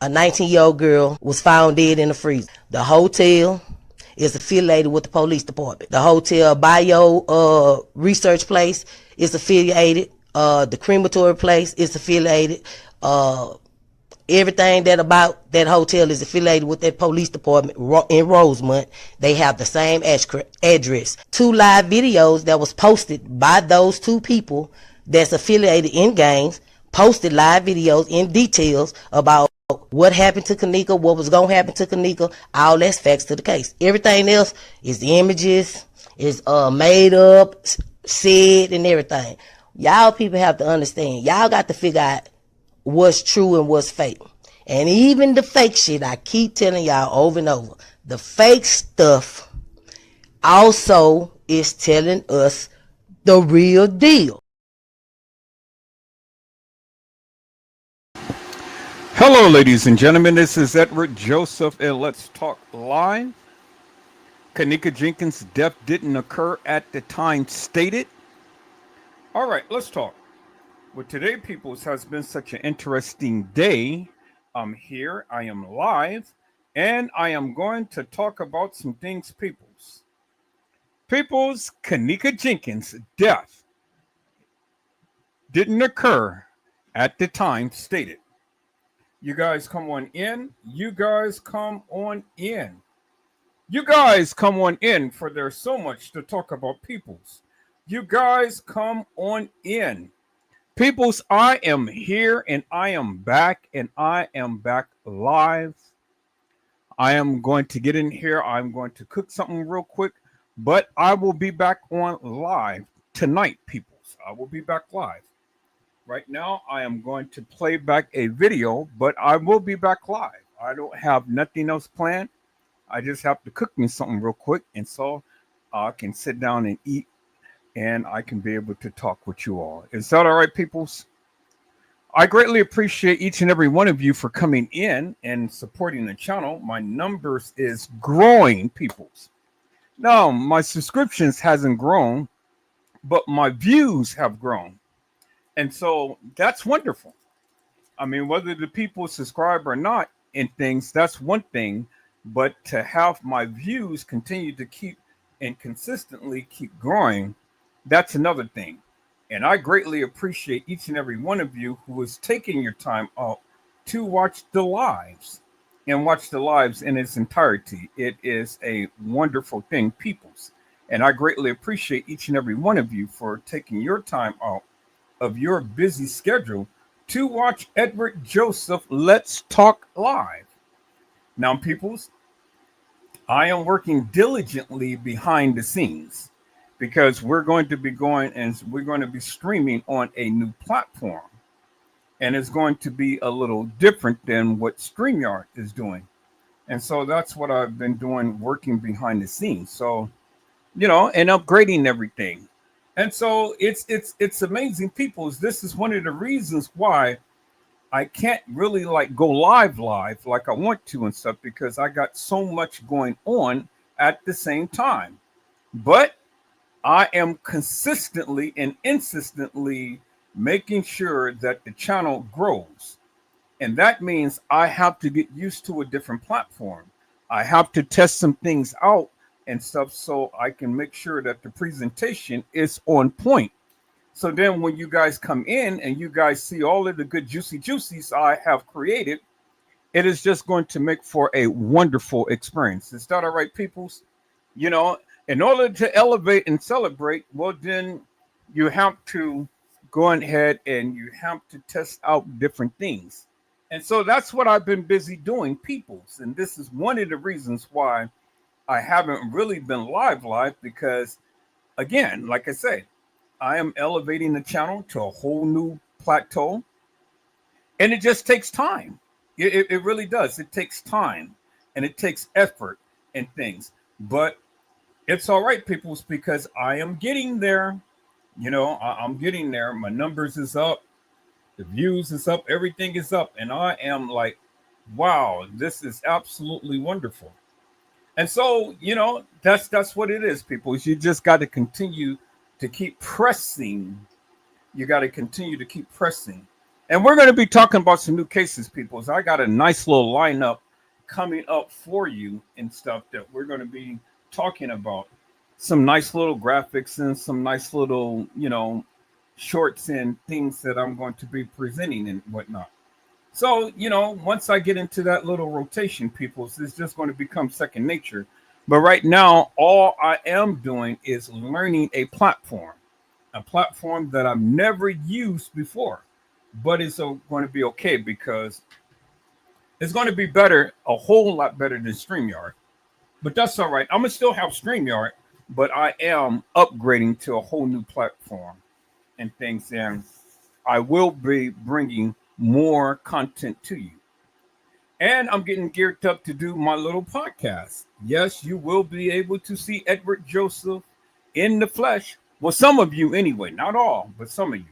a 19-year-old girl was found dead in the freezer. The hotel is affiliated with the police department. The hotel bio research place is affiliated. The crematory place is affiliated. Everything that about that hotel is affiliated with that police department in Rosemont. They have the same address. 2 live videos that was posted by those 2 people that's affiliated in gangs, posted live videos in details about what happened to kEnnEkA, what was going to happen to kEnnEkA. All that's facts to the case. Everything else is the images, is made up, said, and everything. Y'all people have to understand. Y'all got to figure out what's true and what's fake. And even the fake shit, I keep telling y'all over and over, the fake stuff also is telling us the real deal. Hello, ladies and gentlemen. This is Edward Joseph, and let's talk live. kEnnEkA Jenkins' death didn't occur at the time stated. All right, let's talk. Well, today, peoples, has been such an interesting day. I'm here, I am live, and I am going to talk about some things, peoples. Peoples, kEnnEkA Jenkins' death didn't occur at the time stated. You guys come on in. You guys come on in. You guys come on in, for there's so much to talk about, peoples. You guys come on in. Peoples, I am here and I am back, and I am back live. I am going to get in here. I'm going to cook something real quick, but I will be back on live tonight, peoples. I will be back live. Right now, I am going to play back a video, but I will be back live. I don't have nothing else planned. I just have to cook me something real quick, and so I can sit down and eat, and I can be able to talk with you all. Is that all right, peoples? I greatly appreciate each and every one of you for coming in and supporting the channel. My numbers is growing, peoples. Now, my subscriptions hasn't grown, but my views have grown. And so that's wonderful. I mean, whether the people subscribe or not in things, that's one thing. But to have my views continue to keep and consistently keep growing, that's another thing. And I greatly appreciate each and every one of you who is taking your time out to watch the lives and watch the lives in its entirety. It is a wonderful thing, peoples. And I greatly appreciate each and every one of you for taking your time out of your busy schedule to watch Edward Joseph Let's Talk Live. Now, peoples, I am working diligently behind the scenes because we're going to be going and we're going to be streaming on a new platform. And it's going to be a little different than what StreamYard is doing. And so that's what I've been doing, working behind the scenes. So, and upgrading everything. And so it's amazing, people. This is one of the reasons why I can't really go live like I want to and stuff, because I got so much going on at the same time. But I am consistently and insistently making sure that the channel grows. And that means I have to get used to a different platform. I have to test some things out and stuff so I can make sure that the presentation is on point. So then when you guys come in and you guys see all of the good juicies I have created, it is just going to make for a wonderful experience. Is that all right, peoples? In order to elevate and celebrate, well, then you have to go ahead and you have to test out different things. And so that's what I've been busy doing, peoples. And this is one of the reasons why I haven't really been live because, again, like I said, I am elevating the channel to a whole new plateau. And it just takes time. It really does. It takes time and it takes effort and things. But it's all right, peoples, because I am getting there. I'm getting there. My numbers is up. The views is up. Everything is up. And I am like, wow, this is absolutely wonderful. And so, that's what it is, people. You just got to continue to keep pressing. You got to continue to keep pressing. And we're going to be talking about some new cases, people. So I got a nice little lineup coming up for you and stuff that we're going to be talking about. Some nice little graphics and some nice little, shorts and things that I'm going to be presenting and whatnot. So, once I get into that little rotation, people, it's just going to become second nature. But right now, all I am doing is learning a platform that I've never used before. But it's going to be okay because it's going to be better, a whole lot better than StreamYard. But that's all right. I'm going to still have StreamYard, but I am upgrading to a whole new platform and things. And I will be bringing more content to you. And I'm getting geared up to do my little podcast. Yes, you will be able to see Edward Joseph in the flesh. Well, some of you anyway, not all, but some of you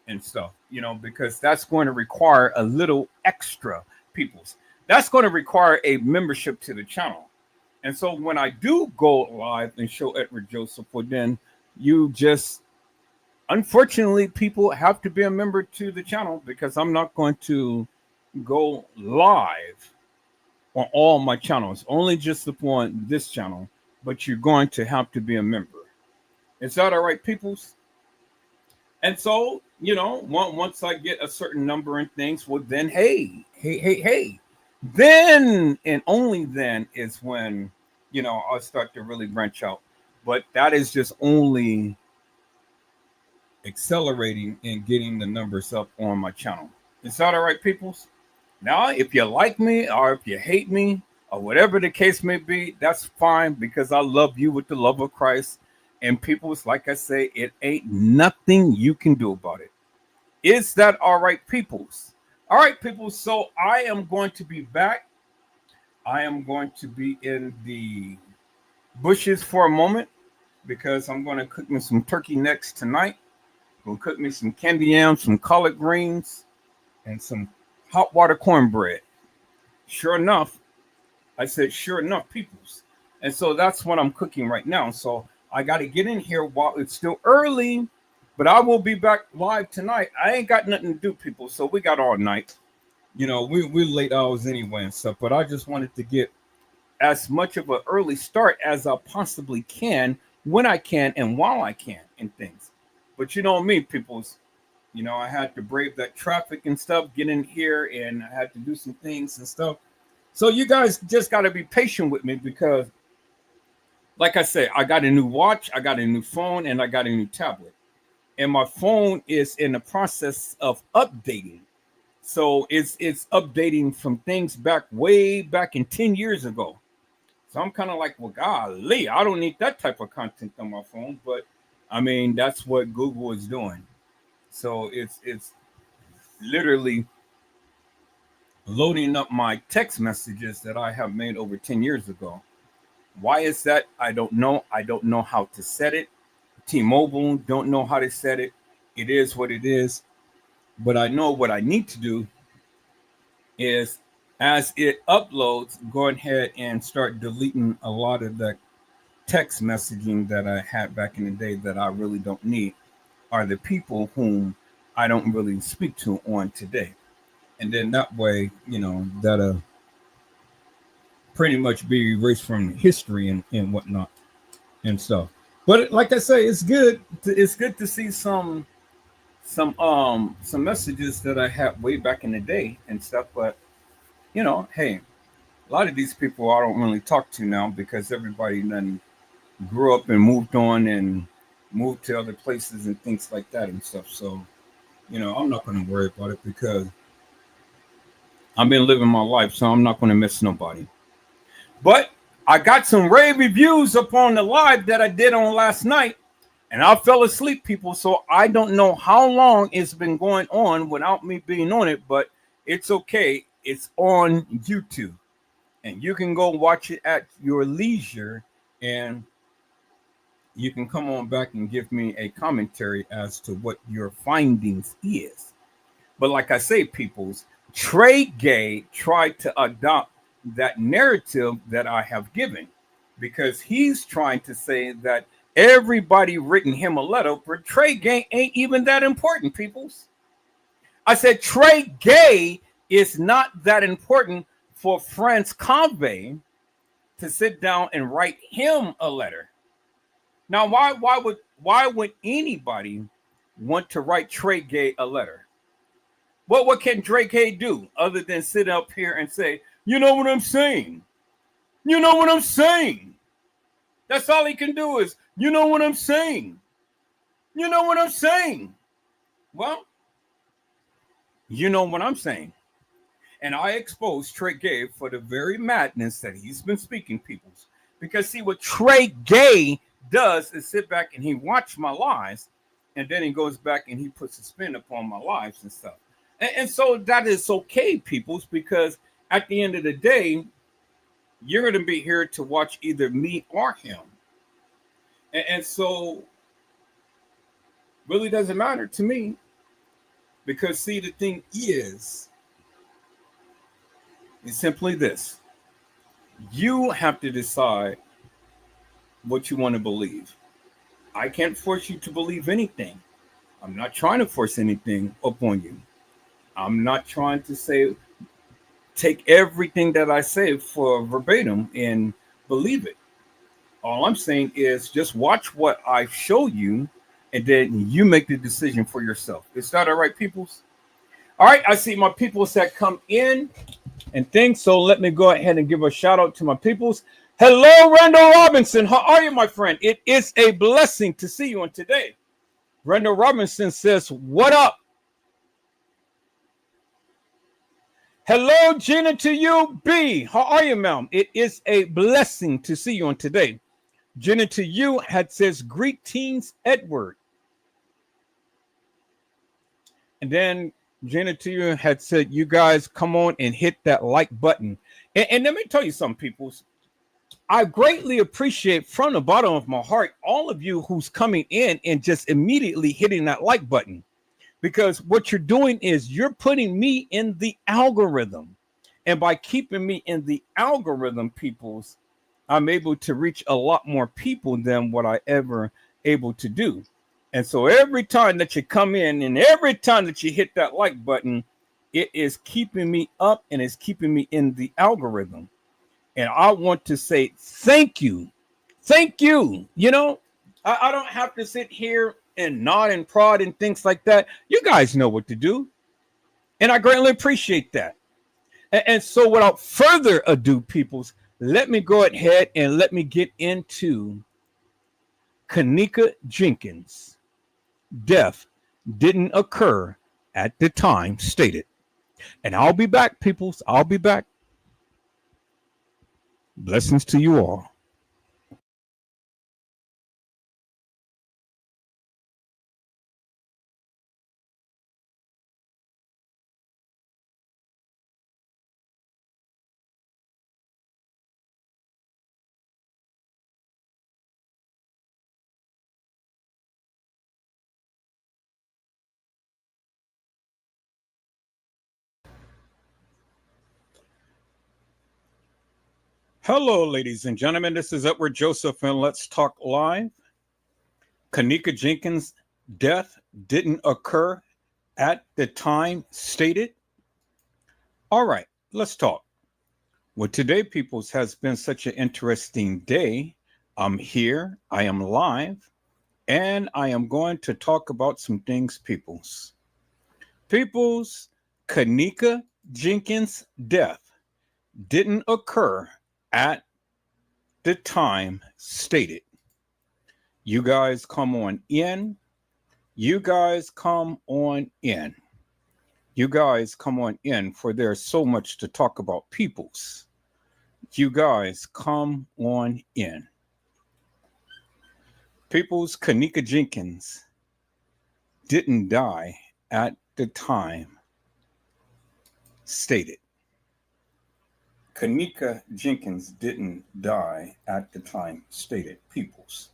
and stuff, because that's going to require a little extra peoples. That's going to require a membership to the channel. And so when I do go live and show Edward Joseph, well, then you just, unfortunately, people have to be a member to the channel because I'm not going to go live on all my channels, only just upon this channel, but you're going to have to be a member. Is that all right, peoples? And so, once I get a certain number and things, well, then, hey, then and only then is when, I'll start to really branch out. But that is just only accelerating and getting the numbers up on my channel. Is that all right, peoples? Now, if you like me or if you hate me or whatever the case may be, that's fine because I love you with the love of Christ. And people's, like I say, it ain't nothing you can do about it. Is that all right, peoples? All right, people. So I am going to be back. I am going to be in the bushes for a moment because I'm going to cook me some turkey necks tonight. I'm going to cook me some candy yams, some collard greens, and some hot water cornbread. Sure enough, I said, sure enough, peoples. And so that's what I'm cooking right now. So I got to get in here while it's still early, but I will be back live tonight. I ain't got nothing to do, people. So we got all night. We're late hours anyway and stuff, but I just wanted to get as much of an early start as I possibly can when I can and while I can and things. But you know me, peoples. I had to brave that traffic and stuff, get in here, and I had to do some things and stuff. So you guys just got to be patient with me because, like I said, I got a new watch, I got a new phone, and I got a new tablet. And my phone is in the process of updating. So it's updating from things way back in 10 years ago. So I'm kind of like, well, golly, I don't need that type of content on my phone. But, I mean, that's what Google is doing. So it's literally loading up my text messages that I have made over 10 years ago. Why is that? I don't know. I don't know how to set it. T-Mobile don't know how to set it. It is what it is. But I know what I need to do is as it uploads, go ahead and start deleting a lot of the text messaging that I had back in the day that I really don't need. Are the people whom I don't really speak to on today. And then that way, that'll pretty much be erased from history and whatnot and stuff. But like I say, it's good to see some messages that I had way back in the day and stuff. But hey, a lot of these people I don't really talk to now because everybody then grew up and moved on and moved to other places and things like that and stuff. So, I'm not going to worry about it because I've been living my life, so I'm not going to miss nobody. But I got some rave reviews upon the live that I did on last night, and I fell asleep, people. So I don't know how long it's been going on without me being on it, but it's okay. It's on YouTube, and you can go watch it at your leisure, and you can come on back and give me a commentary as to what your findings is. But like I say, peoples, Trey Gay tried to adopt that narrative that I have given because he's trying to say that everybody written him a letter, but Trey Gay ain't even that important, peoples. I said Trey Gay is not that important for France Convey to sit down and write him a letter. Now, why would anybody want to write Trey Gay a letter? Well, what can Trey Gay do other than sit up here and say, you know what I'm saying? You know what I'm saying? That's all he can do is, you know what I'm saying? You know what I'm saying? Well, you know what I'm saying. And I exposed Trey Gay for the very madness that he's been speaking, peoples. Because see, what Trey Gay does is sit back and he watch my lives, and then he goes back and he puts a spin upon my lives and stuff. And so that is okay, peoples, because at the end of the day, you're going to be here to watch either me or him. And so really doesn't matter to me, because see, the thing is simply this. You have to decide what you want to believe. I can't force you to believe anything. I'm not trying to force anything upon you. I'm not trying to say, take everything that I say for verbatim and believe it. All I'm saying is just watch what I show you, and then you make the decision for yourself. Is that all right, peoples? All right, I see my peoples that come in and things, so let me go ahead and give a shout out to my peoples. Hello, Randall Robinson. How are you, my friend? It is a blessing to see you on today. Randall Robinson says, what up? Hello, Gina, to you, B. How are you, ma'am? It is a blessing to see you on today. Gina, to you, says, greetings, Edward. And then Gina, to you, had said, you guys come on and hit that like button. And let me tell you something, people. I greatly appreciate from the bottom of my heart all of you who's coming in and just immediately hitting that like button. Because what you're doing is you're putting me in the algorithm. And by keeping me in the algorithm, peoples, I'm able to reach a lot more people than what I ever able to do. And so every time that you come in and every time that you hit that like button, it is keeping me up and it's keeping me in the algorithm. And I want to say thank you. Thank you. You know, I don't have to sit here and nod and prod and things like that. You guys know what to do. And I greatly appreciate that. And so without further ado, peoples, let me go ahead and let me get into kEnnEkA Jenkins. Death didn't occur at the time stated. And I'll be back, peoples. I'll be back. Blessings to you all. Hello, ladies and gentlemen. This is Edward Joseph, and let's talk live. kEnnEkA Jenkins' death didn't occur at the time stated. All right, let's talk. Well, today, peoples, has been such an interesting day. I'm here, I am live, and I am going to talk about some things, peoples. Peoples, kEnnEkA Jenkins' death didn't occur at the time stated. You guys come on in. You guys come on in. You guys come on in, for there's so much to talk about, peoples. You guys come on in. Peoples, kEnnEkA Jenkins didn't die at the time stated. kEnnEkA Jenkins didn't die at the time stated, peoples.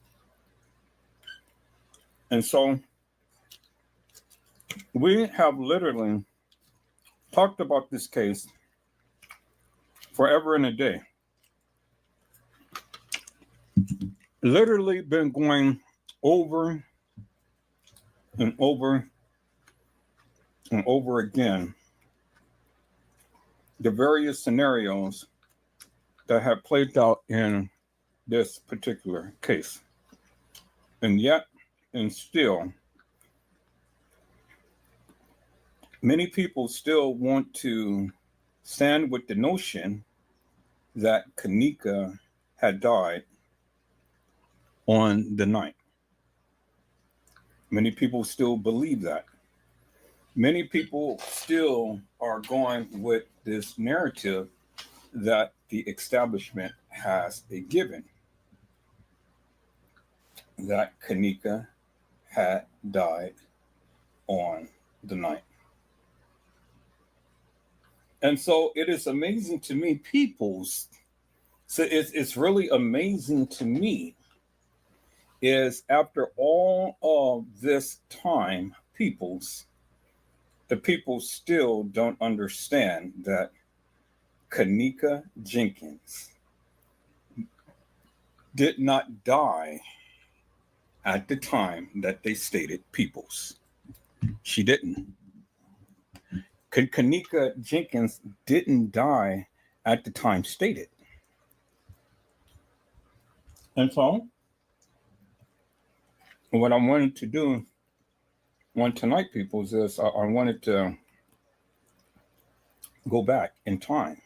And so we have literally talked about this case forever and a day. Literally been going over and over and over again the various scenarios that have played out in this particular case. And yet, and still, many people still want to stand with the notion that kEnnEkA had died on the 9th. Many people still believe that. Many people still are going with this narrative that the establishment has a given, that kEnnEkA had died on the 9th. And so it is amazing to me, so it's really amazing to me is after all of this time, the people still don't understand that kEnnEkA Jenkins did not die at the time that they stated, peoples. She didn't. kEnnEkA Jenkins didn't die at the time stated. And so, what I wanted to do on tonight, peoples, is I wanted to go back in time.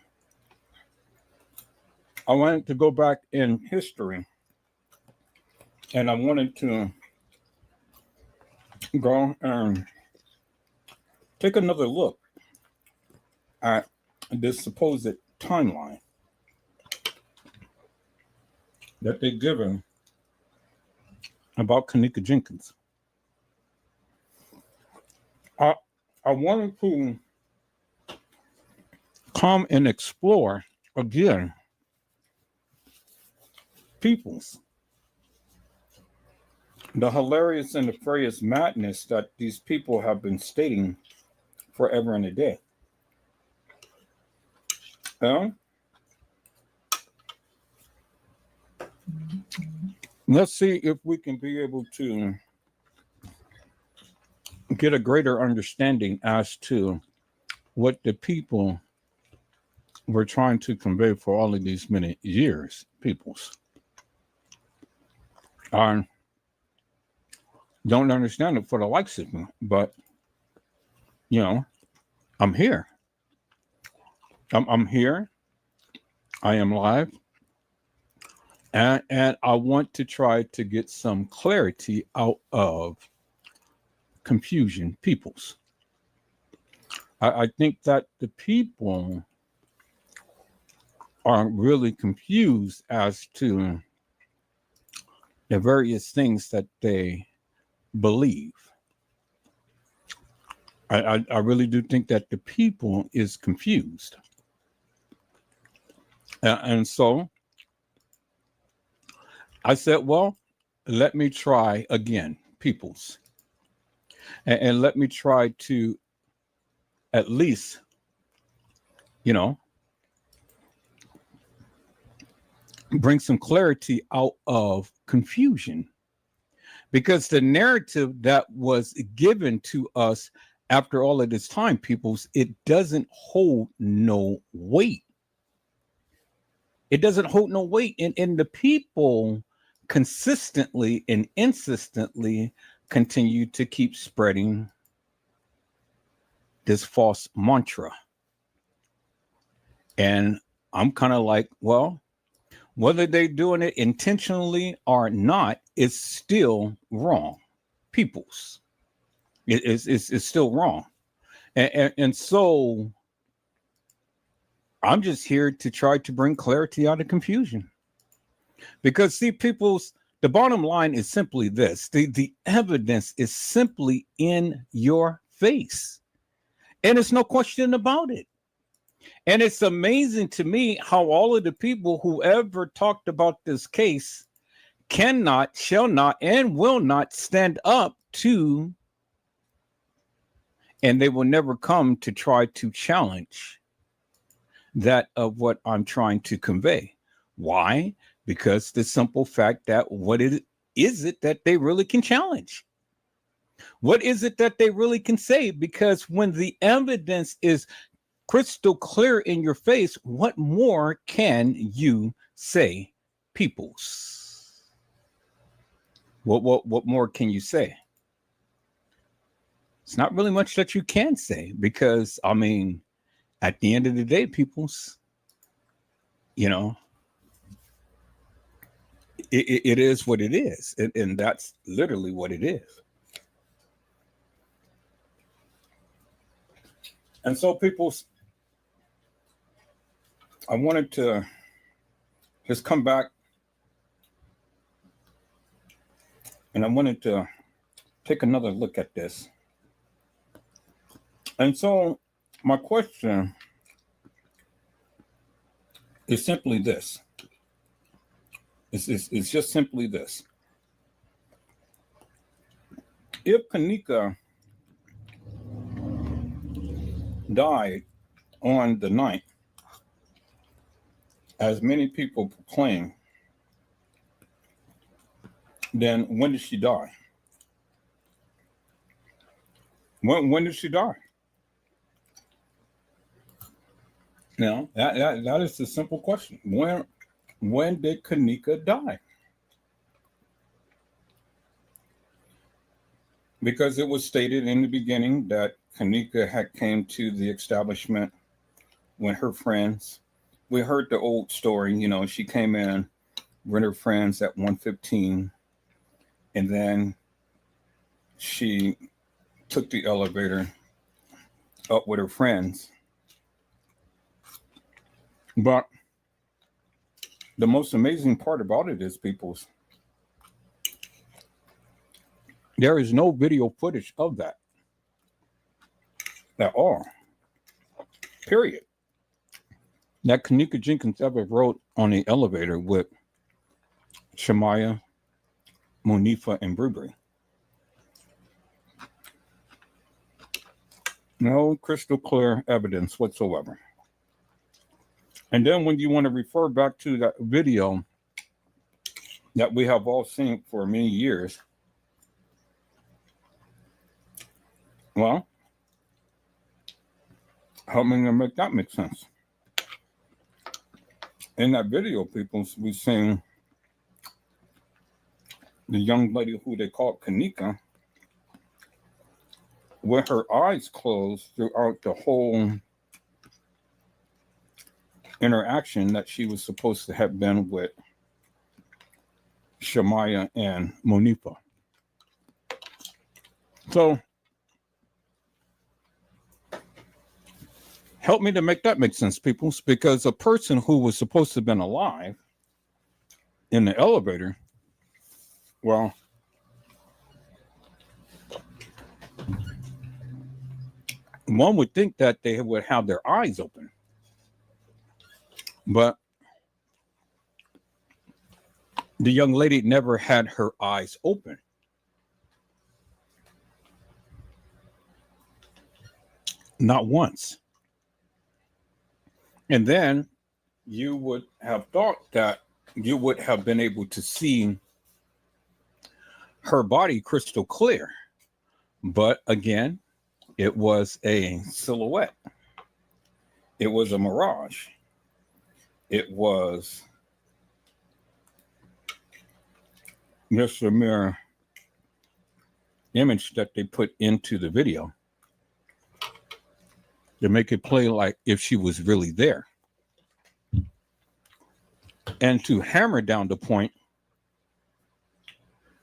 I wanted to go back in history, and I wanted to go and take another look at this supposed timeline that they're given about kEnnEkA Jenkins. I wanted to come and explore again, peoples, the hilarious and nefarious madness that these people have been stating forever and a day. Let's see if we can be able to get a greater understanding as to what the people were trying to convey for all of these many years, peoples. I don't understand it for the likes of me, but, you know, I'm here. I'm here. I am live. And I want to try to get some clarity out of confusion, peoples. I think that the people are really confused as to the various things that they believe. I really do think that the people is confused. And so I said, well, let me try again, peoples. And let me try to at least, you know, bring some clarity out of confusion. Because the narrative that was given to us after all of this time, peoples, it doesn't hold no weight. It doesn't hold no weight. And the people consistently and insistently continue to keep spreading this false mantra. And I'm kind of like, well, whether they're doing it intentionally or not, it's still wrong. Peoples. It's still wrong. And so I'm just here to try to bring clarity out of confusion. Because see, peoples, the bottom line is simply this. The evidence is simply in your face. And it's no question about it. And it's amazing to me how all of the people who ever talked about this case cannot, shall not, and will not stand up to, and they will never come to try to challenge that of what I'm trying to convey. Why? Because the simple fact that what is it that they really can challenge? What is it that they really can say? Because when the evidence is crystal clear in your face, what more can you say, peoples? What more can you say? It's not really much that you can say, because I mean, at the end of the day, peoples, you know, it is what it is, and that's literally what it is. And so, peoples, I wanted to just come back, and I wanted to take another look at this. And so my question is simply this. It's just simply this. If kEnnEkA died on the 9th, as many people proclaim, then when did she die? When did she die? Now, that is the simple question. When did kEnnEkA die? Because it was stated in the beginning that kEnnEkA had came to the establishment when her friends, we heard the old story, you know, she came in with her friends at 1:15, and then she took the elevator up with her friends. But the most amazing part about it is, peoples, there is no video footage of that at all. Period. That kEnnEkA Jenkins ever wrote on the elevator with Shemaya, Monifa, and Brubri. No crystal clear evidence whatsoever. And then when you want to refer back to that video that we have all seen for many years, well, help me to make that make sense. In that video, people, we seen the young lady who they called kEnnEkA with her eyes closed throughout the whole interaction that she was supposed to have been with Shemaya and Monifa. So help me to make that make sense, people, because a person who was supposed to have been alive in the elevator, well, one would think that they would have their eyes open. But the young lady never had her eyes open. Not once. And then you would have thought that you would have been able to see her body crystal clear. But again, it was a silhouette. It was a mirage. It was just a mere image that they put into the video to make it play like if she was really there. And to hammer down the point,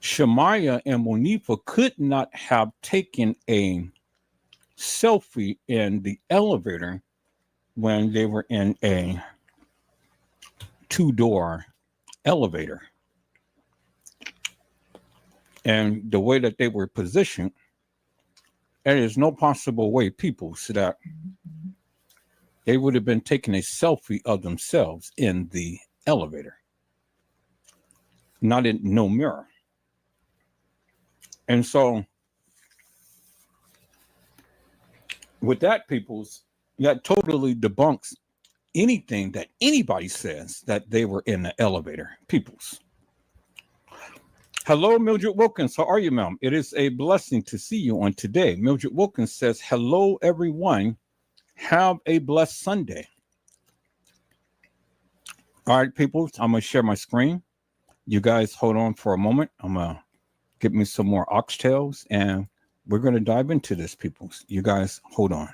Shemaya and Monifa could not have taken a selfie in the elevator when they were in a two-door elevator. And the way that they were positioned, there is no possible way, people, so that they would have been taking a selfie of themselves in the elevator, not in no mirror. And so with that, people's, that totally debunks anything that anybody says that they were in the elevator, people's. Hello, Mildred Wilkins. How are you, ma'am? It is a blessing to see you on today. Mildred Wilkins says, hello, everyone. Have a blessed Sunday. All right, people, I'm going to share my screen. You guys hold on for a moment. I'm going to get me some more oxtails, and we're going to dive into this, people. You guys hold on.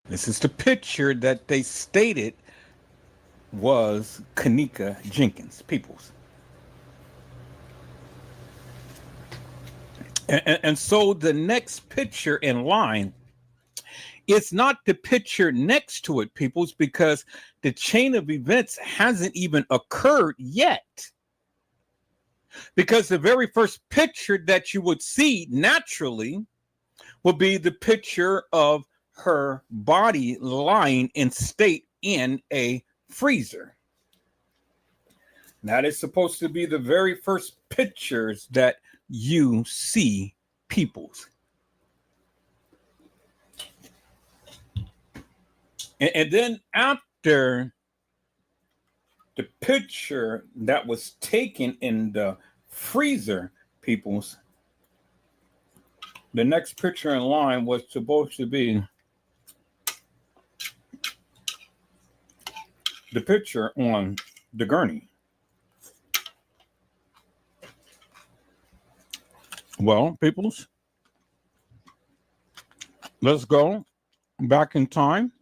This is the picture that they stated was kEnnEkA Jenkins, peoples. And so the next picture in line, it's not the picture next to it, peoples, because the chain of events hasn't even occurred yet. Because the very first picture that you would see naturally would be the picture of her body lying in state in a freezer. That is supposed to be the very first pictures that you see, peoples. And then after the picture that was taken in the freezer, peoples, the next picture in line was supposed to be the picture on the gurney. Well, peoples, let's go back in time.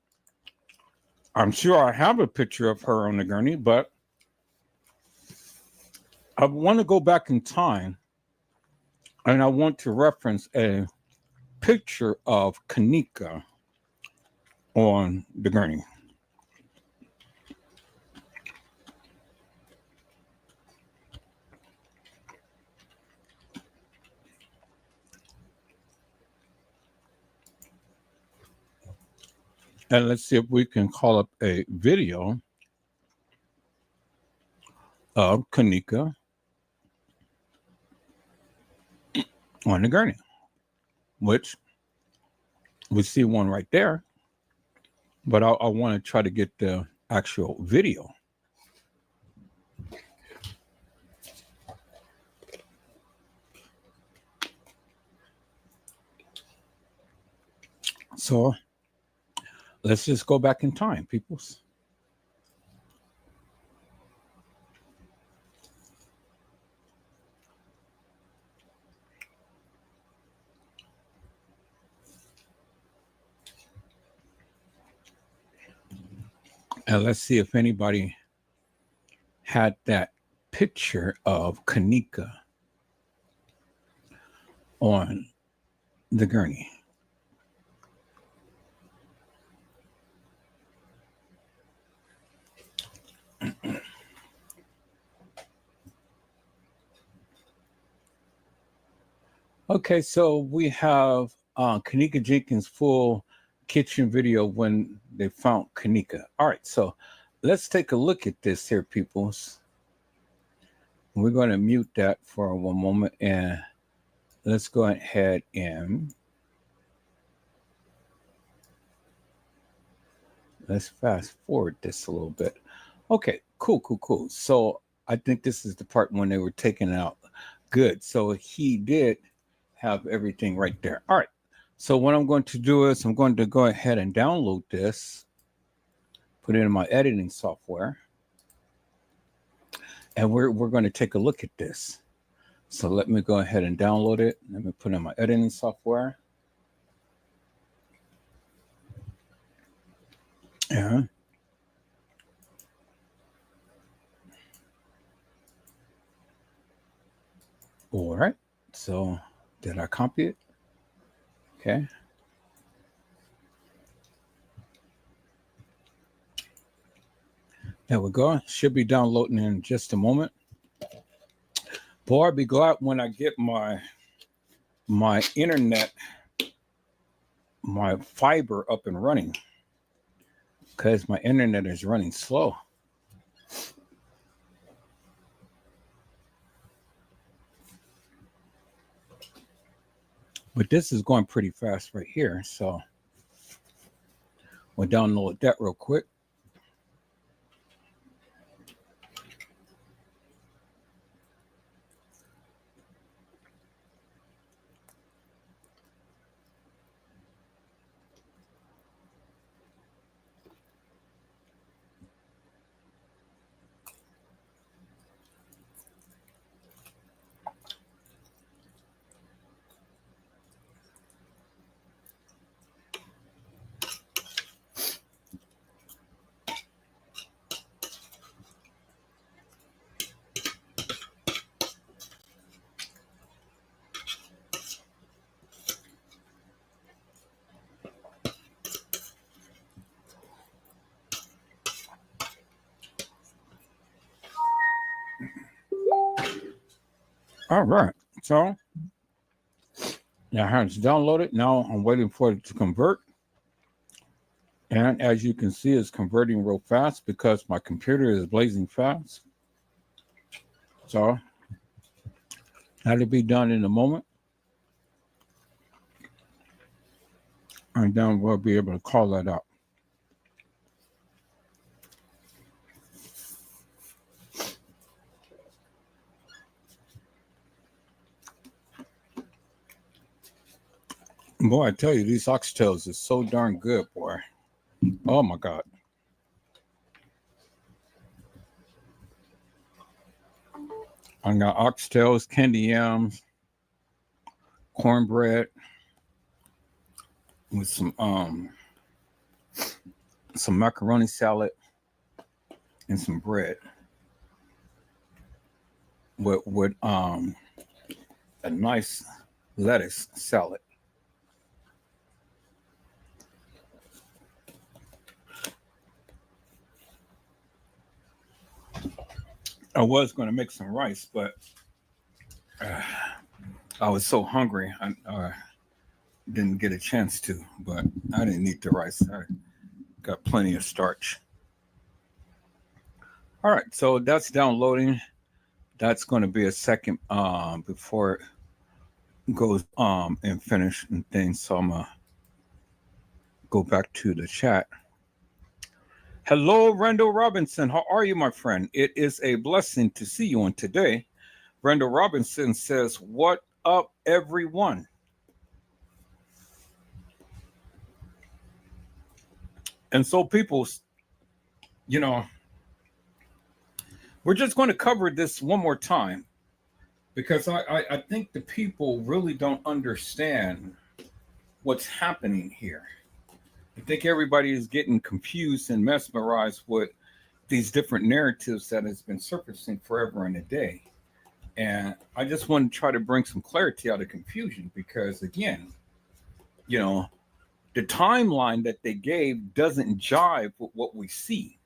I'm sure I have a picture of her on the gurney, but I want to go back in time and I want to reference a picture of kEnnEkA on the gurney. And let's see if we can call up a video of kEnnEkA on the gurney, which we see one right there, but I want to try to get the actual video. So let's just go back in time, peoples. And let's see if anybody had that picture of kEnnEkA on the gurney. Okay, so we have kEnnEkA Jenkins full kitchen video when they found kEnnEkA. All right, so let's take a look at this here, peoples. We're going to mute that for one moment and let's go ahead and let's fast forward this a little bit. Okay, cool. So I think this is the part when they were taken out. Good. So he did have everything right there. All right. So what I'm going to do is I'm going to go ahead and download this, put it in my editing software, and we're going to take a look at this. So let me go ahead and download it. Let me put in my editing software. Yeah. All right. So did I copy it? Okay. There we go. Should be downloading in just a moment. Boy, I'll be glad when I get my internet, my fiber up and running, because my internet is running slow. But this is going pretty fast right here. So we'll download that real quick. All right. So now I have it downloaded. Now I'm waiting for it to convert. And as you can see, it's converting real fast because my computer is blazing fast. So that'll be done in a moment. And then we'll be able to call that out. Boy, I tell you, these oxtails is so darn good, boy. Oh my God. I got oxtails, candy yams, cornbread with some macaroni salad and some bread with a nice lettuce salad. I was going to make some rice, but I was so hungry, I didn't get a chance to. But I didn't eat the rice. I got plenty of starch. All right, so that's downloading. That's going to be a second before it goes and finish and things. So I'm gonna go back to the chat. Hello, Randall Robinson. How are you, my friend? It is a blessing to see you on today. Randall Robinson says, "What up, everyone?" And so, people, we're just going to cover this one more time because I think the people really don't understand what's happening here. I think everybody is getting confused and mesmerized with these different narratives that has been surfacing forever and a day. And I just want to try to bring some clarity out of confusion because, again, the timeline that they gave doesn't jive with what we see.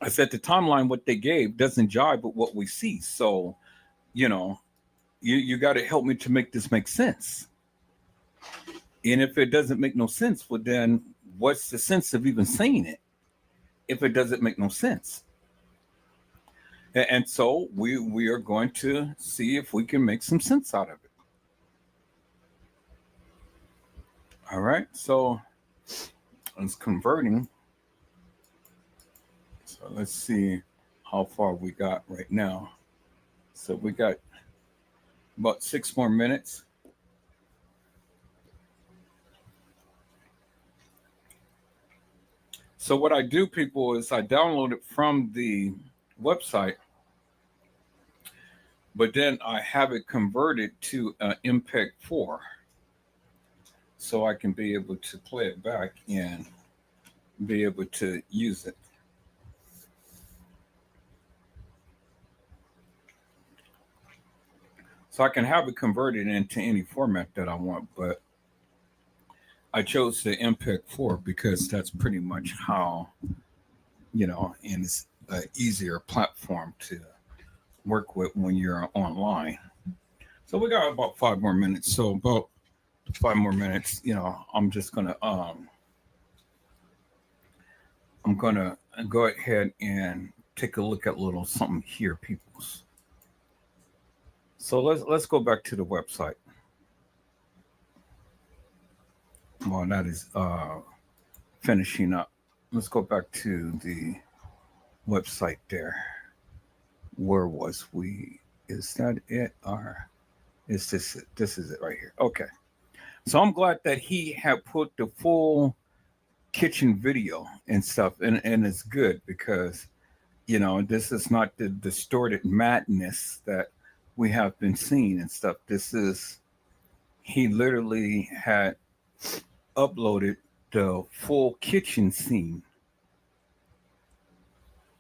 I said the timeline, what they gave, doesn't jive with what we see. So, you got to help me to make this make sense. And if it doesn't make no sense, well, then what's the sense of even saying it if it doesn't make no sense? And so we are going to see if we can make some sense out of it. All right, so it's converting. So let's see how far we got right now. So we got about 6 more minutes. So what I do, people, is I download it from the website, but then I have it converted to MPEG 4 so I can be able to play it back and be able to use it. So I can have it converted into any format that I want, but I chose the MPEG 4 because that's pretty much how, and it's an easier platform to work with when you're online. So we got about 5 more minutes. So about 5 more minutes, I'm just gonna I'm gonna go ahead and take a look at a little something here, peoples. So let's go back to the website. Well, that is finishing up. Let's go back to the website there. Where was we? Is that it? Or is this it? This is it right here. Okay. So I'm glad that he had put the full kitchen video and stuff, and it's good because this is not the distorted madness that we have been seeing and stuff. This is, he literally had uploaded the full kitchen scene,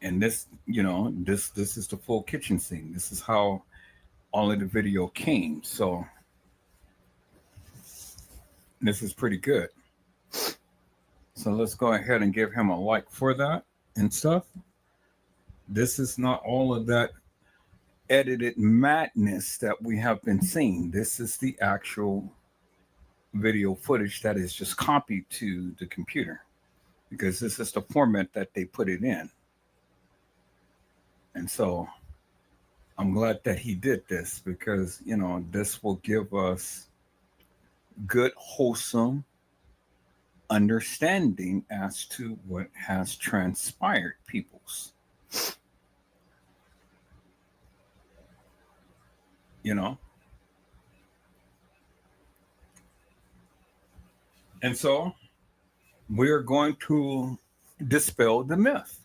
and this is the full kitchen scene. This is how all of the video came. So this is pretty good. So let's go ahead and give him a like for that and stuff. This is not all of that edited madness that we have been seeing. This is the actual video footage that is just copied to the computer, because this is the format that they put it in. And so I'm glad that he did this, because, you know, this will give us good, wholesome understanding as to what has transpired, peoples. You know? And so we're going to dispel the myth,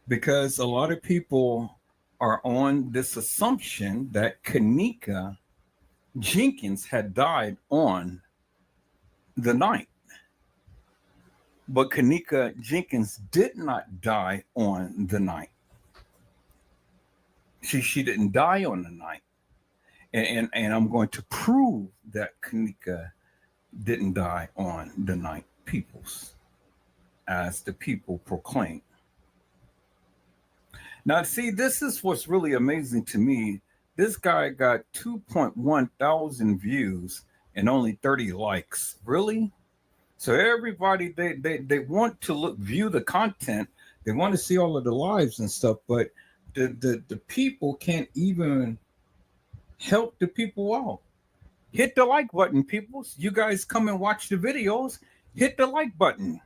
because a lot of people are on this assumption that kEnnEkA jEnkIns had died on the night. But kEnnEkA jEnkIns did not die on the night. She didn't die on the night. And I'm going to prove that kEnnEkA didn't die on the night, peoples, as the people proclaim. Now, see, this is what's really amazing to me. This guy got 2.1 thousand views and only 30 likes. Really? So everybody, they want to view the content. They want to see all of the lives and stuff, but the people can't even help the people out. Hit the like button, people. You guys come and watch the videos. Hit the like button.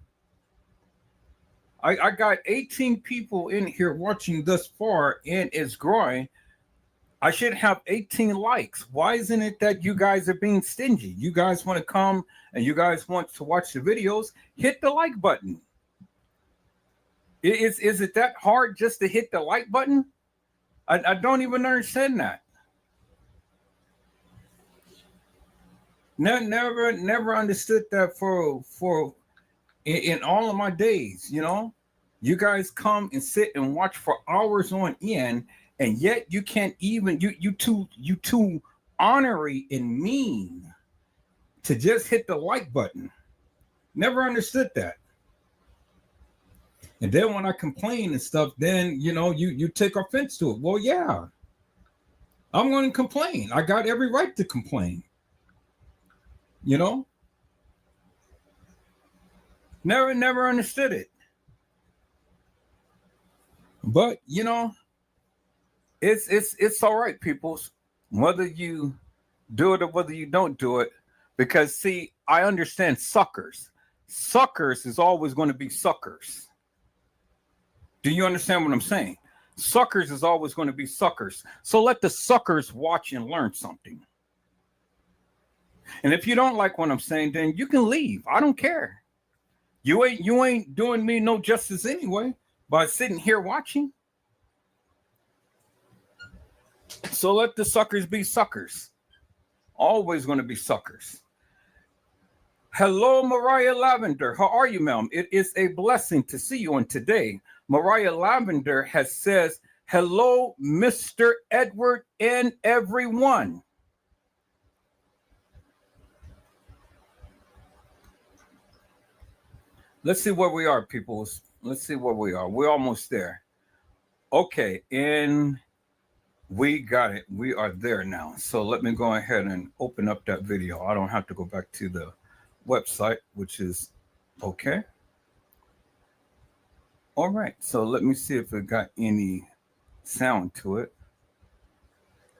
I got 18 people in here watching thus far, and it's growing. I should have 18 likes. Why isn't it that you guys are being stingy? You guys want to come and you guys want to watch the videos? Hit the like button. Is it that hard just to hit the like button? I don't even understand that. Never understood that for in all of my days, you know. You guys come and sit and watch for hours on end, and yet you can't even you too ornery and mean to just hit the like button. Never understood that. And then when I complain and stuff, then you know you take offense to it. Well, yeah, I'm going to complain. I got every right to complain. You know, never understood it. But you know, it's all right, people. Whether you do it or whether you don't do it, because see, I understand suckers. Suckers is always going to be suckers. Do you understand what I'm saying? Suckers is always going to be suckers. So let the suckers watch and learn something. And if you don't like what I'm saying, then you can leave. I don't care. You ain't doing me no justice anyway by sitting here watching. So let the suckers be suckers. Always going to be suckers. Hello, Mariah Lavender. How are you, ma'am? It is a blessing to see you on today. Mariah Lavender has says, hello, Mr. Edward and everyone. Let's see where we are, people. Let's see where we are. We're almost there. Okay, and we got it. We are there now. So let me go ahead and open up that video. I don't have to go back to the website, which is okay. All right, so let me see if it got any sound to it.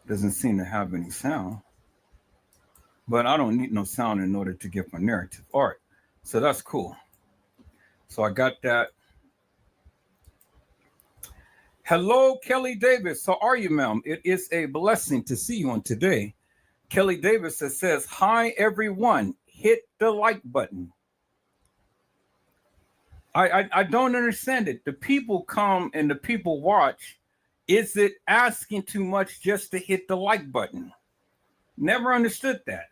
Doesn't seem to have any sound. But I don't need no sound in order to get my narrative. All right, so that's cool. So I got that. Hello, Kelly Davis. How are you, ma'am? It is a blessing to see you on today. Kelly Davis says, hi, everyone. Hit the like button. I don't understand it. The people come and the people watch. Is it asking too much just to hit the like button? Never understood that.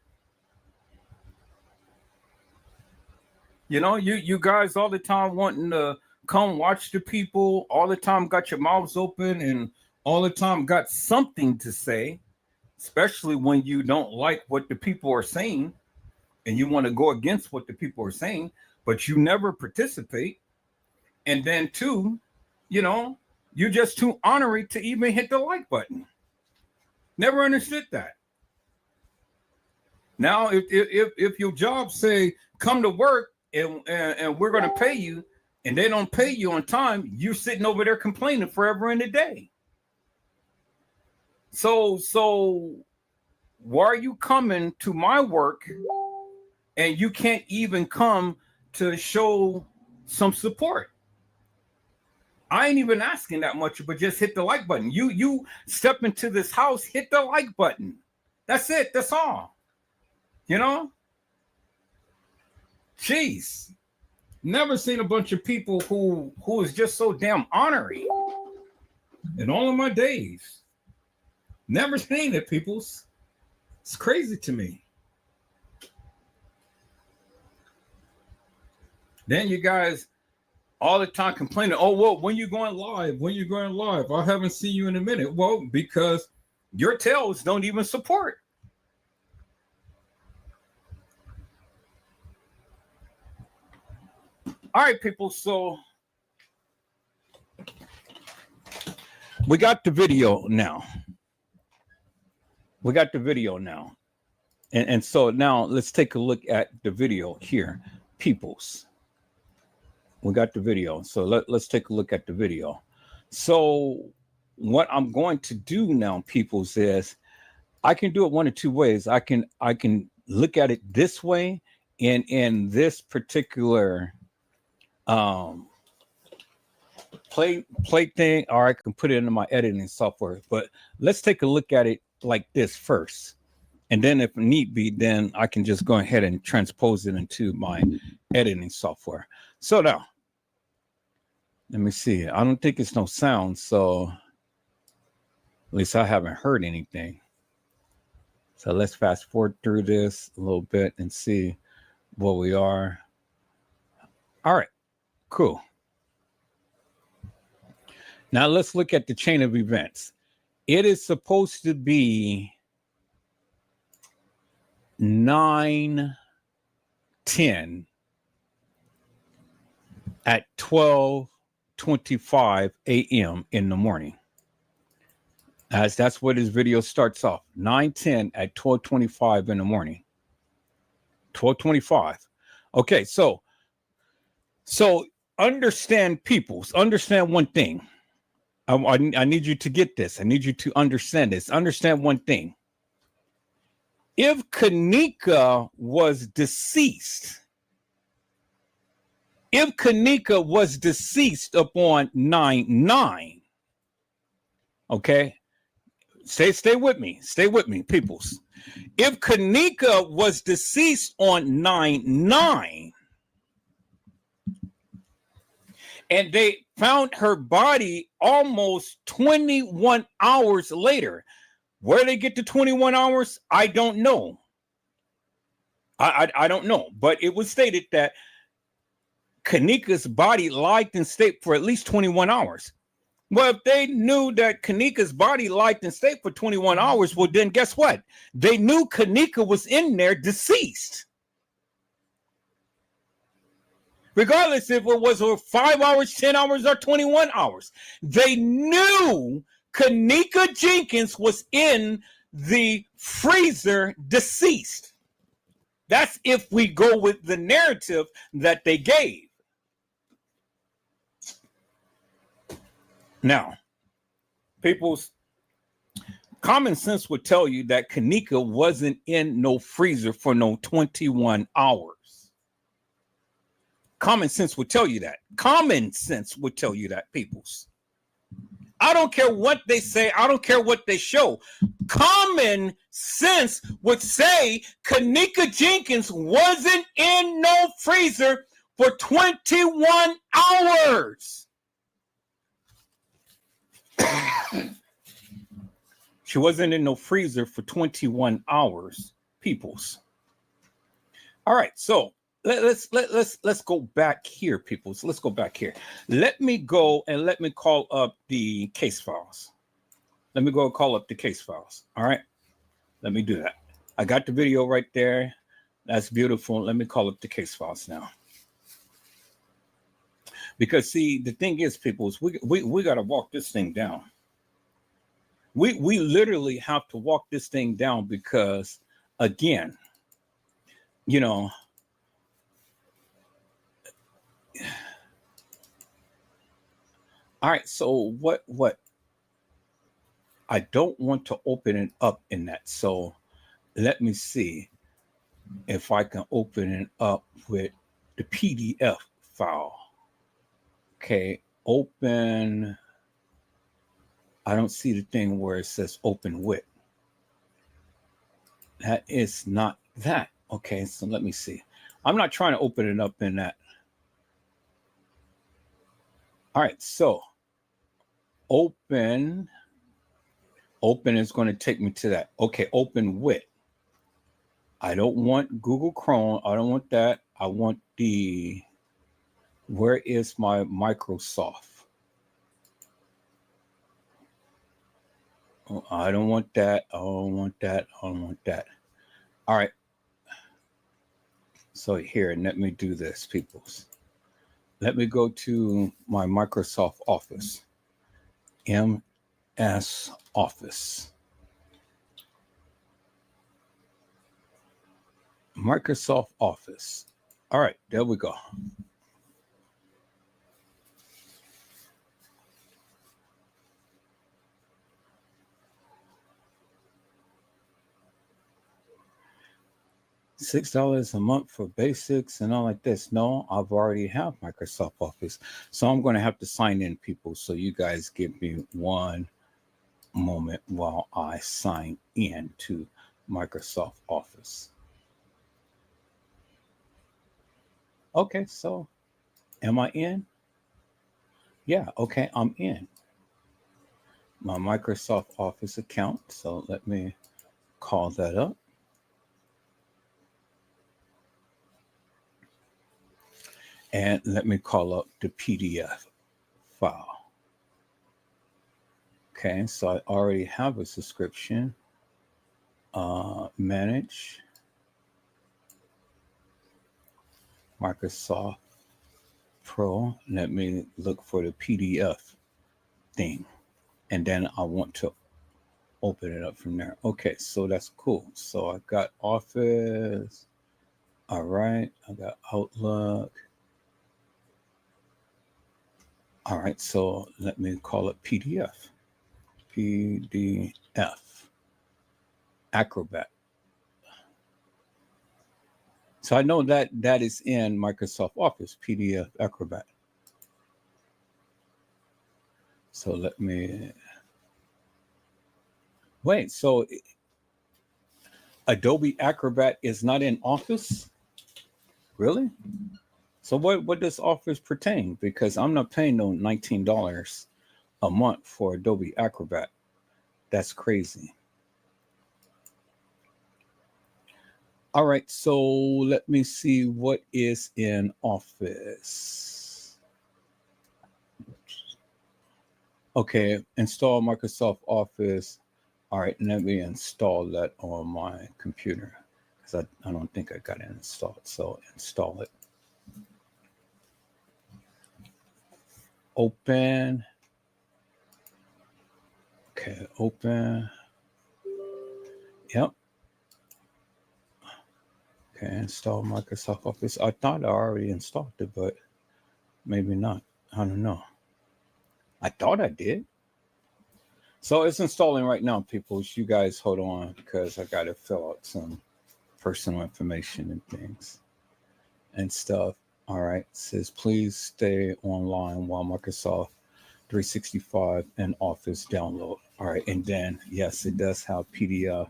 You know, you guys all the time wanting to come watch the people, all the time got your mouths open and all the time got something to say, especially when you don't like what the people are saying and you want to go against what the people are saying, but you never participate. And then two, You know, you're just too honorary to even hit the like button. Never understood that. Now, if your job say come to work and we're going to pay you, and they don't pay you on time, you're sitting over there complaining forever and a day. So why are you coming to my work and you can't even come to show some support? I ain't even asking that much, but just hit the like button. You step into this house, hit the like button. That's it. That's all. You know? Jeez. Never seen a bunch of people who is just so damn honorary in all of my days. Never seen it, peoples. It's crazy to me. Then you guys all the time complaining, oh, well, when you going live? When you going live? I haven't seen you in a minute. Well, because your tails don't even support. All right, people, so we got the video now. We got the video now. And so now let's take a look at the video here, peoples. We got the video. So let's take a look at the video. So what I'm going to do now, peoples, is I can do it one of two ways. I can look at it this way, and in this particular play thing, or I can put it into my editing software. But let's take a look at it like this first, and then if need be, then I can just go ahead and transpose it into my editing software. So now let me see. I don't think it's no sound, so at least I haven't heard anything. So let's fast forward through this a little bit and see what we are. All right. Cool. Now let's look at the chain of events. It is supposed to be 9:10 at 12:25 a.m. in the morning. As that's what his video starts off. 9:10 at 12:25 in the morning. 12:25. Okay, so understand, peoples. Understand one thing. I need you to get this. I need you to understand this. Understand one thing. If kEnnEkA was deceased, upon 9/9, okay? Stay with me. Stay with me, peoples. If kEnnEkA was deceased on 9/9, and they found her body almost 21 hours later. Where they get to 21 hours, I don't know. I don't know. But it was stated that kEnnEkA's body lied in state for at least 21 hours. Well, if they knew that kEnnEkA's body lied in state for 21 hours, well, then guess what? They knew kEnnEkA was in there deceased. Regardless if it was 5 hours, 10 hours, or 21 hours. They knew kEnnEkA jEnkIns was in the freezer deceased. That's if we go with the narrative that they gave. Now, people's common sense would tell you that kEnnEkA wasn't in no freezer for no 21 hours. Common sense would tell you that. Common sense would tell you that, peoples. I don't care what they say. I don't care what they show. Common sense would say kEnnEkA jEnkIns wasn't in no freezer for 21 hours. She wasn't in no freezer for 21 hours, peoples. All right, so let's go back here, people. So let's go back here. Let me go and let me call up the case files. Let me go call up the case files. All right. Let me do that. I got the video right there. That's beautiful. Let me call up the case files now. Because see, the thing is, people, is we got to walk this thing down. We literally have to walk this thing down because, again, you know, all right. So what? I don't want to open it up in that. So let me see if I can open it up with the PDF file. Okay, open. I don't see the thing where it says open with. That is not that. Okay, so let me see. I'm not trying to open it up in that. All right, so open is going to take me to that. Okay, open with. I don't want Google Chrome. I don't want that. I want the, where is my Microsoft? Oh, I don't want that. I don't want that. I don't want that. All right. So here, let me do this, peoples. Let me go to my Microsoft Office. MS Office. Microsoft Office. All right, there we go. $6 a month for basics and all like this. No, I've already have Microsoft Office. So I'm going to have to sign in, people. So you guys give me one moment while I sign in to Microsoft Office. Okay, so am I in? Yeah, okay, I'm in my Microsoft Office account. So let me call that up. And let me call up the PDF file. Okay, so I already have a subscription. Manage Microsoft Pro. Let me look for the PDF thing. And then I want to open it up from there. Okay, so that's cool. So I got Office. All right, I got Outlook. All right, so let me call it PDF. PDF. Acrobat. So I know that that is in Microsoft Office, PDF Acrobat. So let me wait. So Adobe Acrobat is not in Office? Really? So what does Office pertain? Because I'm not paying no $19 a month for Adobe Acrobat. That's crazy. All right, so let me see what is in Office. Okay, install Microsoft Office. All right, let me install that on my computer because I don't think I got it installed. So install it. Open. Okay, open. Yep. Okay, install Microsoft Office. I thought I already installed it, but maybe not. I don't know. I thought I did. So it's installing right now, people. You guys hold on because I got to fill out some personal information and things and stuff. All right. It says, please stay online while Microsoft 365 and Office download. All right. And then, yes, it does have PDF.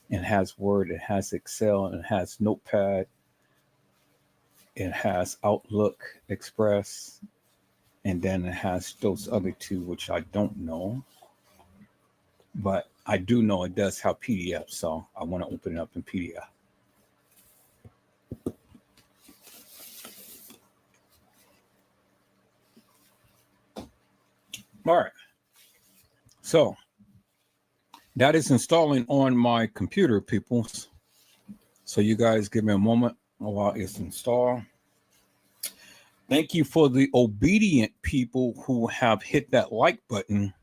It has Word. It has Excel. It has Notepad. It has Outlook Express. And then it has those other two, which I don't know. But I do know it does have PDF. So I want to open it up in PDF. All right. So that is installing on my computer, people. So you guys give me a moment while it's installed. Thank you for the obedient people who have hit that like button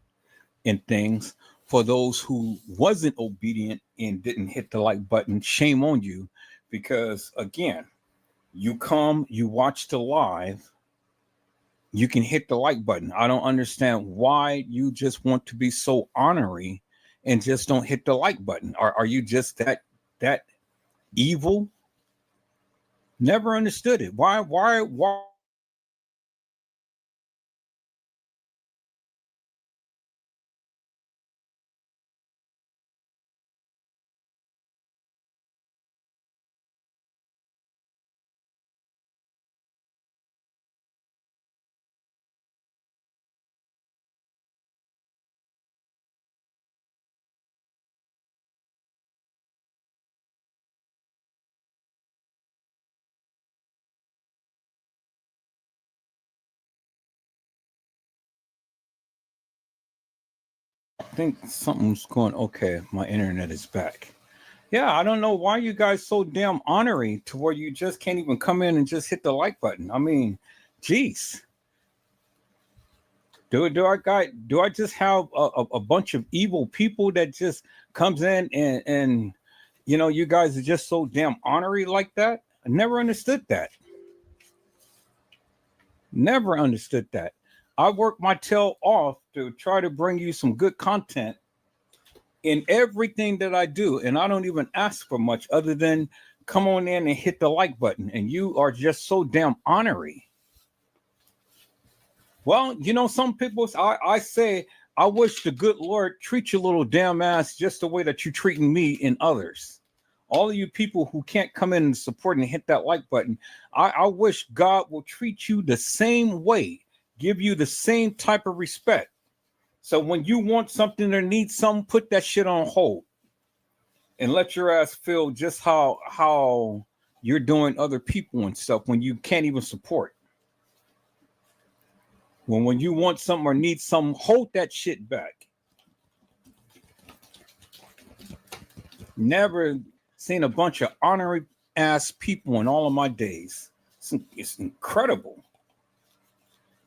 and things. For those who wasn't obedient and didn't hit the like button, shame on you. Because again, you come, you watch the live, you can hit the like button. I don't understand why you just want to be so ornery and just don't hit the like button. Are you just that evil? Never understood it. Why I think something's going okay. My internet is back. Yeah, I don't know why you guys so damn ornery to where you just can't even come in and just hit the like button. I mean, geez. Do I just have a bunch of evil people that just comes in and you guys are just so damn ornery like that? I never understood that. Never understood that. I work my tail off to try to bring you some good content in everything that I do, and I don't even ask for much other than come on in and hit the like button, and you are just so damn ornery. Well, some people, I say, I wish the good Lord treat your little damn ass just the way that you're treating me and others. All of you people who can't come in and support and hit that like button, I wish God will treat you the same way, give you the same type of respect. So when you want something or need something, put that shit on hold and let your ass feel just how you're doing other people and stuff when you can't even support. When you want something or need something, hold that shit back. Never seen a bunch of honorary ass people in all of my days. It's incredible.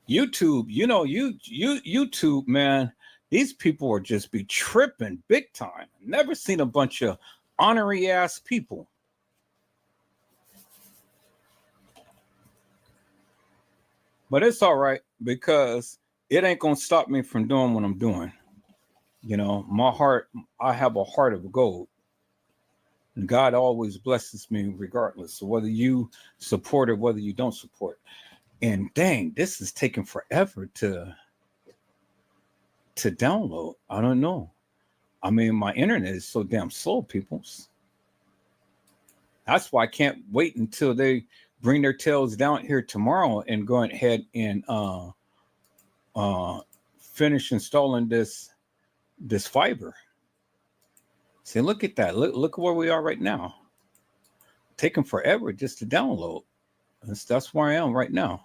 YouTube, YouTube, man, these people are just be tripping big time. Never seen a bunch of honorary ass people. But it's all right because it ain't gonna stop me from doing what I'm doing. My heart, I have a heart of gold. And God always blesses me regardless. So whether you support or whether you don't support. And dang, this is taking forever to download. I don't know. I mean, my internet is so damn slow, peoples. That's why I can't wait until they bring their tails down here tomorrow and go ahead and finish installing this fiber. See, look at that. Look where we are right now. Taking forever just to download. That's where I am right now.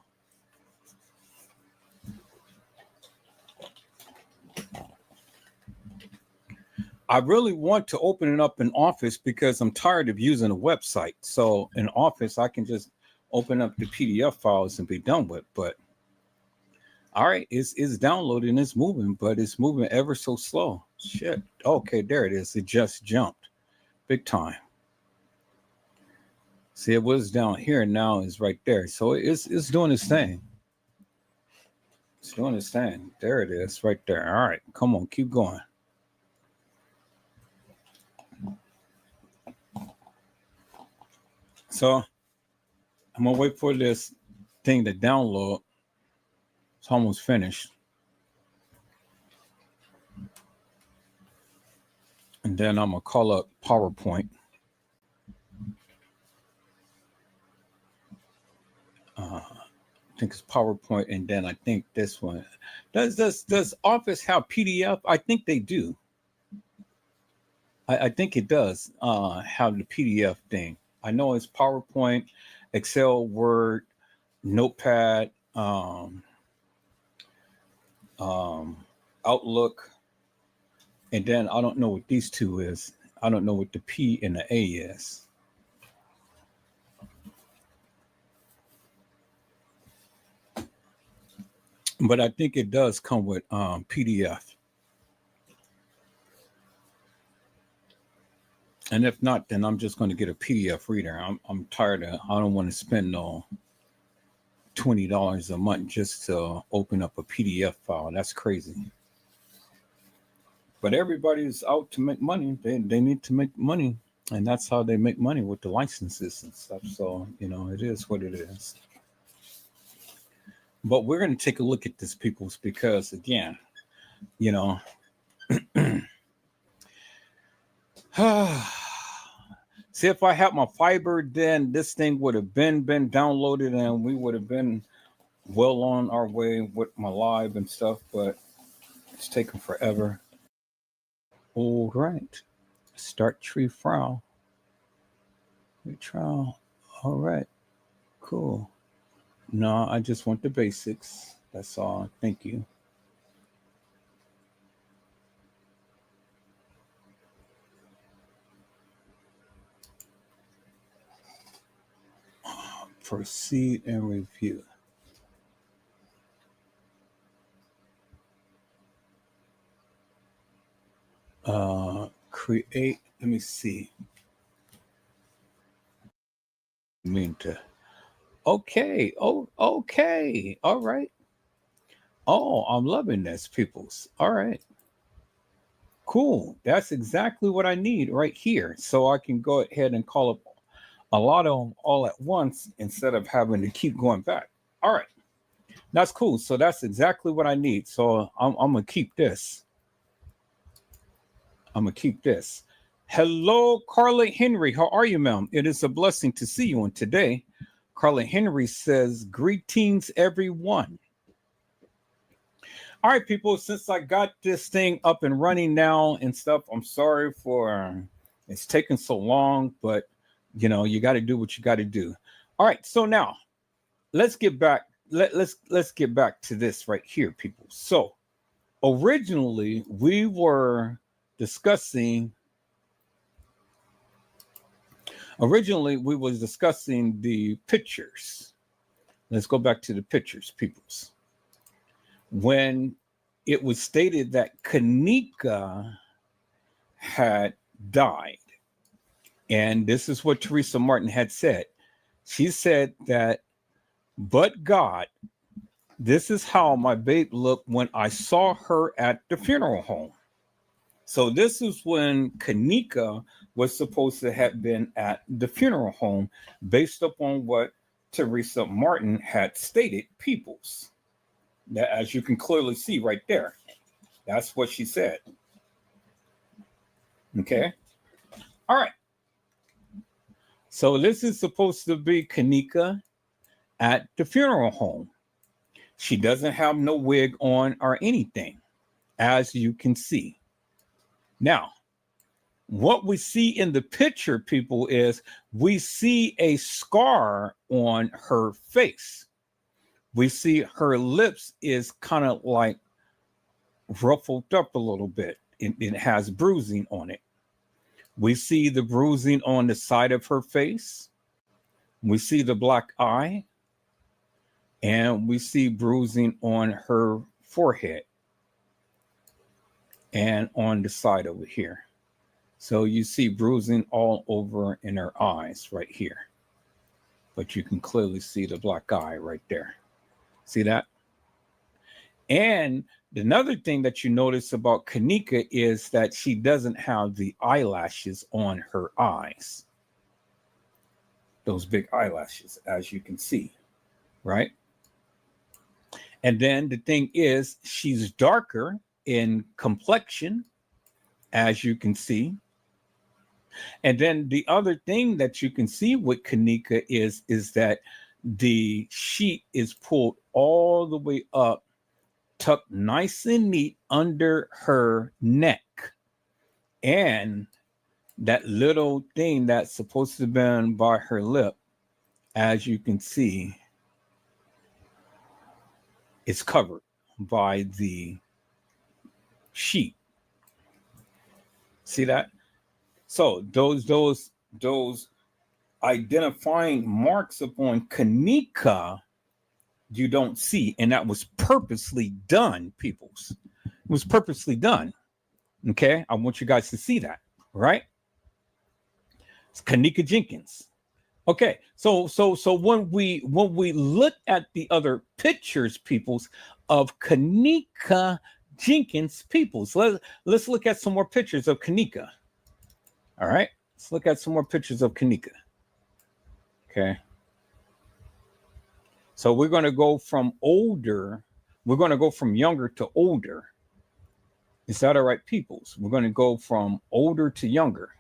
I really want to open it up in Office because I'm tired of using a website. So in Office, I can just open up the PDF files and be done with. But all right, it's downloading, it's moving, but it's moving ever so slow. Shit. Okay, there it is. It just jumped. Big time. See, it was down here and now it's right there. So it's doing its thing. It's doing its thing. There it is, right there. All right, come on, keep going. So I'm gonna wait for this thing to download. It's almost finished. And then I'm gonna call up PowerPoint. I think it's PowerPoint, and then I think this one. Does Office have PDF? I think they do. I think it does have the PDF thing. I know it's PowerPoint, Excel, Word, Notepad, Outlook, and then I don't know what these two is. I don't know what the P and the A is. but I think it does come with PDF. And if not, then I'm just going to get a PDF reader. I'm tired of. I don't want to spend no $20 a month just to open up a PDF file. That's crazy. But everybody's out to make money. They need to make money, and that's how they make money with the licenses and stuff. So it is what it is. But we're going to take a look at this, peoples, because again, see, if I had my fiber, then this thing would have been downloaded, and we would have been well on our way with my live and stuff. But it's taking forever. All right, start tree trial. All right, cool. No, I just want the basics. That's all. Thank you. Proceed and review. Create. Let me see. Okay. Oh, okay. All right. Oh, I'm loving this, peoples. All right. Cool. That's exactly what I need right here. So I can go ahead and call up a lot of them all at once instead of having to keep going back. All right. That's cool. So that's exactly what I need. So I'm going to keep this. Hello, Carla Henry. How are you, ma'am? It is a blessing to see you on today. Carla Henry says, greetings, everyone. All right, people, since I got this thing up and running now and stuff, I'm sorry for it's taking so long, but you got to do what you got to do. All right, so now let's get back. Let's get back to this right here, people. So originally we were discussing the pictures. Let's go back to the pictures, peoples. When it was stated that kEnnEkA had died, and this is what Teresa Martin had said. She said that, but God, this is how my babe looked when I saw her at the funeral home. So this is when kEnnEkA was supposed to have been at the funeral home based upon what Teresa Martin had stated, peoples. That, as you can clearly see right there, that's what she said. Okay. All right. So this is supposed to be kEnnEkA at the funeral home. She doesn't have no wig on or anything, as you can see. Now, what we see in the picture, people, is we see a scar on her face. We see her lips is kind of like ruffled up a little bit. It has bruising on it. We see the bruising on the side of her face. We see the black eye. And we see bruising on her forehead and on the side over here. So you see bruising all over in her eyes right here. But you can clearly see the black eye right there. See that? And another thing that you notice about kEnnEkA is that she doesn't have the eyelashes on her eyes. Those big eyelashes, as you can see, right? And then the thing is, she's darker in complexion, as you can see. And then the other thing that you can see with kEnnEkA is that the sheet is pulled all the way up, tucked nice and neat under her neck. And that little thing that's supposed to have been by her lip, as you can see, is covered by the sheet. See that? So those identifying marks upon kEnnEkA you don't see, and that was purposely done, peoples. It was purposely done. Okay, I want you guys to see that, right? It's kEnnEkA Jenkins. Okay, so when we look at the other pictures, peoples, of kEnnEkA Jenkins, peoples, let's look at some more pictures of kEnnEkA. All right, let's look at some more pictures of kEnnEkA. Okay, so we're going to go from older, we're going to go from younger to older. Is that all right, peoples? We're going to go from older to younger.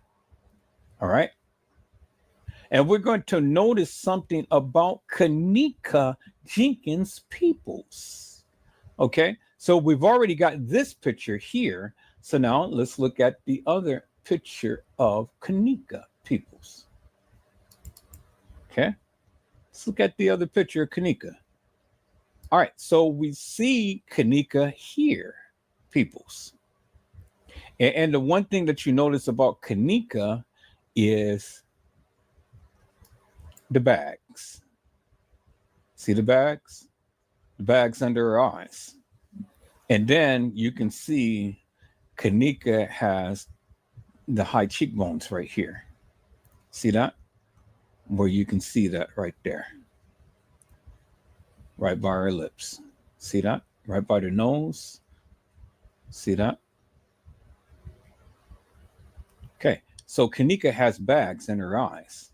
All right. And we're going to notice something about kEnnEkA Jenkins, peoples. Okay. So we've already got this picture here. So now let's look at the other picture of kEnnEkA, peoples. Okay. Let's look at the other picture of kEnnEkA. All right. So we see kEnnEkA here, peoples. And the one thing that you notice about kEnnEkA is the bags. See the bags? The bags under her eyes. And then you can see kEnnEkA has the high cheekbones right here. See that? Where you can see that right there. Right by her lips. See that? Right by the nose. See that? Okay, so kEnnEkA has bags in her eyes.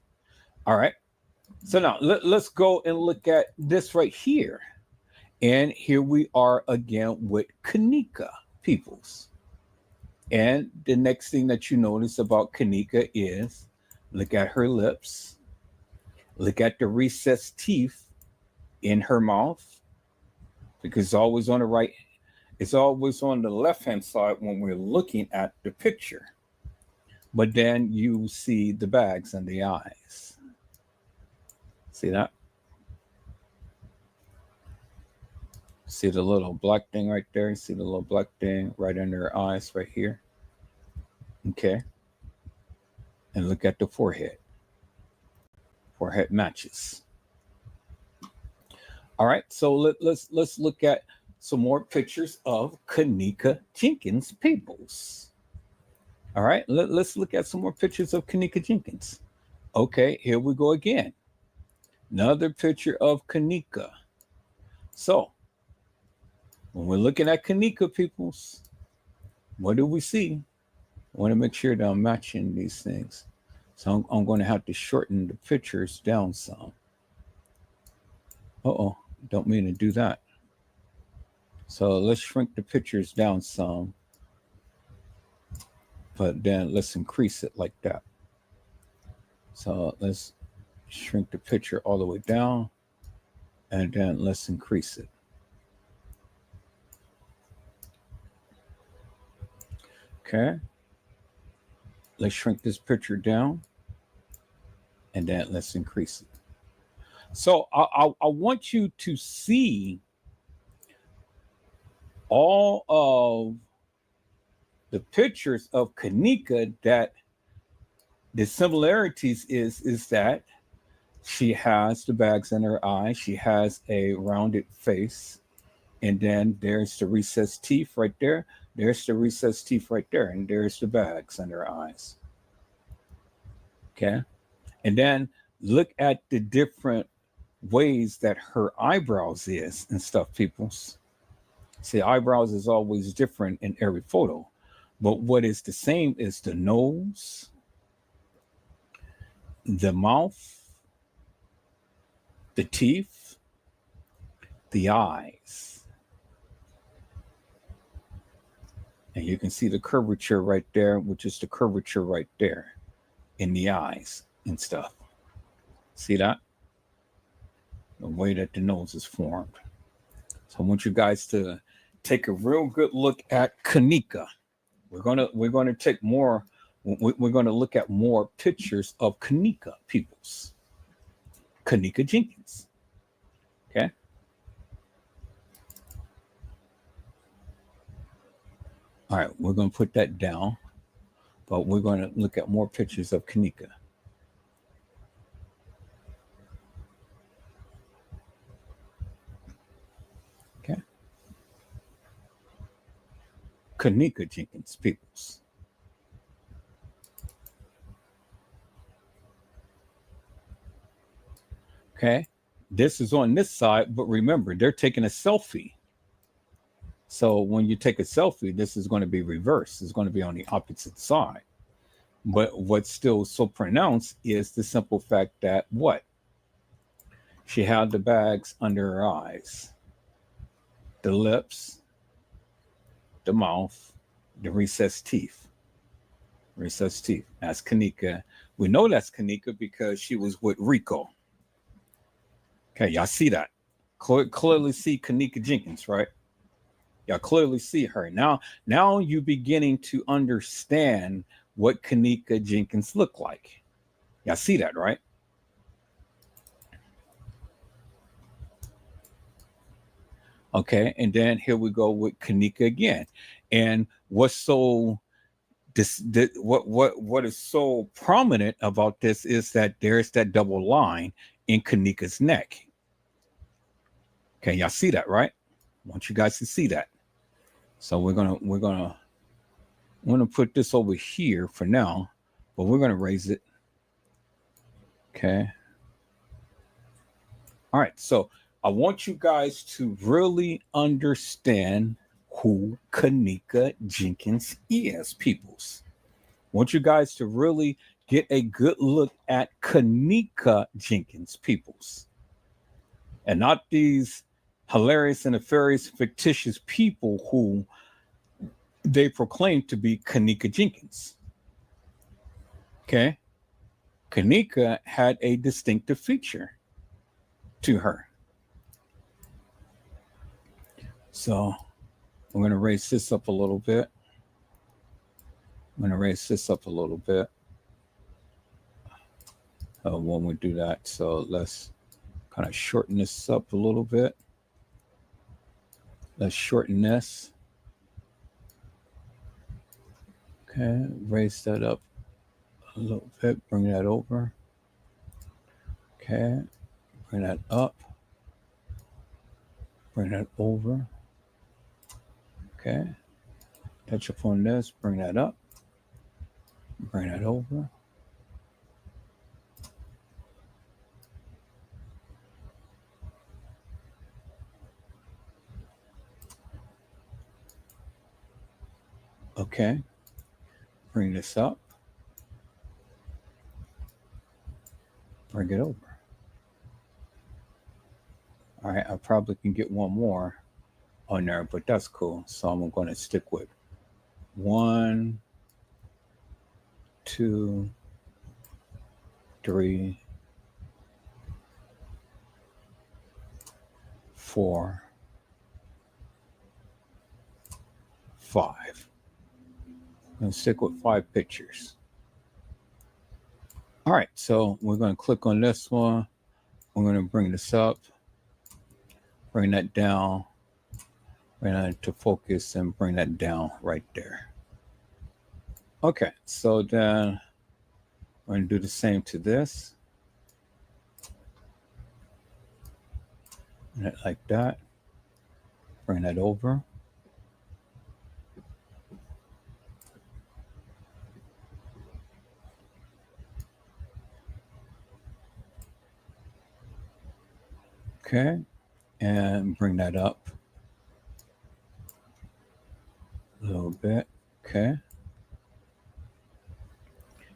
All right. So now let's go and look at this right here. And here we are again with kEnnEkA, peoples. And the next thing that you notice about kEnnEkA is look at her lips. Look at the recessed teeth in her mouth. Because it's always on the right. It's always on the left-hand side when we're looking at the picture. But then you see the bags in the eyes. See that? See the little black thing right there? See the little black thing right under her eyes right here? Okay. And look at the forehead. Forehead matches. All right, so let's look at some more pictures of kEnnEkA Jenkins, peoples. All right, let's look at some more pictures of kEnnEkA Jenkins. Okay, here we go again. Another picture of kEnnEkA. So, when we're looking at kEnnEkA, peoples, what do we see? I want to make sure that I'm matching these things. So I'm going to have to shorten the pictures down some. Uh-oh, don't mean to do that. So let's shrink the pictures down some. But then let's increase it like that. So let's shrink the picture all the way down. And then let's increase it. Okay. Let's shrink this picture down. And then let's increase it. So I want you to see all of the pictures of kEnnEkA that the similarities is that she has the bags in her eyes. She has a rounded face. And then there's the recessed teeth right there. There's the recessed teeth right there. And there's the bags in her eyes. Okay. And then look at the different ways that her eyebrows is and stuff, peoples. See, eyebrows is always different in every photo. But what is the same is the nose, the mouth, the teeth, the eyes. And you can see the curvature right there, which is the curvature right there in the eyes and stuff. See that? The way that the nose is formed. So I want you guys to take a real good look at kEnnEkA. We're gonna take more. We're gonna look at more pictures of kEnnEkA, peoples. kEnnEkA Jenkins. Okay. All right, we're gonna put that down, but we're gonna look at more pictures of kEnnEkA. kEnnEkA Jenkins peoples. Okay, this is on this side, but remember, they're taking a selfie. So when you take a selfie, this is going to be reversed. It's going to be on the opposite side. But what's still so pronounced is the simple fact that what? She had the bags under her eyes, the lips, the mouth, the recessed teeth. Recessed teeth. That's kEnnEkA. We know that's kEnnEkA because she was with Rico. Okay, y'all see that? Clearly see kEnnEkA Jenkins, right? Y'all clearly see her. Now you beginning to understand what kEnnEkA Jenkins look like. Y'all see that, right? Okay, and then here we go with kEnnEkA again. And what's so what is so prominent about this is that there's that double line in kEnnEkA's neck. Okay, y'all see that, right? I want you guys to see that. So we're gonna put this over here for now, but we're gonna raise it. Okay. All right, so I want you guys to really understand who kEnnEkA Jenkins is, peoples. I want you guys to really get a good look at kEnnEkA Jenkins, peoples. And not these hilarious and nefarious, fictitious people who they proclaim to be kEnnEkA Jenkins. Okay? kEnnEkA had a distinctive feature to her. So I'm going to raise this up a little bit. When we do that, so let's kind of shorten this up a little bit. Let's shorten this. Okay, raise that up a little bit, bring that over. Okay, bring that up, bring that over. Okay, touch upon this, bring that up, bring that over. Okay, bring this up, bring it over. All right, I probably can get one more on there, but that's cool. So I'm going to stick with 1, 2, 3, 4, 5. I'm going to stick with 5 pictures. All right, so we're going to click on this one. We're going to bring this up, bring that down, bring that to focus, and bring that down right there. Okay, so then we're going to do the same to this. Bring it like that. Bring that over. Okay, and bring that up a little bit. Okay.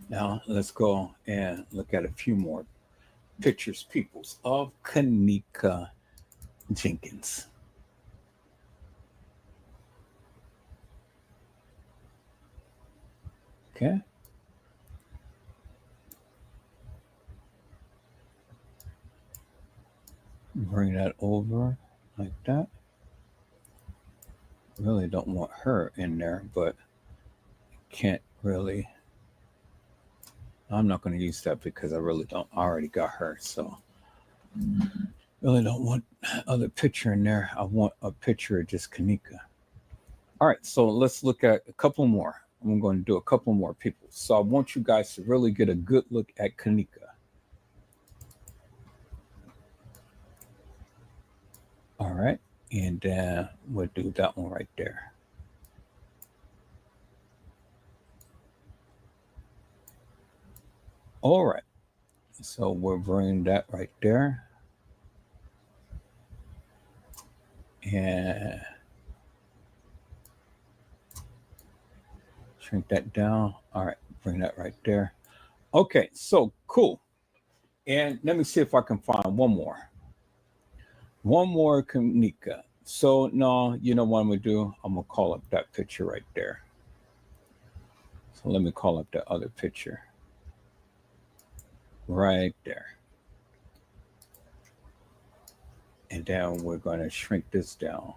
Now let's go and look at a few more pictures, peoples, of kEnnEkA Jenkins. Okay. Bring that over like that. Really don't want her in there, but can't really. I'm not going to use that because I really don't. I already got her, so really don't want other picture in there. I want a picture of just kEnnEkA. All right, so let's look at a couple more. I'm going to do a couple more people. So I want you guys to really get a good look at kEnnEkA. All right, and we'll do that one right there. All right. So we're bringing that right there. And shrink that down. All right. Bring that right there. Okay. So cool. And let me see if I can find one more. One more kEnnEkA. So no, you know what I'm gonna do? I'm gonna call up that picture right there. So let me call up that other picture. Right there. And then we're gonna shrink this down.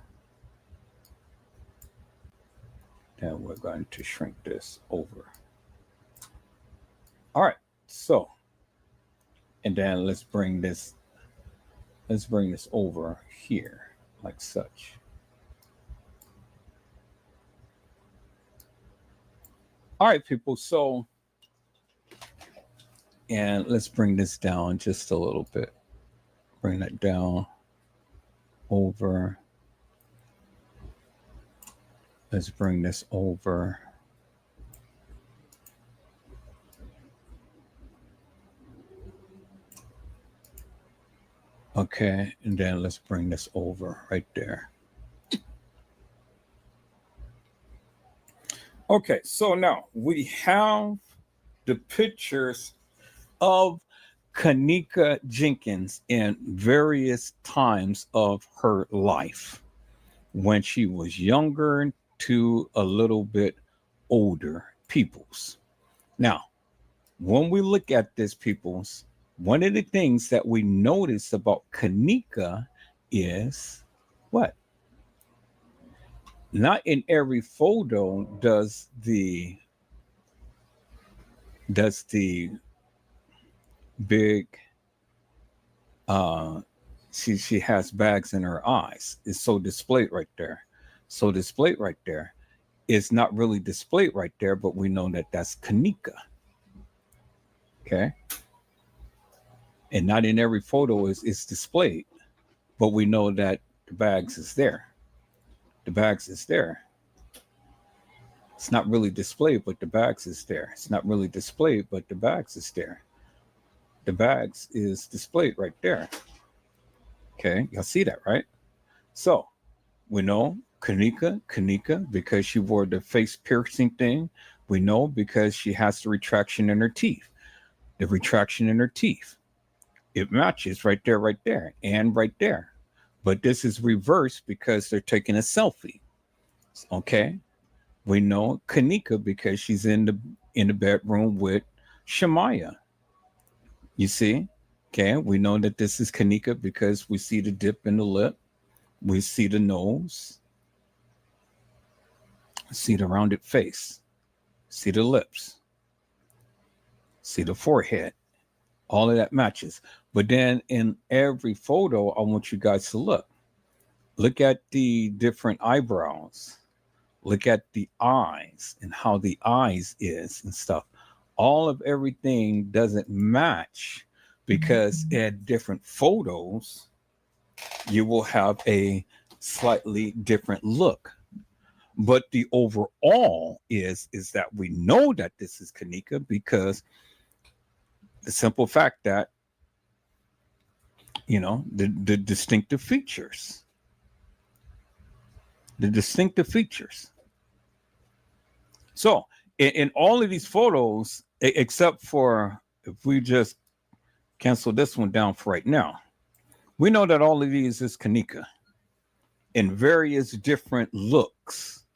Then we're going to shrink this over. All right, so, and then let's bring this over here, like such. All right, people, so, and let's bring this down just a little bit. Bring that down over. Let's bring this over. Okay, and then let's bring this over right there. Okay, so now we have the pictures of kEnnEkA Jenkins in various times of her life, when she was younger to a little bit older peoples. Now, when we look at this peoples, one of the things that we notice about kEnnEkA is what? Not in every photo does the big she has bags in her eyes. It's so displayed right there. So displayed right there. It's not really displayed right there, but we know that that's kEnnEkA. Okay. And not in every photo is displayed, but we know that the bags is there. The bags is there. It's not really displayed, but the bags is there. It's not really displayed, but the bags is there. The bags is displayed right there. Okay, y'all see that, right? So we know kEnnEkA, because she wore the face piercing thing. We know because she has the retraction in her teeth. The retraction in her teeth. It matches right there, and right there. But this is reversed because they're taking a selfie. Okay. We know kEnnEkA because she's in the bedroom with Shemaya. You see? Okay. We know that this is kEnnEkA because we see the dip in the lip. We see the nose. See the rounded face. See the lips. See the forehead. All of that matches. But then in every photo, I want you guys to look. Look at the different eyebrows. Look at the eyes and how the eyes is and stuff. All of everything doesn't match because in different photos, you will have a slightly different look. But the overall is that we know that this is kEnnEkA because the simple fact that, you know, the distinctive features. The distinctive features. So in all of these photos, except for if we just cancel this one down for right now, we know that all of these is kEnnEkA in various different looks.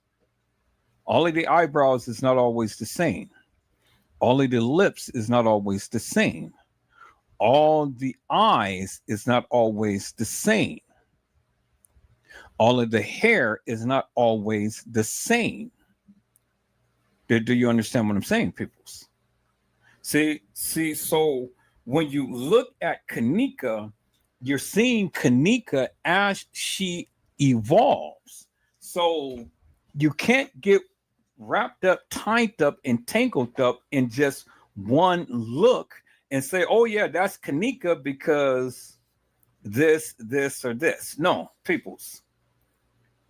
All of the eyebrows is not always the same. All of the lips is not always the same. All the eyes is not always the same. All of the hair is not always the same. Do you understand what I'm saying, peoples? See, so when you look at kEnnEkA, you're seeing kEnnEkA as she evolves. So you can't get wrapped up, tied up, and tangled up in just one look and say, oh yeah, that's kEnnEkA because this, or this. No, peoples.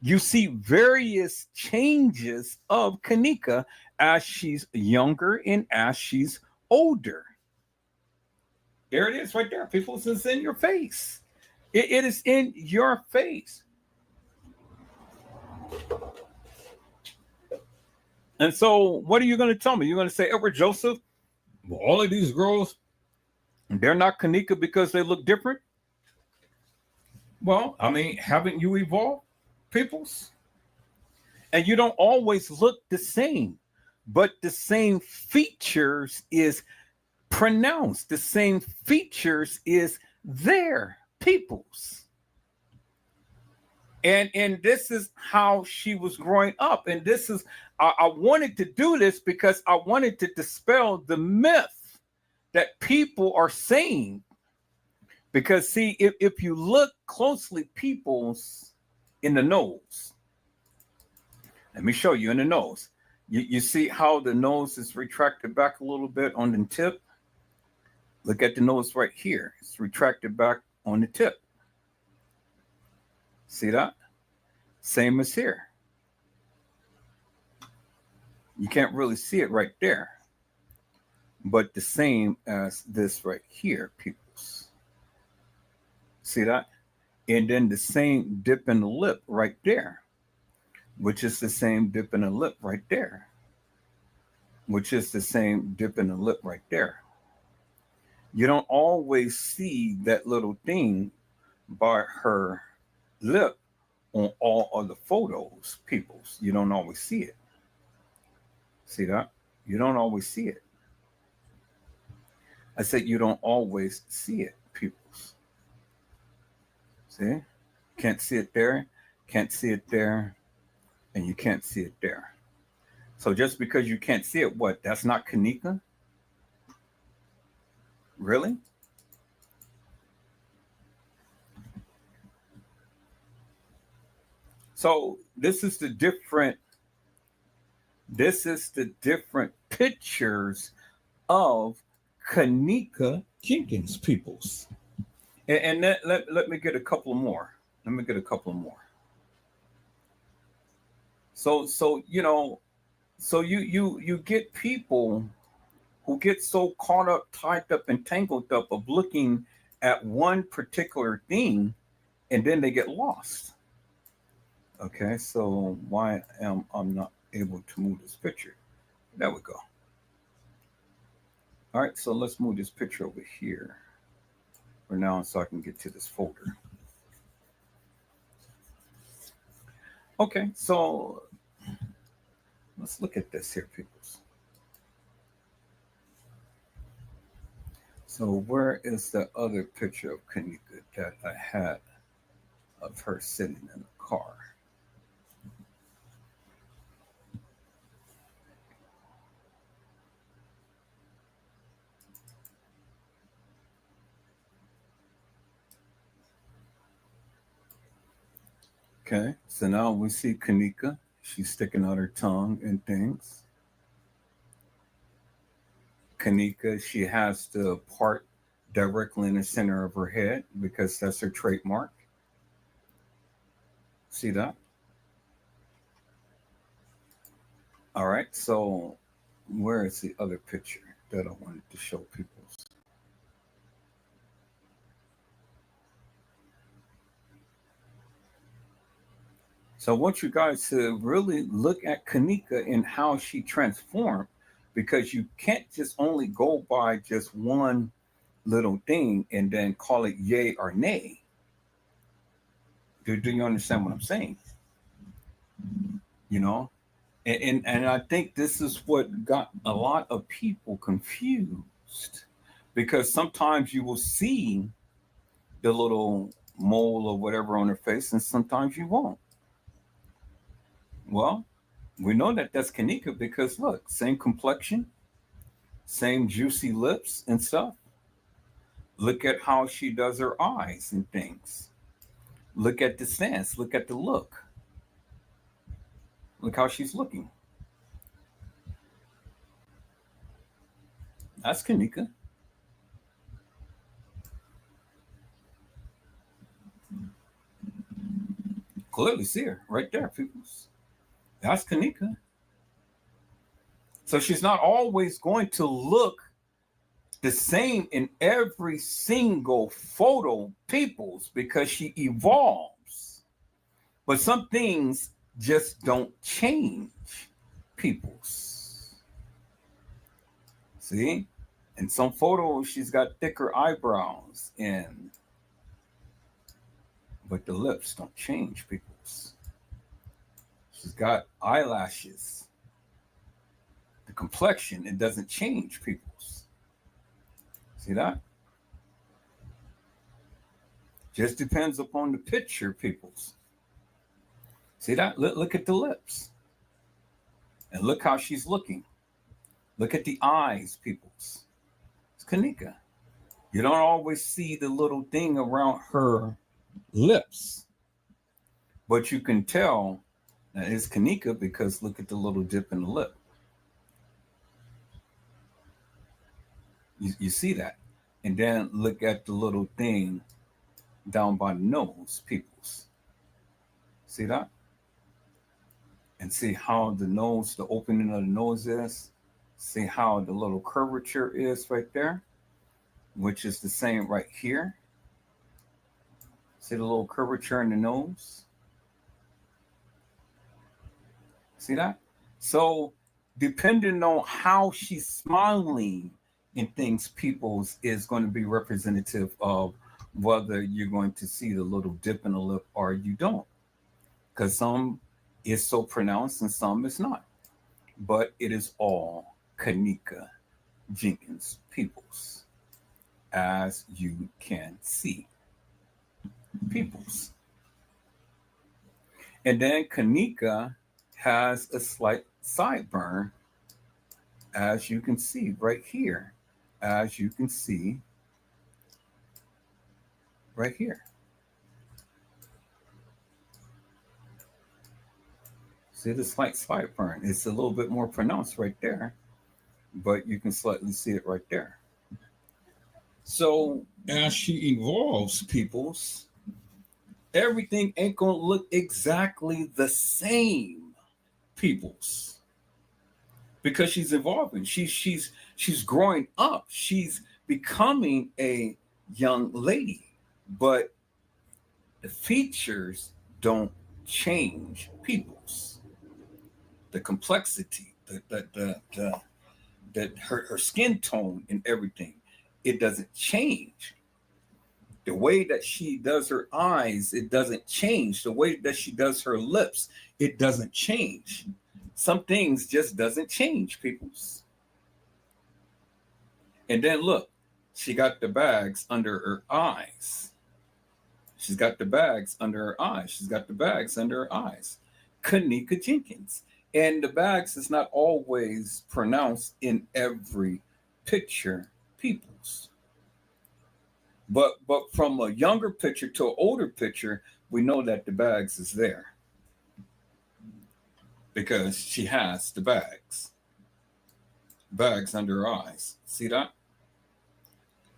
You see various changes of kEnnEkA as she's younger and as she's older. There it is right there. People, it's in your face. It is in your face. And so what are you going to tell me? You're going to say, Edward Joseph, well, all of these girls, they're not kEnnEkA because they look different? Well, I mean, haven't you evolved, peoples? And you don't always look the same, but the same features is pronounced. The same features is there, peoples. And this is how she was growing up. And this is, I wanted to do this because I wanted to dispel the myth that people are saying. Because see, if you look closely, peoples, in the nose, let me show you in the nose. You see how the nose is retracted back a little bit on the tip? Look at the nose right here. It's retracted back on the tip. See that? Same as here. You can't really see it right there. But the same as this right here, peoples. See that? And then the same dip in the lip right there, which is the same dip in the lip right there, which is the same dip in the lip right there. You don't always see that little thing by her lip on all other photos, peoples. You don't always see it. See that? You don't always see it. I said you don't always see it, peoples. See? Can't see it there, can't see it there, and you can't see it there. So just because you can't see it, what? That's not kEnnEkA? Really? So this is the different pictures of kEnnEkA Jenkins, peoples. And let me get a couple more. Let me get a couple more. So you get people who get so caught up, tied up, and tangled up of looking at one particular thing, and then they get lost. Okay, so why am I not able to move this picture? There we go. All right, so let's move this picture over here for now so I can get to this folder. Okay, so let's look at this here, peoples. So where is the other picture of kEnnEkA that I had of her sitting in the car? Okay, so now we see kEnnEkA. She's sticking out her tongue and things. kEnnEkA, she has the part directly in the center of her head because that's her trademark. See that? All right, so where is the other picture that I wanted to show people? So I want you guys to really look at kEnnEkA and how she transformed, because you can't just only go by just one little thing and then call it yay or nay. Do you understand what I'm saying? You know, and I think this is what got a lot of people confused, because sometimes you will see the little mole or whatever on her face, and sometimes you won't. Well, we know that that's kEnnEkA because look, same complexion, same juicy lips and stuff. Look at how she does her eyes and things. Look at the stance. Look at the look. Look how she's looking. That's kEnnEkA. Clearly see her right there, people. That's kEnnEkA. So she's not always going to look the same in every single photo, peoples, because she evolves. But some things just don't change, peoples. See? In some photos, she's got thicker eyebrows, but the lips don't change, peoples. She's got eyelashes. The complexion, it doesn't change, peoples. See that? Just depends upon the picture, peoples. See that? Look at the lips. And look how she's looking. Look at the eyes, peoples. It's kEnnEkA. You don't always see the little thing around her lips. But you can tell that it's kEnnEkA because look at the little dip in the lip. You see that? And then look at the little thing down by the nose, peoples. See that? And see how the nose, the opening of the nose is. See how the little curvature is right there, which is the same right here. See the little curvature in the nose? See that? So depending on how she's smiling and things, peoples, is going to be representative of whether you're going to see the little dip in the lip or you don't. Because some is so pronounced and some is not. But it is all kEnnEkA jEnkIns, peoples, as you can see, peoples. And then kEnnEkA has a slight sideburn, as you can see right here, as you can see right here. See the slight sideburn? It's a little bit more pronounced right there, but you can slightly see it right there. So as she evolves, peoples, everything ain't gonna look exactly the same, peoples, because she's evolving. She's growing up. She's becoming a young lady, but the features don't change, peoples. The complexity, her skin tone and everything, it doesn't change. The way that she does her eyes, it doesn't change. The way that she does her lips, it doesn't change. Some things just doesn't change, peoples. And then look, she got the bags under her eyes. She's got the bags under her eyes. She's got the bags under her eyes. kEnnEkA jEnkIns. And the bags is not always pronounced in every picture, peoples. But from a younger picture to an older picture, we know that the bags is there. Because she has the bags. Bags under her eyes. See that?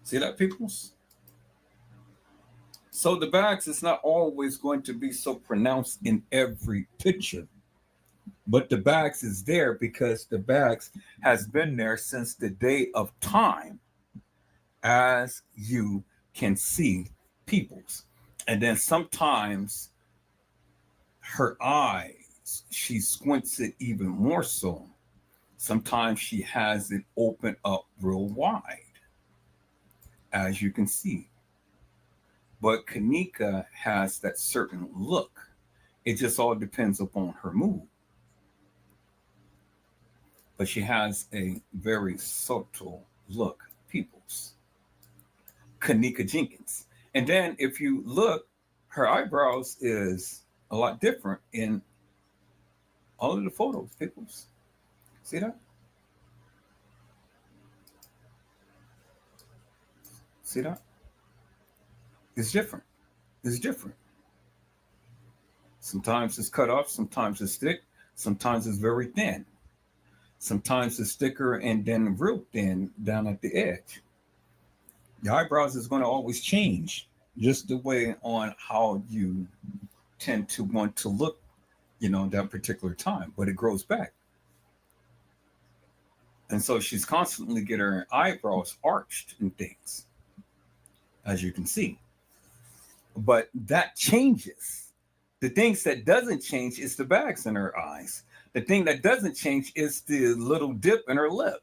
See that, peoples? So the bags is not always going to be so pronounced in every picture. But the bags is there because the bags has been there since the day of time, as you can see, peoples. And then sometimes her eyes, she squints it even more so. Sometimes she has it open up real wide, as you can see. But kEnnEkA has that certain look. It just all depends upon her mood. But she has a very subtle look, peoples. kEnnEkA jEnkIns. And then if you look, her eyebrows is a lot different in all of the photos, peoples. See that? See that? It's different. It's different. Sometimes it's cut off, sometimes it's thick, sometimes it's very thin. Sometimes it's thicker and then real thin down at the edge. The eyebrows is going to always change, just the way on how you tend to want to look, that particular time, but it grows back. And so she's constantly getting her eyebrows arched and things, as you can see. But that changes. The things that doesn't change is the bags in her eyes. The thing that doesn't change is the little dip in her lip.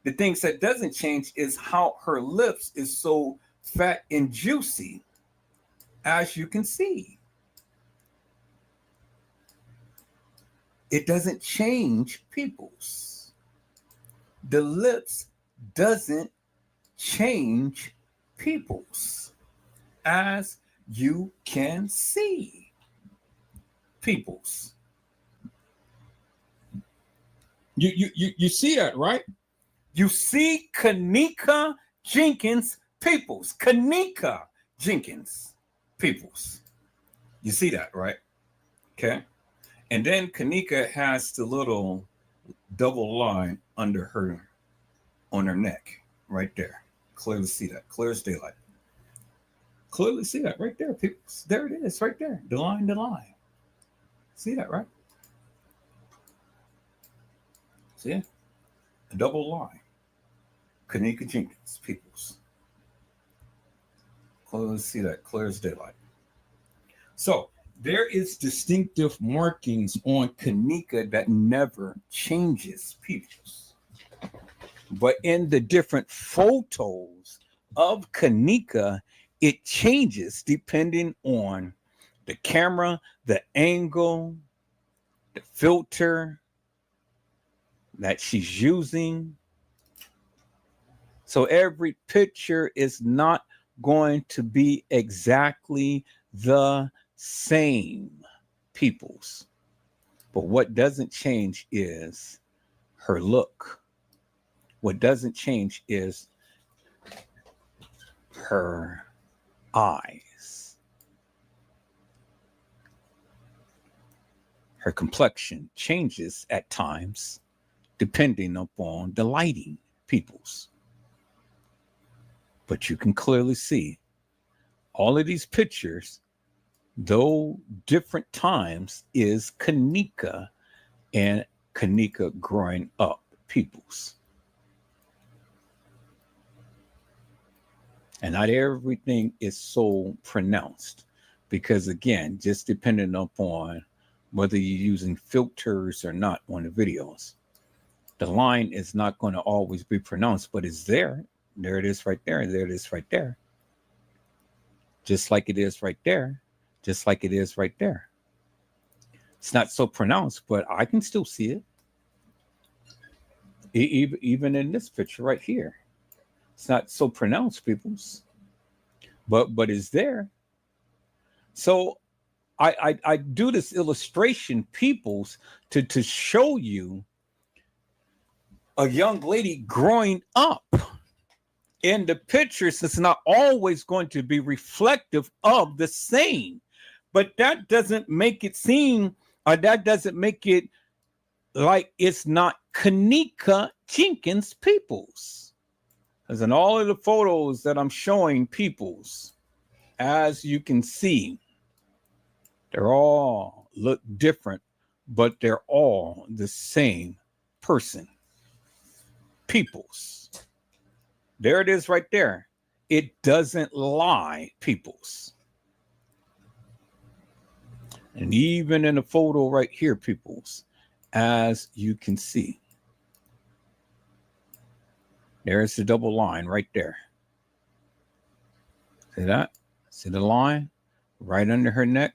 The things that doesn't change is how her lips is so fat and juicy, as you can see. It doesn't change, peoples. The lips doesn't change, peoples, as you can see, peoples. You see that, right? You see kEnnEkA jEnkIns, peoples. kEnnEkA jEnkIns, peoples. You see that, right? Okay. And then kEnnEkA has the little double line under her, on her neck, right there. Clearly see that, clear as daylight. Clearly see that right there, people. There it is, right there. The line, the line. See that, right? See it? A double line. kEnnEkA jEnkIns, peoples. Clearly see that, clear as daylight. So there is distinctive markings on kEnnEkA that never changes, peoples. But in the different photos of kEnnEkA, it changes depending on the camera, the angle, the filter that she's using. So every picture is not going to be exactly the same, peoples. But what doesn't change is her look. What doesn't change is her eyes. Her complexion changes at times depending upon the lighting, peoples. But you can clearly see all of these pictures, though different times, is kEnnEkA and kEnnEkA growing up, peoples. And not everything is so pronounced because, again, just depending upon whether you're using filters or not on the videos, the line is not going to always be pronounced, but it's there. There it is right there. There it is right there. Just like it is right there. Just like it is right there. It's not so pronounced, but I can still see it. Even in this picture right here. It's not so pronounced, peoples, but it's there. So I do this illustration, peoples, to show you a young lady growing up. In the pictures, it's not always going to be reflective of the same, but that doesn't make it seem, or that doesn't make it like it's not kEnnEkA jEnkIns, peoples. As in all of the photos that I'm showing, peoples, as you can see, they're all look different, but they're all the same person. Peoples. There it is right there. It doesn't lie, peoples. And even in the photo right here, peoples, as you can see, there's the double line right there. See that? See the line right under her neck?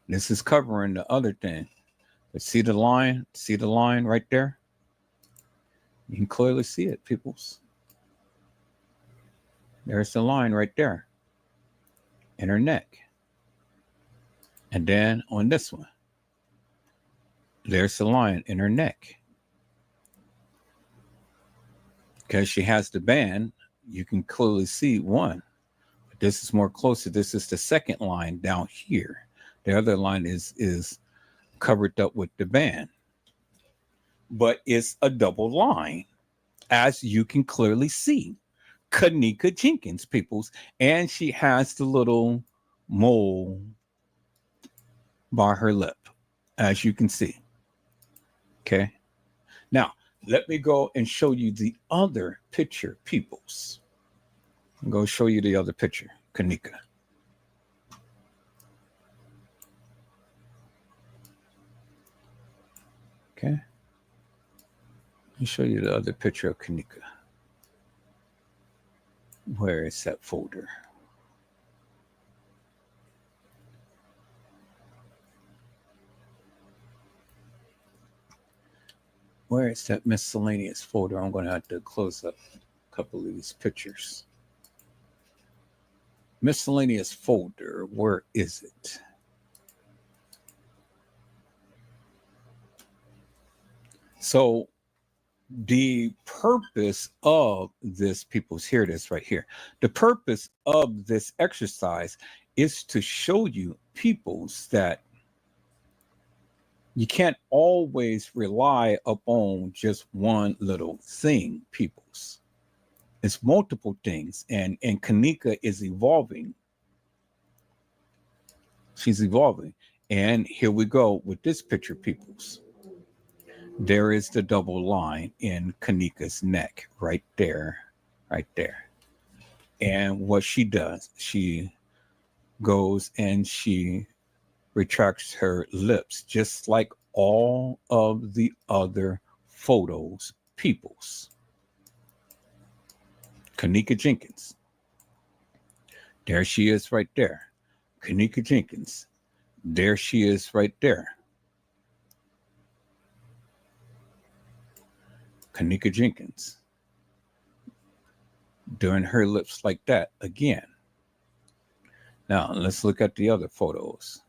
This is covering the other thing. But see the line? See the line right there? You can clearly see it, peoples. There's the line right there in her neck. And then on this one, there's the line in her neck. Because she has the band, you can clearly see one. But this is more closer. This is the second line down here. The other line is covered up with the band. But it's a double line, as you can clearly see. kEnnEkA jEnkIns, peoples. And she has the little mole by her lip, as you can see. Okay. Now, Let me go and show you the other picture, peoples. I'm going to show you the other picture, kEnnEkA. Okay. Let me show you the other picture of kEnnEkA. Where is that folder? Where is that miscellaneous folder? I'm going to have to close up a couple of these pictures. Miscellaneous folder, where is it? So the purpose of this, people's, here it is right here. The purpose of this exercise is to show you, peoples, that you can't always rely upon just one little thing, peoples. It's multiple things, and kEnnEkA is evolving. She's evolving. And here we go with this picture, peoples. There is the double line in kEnnEkA's neck, right there, right there. And what she does, she goes and she retracts her lips, just like all of the other photos, peoples. kEnnEkA Jenkins. There she is right there. kEnnEkA Jenkins. There she is right there. kEnnEkA Jenkins. Doing her lips like that again. Now, let's look at the other photos.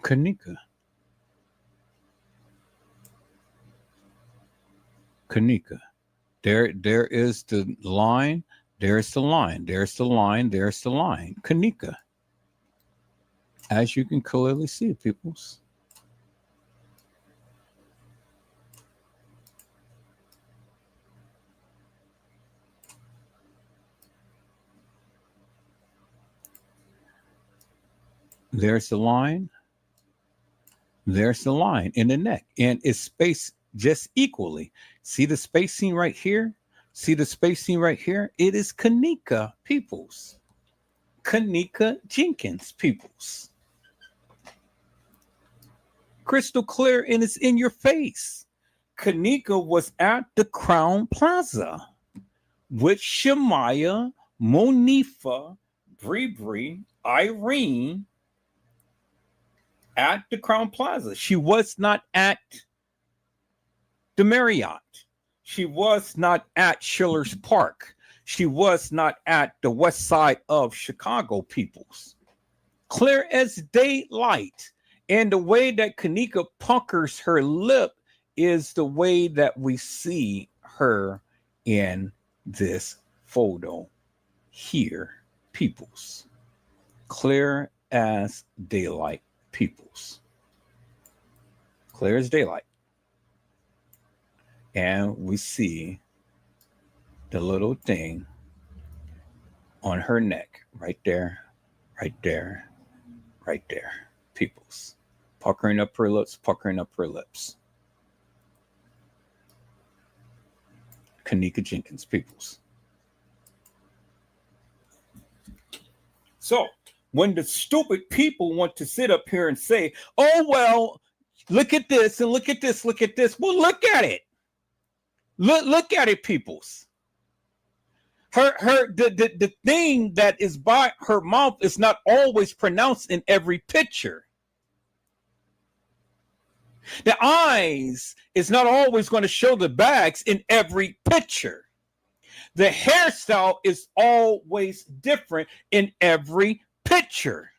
kEnnEkA. kEnnEkA. There is the line. There's the line. There's the line. There's the line. kEnnEkA. As you can clearly see, peoples. There's the line. There's the line in the neck, and it's spaced just equally. See the spacing right here? See the spacing right here? It is kEnnEkA, peoples. kEnnEkA Jenkins, peoples. Crystal clear, and it's in your face. kEnnEkA was at the Crown Plaza with Shemaya, Monifa, Bree, Irene, at the Crown Plaza. She was not at the Marriott. She was not at Schiller's Park. She was not at the west side of Chicago, peoples. Clear as daylight. And the way that kEnnEkA puckers her lip is the way that we see her in this photo here, peoples. Clear as daylight, peoples. Clear as daylight. And we see the little thing on her neck right there, right there, right there, peoples. Puckering up her lips, puckering up her lips. kEnnEkA Jenkins, peoples. So when the stupid people want to sit up here and say, oh, well, look at this and look at this, look at this. Well, look at it. Look at it, peoples. The thing that is by her mouth is not always pronounced in every picture. The eyes is not always going to show the bags in every picture. The hairstyle is always different in every picture.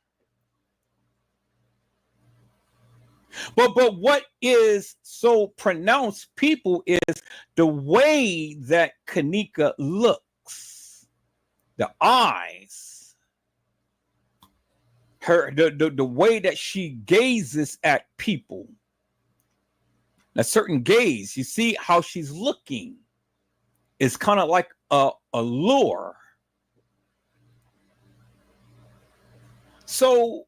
But what is so pronounced, people, is the way that kEnnEkA looks. The eyes. the way that she gazes at people, a certain gaze, you see how she's looking, is kind of like a lure. So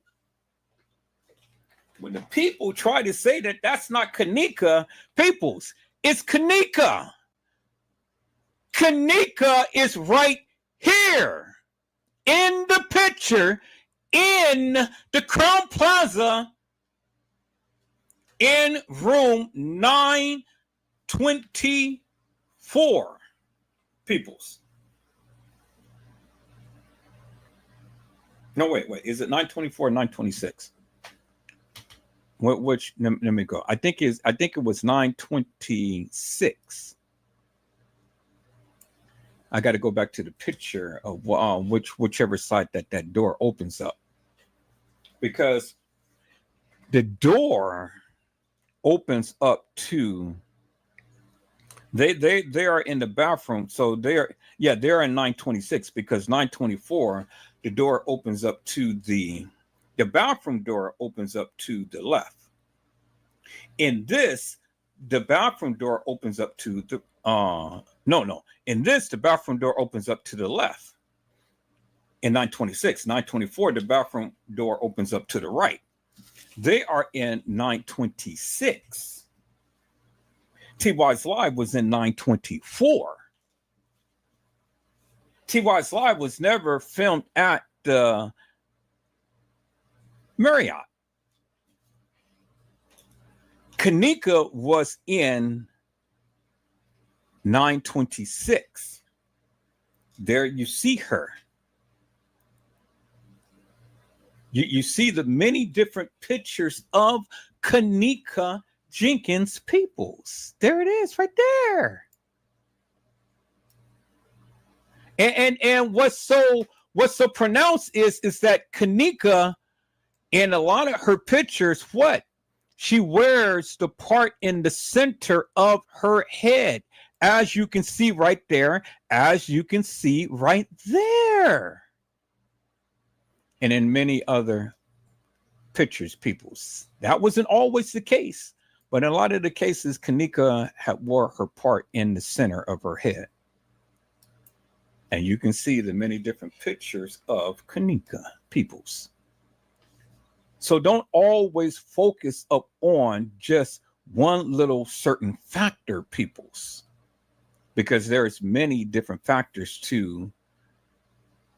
when the people try to say that that's not kEnnEkA, peoples, it's kEnnEkA. kEnnEkA is right here in the picture in the Crown Plaza in room 924, peoples. No, wait. Is it 924 or 926? Which let me go. I think it was 926. I got to go back to the picture of whichever side that door opens up, because the door opens up to they are in the bathroom, so they're in 926, because 924 the door opens up to the bathroom door opens up to the left. In this, the bathroom door opens up to the in this, the bathroom door opens up to the left. In 926, 924, the bathroom door opens up to the right. They are in 926. TY's Live was in 924. TY's Live was never filmed at the Marriott. kEnnEkA was in 926. There you see her. You see the many different pictures of kEnnEkA jEnkIns peoples. There it is right there. And what's so pronounced is that kEnnEkA, in a lot of her pictures, what? She wears the part in the center of her head, as you can see right there, as you can see right there. And in many other pictures, peoples. That wasn't always the case, but in a lot of the cases, kEnnEkA had wore her part in the center of her head. And you can see the many different pictures of kEnnEkA peoples. So don't always focus up on just one little certain factor, peoples, because there's many different factors to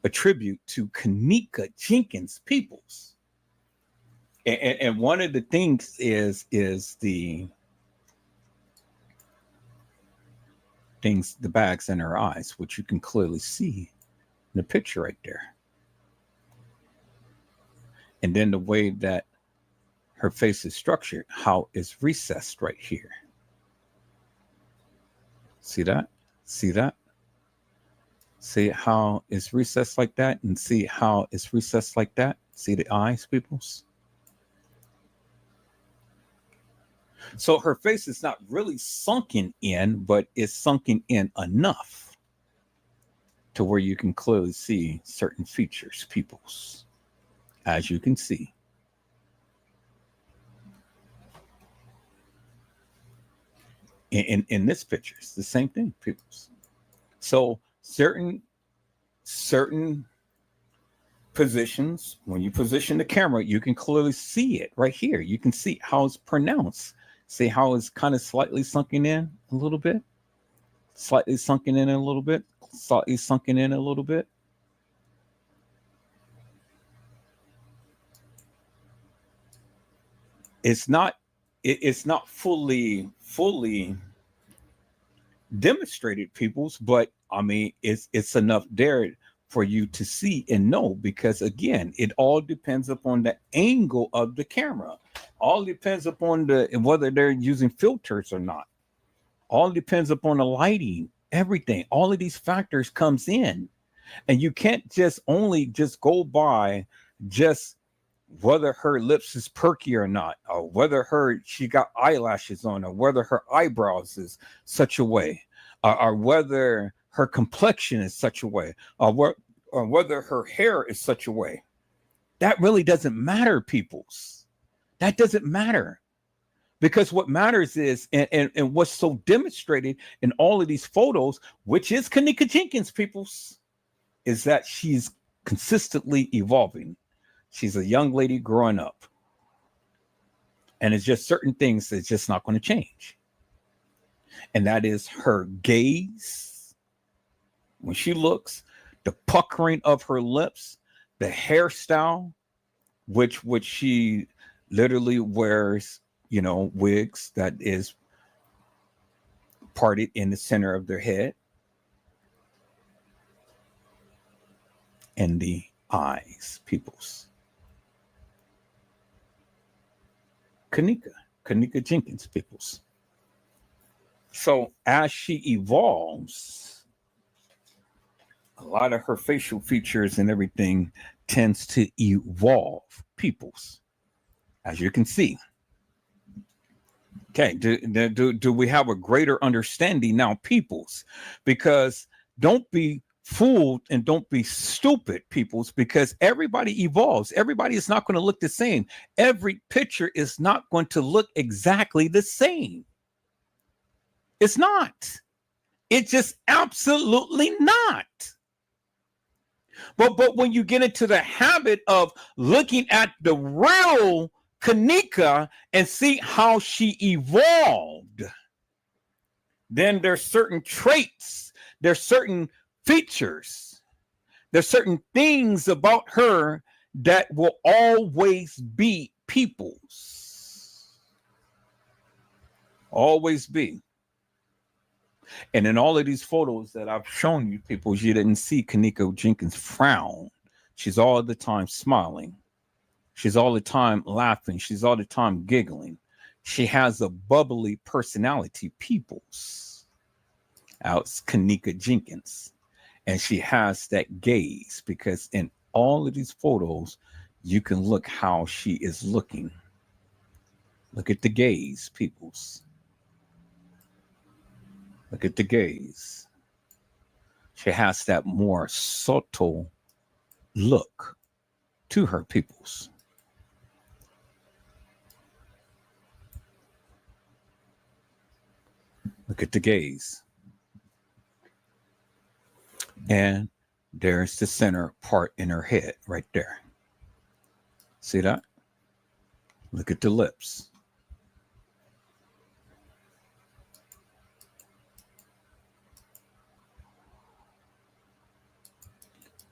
attribute to kEnnEkA jEnkIns peoples. And one of the things is the bags in her eyes, which you can clearly see in the picture right there. And then the way that her face is structured, how it's recessed right here. See that? See that? See how it's recessed like that, and see how it's recessed like that? See the eyes, peoples? So her face is not really sunken in, but it's sunken in enough to where you can clearly see certain features, peoples, as you can see. In this picture, it's the same thing, peoples. So certain positions, when you position the camera, you can clearly see it right here. You can see how it's pronounced. See how it's kind of slightly sunken in a little bit, slightly sunken in a little bit, slightly sunken in a little bit. It's not fully demonstrated, peoples, but I mean it's enough there for you to see and know, because again, it all depends upon the angle of the camera. All depends upon whether they're using filters or not. All depends upon the lighting, everything. All of these factors comes in, and you can't just go by just whether her lips is perky or not, or whether she got eyelashes on, or whether her eyebrows is such a way, or whether her complexion is such a way, or whether her hair is such a way. That really doesn't matter, peoples. That doesn't matter. Because what matters is, and what's so demonstrated in all of these photos, which is kEnnEkA Jenkins, peoples, is that she's consistently evolving. She's a young lady growing up. And it's just certain things that's just not going to change. And that is her gaze. When she looks, the puckering of her lips, the hairstyle, which she literally wears, you know, wigs that is parted in the center of their head. And the eyes, peoples. kEnnEkA Jenkins, peoples. So as she evolves, a lot of her facial features and everything tends to evolve, peoples, as you can see. Okay, do we have a greater understanding now, peoples? Because don't be fooled and don't be stupid, peoples, because everybody evolves. Everybody is not going to look the same. Every picture is not going to look exactly the same. It's not. It's just absolutely not. But when you get into the habit of looking at the real kEnnEkA and see how she evolved, then there's certain traits, there's certain features, there's certain things about her that will always be people's. Always be. And in all of these photos that I've shown you, people, you didn't see kEnnEkA Jenkins frown. She's all the time smiling. She's all the time laughing. She's all the time giggling. She has a bubbly personality, peoples. It's kEnnEkA Jenkins. And she has that gaze, because in all of these photos, you can look how she is looking. Look at the gaze, peoples. Look at the gaze. She has that more subtle look to her, peoples. Look at the gaze. And there's the center part in her head right there. See that? Look at the lips.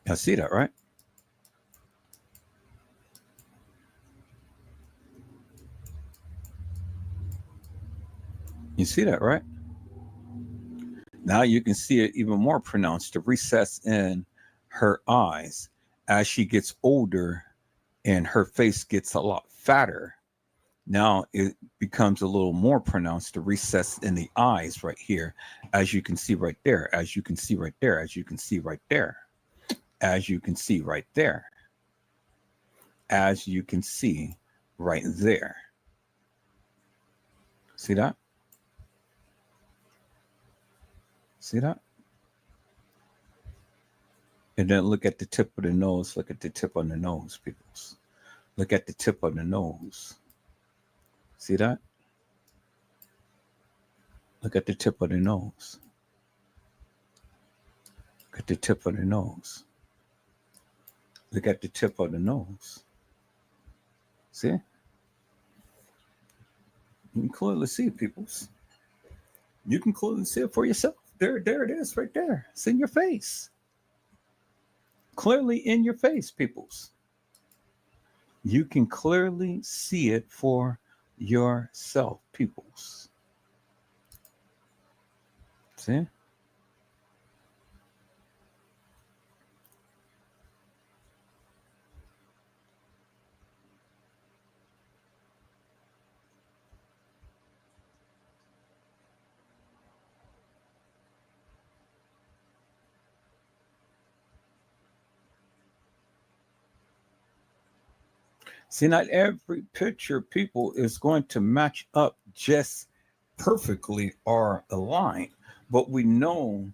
Y'all see that, right? You see that, right? Now you can see it even more pronounced, the recess in her eyes. As she gets older and her face gets a lot fatter, now it becomes a little more pronounced, the recess in the eyes right here, as you can see right there, as you can see right there, as you can see right there, as you can see right there, as you can see right there. See that? See that? And then look at the tip of the nose. Look at the tip of the nose, peoples. Look at the tip of the nose. See that? Look at the tip of the nose. Look at the tip of the nose. Look at the tip of the nose. See? You can clearly see it, peoples. You can clearly see it for yourself. There it is right there. It's in your face. Clearly in your face, peoples. You can clearly see it for yourself, peoples. See? See, not every picture, people, is going to match up just perfectly or align, but we know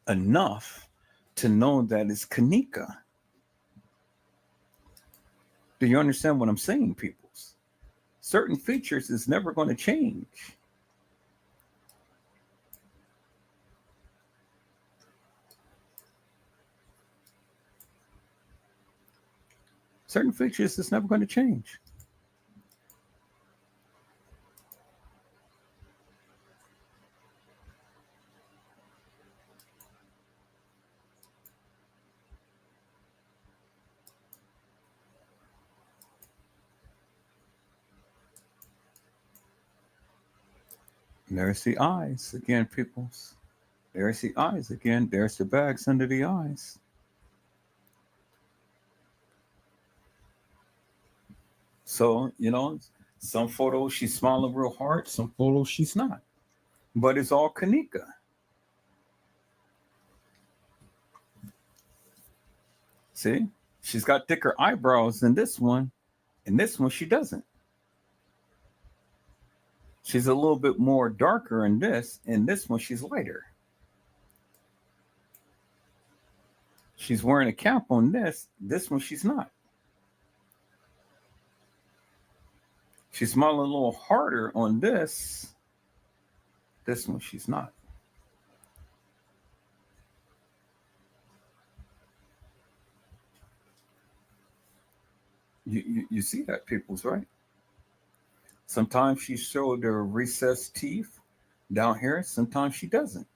enough to know that it's kEnnEkA. Do you understand what I'm saying, peoples? Certain features is never going to change. Certain features is never going to change. There's the eyes again, peoples. There's the eyes again. There's the bags under the eyes. So, some photos she's smiling real hard, some photos she's not. But it's all kEnnEkA. See? She's got thicker eyebrows than this one, and this one she doesn't. She's a little bit more darker in this, and this one she's lighter. She's wearing a cap on this one she's not. She's smiling a little harder on this one she's not. You see that, people's, right? Sometimes she showed her recessed teeth down here. Sometimes she doesn't.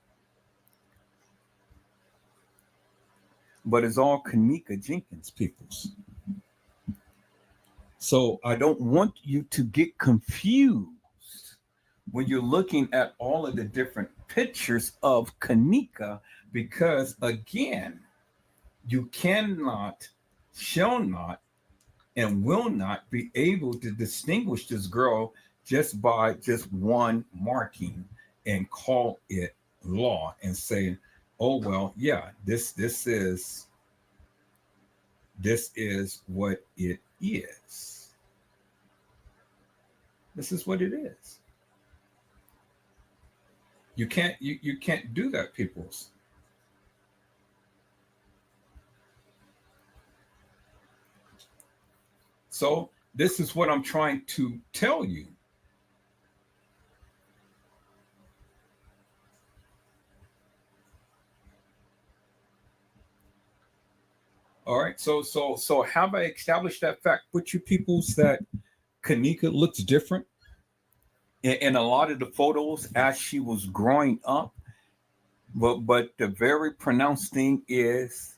But it's all kEnnEkA jEnkIns, peoples. So I don't want you to get confused when you're looking at all of the different pictures of kEnnEkA, because again, you cannot, shall not, and will not be able to distinguish this girl just by just one marking and call it law and say, oh, well, yeah, this is what it is. This is what it is. You can't do that, peoples. So this is what I'm trying to tell you. All right, so have I established that fact with you peoples that kEnnEkA looks different in a lot of the photos as she was growing up, but the very pronounced thing is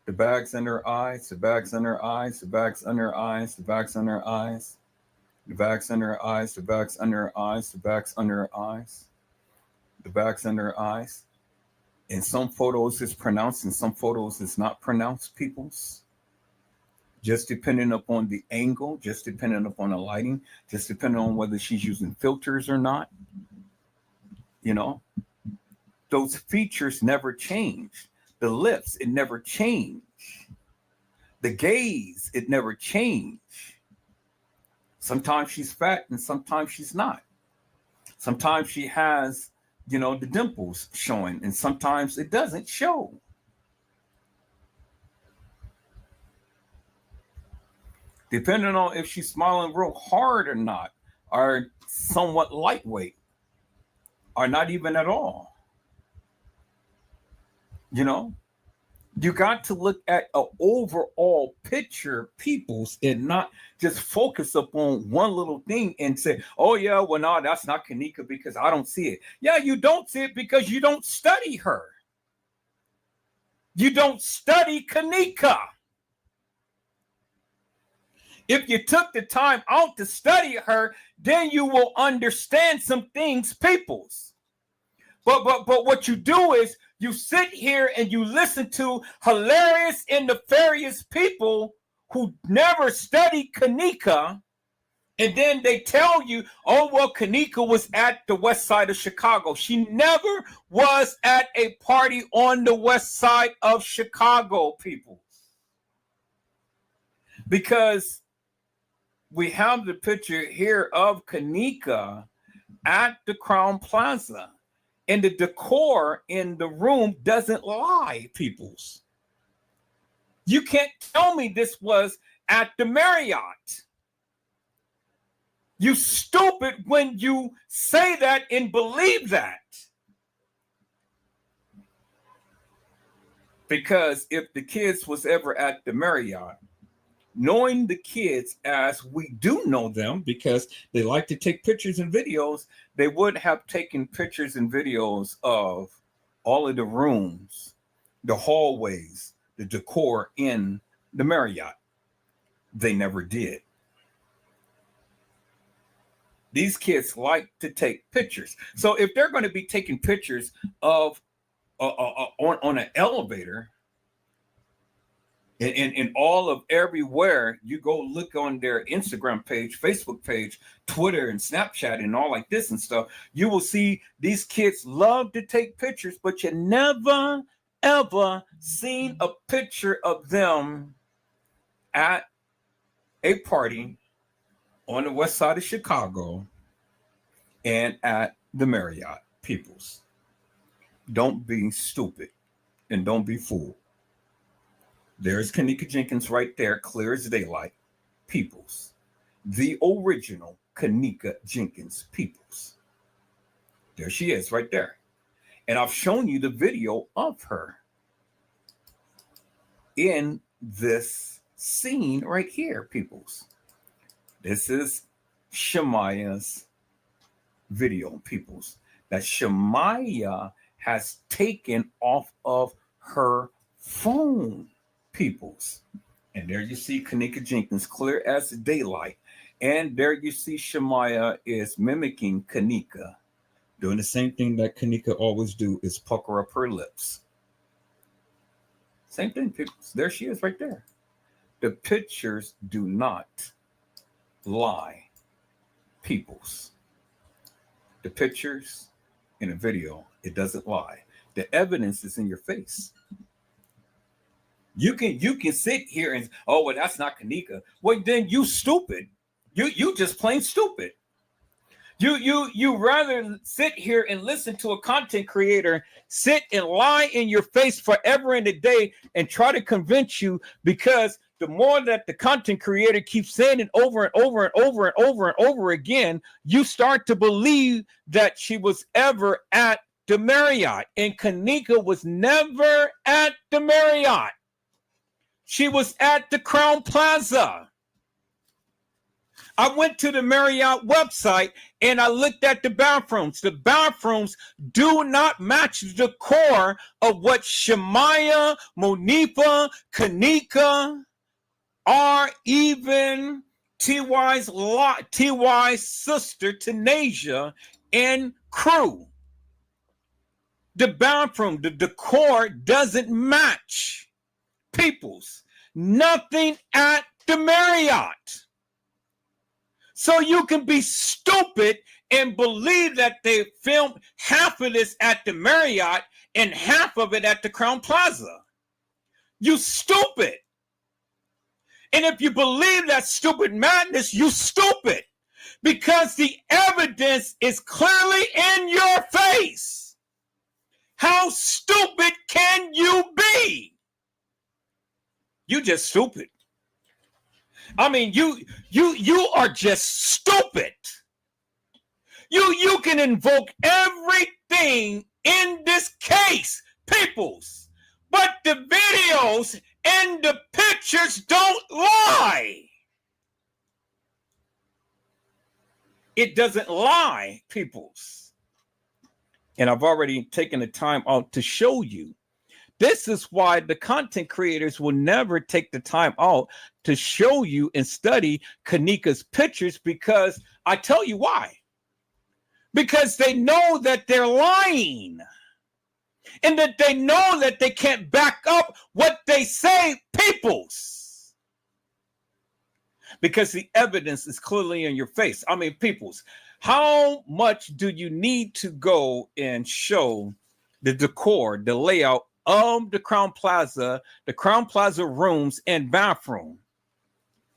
the bags under her eyes, the bags under her eyes, the bags under her eyes, the bags under her eyes, the bags under her eyes, the bags under her eyes, the bags under her eyes, the bags under her eyes. In some photos it's pronounced, in some photos it's not pronounced, peoples. Just depending upon the angle, just depending upon the lighting, just depending on whether she's using filters or not. Those features never change. The lips, it never changed. The gaze, it never changed. Sometimes she's fat and sometimes she's not. Sometimes she has, the dimples showing, and sometimes it doesn't show. Depending on if she's smiling real hard or not, or somewhat lightweight, or not even at all. You got to look at an overall picture, peoples, and not just focus upon one little thing and say, oh, yeah, well, no, that's not kEnnEkA because I don't see it. Yeah, you don't see it because you don't study her. You don't study kEnnEkA. If you took the time out to study her, then you will understand some things, peoples. But what you do is you sit here and you listen to hilarious and nefarious people who never studied kEnnEkA, and then they tell you, oh, well, kEnnEkA was at the west side of Chicago. She never was at a party on the west side of Chicago, people. Because we have the picture here of kEnnEkA at the Crown Plaza. And the decor in the room doesn't lie, peoples. You can't tell me this was at the Marriott. You stupid when you say that and believe that. Because if the kids was ever at the Marriott, knowing the kids as we do know them, because they like to take pictures and videos, they would have taken pictures and videos of all of the rooms, the hallways, the decor in the Marriott. They never did. These kids like to take pictures. So if they're going to be taking pictures of on an elevator, and all of everywhere you go look on their Instagram page, Facebook page, Twitter and Snapchat and all like this and stuff, you will see these kids love to take pictures, but you never, ever seen a picture of them at a party on the west side of Chicago and at the Marriott. Peoples, don't be stupid and don't be fooled. There's kEnnEkA Jenkins right there, clear as daylight. Peoples, the original kEnnEkA Jenkins. Peoples, there she is right there. And I've shown you the video of her in this scene right here, peoples. This is Shemaya's video, peoples, that Shemaya has taken off of her phone, peoples. And there you see kEnnEkA Jenkins, clear as daylight. And there you see Shemaya is mimicking kEnnEkA, doing the same thing that kEnnEkA always do, is pucker up her lips. Same thing, peoples. There she is right there. The pictures do not lie, peoples. The pictures in a video, it doesn't lie. The evidence is in your face. You can sit here and, oh, well, that's not kEnnEkA. Well, then you stupid. You just plain stupid. You rather sit here and listen to a content creator sit and lie in your face forever and a day and try to convince you, because the more that the content creator keeps saying it over and over and over and over and over again, you start to believe that she was ever at the Marriott. And kEnnEkA was never at the Marriott. She was at the Crown Plaza. I went to the Marriott website and I looked at the bathrooms. The bathrooms do not match the decor of what Shemaya, Monifa, kEnnEkA, or even TY's sister Tanasia and crew. The bathroom, the decor doesn't match. Peoples, nothing at the Marriott. So you can be stupid and believe that they filmed half of this at the Marriott and half of it at the Crown Plaza. You stupid. And if you believe that stupid madness, you stupid. Because the evidence is clearly in your face. How stupid can you be? You just stupid. I mean, you are just stupid. You can invoke everything in this case, peoples, but the videos and the pictures don't lie. It doesn't lie, peoples. And I've already taken the time out to show you. This is why the content creators will never take the time out to show you and study kEnnEkA's pictures, because I tell you why. Because they know that they're lying, and that they know that they can't back up what they say, peoples. Because the evidence is clearly in your face. I mean, peoples, how much do you need to go and show the decor, the layout of the Crown Plaza rooms and bathroom?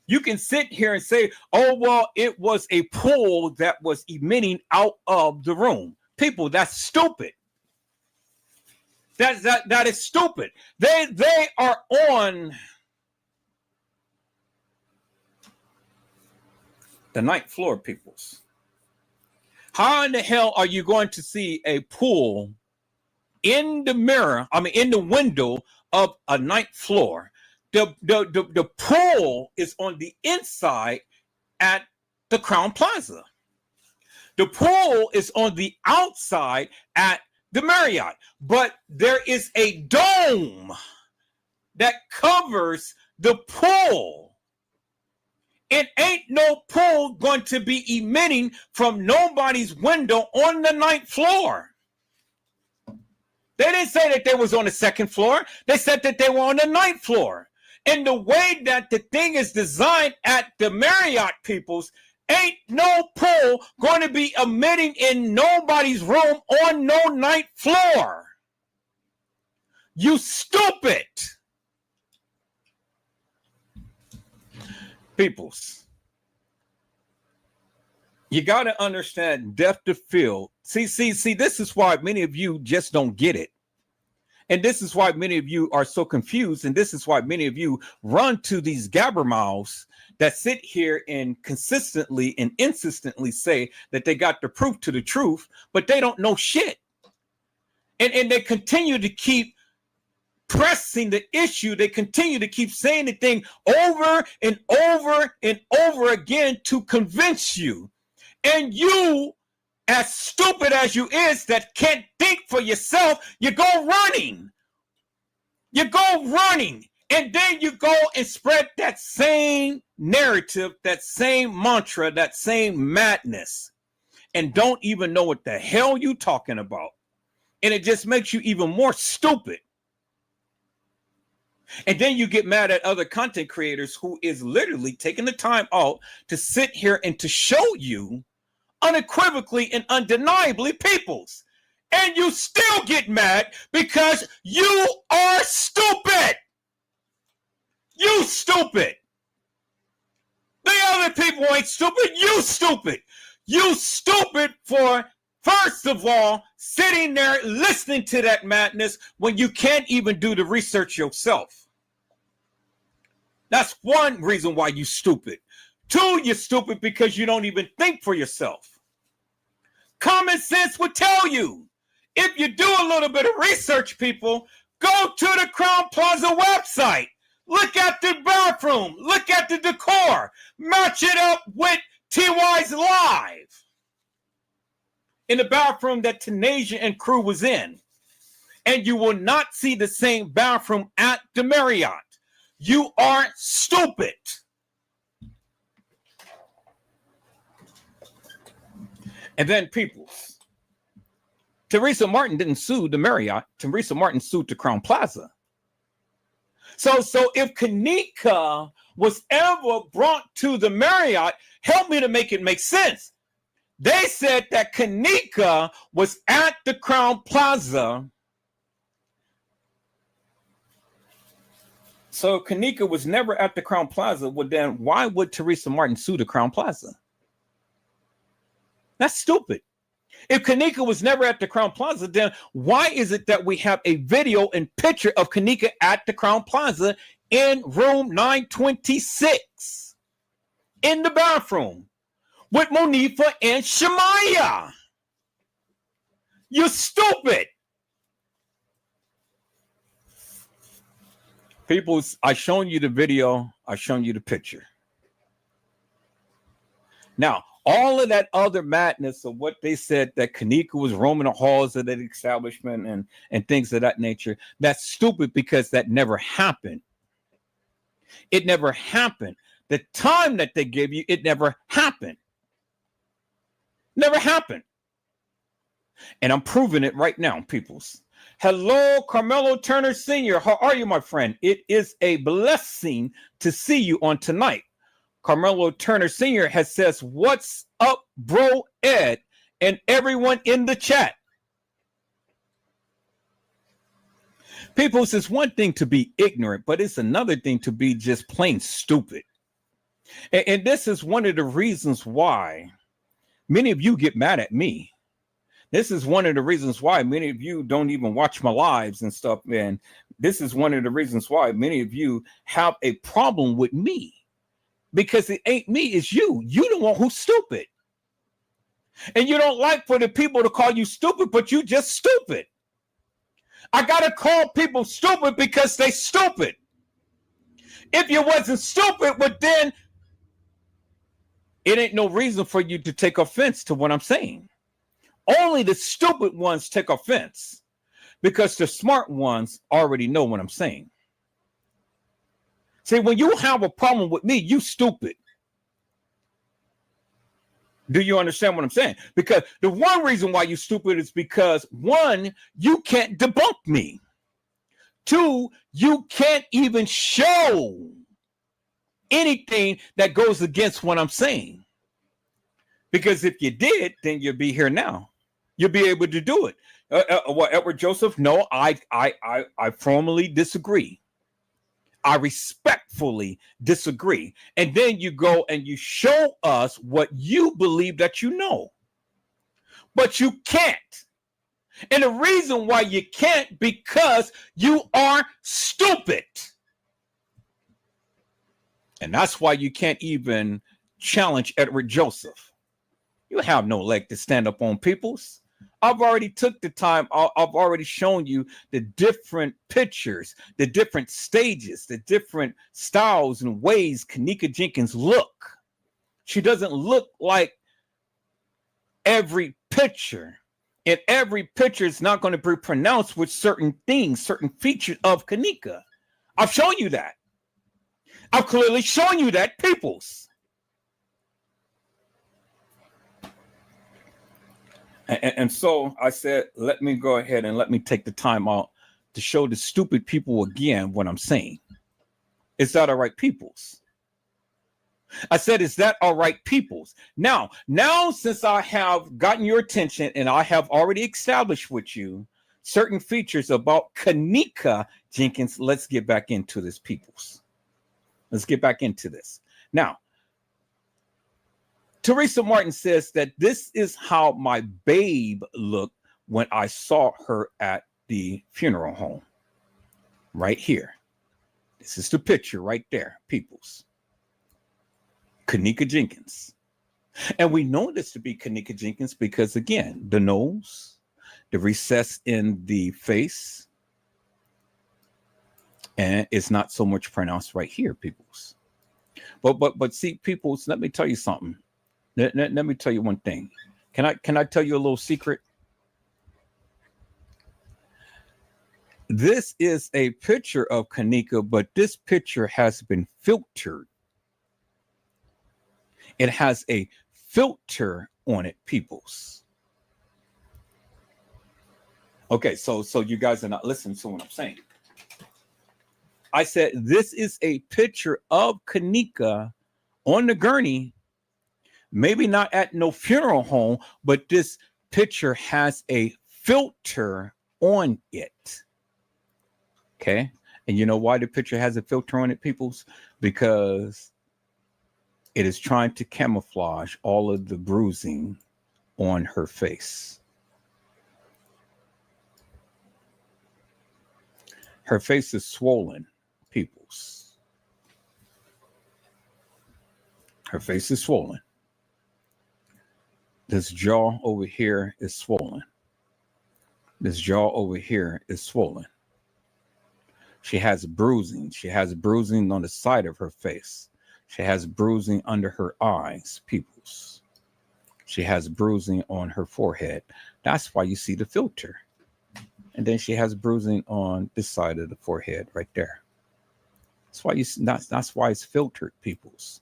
You can sit here and say, oh, well, it was a pool that was emitting out of the room. People, that's stupid. That is stupid. They are on The ninth floor, peoples. How in the hell are you going to see a pool in the mirror, in the window of a ninth floor? The pool is on the inside at the Crown Plaza. The pool is on the outside at the Marriott, but there is a dome that covers the pool. It ain't no pool going to be emitting from nobody's window on the ninth floor. They didn't say that they was on the second floor. They said that they were on the ninth floor. And the way that the thing is designed at the Marriott, peoples, ain't no pool going to be emitting in nobody's room on no ninth floor. You stupid. Peoples, you got to understand depth of field. See, this is why many of you just don't get it. And this is why many of you are so confused. And this is why many of you run to these gabbermouths that sit here and consistently and insistently say that they got the proof to the truth, but they don't know shit. And they continue to keep pressing the issue. They continue to keep saying the thing over and over and over again to convince you. And you, as stupid as you is, that can't think for yourself, you go running. You go running. And then you go and spread that same narrative, that same mantra, that same madness, and don't even know what the hell you talking about. And it just makes you even more stupid. And then you get mad at other content creators who is literally taking the time out to sit here and to show you unequivocally and undeniably, peoples. And you still get mad because you are stupid. You stupid. The other people ain't stupid. You stupid. You stupid for, first of all, sitting there listening to that madness when you can't even do the research yourself. That's one reason why you stupid. Two, you're stupid because you don't even think for yourself. Common sense would tell you, if you do a little bit of research, people, go to the Crown Plaza website. Look at the bathroom. Look at the decor. Match it up with TY's live in the bathroom that Tanasia and crew was in. And you will not see the same bathroom at the Marriott. You are stupid. And then peoples, Teresa Martin didn't sue the Marriott. Teresa Martin sued the Crown Plaza. So if kEnnEkA was ever brought to the Marriott, help me to make it make sense. They said that kEnnEkA was at the Crown Plaza. So if kEnnEkA was never at the Crown Plaza, well then why would Teresa Martin sue the Crown Plaza? That's stupid. If kEnnEkA was never at the Crown Plaza, then why is it that we have a video and picture of kEnnEkA at the Crown Plaza in room 926 in the bathroom with Monifa and Shemaya? You're stupid. People, I've shown you the video. I've shown you the picture. Now, all of that other madness of what they said that kEnnEkA was roaming the halls of that establishment and things of that nature, that's stupid because that never happened. It never happened. The time that they gave you, it never happened. Never happened. And I'm proving it right now, peoples. Hello, Carmelo Turner Sr. How are you, my friend? It is a blessing to see you on tonight. Carmelo Turner Sr. has says, "What's up, bro, Ed?" and everyone in the chat. People, it's one thing to be ignorant, but it's another thing to be just plain stupid. And this is one of the reasons why many of you get mad at me. This is one of the reasons why many of you don't even watch my lives and stuff. And this is one of the reasons why many of you have a problem with me. because it ain't me, it's you. You the one who's stupid. And you don't like for the people to call you stupid, but you just stupid. I gotta call people stupid because they stupid. If you wasn't stupid, but then it ain't no reason for you to take offense to what I'm saying. Only the stupid ones take offense because the smart ones already know what I'm saying. See, when you have a problem with me, you stupid. Do you understand what I'm saying? Because the one reason why you stupid is because, one, you can't debunk me. Two, you can't even show anything that goes against what I'm saying. Because if you did, then you'd be here now. You'll be able to do it. What, Edward Joseph? No, I formally disagree. I respectfully disagree. And then you go and you show us what you believe that you know. But you can't. And the reason why you can't, because you are stupid. And that's why you can't even challenge Edward Joseph. You have no leg to stand up on people's. I've already took the time. I've already shown you the different pictures, the different stages, the different styles and ways kEnnEkA jEnkIns look. She doesn't look like every picture. And every picture is not going to be pronounced with certain things, certain features of kEnnEkA. I've shown you that. I've clearly shown you that, peoples. And so I said, let me go ahead and let me take the time out to show the stupid people again what I'm saying. Is that all right, peoples? I said, is that all right, peoples? Now, since I have gotten your attention and I have already established with you certain features about kEnnEkA jEnkIns, let's get back into this, peoples. Let's get back into this. Now, Teresa Martin says that this is how my babe looked when I saw her at the funeral home. Right here. This is the picture right there, peoples. kEnnEkA jEnkIns. And we know this to be kEnnEkA jEnkIns because, again, the nose, the recess in the face, and it's not so much pronounced right here, peoples. But see, peoples, let me tell you something. Let me tell you one thing. Can I tell you a little secret? This is a picture of kEnnEkA, but this picture has been filtered. It has a filter on it, peoples. Okay, so you guys are not listening to what I'm saying. I said this is a picture of kEnnEkA on the gurney. Maybe not at no funeral home, but this picture has a filter on it. Okay. And you know why the picture has a filter on it, peoples? Because it is trying to camouflage all of the bruising on her face. Her face is swollen, peoples. Her face is swollen. This jaw over here is swollen. This jaw over here is swollen. She has bruising. She has bruising on the side of her face. She has bruising under her eyes, peoples. She has bruising on her forehead. That's why you see the filter. And then she has bruising on this side of the forehead right there. That's why that's why it's filtered, peoples.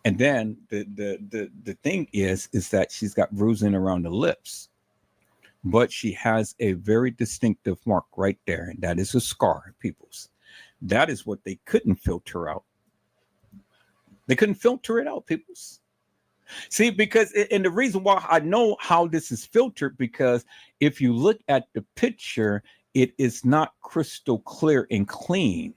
And then the thing is that she's got bruising around the lips, but she has a very distinctive mark right there. And that is a scar, peoples. That is what they couldn't filter out. They couldn't filter it out, peoples. See, because, and the reason why I know how this is filtered, because if you look at the picture, it is not crystal clear and clean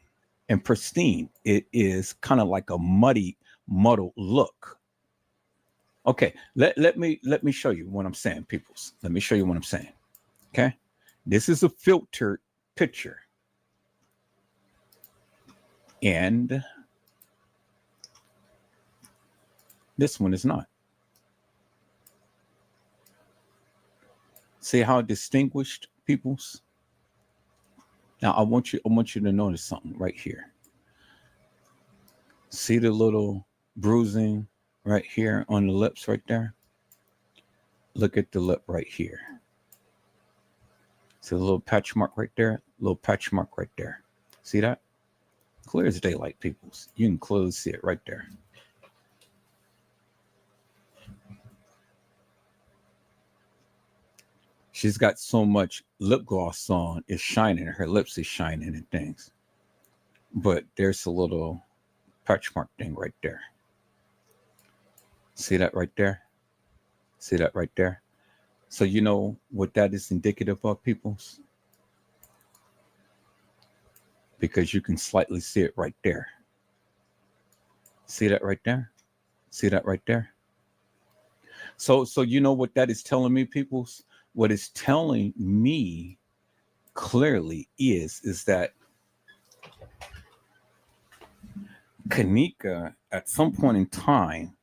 and pristine. It is kind of like a muddled look. Okay, let me show you what I'm saying, peoples. Let me show you what I'm saying. Okay, this is a filtered picture, and This one is not. See how distinguished, peoples? Now I want you to notice something right here. See the little bruising right here on the lips right there? Look at the lip right here. See the little patch mark right there? Little patch mark right there. See that? Clear as daylight, peoples. You can clearly see it right there. She's got so much lip gloss on, it's shining. Her lips is shining and things. But there's a little patch mark thing right there. See that right there? See that right there? So you know what that is indicative of, peoples? Because you can slightly see it right there. See that right there? See that right there? So you know what that is telling me, peoples? What it's telling me clearly is that kEnnEkA at some point in time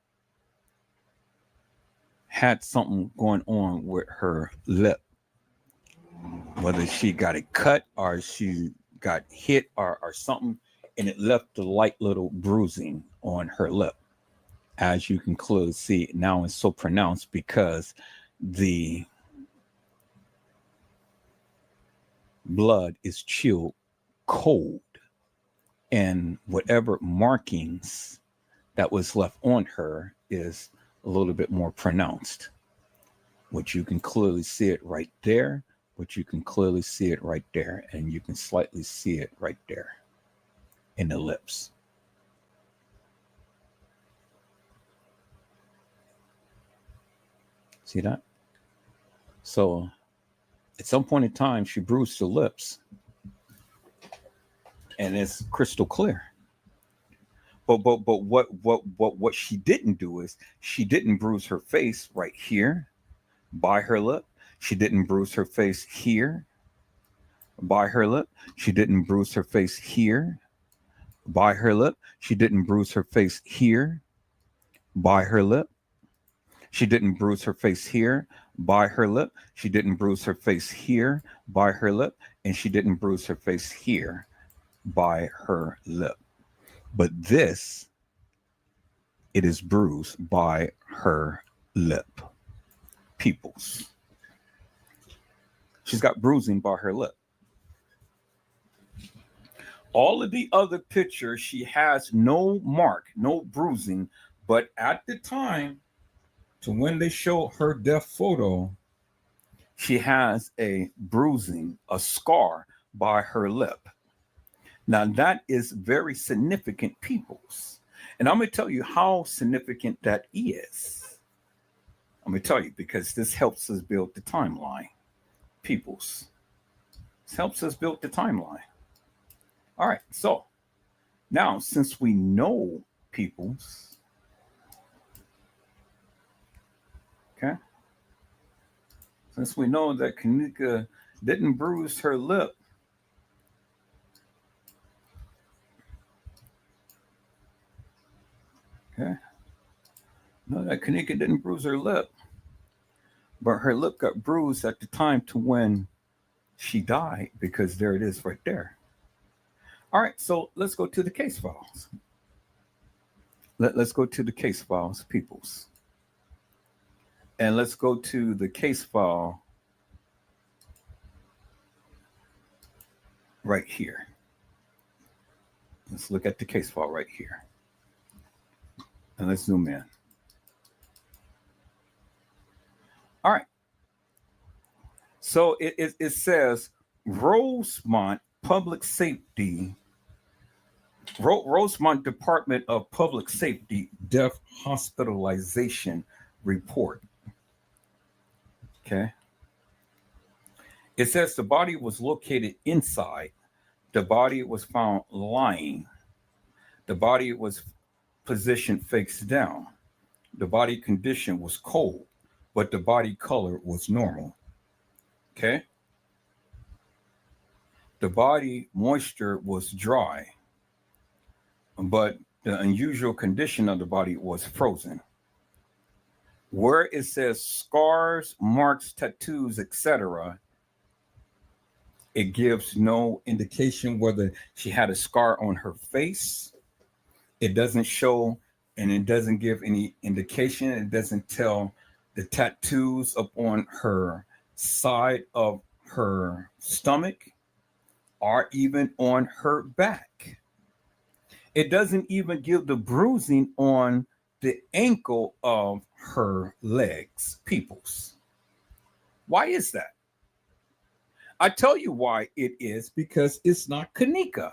had something going on with her lip. Whether she got it cut or she got hit or something, and it left a light little bruising on her lip. As you can clearly see, now it's so pronounced because the blood is chilled cold, and whatever markings that was left on her is a little bit more pronounced. Which you can clearly see it right there, which you can clearly see it right there, and you can slightly see it right there in the lips. See that? So at some point in time, she bruised her lips, and it's crystal clear. But what she didn't do is she didn't bruise her face right here by her lip. She didn't bruise her face here by her lip. She didn't bruise her face here by her lip. She didn't bruise her face here by her lip. She didn't bruise her face here by her lip. She didn't bruise her face here by her lip. And she didn't bruise her face here by her lip. But this, it is bruised by her lip. Peoples. She's got bruising by her lip. All of the other pictures, she has no mark, no bruising. But at the time, to when they show her death photo, she has a bruising, a scar by her lip. Now that is very significant, peoples. And I'm going to tell you how significant that is. I'm going to tell you because this helps us build the timeline, peoples. This helps us build the timeline. All right, so now since we know, peoples, okay, since we know that kEnnEkA didn't bruise her lip, okay, no, that kEnnEkA didn't bruise her lip, but her lip got bruised at the time to when she died, because there it is right there. All right, so let's go to the case files. Let's go to the case files, peoples. And let's go to the case file right here. Let's look at the case file right here. And let's zoom in. All right. So it says Rosemont Public Safety, Rosemont Department of Public Safety Death Hospitalization Report. Okay. It says the body was located inside. The body was found lying. The body was positioned face down. The body condition was cold, but the body color was normal. Okay. The body moisture was dry, but the unusual condition of the body was frozen. Where it says scars, marks, tattoos, etc., it gives no indication whether she had a scar on her face. It doesn't show, and it doesn't give any indication. It doesn't tell the tattoos up on her side of her stomach or even on her back. It doesn't even give the bruising on the ankle of her legs, peoples. Why is that? I tell you why it is, because it's not kEnnEkA.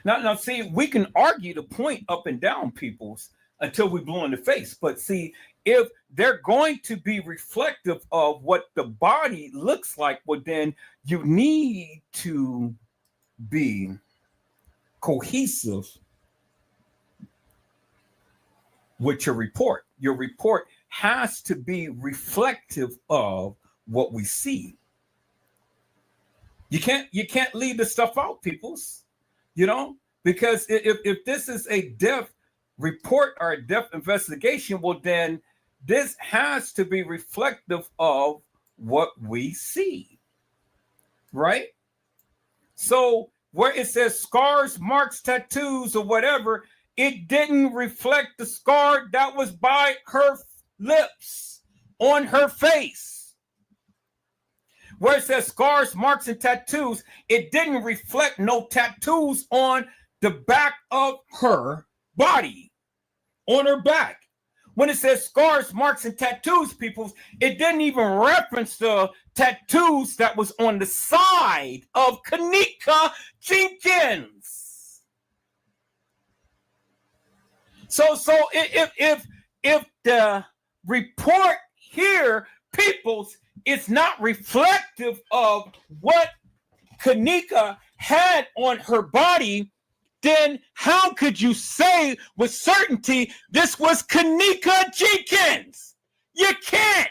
Now, see, we can argue the point up and down, peoples, until we blow in the face. But see, if they're going to be reflective of what the body looks like, well, then you need to be cohesive with your report. Your report has to be reflective of what we see. You can't leave the stuff out, peoples, because if this is a death report or a death investigation, well, then this has to be reflective of what we see, right? So where it says scars, marks, tattoos, or whatever, it didn't reflect the scar that was by her lips on her face. Where it says scars, marks, and tattoos, it didn't reflect no tattoos on the back of her body, on her back. When it says scars, marks, and tattoos, people, it didn't even reference the tattoos that was on the side of kEnnEkA jEnkIns. So if the report here, peoples, is not reflective of what kEnnEkA had on her body, then how could you say with certainty this was kEnnEkA jEnkIns? You can't.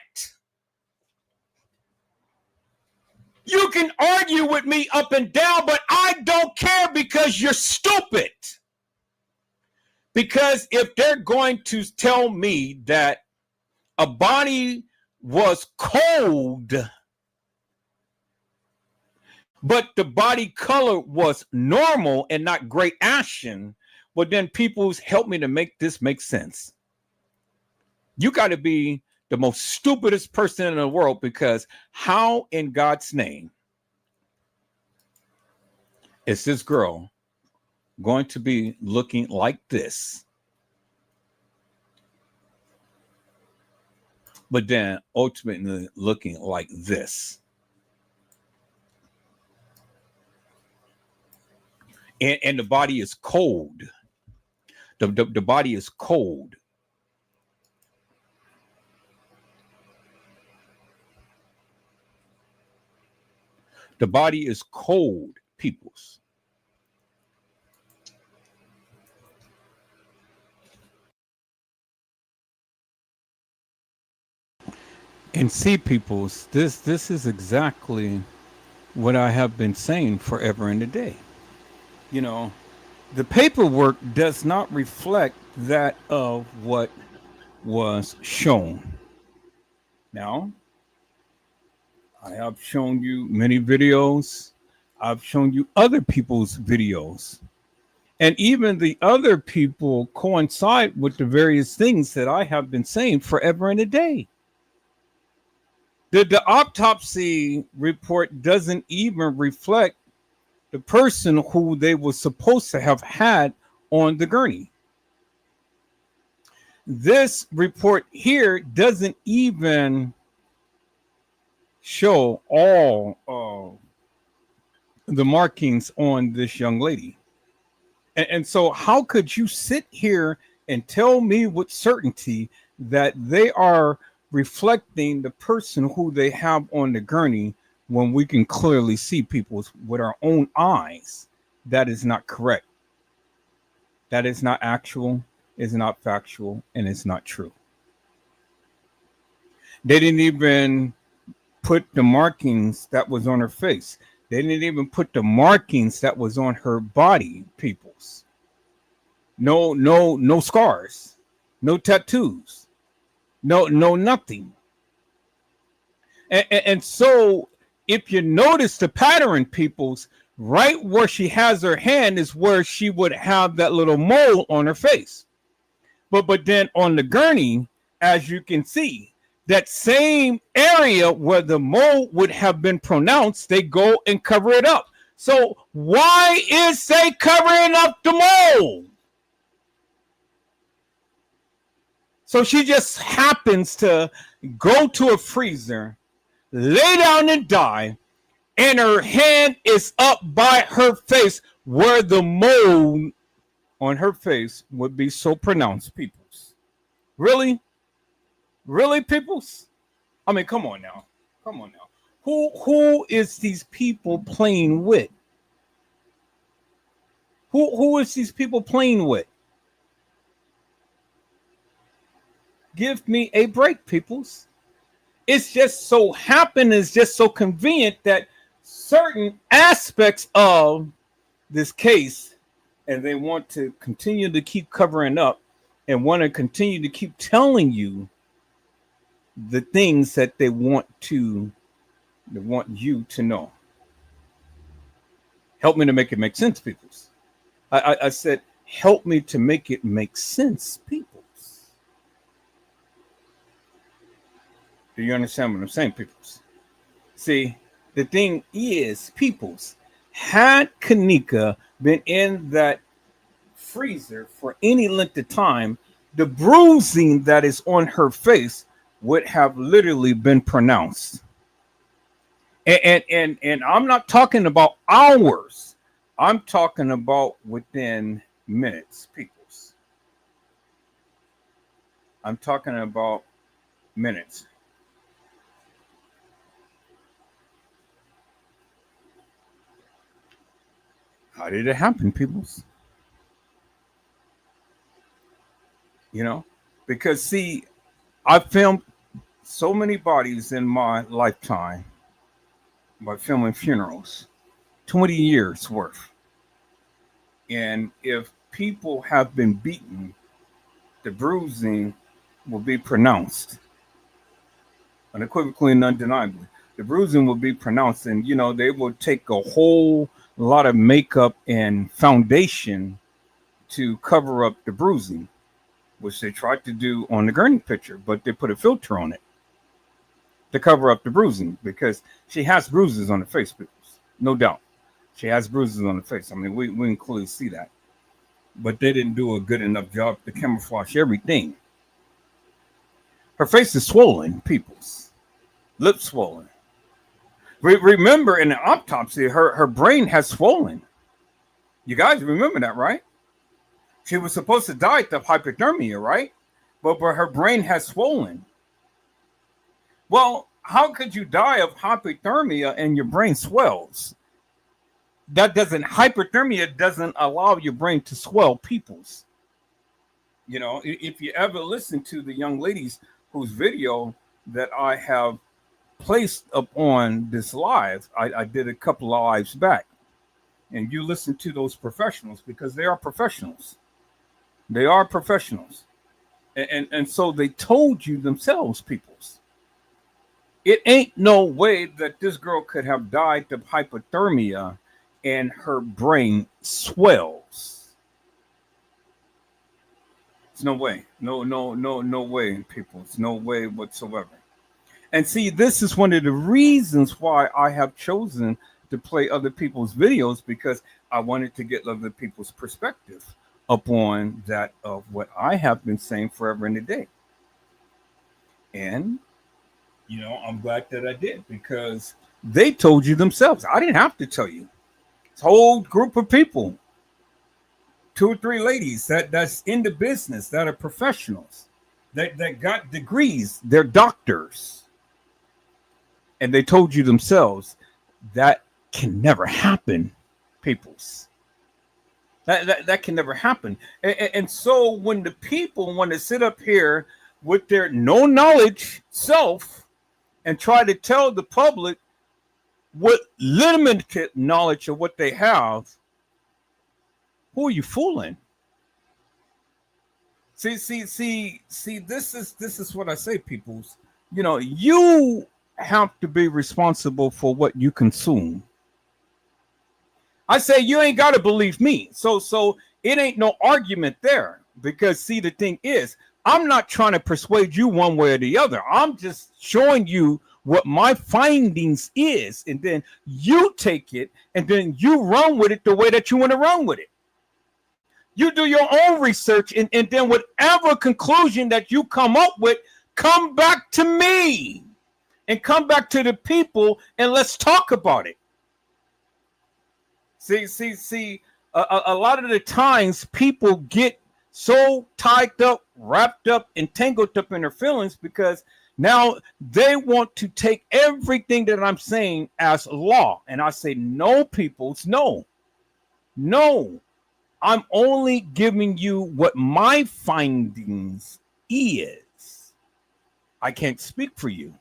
You can argue with me up and down, but I don't care, because you're stupid. Because if they're going to tell me that a body was cold, but the body color was normal and not gray ashen, well, then people's help me to make this make sense. You got to be the most stupidest person in the world, because how in God's name is this girl going to be looking like this, but then ultimately looking like this? And the body is cold. The body is cold. The body is cold, peoples. And see, peoples, this is exactly what I have been saying forever and a day. The paperwork does not reflect that of what was shown. Now, I have shown you many videos. I've shown you other people's videos. And even the other people coincide with the various things that I have been saying forever and a day. The autopsy report doesn't even reflect the person who they were supposed to have had on the gurney. This report here doesn't even show all of the markings on this young lady. And so how could you sit here and tell me with certainty that they are reflecting the person who they have on the gurney, when we can clearly see people with our own eyes? That is not correct. That is not actual, is not factual, and it's not true. They didn't even put the markings that was on her face. They didn't even put the markings that was on her body, peoples. No scars, no tattoos. no nothing. And so if you notice the pattern, peoples, right where she has her hand is where she would have that little mole on her face. But then on the gurney, as you can see, that same area where the mole would have been pronounced, they go and cover it up. So why is they covering up the mole? So she just happens to go to a freezer, lay down and die, and her hand is up by her face where the mole on her face would be so pronounced, peoples. Really? Really, peoples? I mean, come on now. Come on now. Who is these people playing with? Who is these people playing with? Give me a break, peoples. It's just so happened, it's just so convenient that certain aspects of this case, and they want to continue to keep covering up and want to continue to keep telling you the things that they want you to know. Help me to make it make sense, peoples. I said, help me to make it make sense, peoples. Do you understand what I'm saying, peoples? See, the thing is, peoples, had kEnnEkA been in that freezer for any length of time, the bruising that is on her face would have literally been pronounced. And I'm not talking about hours. I'm talking about within minutes, peoples. I'm talking about minutes. How did it happen, peoples? You know, because see, I filmed so many bodies in my lifetime by filming funerals, 20 years worth. And if people have been beaten, the bruising will be pronounced unequivocally and undeniably. The bruising will be pronounced, and you know, they will take a whole lot of makeup and foundation to cover up the bruising, which they tried to do on the gurney picture, but they put a filter on it to cover up the bruising because she has bruises on the face, no doubt. She has bruises on the face. I mean, we can clearly see that. But they didn't do a good enough job to camouflage everything. Her face is swollen, peoples. Lips swollen. Remember in the autopsy, her brain has swollen. You guys remember that, right? She was supposed to die of hypothermia, right? But her brain has swollen. Well, how could you die of hypothermia and your brain swells? Hypothermia doesn't allow your brain to swell, peoples. You know, if you ever listen to the young ladies whose video that I have placed up on this live, I did a couple of lives back, and you listen to those professionals because they are professionals. They are professionals. And so they told you themselves, peoples. It ain't no way that this girl could have died of hypothermia and her brain swells. It's no way. No way, people. It's no way whatsoever. And see, this is one of the reasons why I have chosen to play other people's videos, because I wanted to get other people's perspective upon that of what I have been saying forever and a day. And, you know, I'm glad that I did, because they told you themselves. I didn't have to tell you. It's a whole group of people, 2 or 3 ladies that's in the business, that are professionals, that got degrees, they're doctors. And they told you themselves that can never happen, peoples. That can never happen. And so when the people want to sit up here with their no knowledge self and try to tell the public with limited knowledge of what they have, who are you fooling? See. This is what I say, peoples. You know, you have to be responsible for what you consume. I say you ain't got to believe me. So it ain't no argument there, because see, the thing is, I'm not trying to persuade you one way or the other. I'm just showing you what my findings is, and then you take it and then you run with it the way that you want to run with it. You do your own research, and then whatever conclusion that you come up with, come back to me and come back to the people, and let's talk about it. See, a lot of the times people get so tied up, wrapped up, and tangled up in their feelings, because now they want to take everything that I'm saying as law. And I say, no, peoples, no. I'm only giving you what my findings is. I can't speak for you.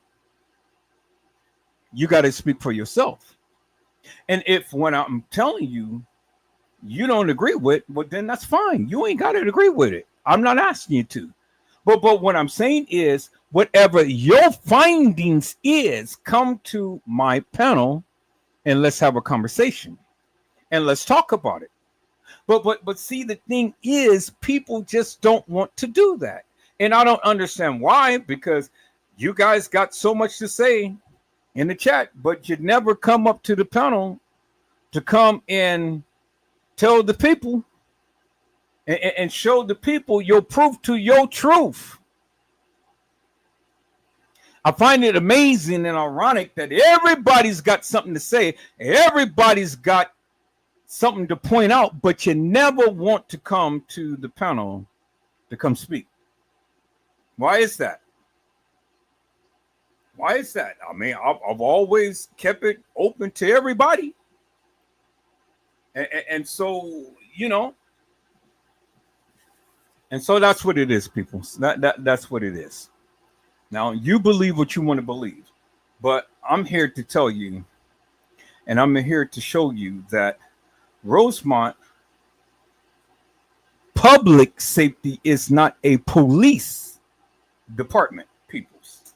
You got to speak for yourself. And if when I'm telling you, you don't agree with, well, then that's fine. You ain't got to agree with it. I'm not asking you to. But what I'm saying is, whatever your findings is, come to my panel and let's have a conversation and let's talk about it. But see, the thing is, people just don't want to do that. And I don't understand why, because you guys got so much to say in the chat, but you never come up to the panel to come and tell the people and show the people your proof to your truth. I find it amazing and ironic that everybody's got something to say. Everybody's got something to point out, but you never want to come to the panel to come speak. Why is that? Why is that? I mean, I've always kept it open to everybody. And so, you know, and so that's what it is, people. That's what it is. Now, you believe what you want to believe, but I'm here to tell you, and I'm here to show you that Rosemont public safety is not a police department, peoples.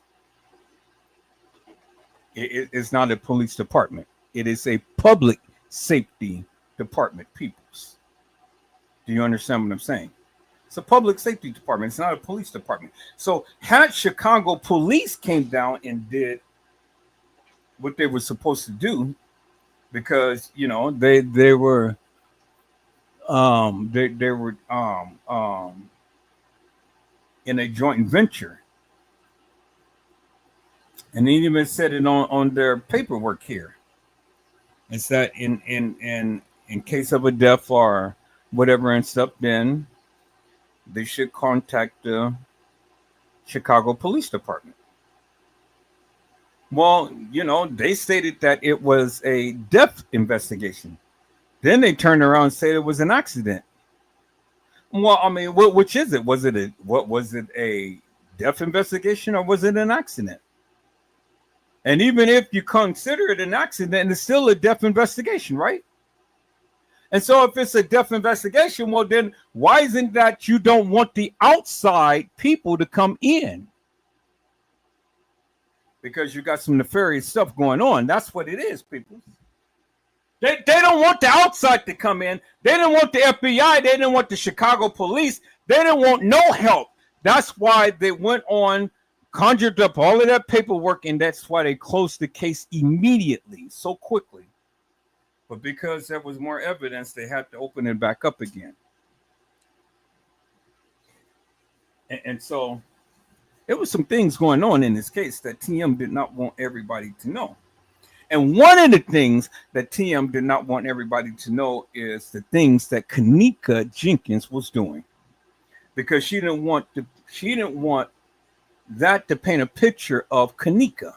It is not a police department. It is a public safety department, peoples. Do you understand what I'm saying? It's a public safety department. It's not a police department. So had Chicago police came down and did what they were supposed to do, because you know they were in a joint venture, and they even said it on their paperwork here. It's that in case of a death or whatever and stuff, then they should contact the Chicago Police Department. Well, you know, they stated that it was a death investigation. Then they turned around and said it was an accident. Well, I mean, which is it? Was it a death investigation, or was it an accident? And even if you consider it an accident, it's still a death investigation, right? And so if it's a death investigation, well, then why isn't that you don't want the outside people to come in? Because you got some nefarious stuff going on. That's what it is, people. They don't want the outside to come in. They didn't want the FBI. They didn't want the Chicago police. They didn't want no help. That's why they went on, conjured up all of that paperwork, and that's why they closed the case immediately, so quickly. But because there was more evidence, they had to open it back up again. And so there was some things going on in this case that TM did not want everybody to know. And one of the things that TM did not want everybody to know is the things that kEnnEkA Jenkins was doing, because she didn't want that to paint a picture of kEnnEkA.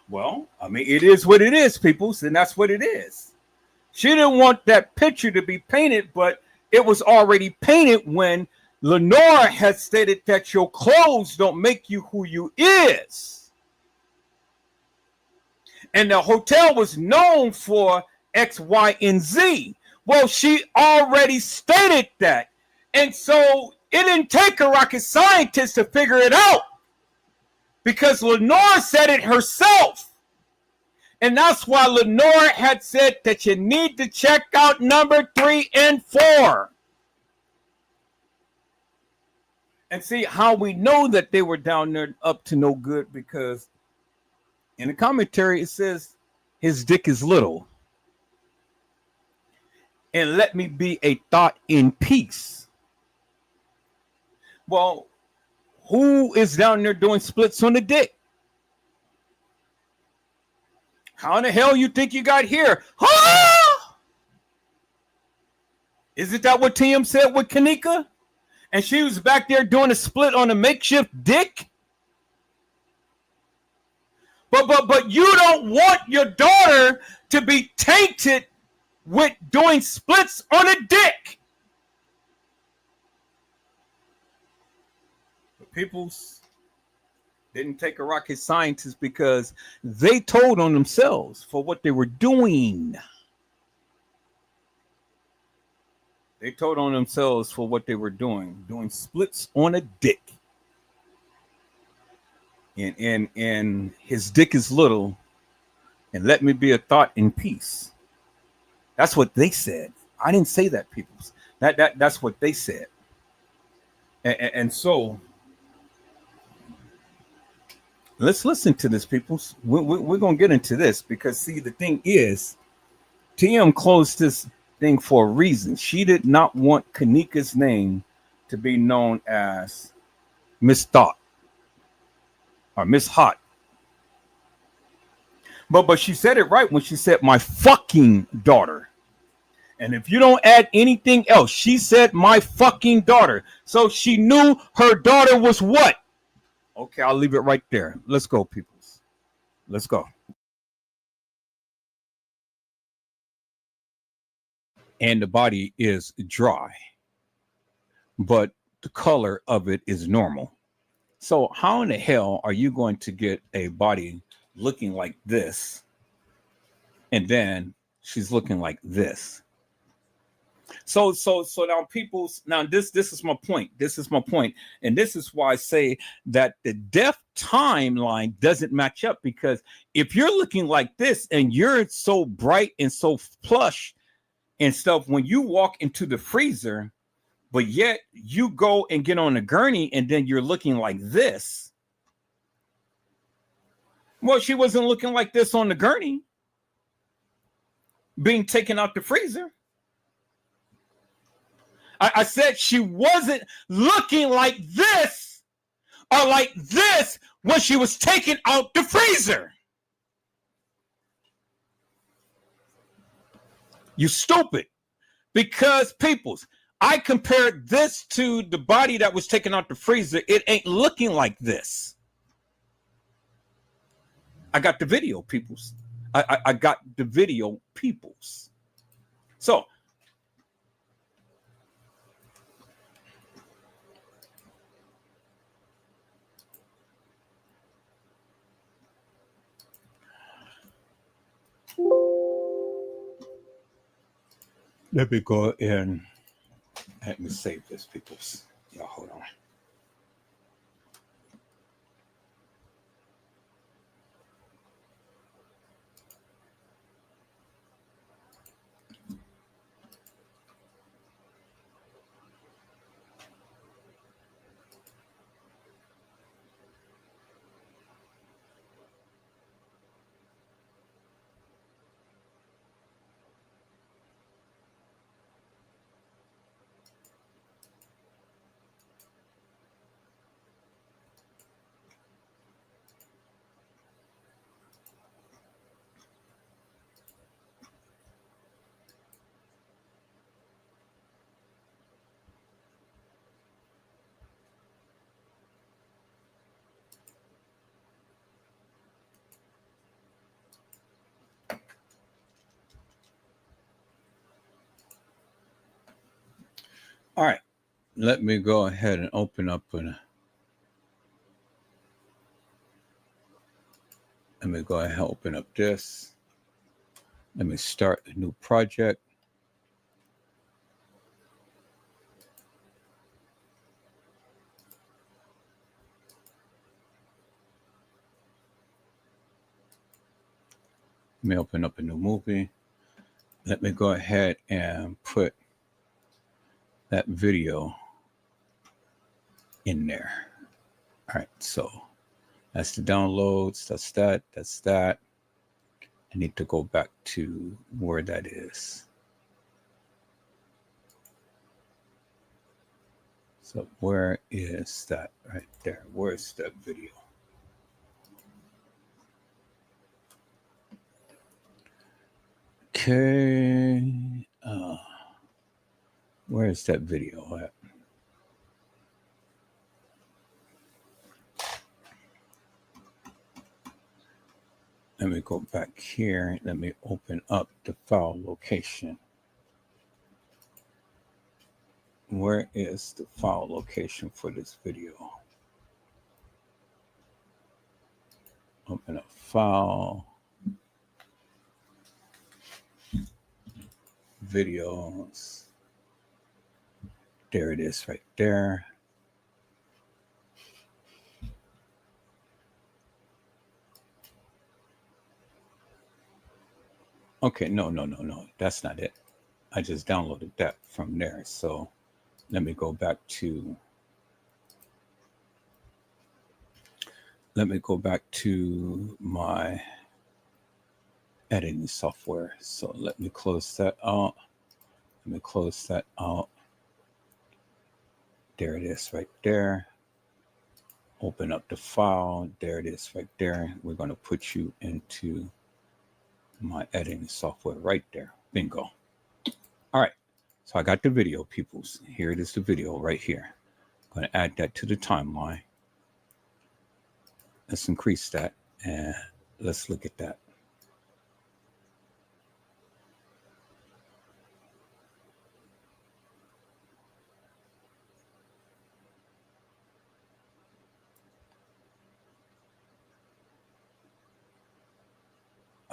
Well, I mean, it is what it is, people, and that's what it is. She didn't want that picture to be painted, but it was already painted when Lenore had stated that your clothes don't make you who you is. And the hotel was known for X, Y, and Z. Well, she already stated that. And so It didn't take a rocket scientist to figure it out, because Lenore said it herself. And that's why Lenore had said that you need to check out number 3 and 4. And see how we know that they were down there up to no good, because in the commentary it says his dick is little. And let me be a thought in peace. Well, who is down there doing splits on the dick? How in the hell you think you got here? Ah! Isn't that what TM said with kEnnEkA? And she was back there doing a split on a makeshift dick? But you don't want your daughter to be tainted with doing splits on a dick. The peoples didn't take a rocket scientist, because they told on themselves for what they were doing. They told on themselves for what they were doing splits on a dick. And his dick is little, and let me be a thought in peace. That's what they said. I didn't say that, peoples. That's what they said. And so let's listen to this, peoples. We're gonna get into this, because see, the thing is, TM closed this thing for a reason. She did not want kEnnEkA's name to be known as Miss Thought or Miss Hot. But she said it right when she said my fucking daughter. And if you don't add anything else, she said my fucking daughter. So she knew her daughter was what? Okay, I'll leave it right there. Let's go, peoples. Let's go. And the body is dry, but the color of it is normal. So how in the hell are you going to get a body looking like this, and then she's looking like this? So now people's, now this is my point. This is my point. And this is why I say that the death timeline doesn't match up, because if you're looking like this and you're so bright and so plush and stuff, when you walk into the freezer, but yet you go and get on a gurney and then you're looking like this. Well, she wasn't looking like this on the gurney, being taken out the freezer. I said she wasn't looking like this or like this when she was taken out the freezer. You stupid. Because, peoples, I compared this to the body that was taken out the freezer. It ain't looking like this. I got the video, peoples. I got the video, peoples. So, let me go and let me save this, peoples. Y'all hold on. All right, let me go ahead and open up let me go ahead and open up this. Let me start a new project. Let me open up a new movie. Let me go ahead and put that video in there. All right, so that's the downloads. That's that. I need to go back to where that is. So where is that right there? Where's that video? Okay. Where's that video at? Let me go back here. Let me open up the file location. Where is the file location for this video? Open up file. Videos. There it is right there. Okay, no. That's not it. I just downloaded that from there. So let me go back to my editing software. So let me close that out. There it is right there. Open up the file. There it is right there. We're going to put you into my editing software right there. Bingo. All right. So I got the video, peoples. Here it is, the video right here. I'm going to add that to the timeline. Let's increase that and let's look at that.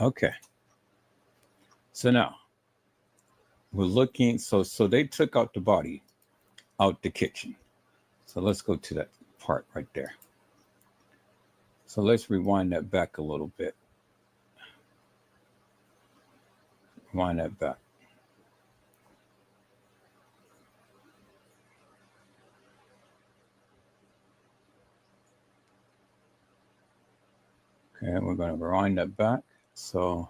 Okay. So now we're looking. So they took out the body out the kitchen. So let's go to that part right there. So let's rewind that back a little bit. Rewind that back. Okay, we're going to rewind that back. So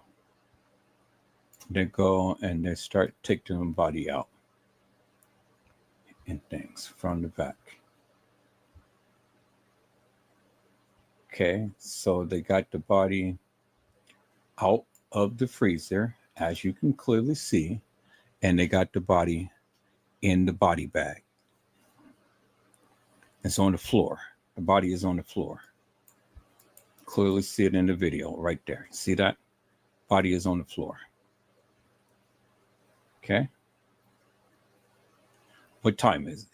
they go and they start taking the body out and things from the back. Okay, so they got the body out of the freezer, as you can clearly see, and they got the body in the body bag. It's on the floor. The body is on the floor. Clearly see it in the video right there. See that? Body is on the floor. Okay. What time is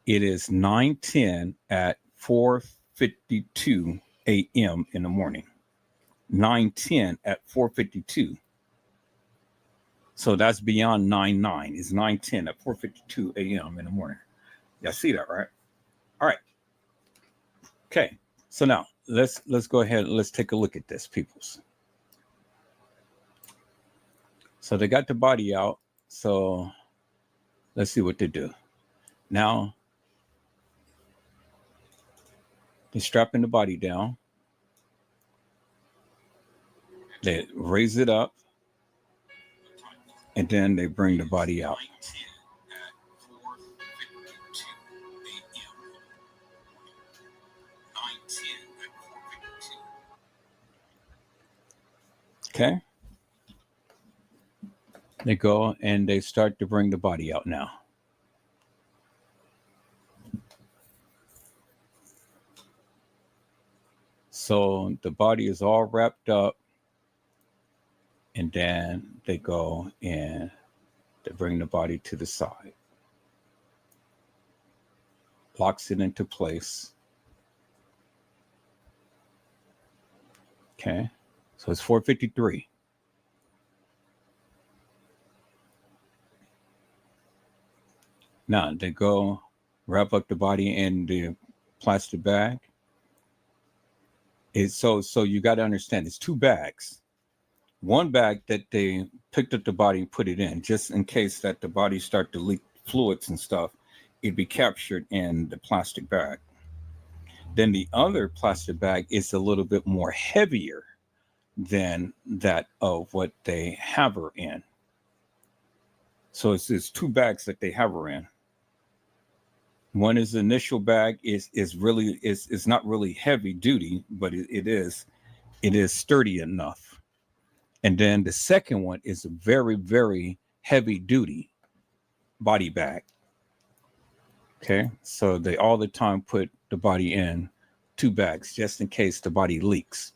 it? It is 9:10 at 4:52 a.m. in the morning. 9:10 at 4:52. So that's beyond 9:09. It's 9:10 at 4:52 a.m. in the morning. Y'all see that, right? All right. Okay. So now let's go ahead and let's take a look at this, peoples. So they got the body out. So let's see what they do. Now they're strapping the body down. They raise it up. And then they bring the body out. Okay. They go and they start to bring the body out now. So the body is all wrapped up. And then they go and they bring the body to the side. Locks it into place. Okay. So it's 4:53. Now they go wrap up the body in the plastic bag. It's so you got to understand it's two bags. one bag that they picked up the body and put it in, just in case that the body start to leak fluids and stuff, it'd be captured in the plastic bag. Then the other plastic bag is a little bit more heavier than that of what they have her in. So it's two bags that they have her in. One is the initial bag is not really heavy duty, but it is sturdy enough. And then the second one is a very, very heavy duty body bag. Okay, so they all the time put the body in two bags just in case the body leaks.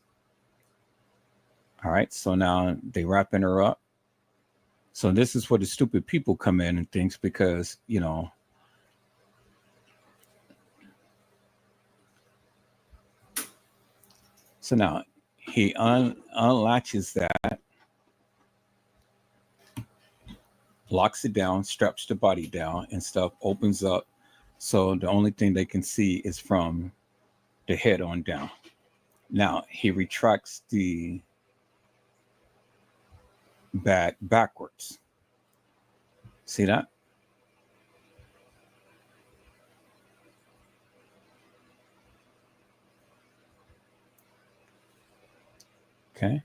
All right, so now they wrapping her up. So this is where the stupid people come in and things, because, you know, so now he unlatches that, locks it down, straps the body down and stuff, opens up. So the only thing they can see is from the head on down. Now he retracts the bag backwards. See that? Okay.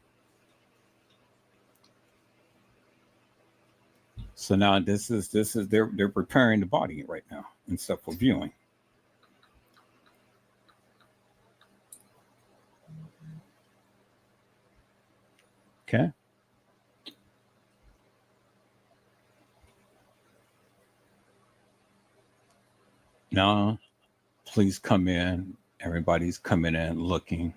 So now this is they're preparing the body right now and stuff for viewing. Okay. Now, please come in. Everybody's coming in looking.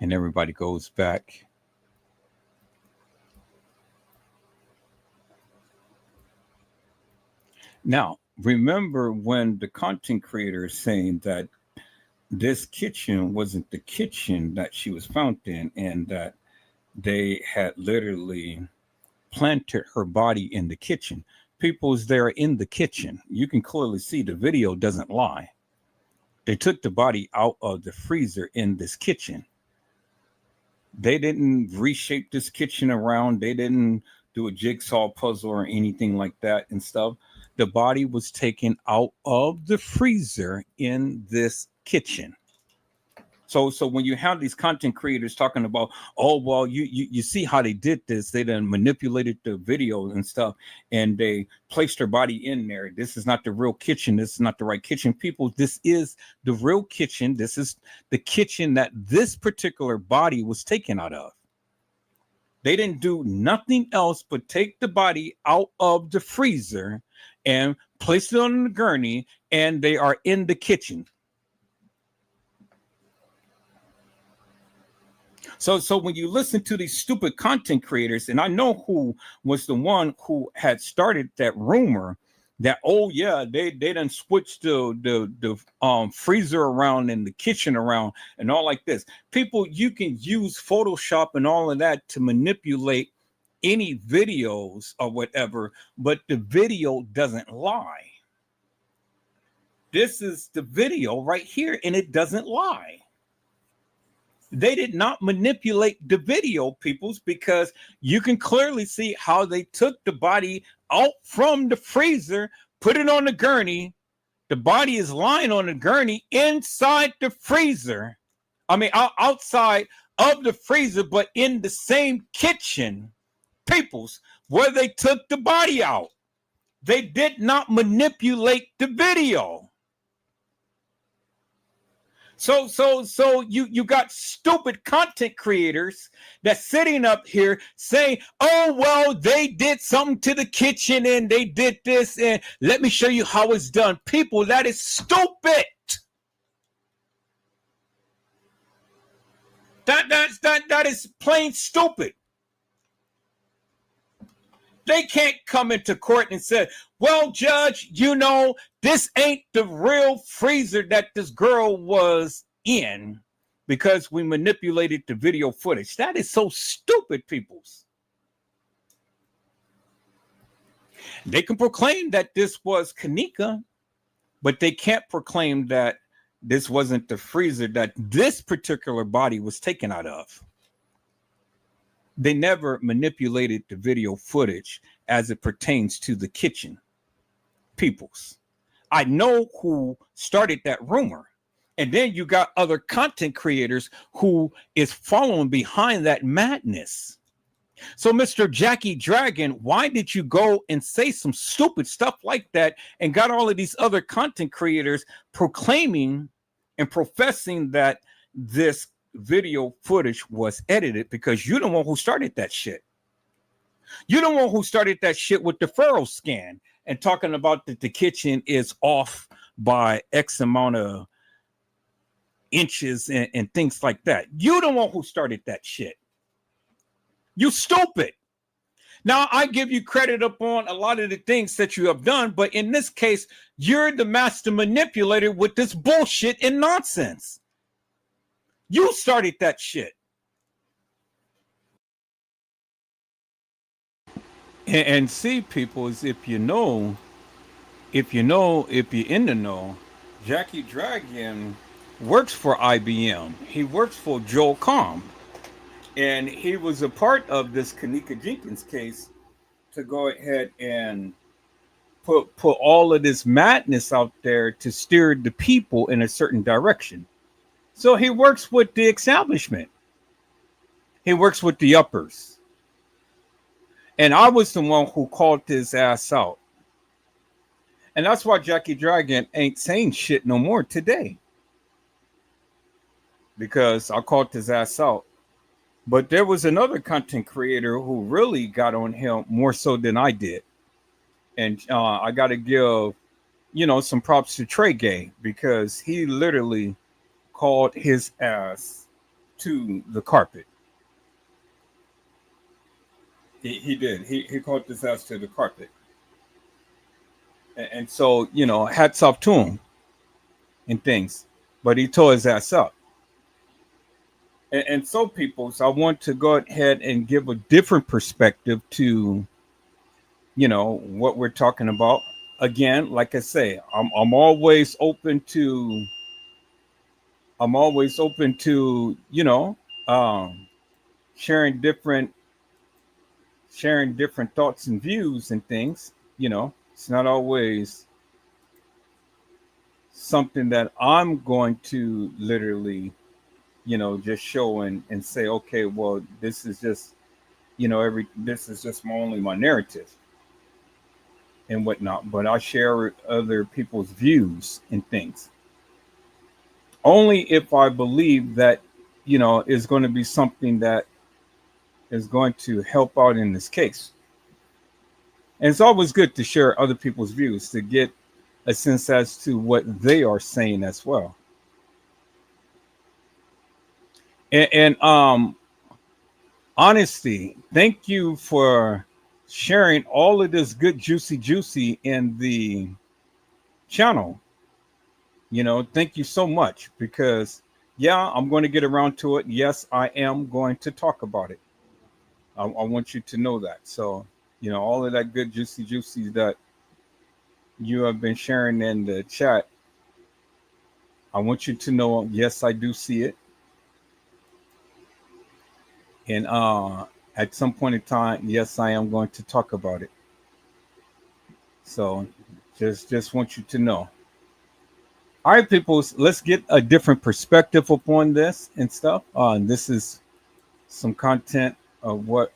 And everybody goes back. Now, remember when the content creator is saying that this kitchen wasn't the kitchen that she was found in, and that they had literally planted her body in the kitchen. People's there in the kitchen. You can clearly see the video doesn't lie. They took the body out of the freezer in this kitchen. They didn't reshape this kitchen around. They didn't do a jigsaw puzzle or anything like that and stuff. The body was taken out of the freezer in this kitchen. So when you have these content creators talking about, oh, well, you see how they did this. They then manipulated the video and stuff, and they placed her body in there. This is not the real kitchen. This is not the right kitchen. People, this is the real kitchen. This is the kitchen that this particular body was taken out of. They didn't do nothing else but take the body out of the freezer and place it on the gurney, and they are in the kitchen. So when you listen to these stupid content creators, and I know who was the one who had started that rumor that, oh yeah, they done switched the freezer around and the kitchen around and all like this. People, you can use Photoshop and all of that to manipulate any videos or whatever, but the video doesn't lie. This is the video right here, and it doesn't lie. They did not manipulate the video, peoples, because you can clearly see how they took the body out from the freezer, put it on the gurney. The body is lying on the gurney inside the freezer. I mean, outside of the freezer, but in the same kitchen, peoples, where they took the body out. They did not manipulate the video. So you got stupid content creators that's sitting up here saying, oh, well, they did something to the kitchen and they did this, and let me show you how it's done. People, that is stupid. That is plain stupid. They can't come into court and say, well, judge, you know, this ain't the real freezer that this girl was in because we manipulated the video footage. That is so stupid, peoples. They can proclaim that this was kEnnEkA, but they can't proclaim that this wasn't the freezer that this particular body was taken out of. They never manipulated the video footage as it pertains to the kitchen. Peoples, I know who started that rumor. And then you got other content creators who is following behind that madness. So, Mr. Jackie Dragon, why did you go and say some stupid stuff like that and got all of these other content creators proclaiming and professing that this video footage was edited? Because you're the one who started that shit. You're the one who started that shit with the Furrow scan and talking about that the kitchen is off by X amount of inches and things like that. You're the one who started that shit. You stupid. Now, I give you credit upon a lot of the things that you have done, but in this case, you're the master manipulator with this bullshit and nonsense. You started that shit. And see, people, is if you're in the know, Jackie Dragon works for IBM. He works for Joel Comm. And he was a part of this kEnnEkA jEnkIns case to go ahead and put all of this madness out there to steer the people in a certain direction. So he works with the establishment. He works with the uppers. And I was the one who called his ass out. And that's why Jackie Dragon ain't saying shit no more today. Because I called his ass out. But there was another content creator who really got on him more so than I did. And I got to give, some props to Trey Gay, because he literally called his ass to the carpet. He did. He called his ass to the carpet. And so, hats off to him and things. But he tore his ass up. And so, people, I want to go ahead and give a different perspective to, what we're talking about. Again, like I say, I'm always open to, sharing different thoughts and views and things. It's not always something that I'm going to literally just show and say, okay, well, this is just, this is just only my narrative and whatnot. But I share other people's views and things. Only if I believe that, is going to be something that is going to help out in this case. And it's always good to share other people's views to get a sense as to what they are saying as well. And honesty, thank you for sharing all of this good juicy in the channel. Thank you so much, because I'm going to get around to it. Yes, I am going to talk about it. I want you to know that. So, all of that good juicy that you have been sharing in the chat, I want you to know, yes, I do see it. And at some point in time, yes, I am going to talk about it. So just want you to know. All right, people, let's get a different perspective upon this and stuff. This is some content of what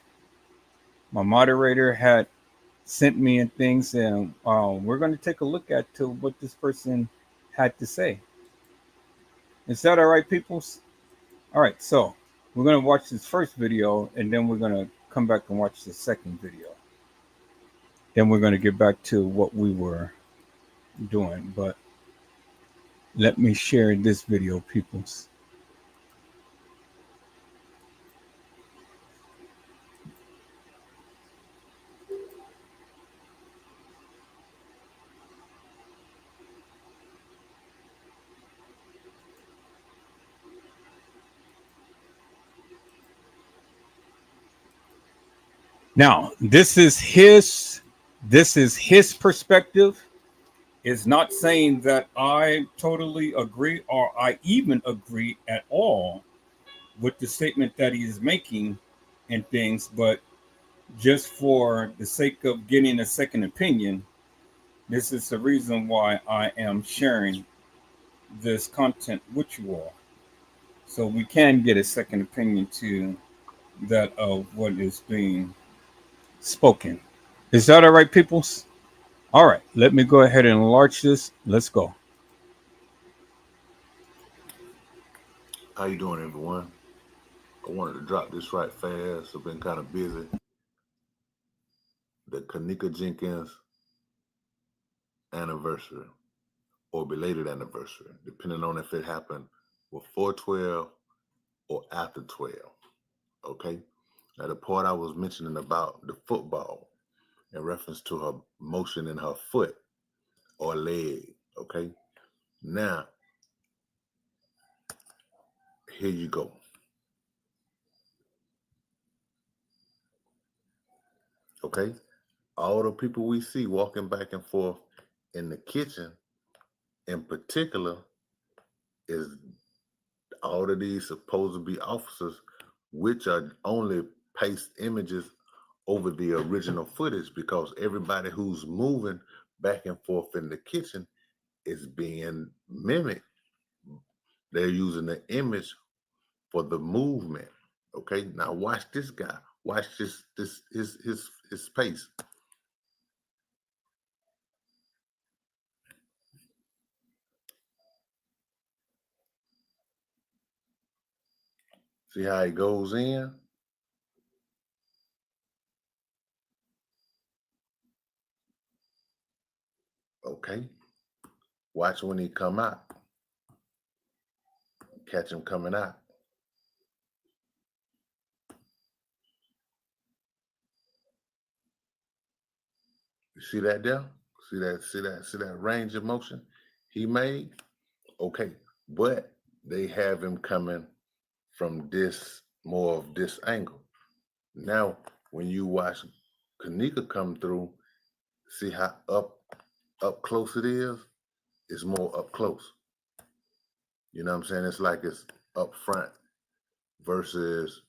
my moderator had sent me and things. And we're going to take a look at to what this person had to say. Is that all right, peoples? All right, so we're going to watch this first video, and then we're going to come back and watch the second video. Then we're going to get back to what we were doing. But let me share this video, peoples. Now, this is his This is his perspective. It's not saying that I totally agree or I even agree at all with the statement that he is making and things, but just for the sake of getting a second opinion, this is the reason why I am sharing this content with you all. So we can get a second opinion to that of what is being spoken. Is that all right, peoples? All right, let me go ahead and enlarge this. Let's go. How you doing, everyone? I wanted to drop this right fast. I've been kind of busy. The kEnnEkA Jenkins anniversary or belated anniversary, depending on if it happened before 12 or after 12. Okay? Now, the part I was mentioning about the football in reference to her motion in her foot or leg. Okay? Now, here you go. Okay? All the people we see walking back and forth in the kitchen in particular is all of these supposed to be officers, which are only paste images over the original footage, because everybody who's moving back and forth in the kitchen is being mimicked. They're using the image for the movement. Okay, now watch this guy. Watch his pace. See how he goes in? Okay. Watch when he come out. Catch him coming out. You see that there? See that range of motion he made? Okay. But they have him coming from this more of this angle. Now, when you watch kEnnEkA come through, see how up close it is? It's more up close. You know what I'm saying? It's like it's up front versus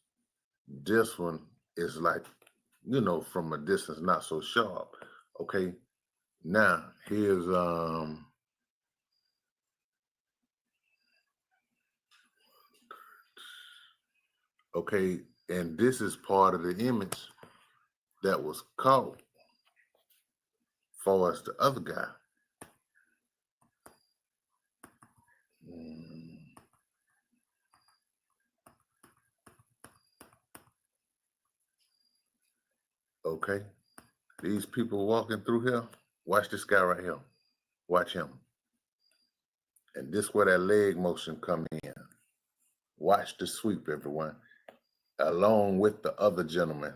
this one is like, from a distance, not so sharp. Okay. Now here's okay, and this is part of the image that was caught for us the other guy. Okay, these people walking through here, watch this guy right here. Watch him. And this where that leg motion come in. Watch the sweep, everyone, along with the other gentleman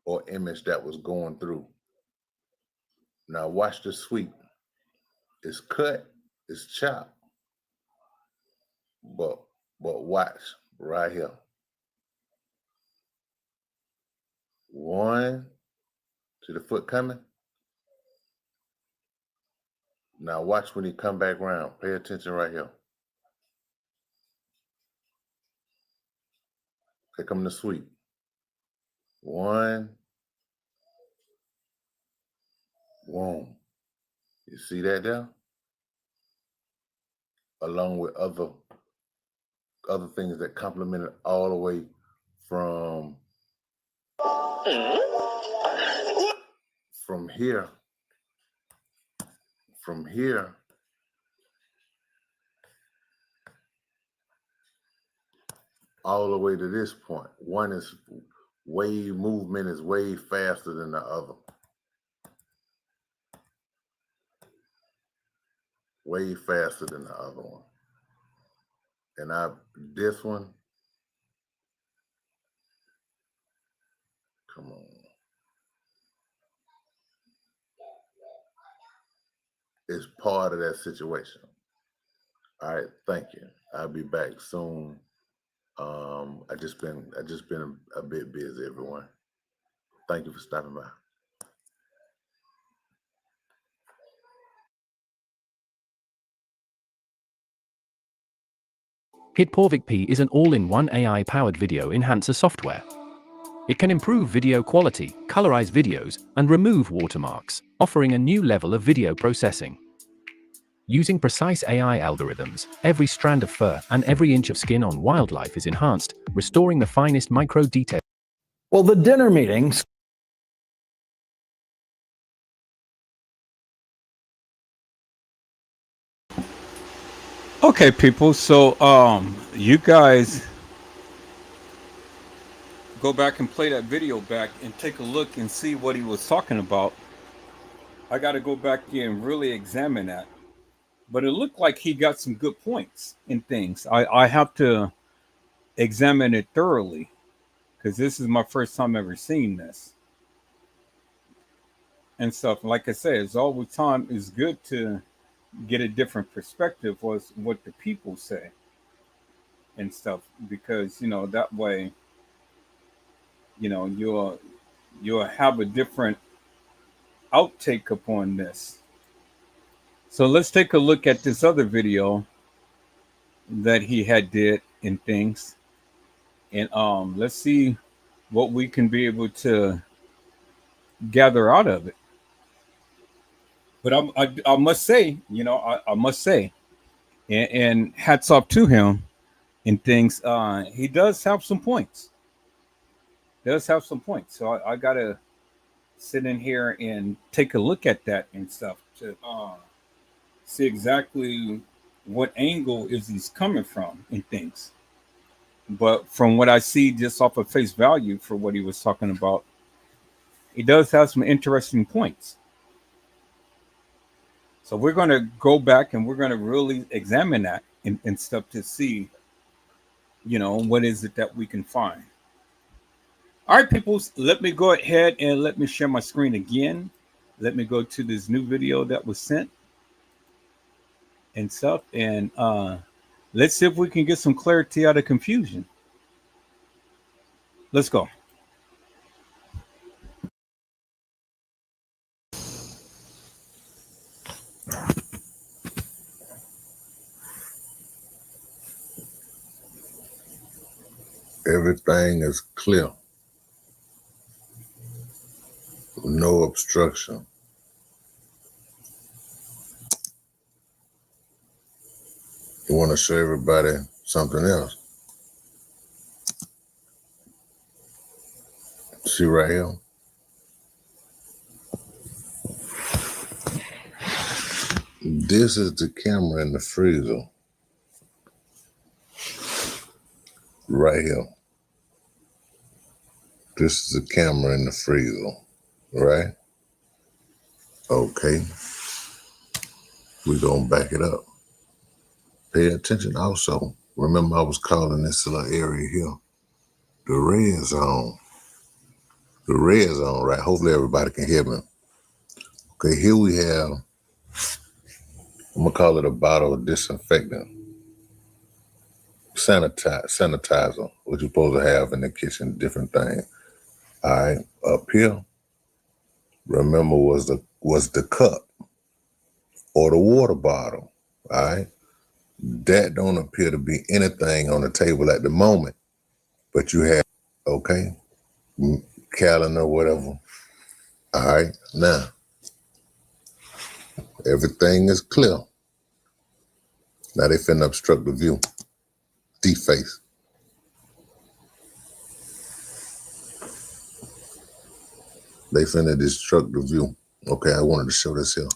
or image that was going through. Now watch the sweep. It's cut, it's chopped. But watch right here. One, see the foot coming? Now watch when he come back around. Pay attention right here. Here come the sweep. One, boom. You see that there? Along with other things that complement it all the way from here all the way to this point. One is movement is way faster than the other. Way faster than the other one. And this one, come on. It's part of that situation. All right, thank you. I'll be back soon. I just been a bit busy, everyone. Thank you for stopping by. kEnnEkA is an all-in-one AI-powered video enhancer software. It can improve video quality, colorize videos, and remove watermarks, offering a new level of video processing. Using precise AI algorithms, every strand of fur and every inch of skin on wildlife is enhanced, restoring the finest micro details. Well, the dinner meetings. Okay, people. So, you guys go back and play that video back and take a look and see what he was talking about. I got to go back and really examine that. But it looked like he got some good points in things. I have to examine it thoroughly because this is my first time ever seeing this and stuff. Like I said, it's all the time is good to get a different perspective was what the people say and stuff, because you know that way, you know, you'll have a different outtake upon this. So let's take a look at this other video that he had did in things, and let's see what we can be able to gather out of it. But I must say, you know, I must say, and hats off to him in things. He does have some points. So I gotta sit in here and take a look at that and stuff to see exactly what angle is he's coming from in things. But from what I see just off of face value for what he was talking about, he does have some interesting points. So we're going to go back and we're going to really examine that and stuff to see, you know, what is it that we can find. All right, people, let me go ahead and let me share my screen again. Let me go to this new video that was sent and stuff. And let's see if we can get some clarity out of confusion. Let's go. Everything is clear. No obstruction. You want to show everybody something else. See right here? This is the camera in the freezer. Right here. This is the camera in the freezer, right? Okay. We're going to back it up. Pay attention also. Remember, I was calling this little area here the red zone. The red zone, right? Hopefully everybody can hear me. Okay, here we have, I'm going to call it a bottle of disinfectant. Sanitizer, what you're supposed to have in the kitchen, different things. All right, up here, remember was the cup or the water bottle. All right, that don't appear to be anything on the table at the moment, but you have, okay, calendar, whatever. All right, now everything is clear. Now they finna obstruct the view. Deface. They finna destruct the view. Okay, I wanted to show this here.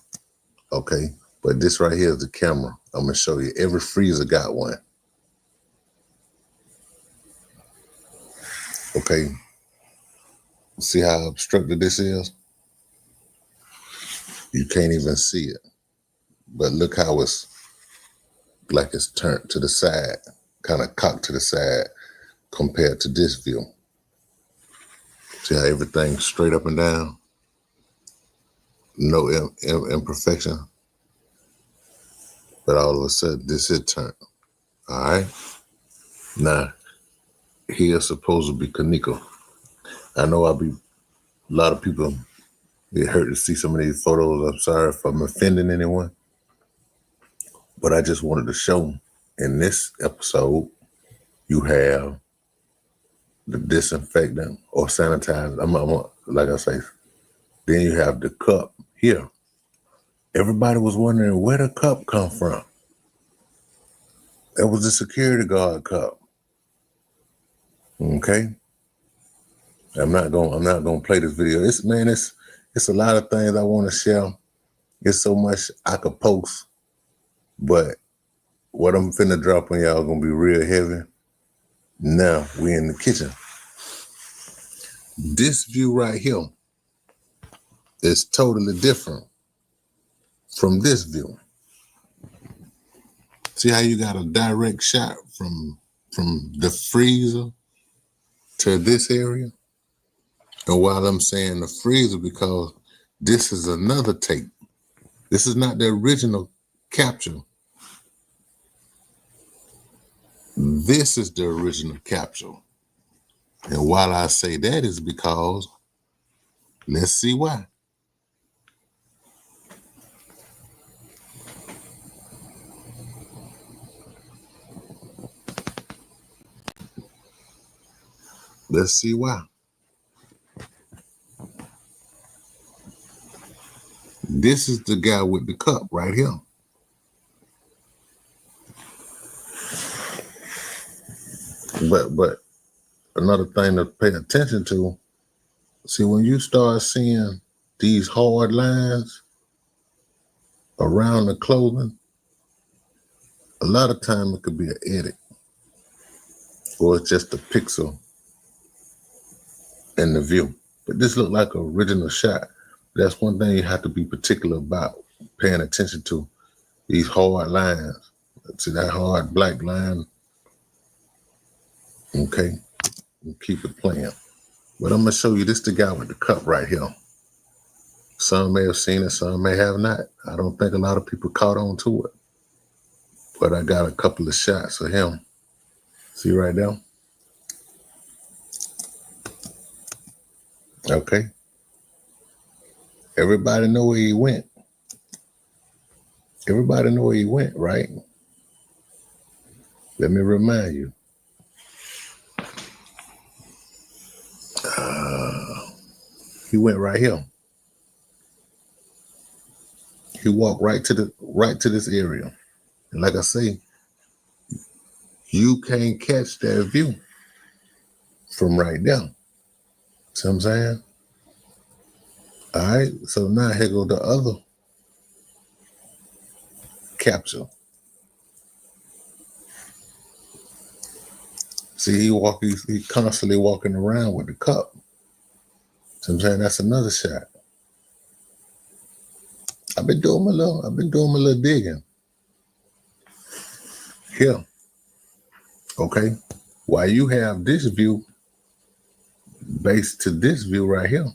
Okay, but this right here is the camera. I'm gonna show you. Every freezer got one. Okay, see how obstructed this is? You can't even see it. But look how it's like it's turned to the side, kind of cocked to the side compared to this view. See how everything's straight up and down? No imperfection. But all of a sudden, this is turned. All right? Now, here's supposed to be kEnnEkA. I know a lot of people, it hurt to see some of these photos. I'm sorry if I'm offending anyone. But I just wanted to show in this episode You have the disinfectant or sanitizer. Like I say, then you have the cup here. Everybody was wondering where the cup come from. It was the security guard cup. Okay. I'm not gonna play this video. It's a lot of things I want to share. It's so much I could post, but what I'm finna drop on y'all gonna be real heavy. Now we in the kitchen. This view right here is totally different from this view. See how you got a direct shot from the freezer to this area? And while I'm saying the freezer, because this is another tape. This is not the original capture. This is the original capture. And while I say that is because, let's see why. Let's see why. This is the guy with the cup right here. But another thing to pay attention to, see, when you start seeing these hard lines around the clothing, a lot of time it could be an edit or it's just a pixel in the view. But this looked like an original shot. That's one thing you have to be particular about paying attention to, these hard lines. See that hard black line? Okay, we'll keep it playing. But I'm gonna show you this, the guy with the cup right here. Some may have seen it, some may have not. I don't think a lot of people caught on to it. But I got a couple of shots of him. See right there? Okay. Everybody know where he went. Everybody know where he went, right? Let me remind you. He went right here. He walked right to this area. And like I say, you can't catch that view from right there. See what I'm saying? All right, so now here go the other capture. See, he constantly walking around with the cup. See what I'm saying? That's another shot. I've been doing my little digging. Here. Okay. While you have this view based to this view right here,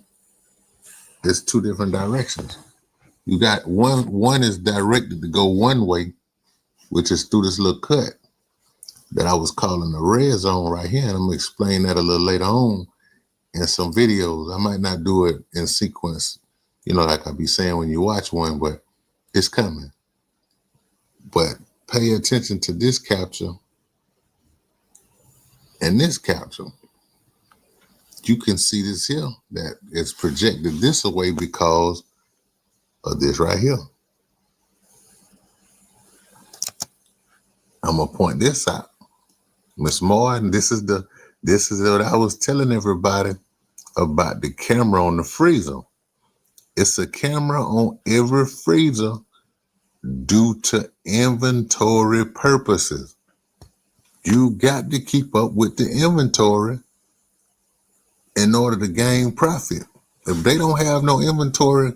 it's two different directions. You got one is directed to go one way, which is through this little cut that I was calling the red zone right here. And I'm gonna explain that a little later on in some videos. I might not do it in sequence, like I be saying when you watch one, but it's coming. But pay attention to this capture and this capture. You can see this here that it's projected this away because of this right here. I'm gonna point this out. Miss Martin, this is what I was telling everybody about the camera on the freezer. It's a camera on every freezer due to inventory purposes. You got to keep up with the inventory in order to gain profit. If they don't have no inventory,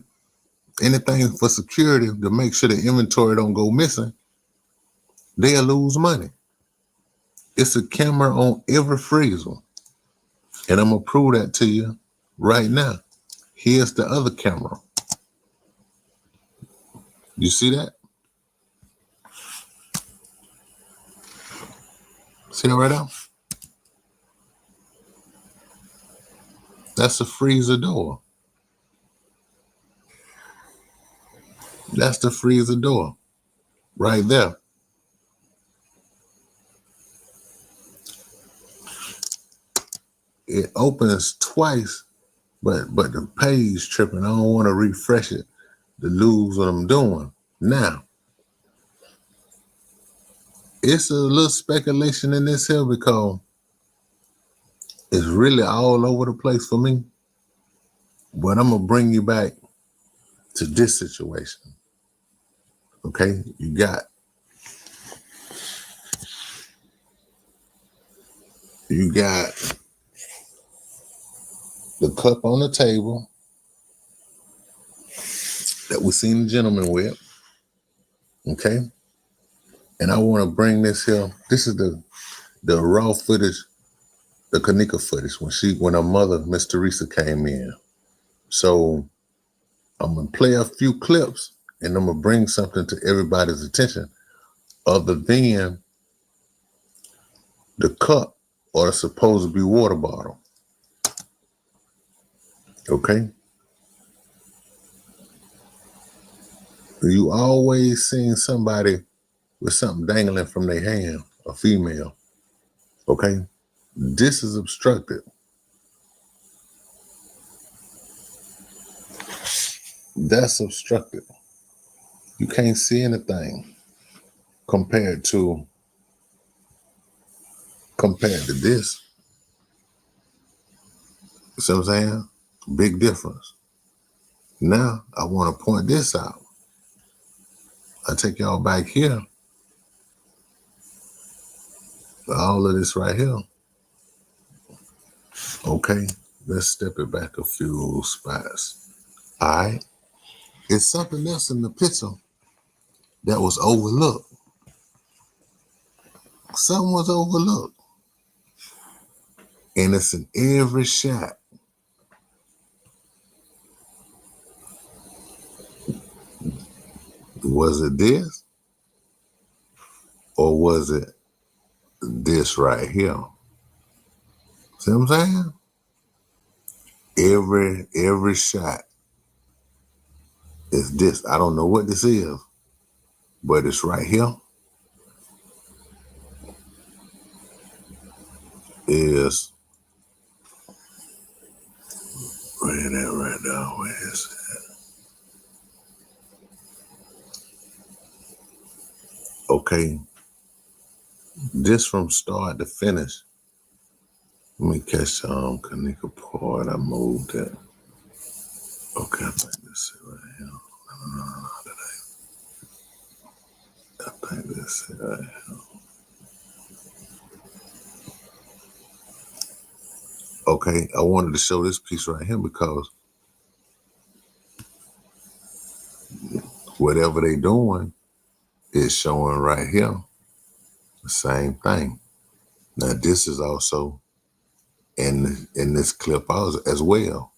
anything for security to make sure the inventory don't go missing, they'll lose money. It's a camera on every freezer. And I'm gonna prove that to you right now. Here's the other camera. You see that? See that right now? That's the freezer door. That's the freezer door right there. it opens twice, but the page tripping. I don't want to refresh it to lose what I'm doing. Now, it's a little speculation in this here because it's really all over the place for me. But I'm gonna bring you back to this situation. Okay, you got the cup on the table that we seen the gentleman with. Okay, and I want to bring this here. This is the raw footage, the kEnnEkA footage when her mother, Miss Teresa, came in. So I'm gonna play a few clips and I'm gonna bring something to everybody's attention other than the cup or the supposed to be water bottle. Okay? You always seen somebody with something dangling from their hand, a female. Okay? This is obstructed. That's obstructed. You can't see anything compared to this. You see what I'm saying? Big difference. Now I want to point this out. I take y'all back here. All of this right here. Okay, let's step it back a few spots. All right. It's something else in the picture that was overlooked. Something was overlooked. And it's in every shot. Was it this? Or was it this right here? See what I'm saying? Every shot is this. I don't know what this is, but it's right here. Is where that right now? Where is it? Okay. This from start to finish. Let me catch kEnnEkA part. I moved it. Okay, I think this is right here. I think this is right here. Okay, I wanted to show this piece right here because whatever they doing is showing right here the same thing. Now this is also in this clip as well,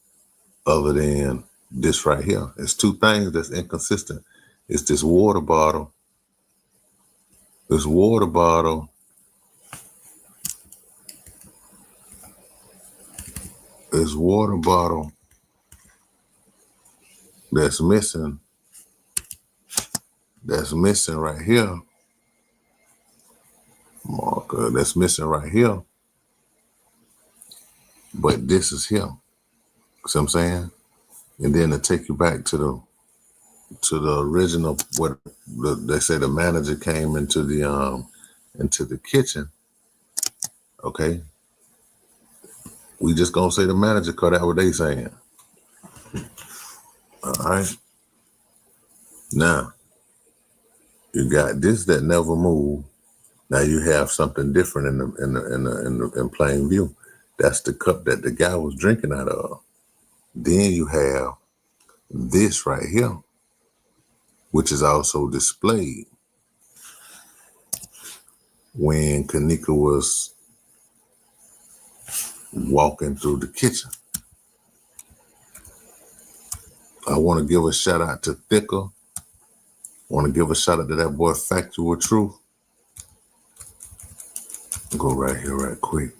other than this right here. It's two things that's inconsistent. It's this water bottle. This water bottle that's missing. That's missing right here. Marker, that's missing right here. But this is here. See what I'm saying? And then to take you back to the original, what they say the manager came into the kitchen. Okay. We just gonna say the manager cut out what they saying. All right. Now, you got this that never moved. Now you have something different in plain view. That's the cup that the guy was drinking out of. Then you have this right here, which is also displayed when kEnnEkA was walking through the kitchen. I want to give a shout out to Thicker. I want to give a shout out to that boy Factual Truth. Go right here right quick.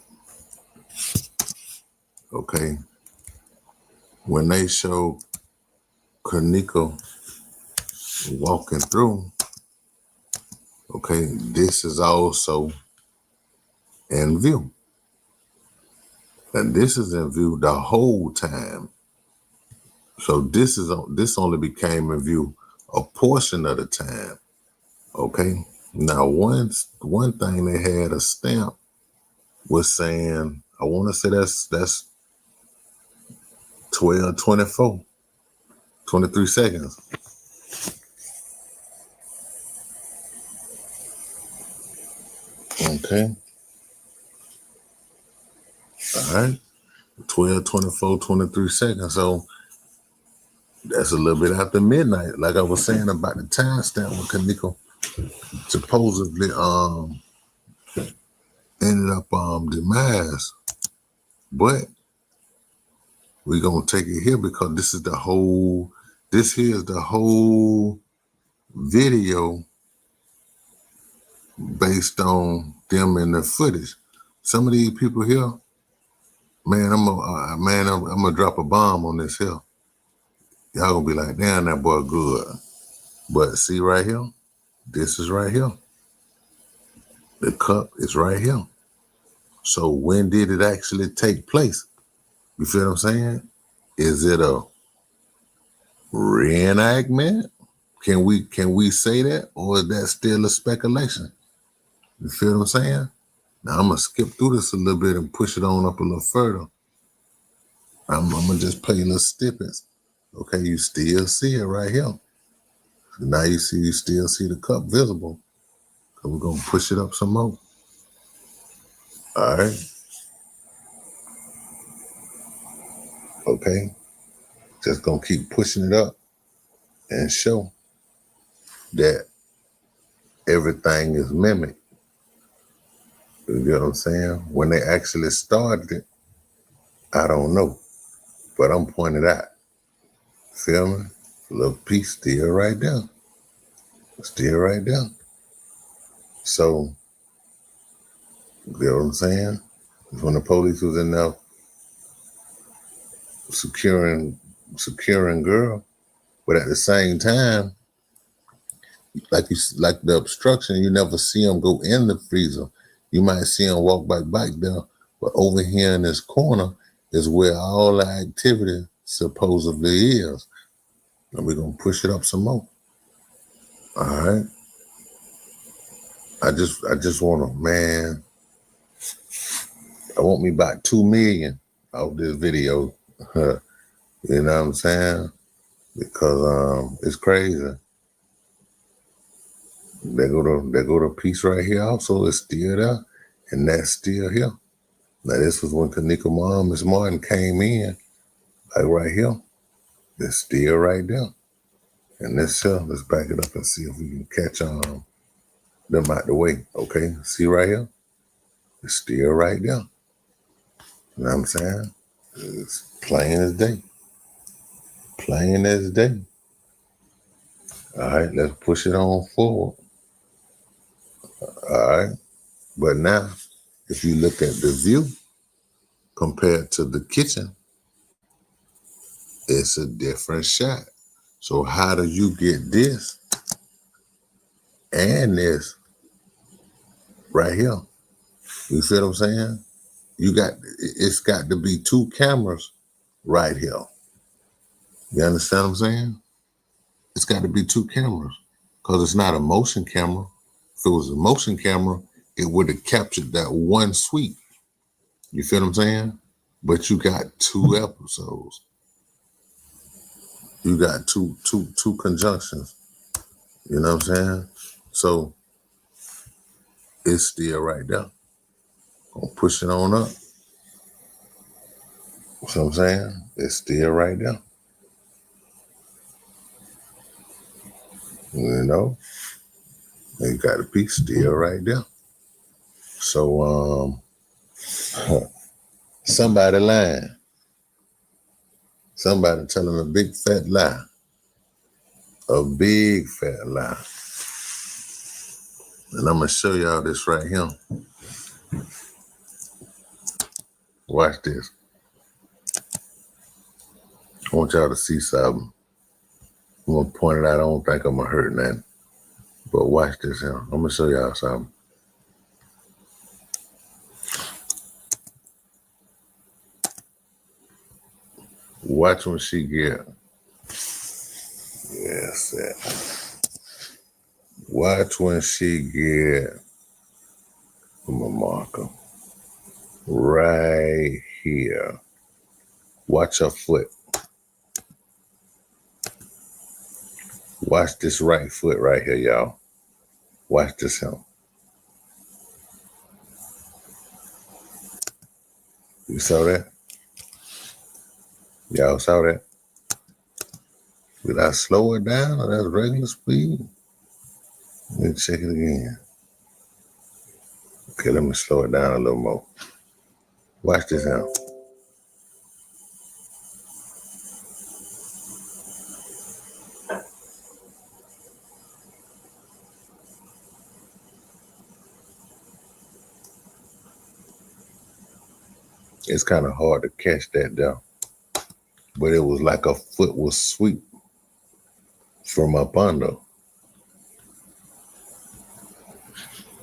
Okay. When they show kEnnEkA walking through, okay, this is also in view. And this is in view the whole time. So this only became in view a portion of the time. Okay. Now one thing they had a stamp was saying, I want to say that's 12:24, 23 seconds. Okay. All right. 12:24, 23 seconds. So that's a little bit after midnight. Like I was saying about the timestamp when kEnnEkA supposedly ended up demise. But we're gonna take it here because this here is the whole video based on them and the footage. Some of these people here, man, I'm gonna drop a bomb on this here. Y'all gonna be like, damn, that boy good. But see right here, this is right here. The cup is right here. So when did it actually take place? You feel what I'm saying? Is it a reenactment? Can we say that, or is that still a speculation? You feel what I'm saying? Now I'm gonna skip through this a little bit and push it on up a little further. I'm gonna just play little snippets. Okay, you still see it right here. So now you still see the cup visible. So we're gonna push it up some more. All right. Okay. Just gonna keep pushing it up and show that everything is mimicked. You get what I'm saying? When they actually started it, I don't know, but I'm pointing out. Feel me? Little piece still right there. Still right there. So, you get what I'm saying? When the police was in there securing girl, but at the same time, like the obstruction, you never see them go in the freezer. You might see them walk back there, but over here in this corner is where all the activity supposedly is. And we're gonna push it up some more. All right. I just wanna, man, I want me about 2 million of this video. You know what I'm saying? Because it's crazy. They go to piece right here also, it's still there, and that's still here. Now this was when kEnnEkA mom, Miss Martin, came in, like right here. It's still right there. And this here, let's back it up and see if we can catch them out the way. Okay, see right here? It's still right there. You know what I'm saying? It's plain as day. Plain as day. All right, let's push it on forward. All right. But now, if you look at the view compared to the kitchen, it's a different shot. So how do you get this and this right here? You feel what I'm saying? It's got to be 2 cameras right here. You understand what I'm saying? It's got to be 2 cameras because it's not a motion camera. If it was a motion camera, it would have captured that one sweep. You feel what I'm saying? But you got 2 episodes. You got two conjunctions. You know what I'm saying? So it's still right there. Gonna push it on up. You know what I'm saying? It's still right there. You know? And you got a piece still right there. So somebody lying. Somebody telling a big fat lie. A big fat lie. And I'm gonna show y'all this right here. Watch this. I want y'all to see something. I'm gonna point it out. I don't think I'm gonna hurt nothing. But watch this here. I'm gonna show y'all something. Watch when she get. Yes, watch when she get. I'm a marker right here. Watch her foot. Watch this right foot right here, y'all. Watch this him. You saw that? Y'all saw that? Did I slow it down or that's regular speed? Let me check it again. Okay, let me slow it down a little more. Watch this out. It's kind of hard to catch that down, but it was like a foot was sweep from up under.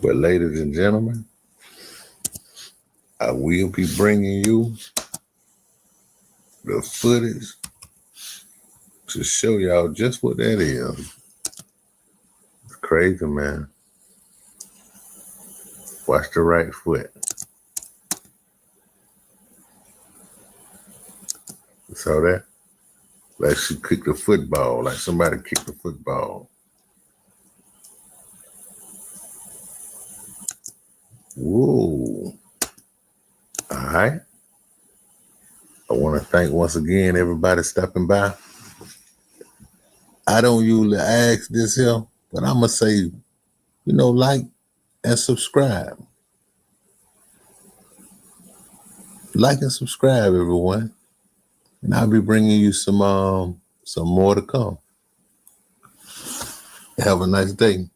But ladies and gentlemen, I will be bringing you the footage to show y'all just what that is. It's crazy, man. Watch the right foot. You saw that? Like she kicked a football, like somebody kicked a football. Whoa. All right. I want to thank once again everybody stopping by. I don't usually ask this here, but I'm going to say, like and subscribe. Like and subscribe, everyone. And I'll be bringing you some more to come. Have a nice day.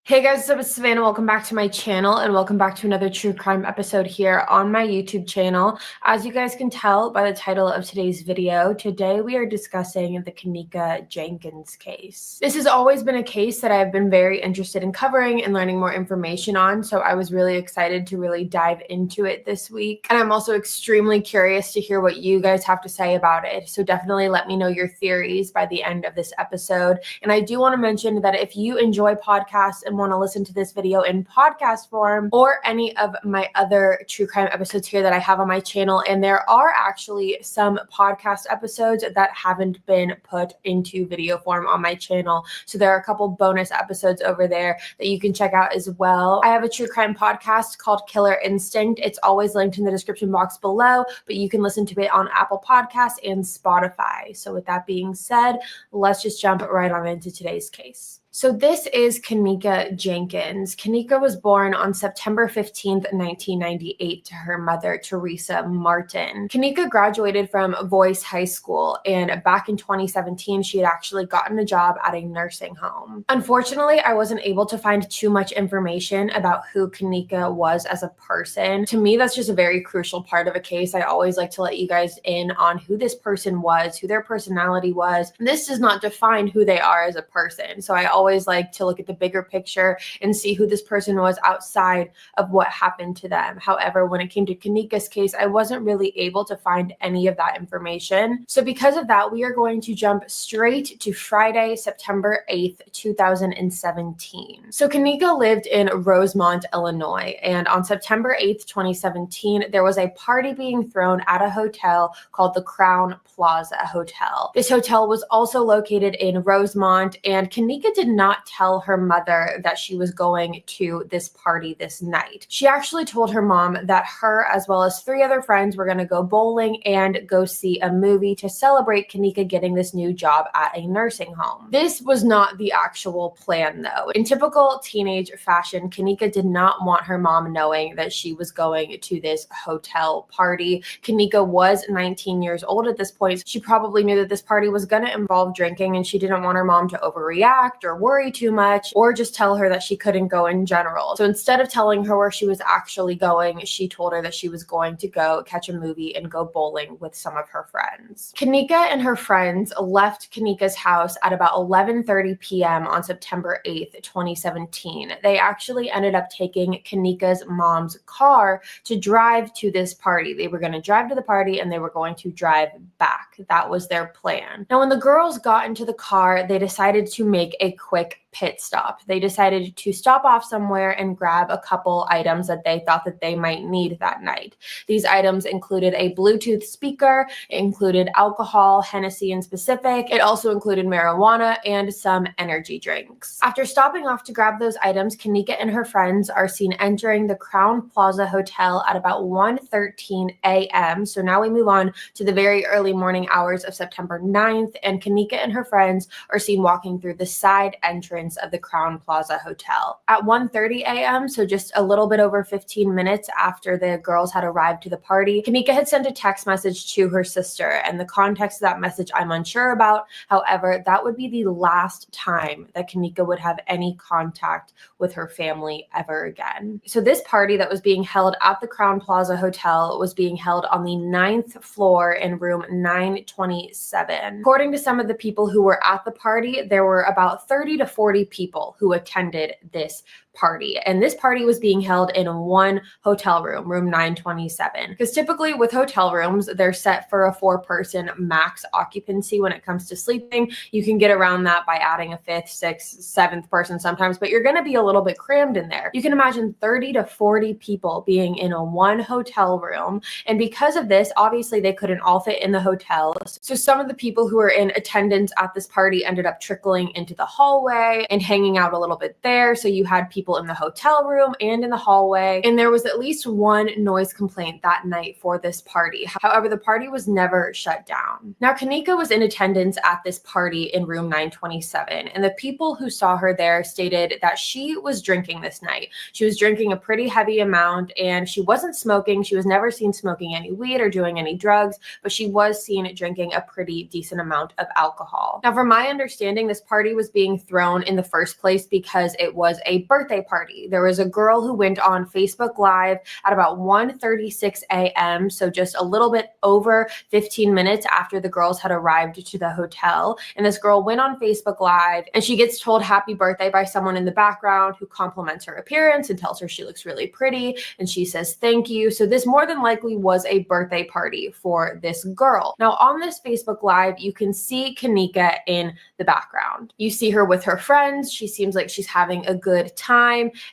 Hey guys, what's up? It's Savannah. Welcome back to my channel and welcome back to another true crime episode here on my YouTube channel. As you guys can tell by the title of today's video, today we are discussing the kEnnEkA jEnkIns case. This has always been a case that I've been very interested in covering and learning more information on, so I was really excited to really dive into it this week. And I'm also extremely curious to hear what you guys have to say about it, so definitely let me know your theories by the end of this episode. And I do want to mention that if you enjoy podcasts and want to listen to this video in podcast form or any of my other true crime episodes here that I have on my channel, and there are actually some podcast episodes that haven't been put into video form on my channel. So there are a couple bonus episodes over there that you can check out as well. I have a true crime podcast called Killer Instinct. It's always linked in the description box below, but you can listen to it on Apple Podcasts and Spotify. So with that being said, let's just jump right on into today's case. So this is kEnnEkA jEnkIns. kEnnEkA was born on September 15th, 1998 to her mother, Teresa Martin. kEnnEkA graduated from Voice High School, and back in 2017, she had actually gotten a job at a nursing home. Unfortunately, I wasn't able to find too much information about who kEnnEkA was as a person. To me, that's just a very crucial part of a case. I always like to let you guys in on who this person was, who their personality was. This does not define who they are as a person. So I always like to look at the bigger picture and see who this person was outside of what happened to them. However, when it came to kEnnEkA's case, I wasn't really able to find any of that information. So because of that, we are going to jump straight to Friday, September 8th, 2017. So kEnnEkA lived in Rosemont, Illinois, and on September 8th, 2017, there was a party being thrown at a hotel called the Crown Plaza Hotel. This hotel was also located in Rosemont, and kEnnEkA did not tell her mother that she was going to this party this night. She actually told her mom that her, as well as 3 other friends, were going to go bowling and go see a movie to celebrate kEnnEkA getting this new job at a nursing home. This was not the actual plan, though. In typical teenage fashion, kEnnEkA did not want her mom knowing that she was going to this hotel party. kEnnEkA was 19 years old at this point. She probably knew that this party was going to involve drinking, and she didn't want her mom to overreact or worry too much, or just tell her that she couldn't go in general. So instead of telling her where she was actually going, she told her that she was going to go catch a movie and go bowling with some of her friends. kEnnEkA and her friends left kEnnEkA's house at about 11:30 p.m. on September 8th, 2017. They actually ended up taking kEnnEkA's mom's car to drive to this party. They were going to drive to the party and they were going to drive back. That was their plan. Now, when the girls got into the car, they decided to make a quick pit stop. They decided to stop off somewhere and grab a couple items that they thought that they might need that night. These items included a Bluetooth speaker, it included alcohol, Hennessy in specific. It also included marijuana and some energy drinks. After stopping off to grab those items, kEnnEkA and her friends are seen entering the Crown Plaza Hotel at about 1:13 a.m. So now we move on to the very early morning hours of September 9th, and kEnnEkA and her friends are seen walking through the side entrance of the Crown Plaza Hotel. At 1:30 a.m., so just a little bit over 15 minutes after the girls had arrived to the party, kEnnEkA had sent a text message to her sister, and the context of that message I'm unsure about. However, that would be the last time that kEnnEkA would have any contact with her family ever again. So this party that was being held at the Crown Plaza Hotel was being held on the 9th floor in room 927. According to some of the people who were at the party, there were about 30 to 40 people who attended this party. And this party was being held in one hotel room, room 927. Because typically with hotel rooms, they're set for a 4-person max occupancy when it comes to sleeping. You can get around that by adding a 5th, 6th, 7th person sometimes, but you're going to be a little bit crammed in there. You can imagine 30 to 40 people being in a one hotel room. And because of this, obviously they couldn't all fit in the hotels. So some of the people who were in attendance at this party ended up trickling into the hallway and hanging out a little bit there. So you had people in the hotel room and in the hallway, and there was at least one noise complaint that night for this party. However, the party was never shut down. Now, kEnnEkA was in attendance at this party in room 927, and the people who saw her there stated that she was drinking this night. She was drinking a pretty heavy amount, and she wasn't smoking. She was never seen smoking any weed or doing any drugs, but she was seen drinking a pretty decent amount of alcohol. Now, from my understanding, this party was being thrown in the first place because it was a birthday party. There was a girl who went on Facebook Live at about 1:36 a.m., so just a little bit over 15 minutes after the girls had arrived to the hotel. And this girl went on Facebook Live and she gets told happy birthday by someone in the background who compliments her appearance and tells her she looks really pretty, and she says thank you. So this more than likely was a birthday party for this girl. Now on this Facebook Live, you can see kEnnEkA in the background. You see her with her friends. She seems like she's having a good time.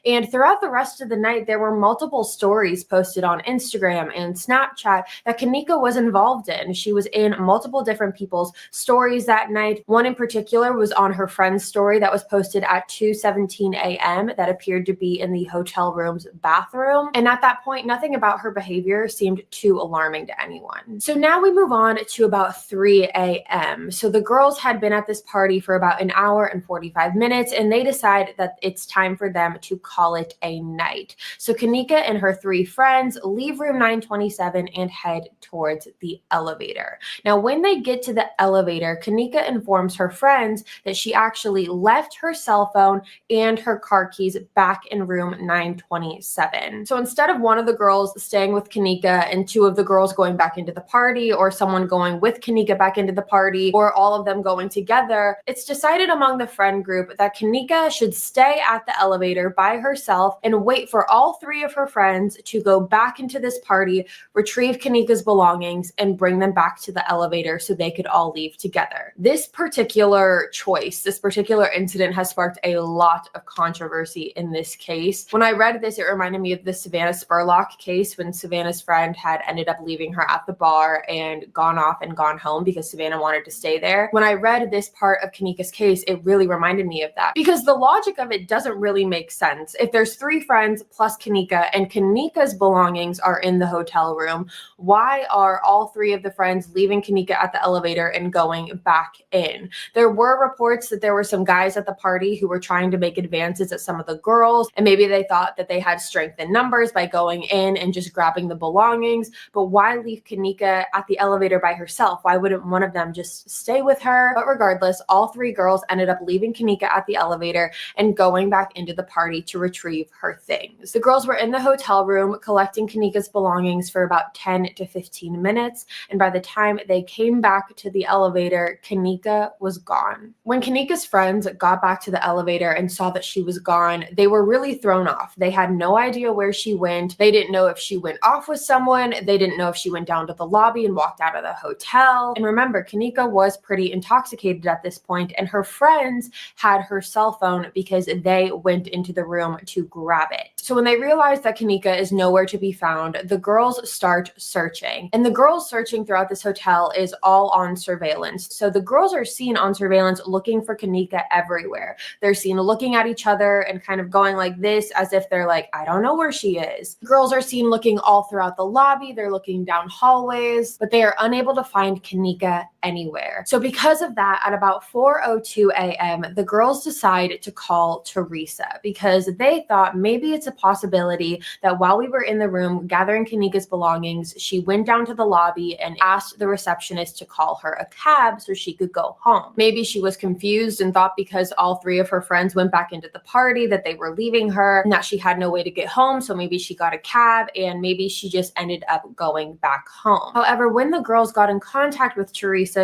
And throughout the rest of the night, there were multiple stories posted on Instagram and Snapchat that kEnnEkA was involved in. She was in multiple different people's stories that night. One in particular was on her friend's story that was posted at 2:17 a.m. that appeared to be in the hotel room's bathroom. And at that point, nothing about her behavior seemed too alarming to anyone. So now we move on to about 3 a.m. So the girls had been at this party for about an hour and 45 minutes, and they decide that it's time for them to call it a night. So kEnnEkA and her 3 friends leave room 927 and head towards the elevator. Now, when they get to the elevator, kEnnEkA informs her friends that she actually left her cell phone and her car keys back in room 927. So instead of one of the girls staying with kEnnEkA and 2 of the girls going back into the party, or someone going with kEnnEkA back into the party, or all of them going together, it's decided among the friend group that kEnnEkA should stay at the elevator by herself and wait for all 3 of her friends to go back into this party, retrieve kEnnEkA's belongings, and bring them back to the elevator so they could all leave together. This particular choice, this particular incident has sparked a lot of controversy in this case. When I read this, it reminded me of the Savannah Spurlock case when Savannah's friend had ended up leaving her at the bar and gone off and gone home because Savannah wanted to stay there. When I read this part of kEnnEkA's case, it really reminded me of that because the logic of it doesn't really make sense. If there's 3 friends plus kEnnEkA and kEnnEkA's belongings are in the hotel room, why are all 3 of the friends leaving kEnnEkA at the elevator and going back in? There were reports that there were some guys at the party who were trying to make advances at some of the girls, and maybe they thought that they had strength in numbers by going in and just grabbing the belongings. But why leave kEnnEkA at the elevator by herself? Why wouldn't one of them just stay with her? But regardless, all 3 girls ended up leaving kEnnEkA kEnnEkA at the elevator and going back into the party to retrieve her things. The girls were in the hotel room collecting kEnnEkA's belongings for about 10 to 15 minutes, and by the time they came back to the elevator, kEnnEkA was gone. When kEnnEkA's friends got back to the elevator and saw that she was gone, they were really thrown off. They had no idea where she went. They didn't know if she went off with someone. They didn't know if she went down to the lobby and walked out of the hotel. And remember, kEnnEkA was pretty intoxicated at this point, and her friends had her cell phone because they went into the room to grab it. So when they realized that kEnnEkA is nowhere to be found, the girls start searching. And the girls searching throughout this hotel is all on surveillance. So the girls are seen on surveillance looking for kEnnEkA everywhere. They're seen looking at each other and kind of going like this as if they're like, I don't know where she is. Girls are seen looking all throughout the lobby. They're looking down hallways, but they are unable to find kEnnEkA anywhere. So because of that, at about 4:02 a.m., the girls decide to call Teresa because they thought maybe it's a possibility that while we were in the room gathering kEnnEkA's belongings, she went down to the lobby and asked the receptionist to call her a cab so she could go home. Maybe she was confused and thought because all three of her friends went back into the party that they were leaving her and that she had no way to get home, so maybe she got a cab and maybe she just ended up going back home. However, when the girls got in contact with Teresa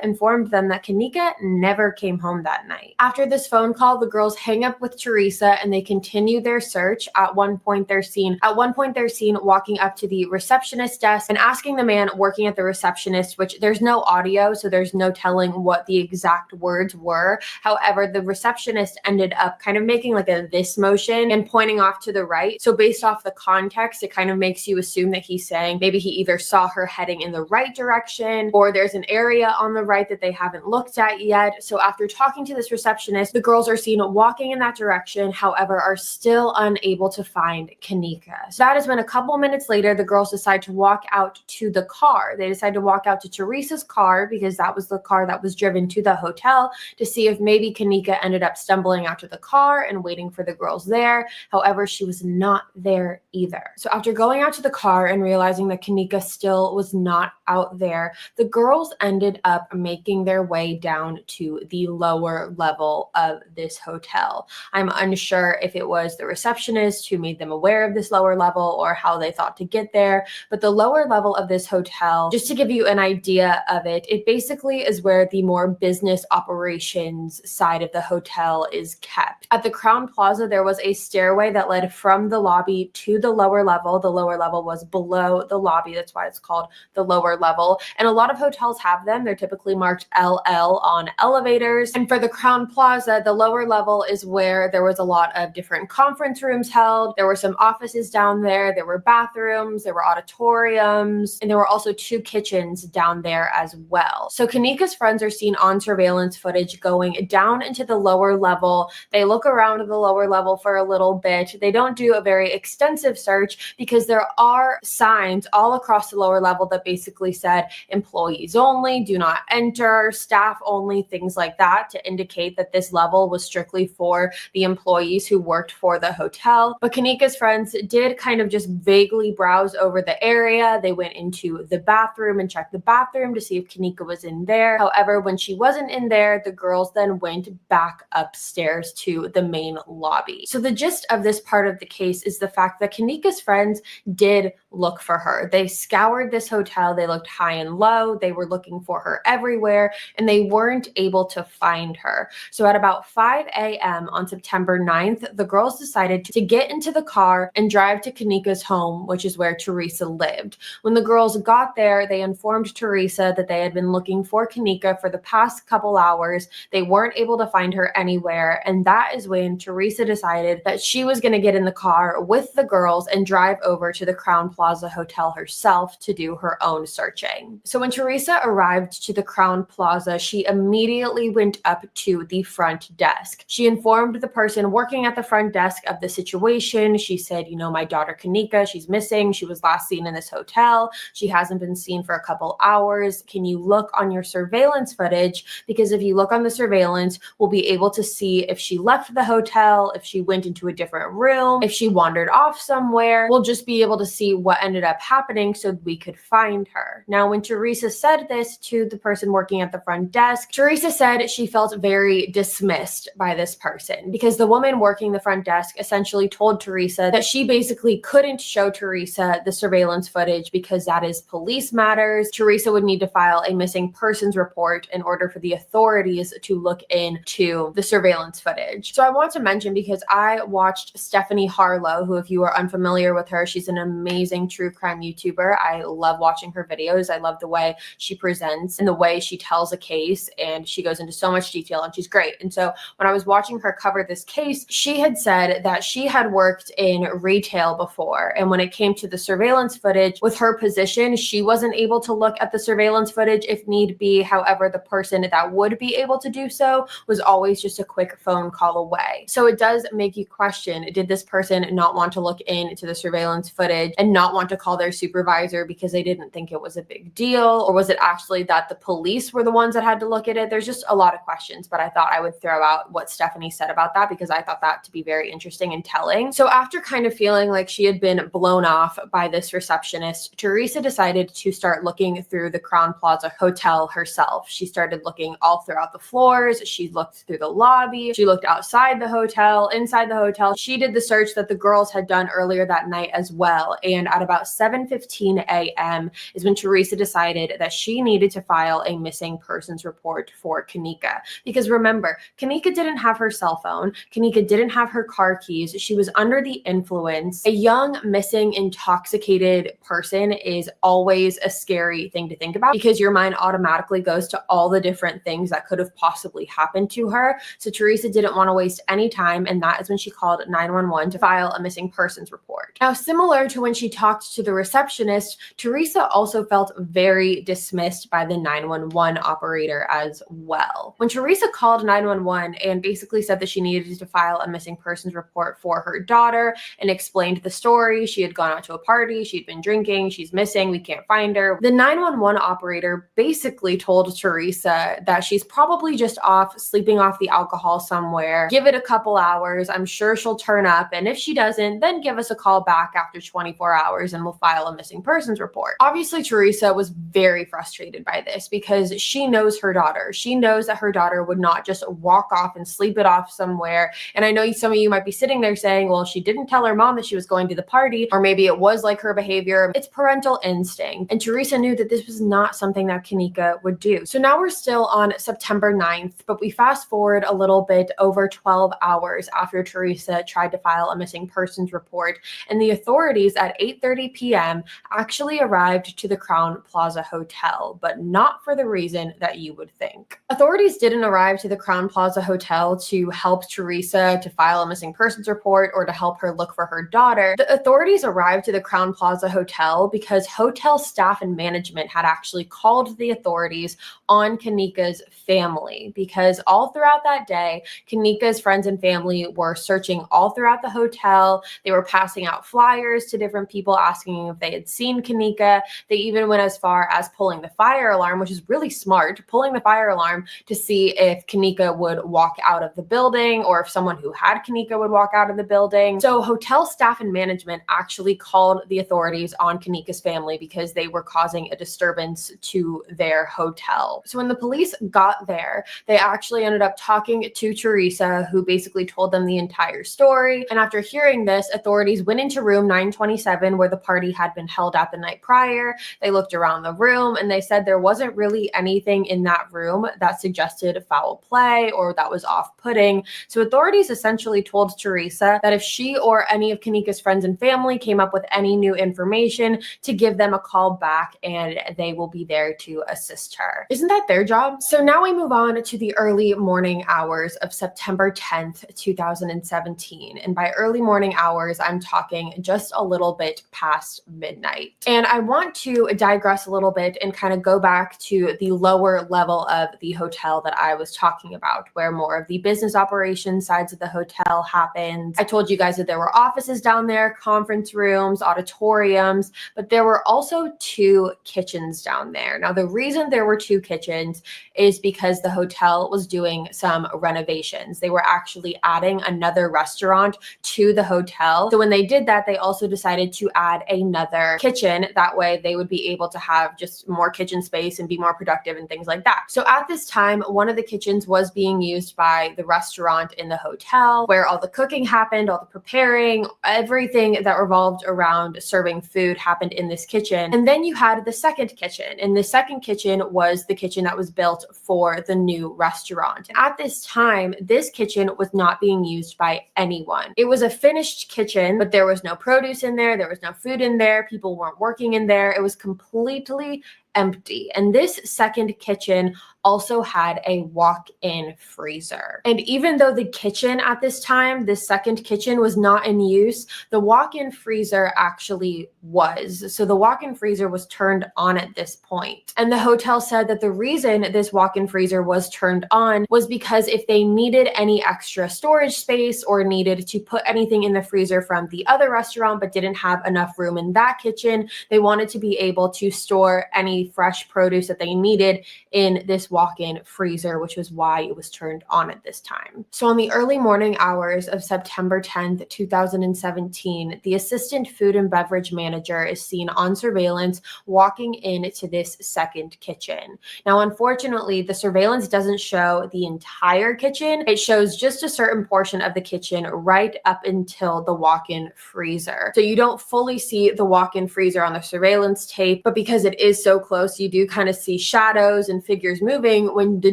informed them that kEnnEkA never came home that night. After this phone call, the girls hang up with Teresa and they continue their search. At one point they're seen walking up to the receptionist desk and asking the man working at the receptionist, which there's no audio, so there's no telling what the exact words were. However, the receptionist ended up kind of making like a this motion and pointing off to the right. So based off the context, it kind of makes you assume that he's saying maybe he either saw her heading in the right direction or there's an area on the right that they haven't looked at yet. So after talking to this receptionist, the girls are seen walking in that direction, however, are still unable to find kEnnEkA. So that is when a couple minutes later, the girls decide to walk out to the car. They decide to walk out to Teresa's car because that was the car that was driven to the hotel to see if maybe kEnnEkA ended up stumbling out to the car and waiting for the girls there. However, she was not there either. So after going out to the car and realizing that kEnnEkA still was not out there, the girls ended up making their way down to the lower level of this hotel. I'm unsure if it was the receptionist who made them aware of this lower level or how they thought to get there, but the lower level of this hotel, just to give you an idea of it, it basically is where the more business operations side of the hotel is kept. At the Crown Plaza, there was a stairway that led from the lobby to the lower level. The lower level was below the lobby. That's why it's called the lower level. And a lot of hotels have them. They're typically marked LL on elevators. And for the Crown Plaza, the lower level is where there was a lot of different conference rooms held. There were some offices down there. There were bathrooms, there were auditoriums, and there were also 2 kitchens down there as well. So kEnnEkA's friends are seen on surveillance footage going down into the lower level. They look around the lower level for a little bit. They don't do a very extensive search because there are signs all across the lower level that basically said employees only, do not enter, staff only, things like that, to indicate that this level was strictly for the employees who worked for the hotel. But kEnnEkA's friends did kind of just vaguely browse over the area. They went into the bathroom and checked the bathroom to see if kEnnEkA was in there. However, when she wasn't in there, the girls then went back upstairs to the main lobby. So the gist of this part of the case is the fact that kEnnEkA's friends did look for her. They scoured this hotel. They looked high and low. They were looking for her everywhere, and they weren't able to find her. So at about 5 a.m. on September 9th, the girls decided to get into the car and drive to kEnnEkA's home, which is where Teresa lived. When the girls got there, they informed Teresa that they had been looking for kEnnEkA for the past couple hours. They weren't able to find her anywhere, and that is when Teresa decided that she was going to get in the car with the girls and drive over to the Crown Plaza Hotel herself to do her own searching. So when Teresa arrived to the Crown Plaza, she immediately went up to the front desk. She informed the person working at the front desk of the situation. She said, you know, my daughter kEnnEkA, she's missing. She was last seen in this hotel. She hasn't been seen for a couple hours. Can you look on your surveillance footage? Because if you look on the surveillance, we'll be able to see if she left the hotel, if she went into a different room, if she wandered off somewhere. We'll just be able to see what ended up happening so we could find her. her. Now, when Teresa said this to the person working at the front desk, Teresa said she felt very dismissed by this person because the woman working the front desk essentially told Teresa that she basically couldn't show Teresa the surveillance footage because that is police matters. Teresa would need to file a missing persons report in order for the authorities to look into the surveillance footage. So I want to mention, because I watched Stephanie Harlow, who, if you are unfamiliar with her, she's an amazing true crime YouTuber. I love watching her videos. I love the way she presents and the way she tells a case, and she goes into so much detail, and she's great. And so when I was watching her cover this case, she had said that she had worked in retail before, and when it came to the surveillance footage, with her position, she wasn't able to look at the surveillance footage if need be. However, the person that would be able to do so was always just a quick phone call away. So it does make you question, did this person not want to look into the surveillance footage and not want to call their supervisor because they didn't think it was a big deal? Or was it actually that the police were the ones that had to look at it? There's just a lot of questions, but I thought I would throw out what Stephanie said about that because I thought that to be very interesting and telling. So after kind of feeling like she had been blown off by this receptionist, Teresa decided to start looking through the Crowne Plaza Hotel herself. She started looking all throughout the floors. She looked through the lobby. She looked outside the hotel, inside the hotel. She did the search that the girls had done earlier that night as well. And at about 7:15 a.m. is when Teresa decided that she needed to file a missing persons report for kEnnEkA. Because remember, kEnnEkA didn't have her cell phone. kEnnEkA didn't have her car keys. She was under the influence. A young, missing, intoxicated person is always a scary thing to think about because your mind automatically goes to all the different things that could have possibly happened to her. So Teresa didn't want to waste any time, and that is when she called 911 to file a missing persons report. Now, similar to when she talked to the receptionist, Teresa also felt very dismissed by the 911 operator as well. When Teresa called 911 and basically said that she needed to file a missing persons report for her daughter and explained the story, she had gone out to a party, she'd been drinking, she's missing, we can't find her. The 911 operator basically told Teresa that she's probably just off, sleeping off the alcohol somewhere. Give it a couple hours. I'm sure she'll turn up. And if she doesn't, then give us a call back after 24 hours and we'll file a missing persons report. Obviously, Teresa was very frustrated by this because she knows her daughter. She knows that her daughter would not just walk off and sleep it off somewhere. And I know some of you might be sitting there saying, well, she didn't tell her mom that she was going to the party, or maybe it was like her behavior. It's parental instinct. And Teresa knew that this was not something that kEnnEkA would do. So now we're still on September 9th, but we fast forward a little bit over 12 hours after Teresa tried to file a missing persons report, and the authorities at 8:30 p.m. actually arrived to the Crowne Plaza Hotel, but not for the reason that you would think. Authorities didn't arrive to the Crowne Plaza Hotel to help Teresa to file a missing persons report or to help her look for her daughter. The authorities arrived to the Crowne Plaza Hotel because hotel staff and management had actually called the authorities on kEnnEkA's family, because all throughout that day, kEnnEkA's friends and family were searching all throughout the hotel. They were passing out flyers to different people asking if they had seen kEnnEkA. They even went as far as pulling the fire alarm, which is really smart, pulling the fire alarm to see if kEnnEkA would walk out of the building or if someone who had kEnnEkA would walk out of the building. So hotel staff and management actually called the authorities on kEnnEkA's family because they were causing a disturbance to their hotel. So when the police got there, they actually ended up talking to Teresa, who basically told them the entire story. And after hearing this, authorities went into room 927 where the party had been held at the night prior. They looked around the room and they said there wasn't really anything in that room that suggested foul play or that was off-putting. So authorities essentially told Teresa that if she or any of kEnnEkA's friends and family came up with any new information, to give them a call back and they will be there to assist her. Isn't that their job? So now we move on to the early morning hours of September 10th, 2017. And by early morning hours, I'm talking just a little bit past midnight. And I want to digress a little bit and kind of go back to the lower level of the hotel that I was talking about, where more of the business operations sides of the hotel happens. I told you guys that there were offices down there, conference rooms, auditoriums, but there were also 2 kitchens down there. Now, the reason there were 2 kitchens is because the hotel was doing some renovations. They were actually adding another restaurant to the hotel. So when they did that, they also decided to add another kitchen. That way they would be be able to have just more kitchen space and be more productive and things like that. So at this time, one of the kitchens was being used by the restaurant in the hotel where all the cooking happened, all the preparing, everything that revolved around serving food happened in this kitchen. And then you had the second kitchen, and the second kitchen was the kitchen that was built for the new restaurant. At this time, this kitchen was not being used by anyone. It was a finished kitchen, but there was no produce in there. There was no food in there. People weren't working in there. It was completely empty. And this second kitchen also had a walk-in freezer. And even though the kitchen at this time, this second kitchen, was not in use, the walk-in freezer actually was. So the walk-in freezer was turned on at this point. And the hotel said that the reason this walk-in freezer was turned on was because if they needed any extra storage space or needed to put anything in the freezer from the other restaurant but didn't have enough room in that kitchen, they wanted to be able to store any fresh produce that they needed in this walk-in freezer, which was why it was turned on at this time. So on the early morning hours of September 10th, 2017, the assistant food and beverage manager is seen on surveillance walking into this second kitchen. Now, unfortunately, the surveillance doesn't show the entire kitchen. It shows just a certain portion of the kitchen right up until the walk-in freezer. So you don't fully see the walk-in freezer on the surveillance tape, but because it is so close, you do kind of see shadows and figures moving when the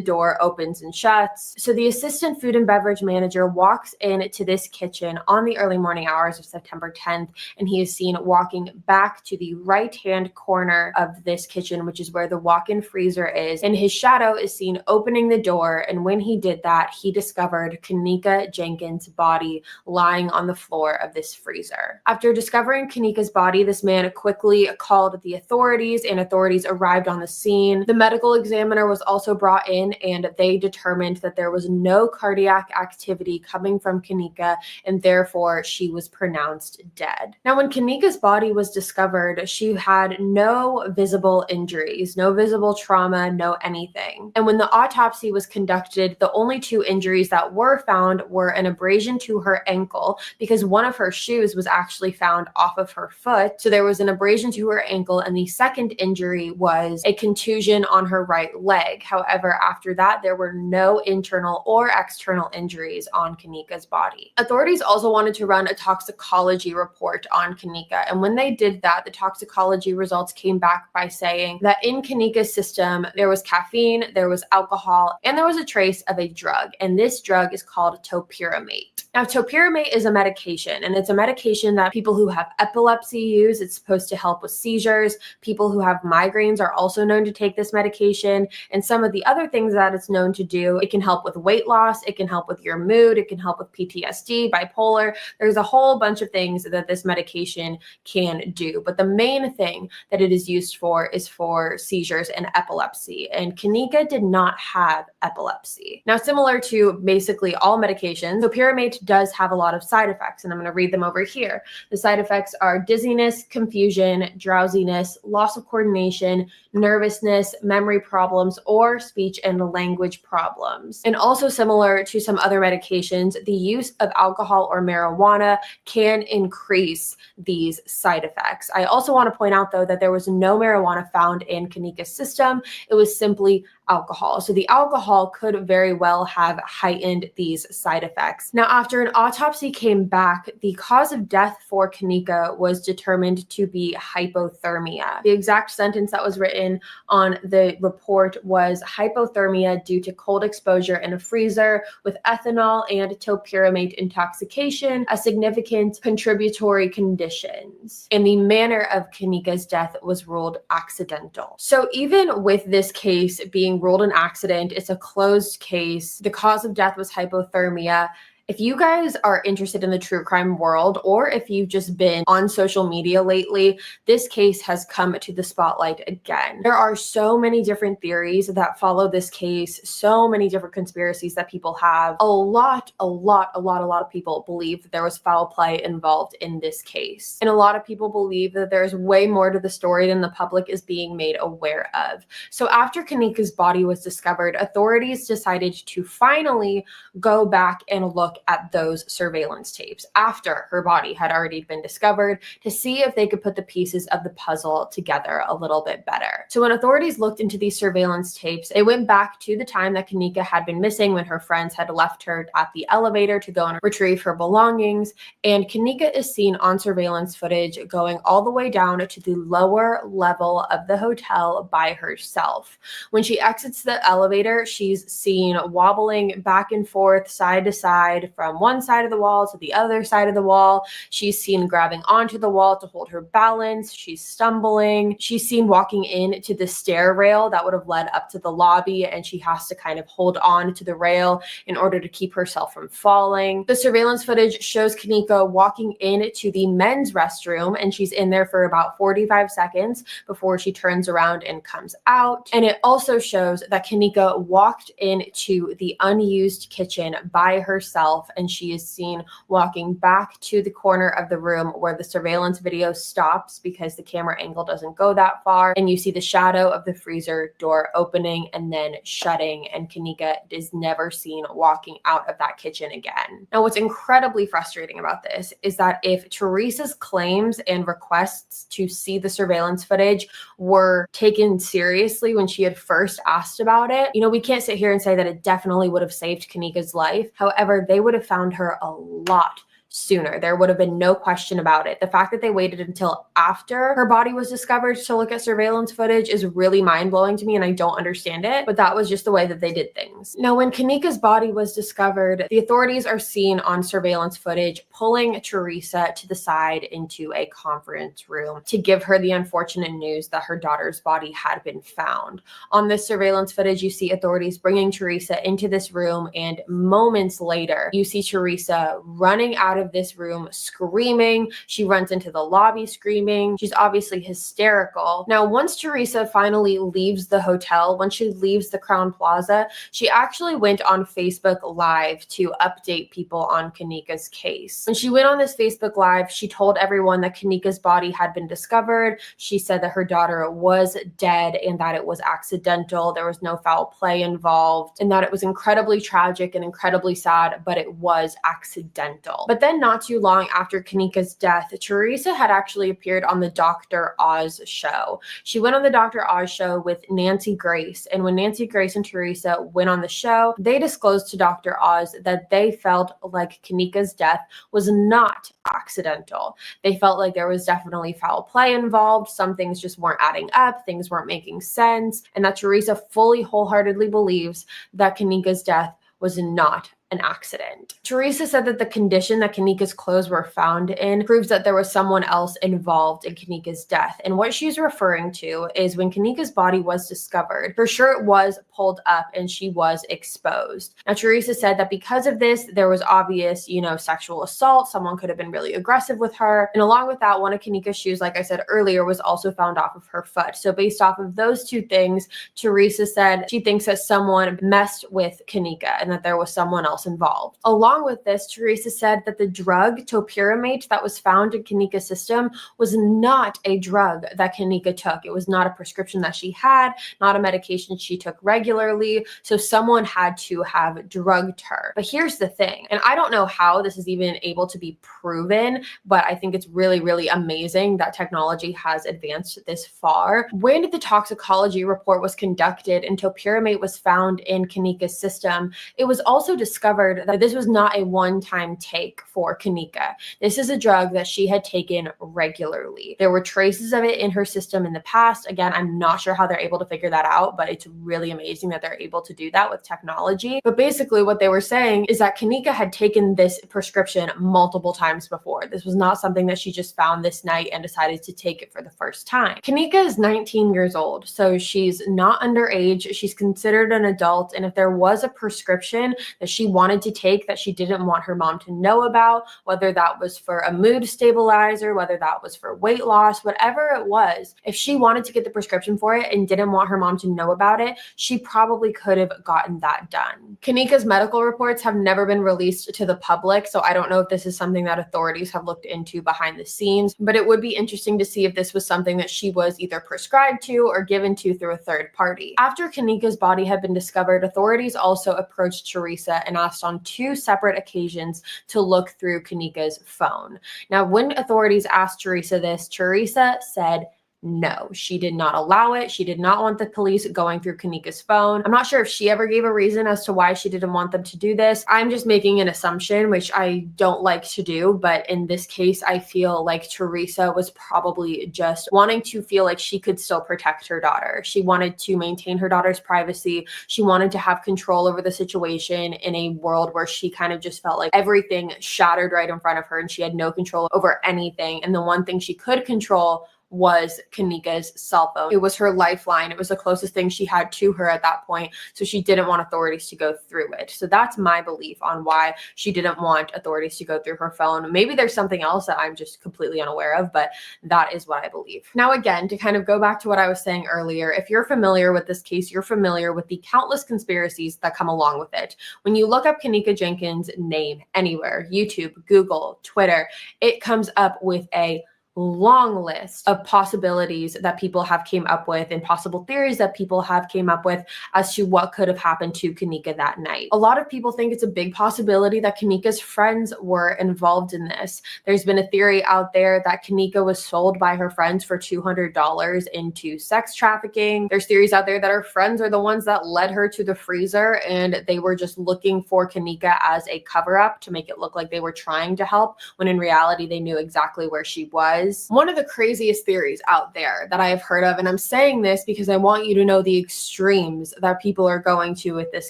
door opens and shuts. So the assistant food and beverage manager walks into this kitchen on the early morning hours of September 10th, and he is seen walking back to the right-hand corner of this kitchen, which is where the walk-in freezer is, and his shadow is seen opening the door. And when he did that, he discovered kEnnEkA Jenkins' body lying on the floor of this freezer. After discovering kEnnEkA's body, this man quickly called the authorities, and authorities arrived on the scene. The medical examiner was also brought in, and they determined that there was no cardiac activity coming from kEnnEkA, and therefore she was pronounced dead. Now, when kEnnEkA's body was discovered, she had no visible injuries, no visible trauma, no anything. And when the autopsy was conducted, the only two injuries that were found were an abrasion to her ankle, because one of her shoes was actually found off of her foot. So there was an abrasion to her ankle, and the second injury was a contusion on her right leg. However, after that, there were no internal or external injuries on kEnnEkA's body. Authorities also wanted to run a toxicology report on kEnnEkA, and when they did that, the toxicology results came back by saying that in kEnnEkA's system, there was caffeine, there was alcohol, and there was a trace of a drug, and this drug is called topiramate. Now, topiramate is a medication, and it's a medication that people who have epilepsy use. It's supposed to help with seizures. People who have migraines are also known to take this medication, and some of the other things that it's known to do, it can help with weight loss, it can help with your mood, it can help with PTSD, bipolar. There's a whole bunch of things that this medication can do, but the main thing that it is used for is for seizures and epilepsy, and kEnnEkA did not have epilepsy. Now, similar to basically all medications, topiramate does have a lot of side effects, and I'm going to read them over here. The side effects are dizziness, confusion, drowsiness, loss of coordination, nervousness, memory problems, or speech and language problems. And also similar to some other medications, the use of alcohol or marijuana can increase these side effects. I also want to point out, though, that there was no marijuana found in kEnnEkA's system. It was simply alcohol. So the alcohol could very well have heightened these side effects. Now, after an autopsy came back, the cause of death for kEnnEkA was determined to be hypothermia. The exact sentence that was written on the report was hypothermia due to cold exposure in a freezer with ethanol and topiramate intoxication as significant contributory conditions. And the manner of kEnnEkA's death was ruled accidental. So even with this case being ruled an accident, it's a closed case. The cause of death was hypothermia. If you guys are interested in the true crime world, or if you've just been on social media lately, this case has come to the spotlight again. There are so many different theories that follow this case, so many different conspiracies that people have. A lot of people believe that there was foul play involved in this case. And a lot of people believe that there's way more to the story than the public is being made aware of. So after kEnnEkA's body was discovered, authorities decided to finally go back and look at those surveillance tapes after her body had already been discovered to see if they could put the pieces of the puzzle together a little bit better. So when authorities looked into these surveillance tapes, they went back to the time that kEnnEkA had been missing when her friends had left her at the elevator to go and retrieve her belongings. And kEnnEkA is seen on surveillance footage going all the way down to the lower level of the hotel by herself. When she exits the elevator, she's seen wobbling back and forth, side to side, from one side of the wall to the other side of the wall. She's seen grabbing onto the wall to hold her balance. She's stumbling. She's seen walking in to the stair rail that would have led up to the lobby, and she has to kind of hold on to the rail in order to keep herself from falling. The surveillance footage shows kEnnEkA walking into the men's restroom, and she's in there for about 45 seconds before she turns around and comes out. And it also shows that kEnnEkA walked into the unused kitchen by herself, and she is seen walking back to the corner of the room where the surveillance video stops because the camera angle doesn't go that far, and you see the shadow of the freezer door opening and then shutting, and kEnnEkA is never seen walking out of that kitchen again. Now, what's incredibly frustrating about this is that if Teresa's claims and requests to see the surveillance footage were taken seriously when she had first asked about it, we can't sit here and say that it definitely would have saved kEnnEkA's life. However, they would have found her a lot sooner. There would have been no question about it. The fact that they waited until after her body was discovered to look at surveillance footage is really mind-blowing to me, and I don't understand it, but that was just the way that they did things. Now, when kEnnEkA's body was discovered, the authorities are seen on surveillance footage pulling Teresa to the side into a conference room to give her the unfortunate news that her daughter's body had been found. On this surveillance footage, you see authorities bringing Teresa into this room, and moments later, you see Teresa running out of this room screaming. She runs into the lobby screaming. She's obviously hysterical. Now, once Teresa finally leaves the hotel, when she leaves the Crown Plaza, she actually went on Facebook Live to update people on kEnnEkA's case. When she went on this Facebook Live, she told everyone that kEnnEkA's body had been discovered. She said that her daughter was dead and that it was accidental. There was no foul play involved, and that it was incredibly tragic and incredibly sad, but it was accidental. But then not too long after kEnnEkA's death, Teresa had actually appeared on the Dr. Oz show. She went on the Dr. Oz show with Nancy Grace, and when Nancy Grace and Teresa went on the show, they disclosed to Dr. Oz that they felt like kEnnEkA's death was not accidental. They felt like there was definitely foul play involved. Some things just weren't adding up. Things weren't making sense, and that Teresa fully, wholeheartedly believes that kEnnEkA's death was not an accident. Teresa said that the condition that kEnnEkA's clothes were found in proves that there was someone else involved in kEnnEkA's death. And what she's referring to is when kEnnEkA's body was discovered, her shirt was pulled up and she was exposed. Now, Teresa said that because of this, there was obvious, sexual assault. Someone could have been really aggressive with her. And along with that, one of kEnnEkA's shoes, like I said earlier, was also found off of her foot. So based off of those two things, Teresa said she thinks that someone messed with kEnnEkA and that there was someone else involved. Along with this, Teresa said that the drug topiramate that was found in kEnnEkA's system was not a drug that kEnnEkA took. It was not a prescription that she had, not a medication she took regularly. So someone had to have drugged her. But here's the thing, and I don't know how this is even able to be proven, but I think it's really, really amazing that technology has advanced this far. When the toxicology report was conducted and topiramate was found in kEnnEkA's system, it was also discovered that this was not a one-time take for kEnnEkA. This is a drug that she had taken regularly. There were traces of it in her system in the past. Again, I'm not sure how they're able to figure that out, but it's really amazing that they're able to do that with technology. But basically what they were saying is that kEnnEkA had taken this prescription multiple times before. This was not something that she just found this night and decided to take it for the first time. kEnnEkA is 19 years old, so she's not underage. She's considered an adult, and if there was a prescription that she wanted to take that she didn't want her mom to know about, whether that was for a mood stabilizer, whether that was for weight loss, whatever it was, if she wanted to get the prescription for it and didn't want her mom to know about it, she probably could have gotten that done. kEnnEkA's medical reports have never been released to the public, so I don't know if this is something that authorities have looked into behind the scenes, but it would be interesting to see if this was something that she was either prescribed to or given to through a third party. After kEnnEkA's body had been discovered, authorities also approached Teresa and asked asked on 2 separate occasions to look through kEnnEkA's phone. Now, when authorities asked Teresa this, Teresa said no, she did not allow it. She did not want the police going through kEnnEkA's phone. I'm not sure if she ever gave a reason as to why she didn't want them to do this. I'm just making an assumption, which I don't like to do. But in this case, I feel like Teresa was probably just wanting to feel like she could still protect her daughter. She wanted to maintain her daughter's privacy. She wanted to have control over the situation in a world where she kind of just felt like everything shattered right in front of her and she had no control over anything. And the one thing she could control was kEnnEkA's cell phone. It was her lifeline. It was the closest thing she had to her at that point. So she didn't want authorities to go through it. So that's my belief on why she didn't want authorities to go through her phone. Maybe there's something else that I'm just completely unaware of, but that is what I believe. Now, again, to kind of go back to what I was saying earlier, if you're familiar with this case, you're familiar with the countless conspiracies that come along with it. When you look up kEnnEkA Jenkins' name anywhere, YouTube, Google, Twitter, it comes up with a long list of possibilities that people have came up with and possible theories that people have came up with as to what could have happened to kEnnEkA that night. A lot of people think it's a big possibility that kEnnEkA's friends were involved in this. There's been a theory out there that kEnnEkA was sold by her friends for $200 into sex trafficking. There's theories out there that her friends are the ones that led her to the freezer and they were just looking for kEnnEkA as a cover-up to make it look like they were trying to help, when in reality they knew exactly where she was. One of the craziest theories out there that I have heard of, and I'm saying this because I want you to know the extremes that people are going to with this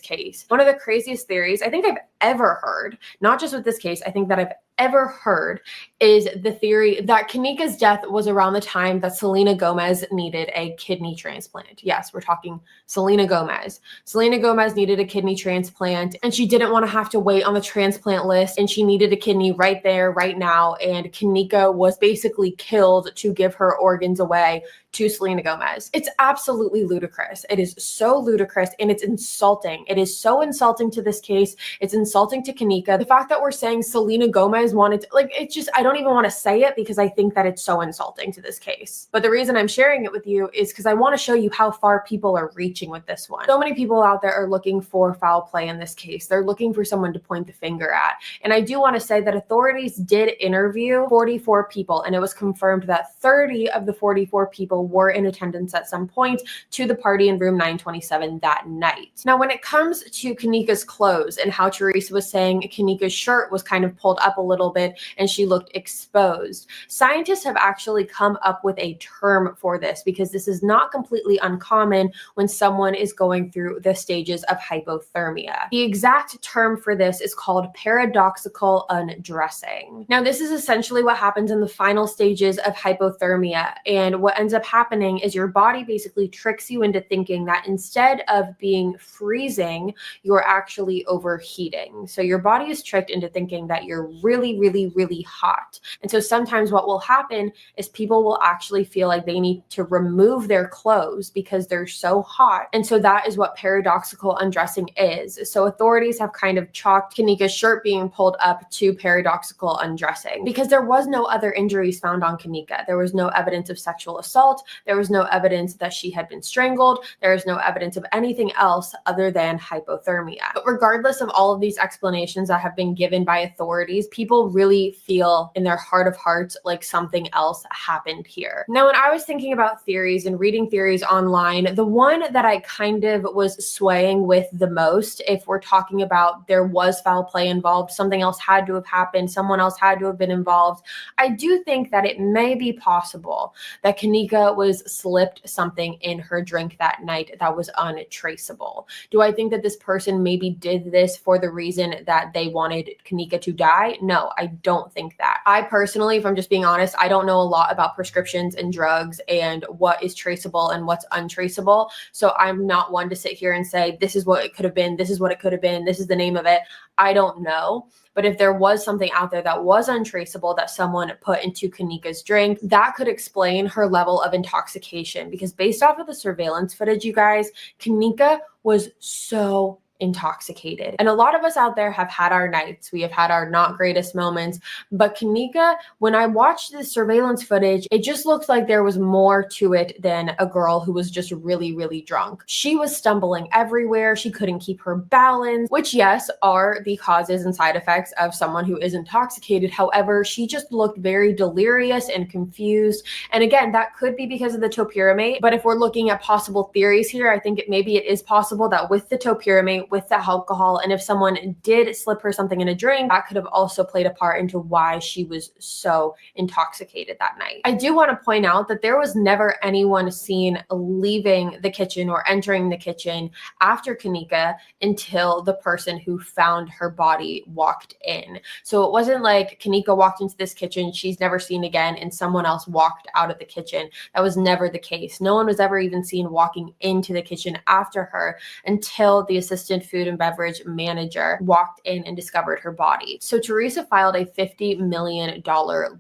case. One of the craziest theories I think I've ever heard, not just with this case, I think that I've ever heard, is the theory that kEnnEkA's death was around the time that Selena Gomez needed a kidney transplant. Yes, we're talking Selena Gomez. Selena Gomez needed a kidney transplant and she didn't want to have to wait on the transplant list, and she needed a kidney right there, right now. And kEnnEkA was basically killed to give her organs away to Selena Gomez. It's absolutely ludicrous. It is so ludicrous and it's insulting. It is so insulting to this case. It's insulting to kEnnEkA. The fact that we're saying Selena Gomez wanted to, like, it's just, I don't even want to say it because I think that it's so insulting to this case. But the reason I'm sharing it with you is because I want to show you how far people are reaching with this one. So many people out there are looking for foul play in this case. They're looking for someone to point the finger at. And I do want to say that authorities did interview 44 people, and it was confirmed that 30 of the 44 people were in attendance at some point to the party in room 927 that night. Now, when it comes to kEnnEkA's clothes and how Teresa was saying kEnnEkA's shirt was kind of pulled up a little bit and she looked exposed, scientists have actually come up with a term for this because this is not completely uncommon when someone is going through the stages of hypothermia. The exact term for this is called paradoxical undressing. Now, this is essentially what happens in the final stages of hypothermia, and what ends up happening is your body basically tricks you into thinking that instead of being freezing, you're actually overheating. So your body is tricked into thinking that you're really, really, really hot. And so sometimes what will happen is people will actually feel like they need to remove their clothes because they're so hot. And so that is what paradoxical undressing is. So authorities have kind of chalked kEnnEkA's shirt being pulled up to paradoxical undressing because there was no other injuries found on kEnnEkA. There was no evidence of sexual assault. There was no evidence that she had been strangled. There is no evidence of anything else other than hypothermia. But regardless of all of these explanations that have been given by authorities, people really feel in their heart of hearts like something else happened here. Now, when I was thinking about theories and reading theories online, the one that I kind of was swaying with the most, if we're talking about there was foul play involved, something else had to have happened, someone else had to have been involved, I do think that it may be possible that kEnnEkA was slipped something in her drink that night that was untraceable. Do I think that this person maybe did this for the reason that they wanted kEnnEkA to die? No, I don't think that. I personally, if I'm just being honest, I don't know a lot about prescriptions and drugs and what is traceable and what's untraceable. So I'm not one to sit here and say, this is what it could have been, this is what it could have been, this is the name of it. I don't know. But if there was something out there that was untraceable that someone put into kEnnEkA's drink, that could explain her level of intoxication. Because based off of the surveillance footage, you guys, kEnnEkA was so intoxicated. And a lot of us out there have had our nights. We have had our not greatest moments. But kEnnEkA, when I watched the surveillance footage, it just looked like there was more to it than a girl who was just really, really drunk. She was stumbling everywhere. She couldn't keep her balance, which, yes, are the causes and side effects of someone who is intoxicated. However, she just looked very delirious and confused. And again, that could be because of the topiramate. But if we're looking at possible theories here, I think maybe it is possible that with the topiramate, with the alcohol, and if someone did slip her something in a drink, that could have also played a part into why she was so intoxicated that night. I do want to point out that there was never anyone seen leaving the kitchen or entering the kitchen after kEnnEkA until the person who found her body walked in. So it wasn't like kEnnEkA walked into this kitchen, she's never seen again, and someone else walked out of the kitchen. That was never the case. No one was ever even seen walking into the kitchen after her until the assistant food and beverage manager walked in and discovered her body. So Teresa filed a $50 million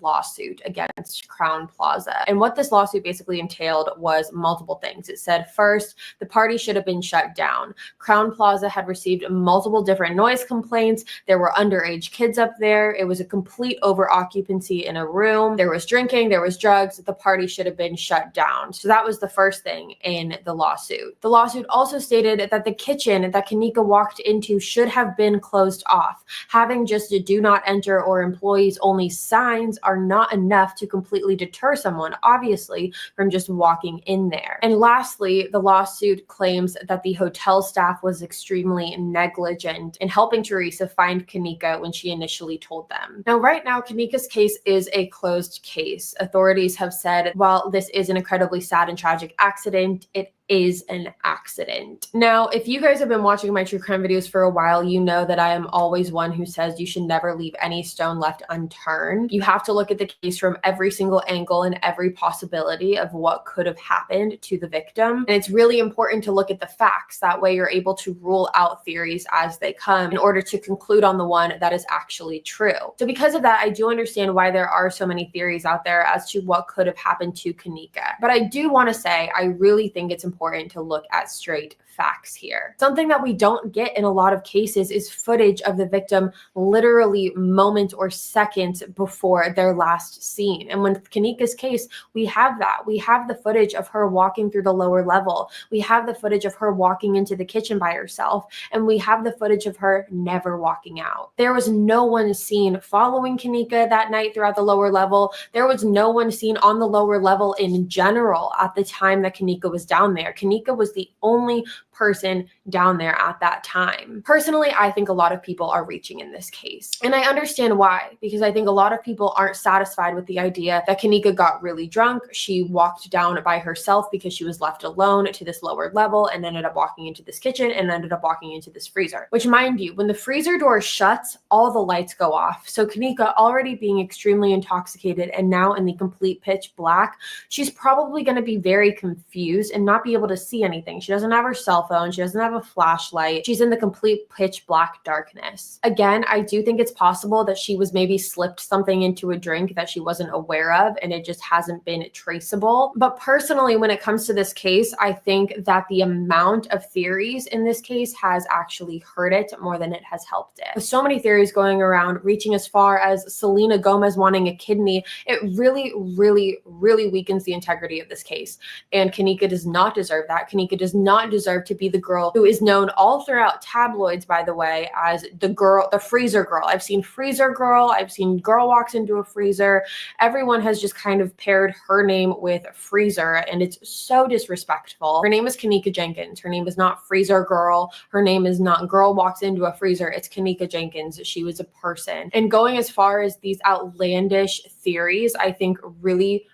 lawsuit against Crowne Plaza. And what this lawsuit basically entailed was multiple things. It said, first, the party should have been shut down. Crowne Plaza had received multiple different noise complaints. There were underage kids up there. It was a complete over occupancy in a room. There was drinking, there was drugs. The party should have been shut down. So that was the first thing in the lawsuit. The lawsuit also stated that the kitchen that kEnnEkA walked into should have been closed off. Having just a do not enter or employees only signs are not enough to completely deter someone, obviously, from just walking in there. And lastly, the lawsuit claims that the hotel staff was extremely negligent in helping Teresa find kEnnEkA when she initially told them. Now, right now, kEnnEkA's case is a closed case. Authorities have said, while this is an incredibly sad and tragic accident, it is an accident. Now, if you guys have been watching my true crime videos for a while, you know that I am always one who says you should never leave any stone left unturned. You have to look at the case from every single angle and every possibility of what could have happened to the victim. And it's really important to look at the facts. That way you're able to rule out theories as they come in order to conclude on the one that is actually true. So because of that, I do understand why there are so many theories out there as to what could have happened to kEnnEkA. But I do want to say, I really think it's important to look at straight facts here. Something that we don't get in a lot of cases is footage of the victim literally moments or seconds before their last seen. And with kEnnEkA's case, we have that. We have the footage of her walking through the lower level. We have the footage of her walking into the kitchen by herself. And we have the footage of her never walking out. There was no one seen following kEnnEkA that night throughout the lower level. There was no one seen on the lower level in general at the time that kEnnEkA was down there. kEnnEkA was the only person down there at that time. Personally, I think a lot of people are reaching in this case. And I understand why, because I think a lot of people aren't satisfied with the idea that kEnnEkA got really drunk. She walked down by herself because she was left alone to this lower level and ended up walking into this kitchen and ended up walking into this freezer, which, mind you, when the freezer door shuts, all the lights go off. So kEnnEkA, already being extremely intoxicated and now in the complete pitch black, she's probably going to be very confused and not be able to see anything. She doesn't have her cell phone. She doesn't have a flashlight. She's in the complete pitch black darkness. Again, I do think it's possible that she was maybe slipped something into a drink that she wasn't aware of and it just hasn't been traceable. But personally, when it comes to this case, I think that the amount of theories in this case has actually hurt it more than it has helped it. With so many theories going around, reaching as far as Selena Gomez wanting a kidney, it really, really, really weakens the integrity of this case. And kEnnEkA does not deserve that. kEnnEkA does not deserve to be the girl who is known all throughout tabloids, by the way, as the freezer girl. I've seen freezer girl. I've seen girl walks into a freezer. Everyone has just kind of paired her name with freezer, and it's so disrespectful. Her name is kEnnEkA jEnkIns. Her name is not freezer girl. Her name is not girl walks into a freezer. It's kEnnEkA jEnkIns. She was a person. And going as far as these outlandish theories, I think really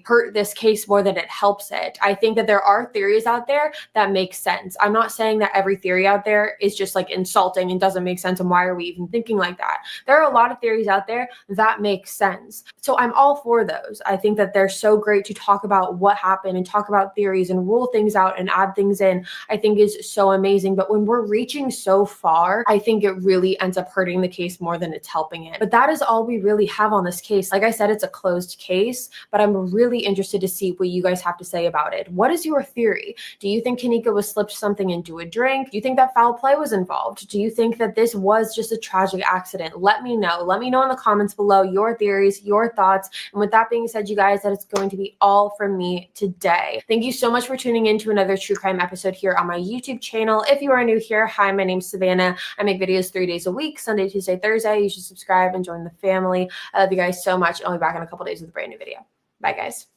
hurt this case more than it helps it. I think that there are theories out there that make sense. I'm not saying that every theory out there is just like insulting and doesn't make sense and why are we even thinking like that. There are a lot of theories out there that make sense. So I'm all for those. I think that they're so great to talk about what happened and talk about theories and rule things out and add things in. I think is so amazing. But when we're reaching so far, I think it really ends up hurting the case more than it's helping it. But that is all we really have on this case. Like I said, it's a closed case. but I'm really interested to see what you guys have to say about it. What is your theory? Do you think kEnnEkA was slipped something into a drink? Do you think that foul play was involved? Do you think that this was just a tragic accident? Let me know. Let me know in the comments below your theories, your thoughts. And with that being said, you guys, that is going to be all from me today. Thank you so much for tuning in to another true crime episode here on my YouTube channel. If you are new here, hi, my name's Savannah. I make videos 3 days a week, Sunday, Tuesday, Thursday. You should subscribe and join the family. I love you guys so much. I'll be back in a couple days with a brand new video. Bye, guys.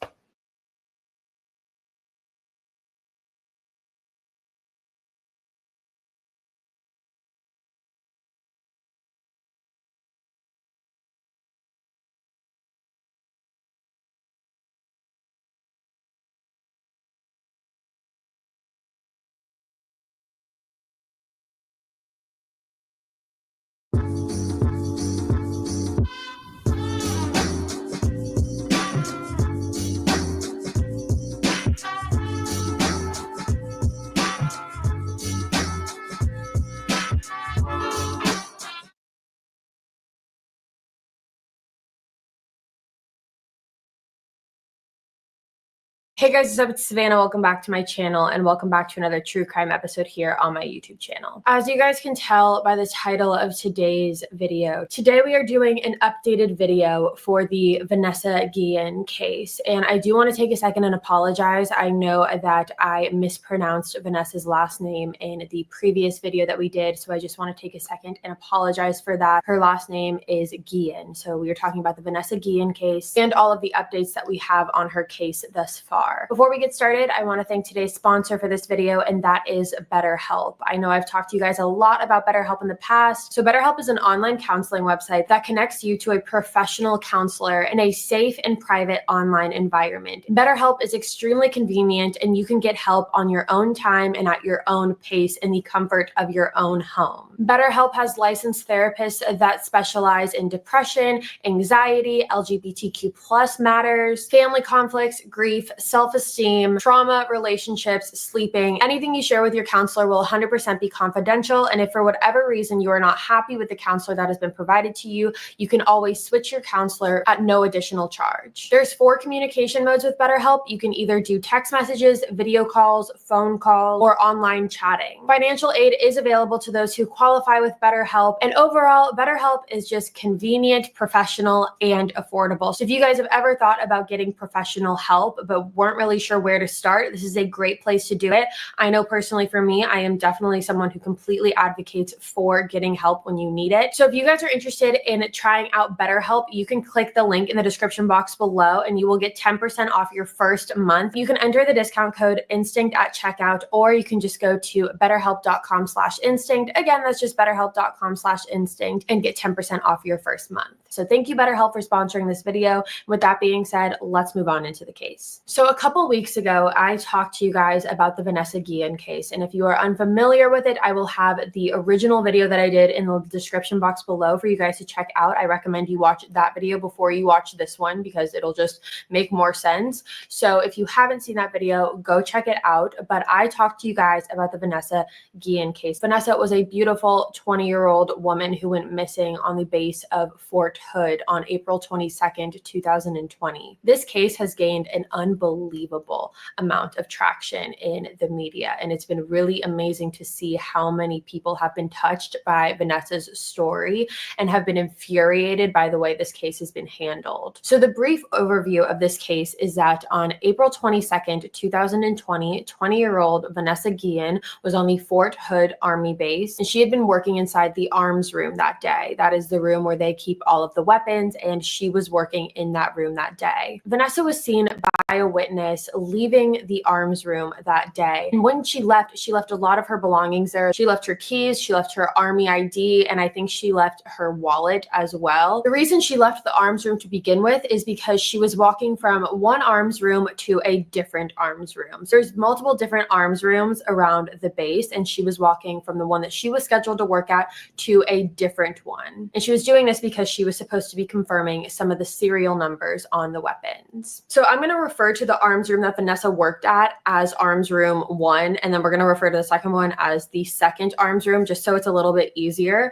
Hey guys, what's up? It's Savannah. Welcome back to my channel and welcome back to another true crime episode here on my YouTube channel. As you guys can tell by the title of today's video, today we are doing an updated video for the Vanessa Guillen case. And I do want to take a second and apologize. I know that I mispronounced Vanessa's last name in the previous video that we did. So I just want to take a second and apologize for that. Her last name is Guillen. So we are talking about the Vanessa Guillen case and all of the updates that we have on her case thus far. Before we get started, I want to thank today's sponsor for this video, and that is BetterHelp. I know I've talked to you guys a lot about BetterHelp in the past. So BetterHelp is an online counseling website that connects you to a professional counselor in a safe and private online environment. BetterHelp is extremely convenient, and you can get help on your own time and at your own pace in the comfort of your own home. BetterHelp has licensed therapists that specialize in depression, anxiety, LGBTQ+ matters, family conflicts, grief, self-esteem, trauma, relationships, sleeping. Anything you share with your counselor will 100% be confidential. And if for whatever reason you are not happy with the counselor that has been provided to you, you can always switch your counselor at no additional charge. There's 4 communication modes with BetterHelp. You can either do text messages, video calls, phone calls, or online chatting. Financial aid is available to those who qualify with BetterHelp. And overall, BetterHelp is just convenient, professional, and affordable. So if you guys have ever thought about getting professional help, but weren't really sure where to start, this is a great place to do it. I know personally for me, I am definitely someone who completely advocates for getting help when you need it. So if you guys are interested in trying out BetterHelp, you can click the link in the description box below and you will get 10% off your first month. You can enter the discount code INSTINCT at checkout, or you can just go to betterhelp.com/instinct. Again, that's just betterhelp.com/instinct and get 10% off your first month. So thank you, BetterHelp, for sponsoring this video. With that being said, let's move on into the case. So a couple weeks ago, I talked to you guys about the Vanessa Guillen case. And if you are unfamiliar with it, I will have the original video that I did in the description box below for you guys to check out. I recommend you watch that video before you watch this one because it'll just make more sense. So if you haven't seen that video, go check it out. But I talked to you guys about the Vanessa Guillen case. Vanessa was a beautiful 20-year-old woman who went missing on the base of Fort Hood on April 22nd, 2020. This case has gained an unbelievable amount of traction in the media, and it's been really amazing to see how many people have been touched by Vanessa's story and have been infuriated by the way this case has been handled. So the brief overview of this case is that on April 22nd, 2020, 20-year-old Vanessa Guillen was on the Fort Hood Army base, and she had been working inside the arms room that day. That is the room where they keep all of the weapons, and she was working in that room that day. Vanessa was seen by a witness leaving the arms room that day. And when she left a lot of her belongings there. She left her keys, she left her Army ID, and I think she left her wallet as well. The reason she left the arms room to begin with is because she was walking from one arms room to a different arms room. So there's multiple different arms rooms around the base, and she was walking from the one that she was scheduled to work at to a different one. And she was doing this because she was supposed to be confirming some of the serial numbers on the weapons. So I'm going to refer to the the arms room that Vanessa worked at as arms room 1, and then we're going to refer to the second one as the second arms room, just so it's a little bit easier.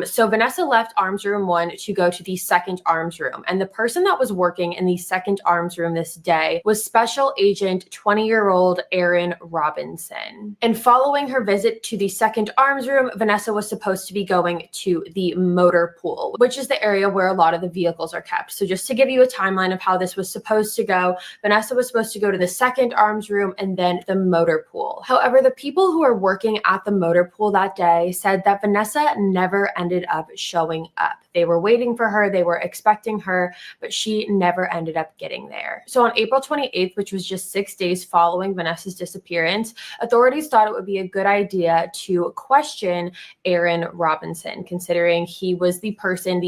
So Vanessa left arms room 1 to go to the second arms room, and the person that was working in the second arms room this day was Special Agent 20-year-old Erin Robinson. And following her visit to the second arms room, Vanessa was supposed to be going to the motor pool, which is the area where a lot of the vehicles are kept. So just to give you a timeline of how this was supposed to go, Vanessa was supposed to go to the second arms room and then the motor pool. However, the people who were working at the motor pool that day said that Vanessa never ended up showing up. They were waiting for her, they were expecting her, but she never ended up getting there. So on April 28th, which was just 6 days following Vanessa's disappearance, authorities thought it would be a good idea to question Erin Robinson, considering he was the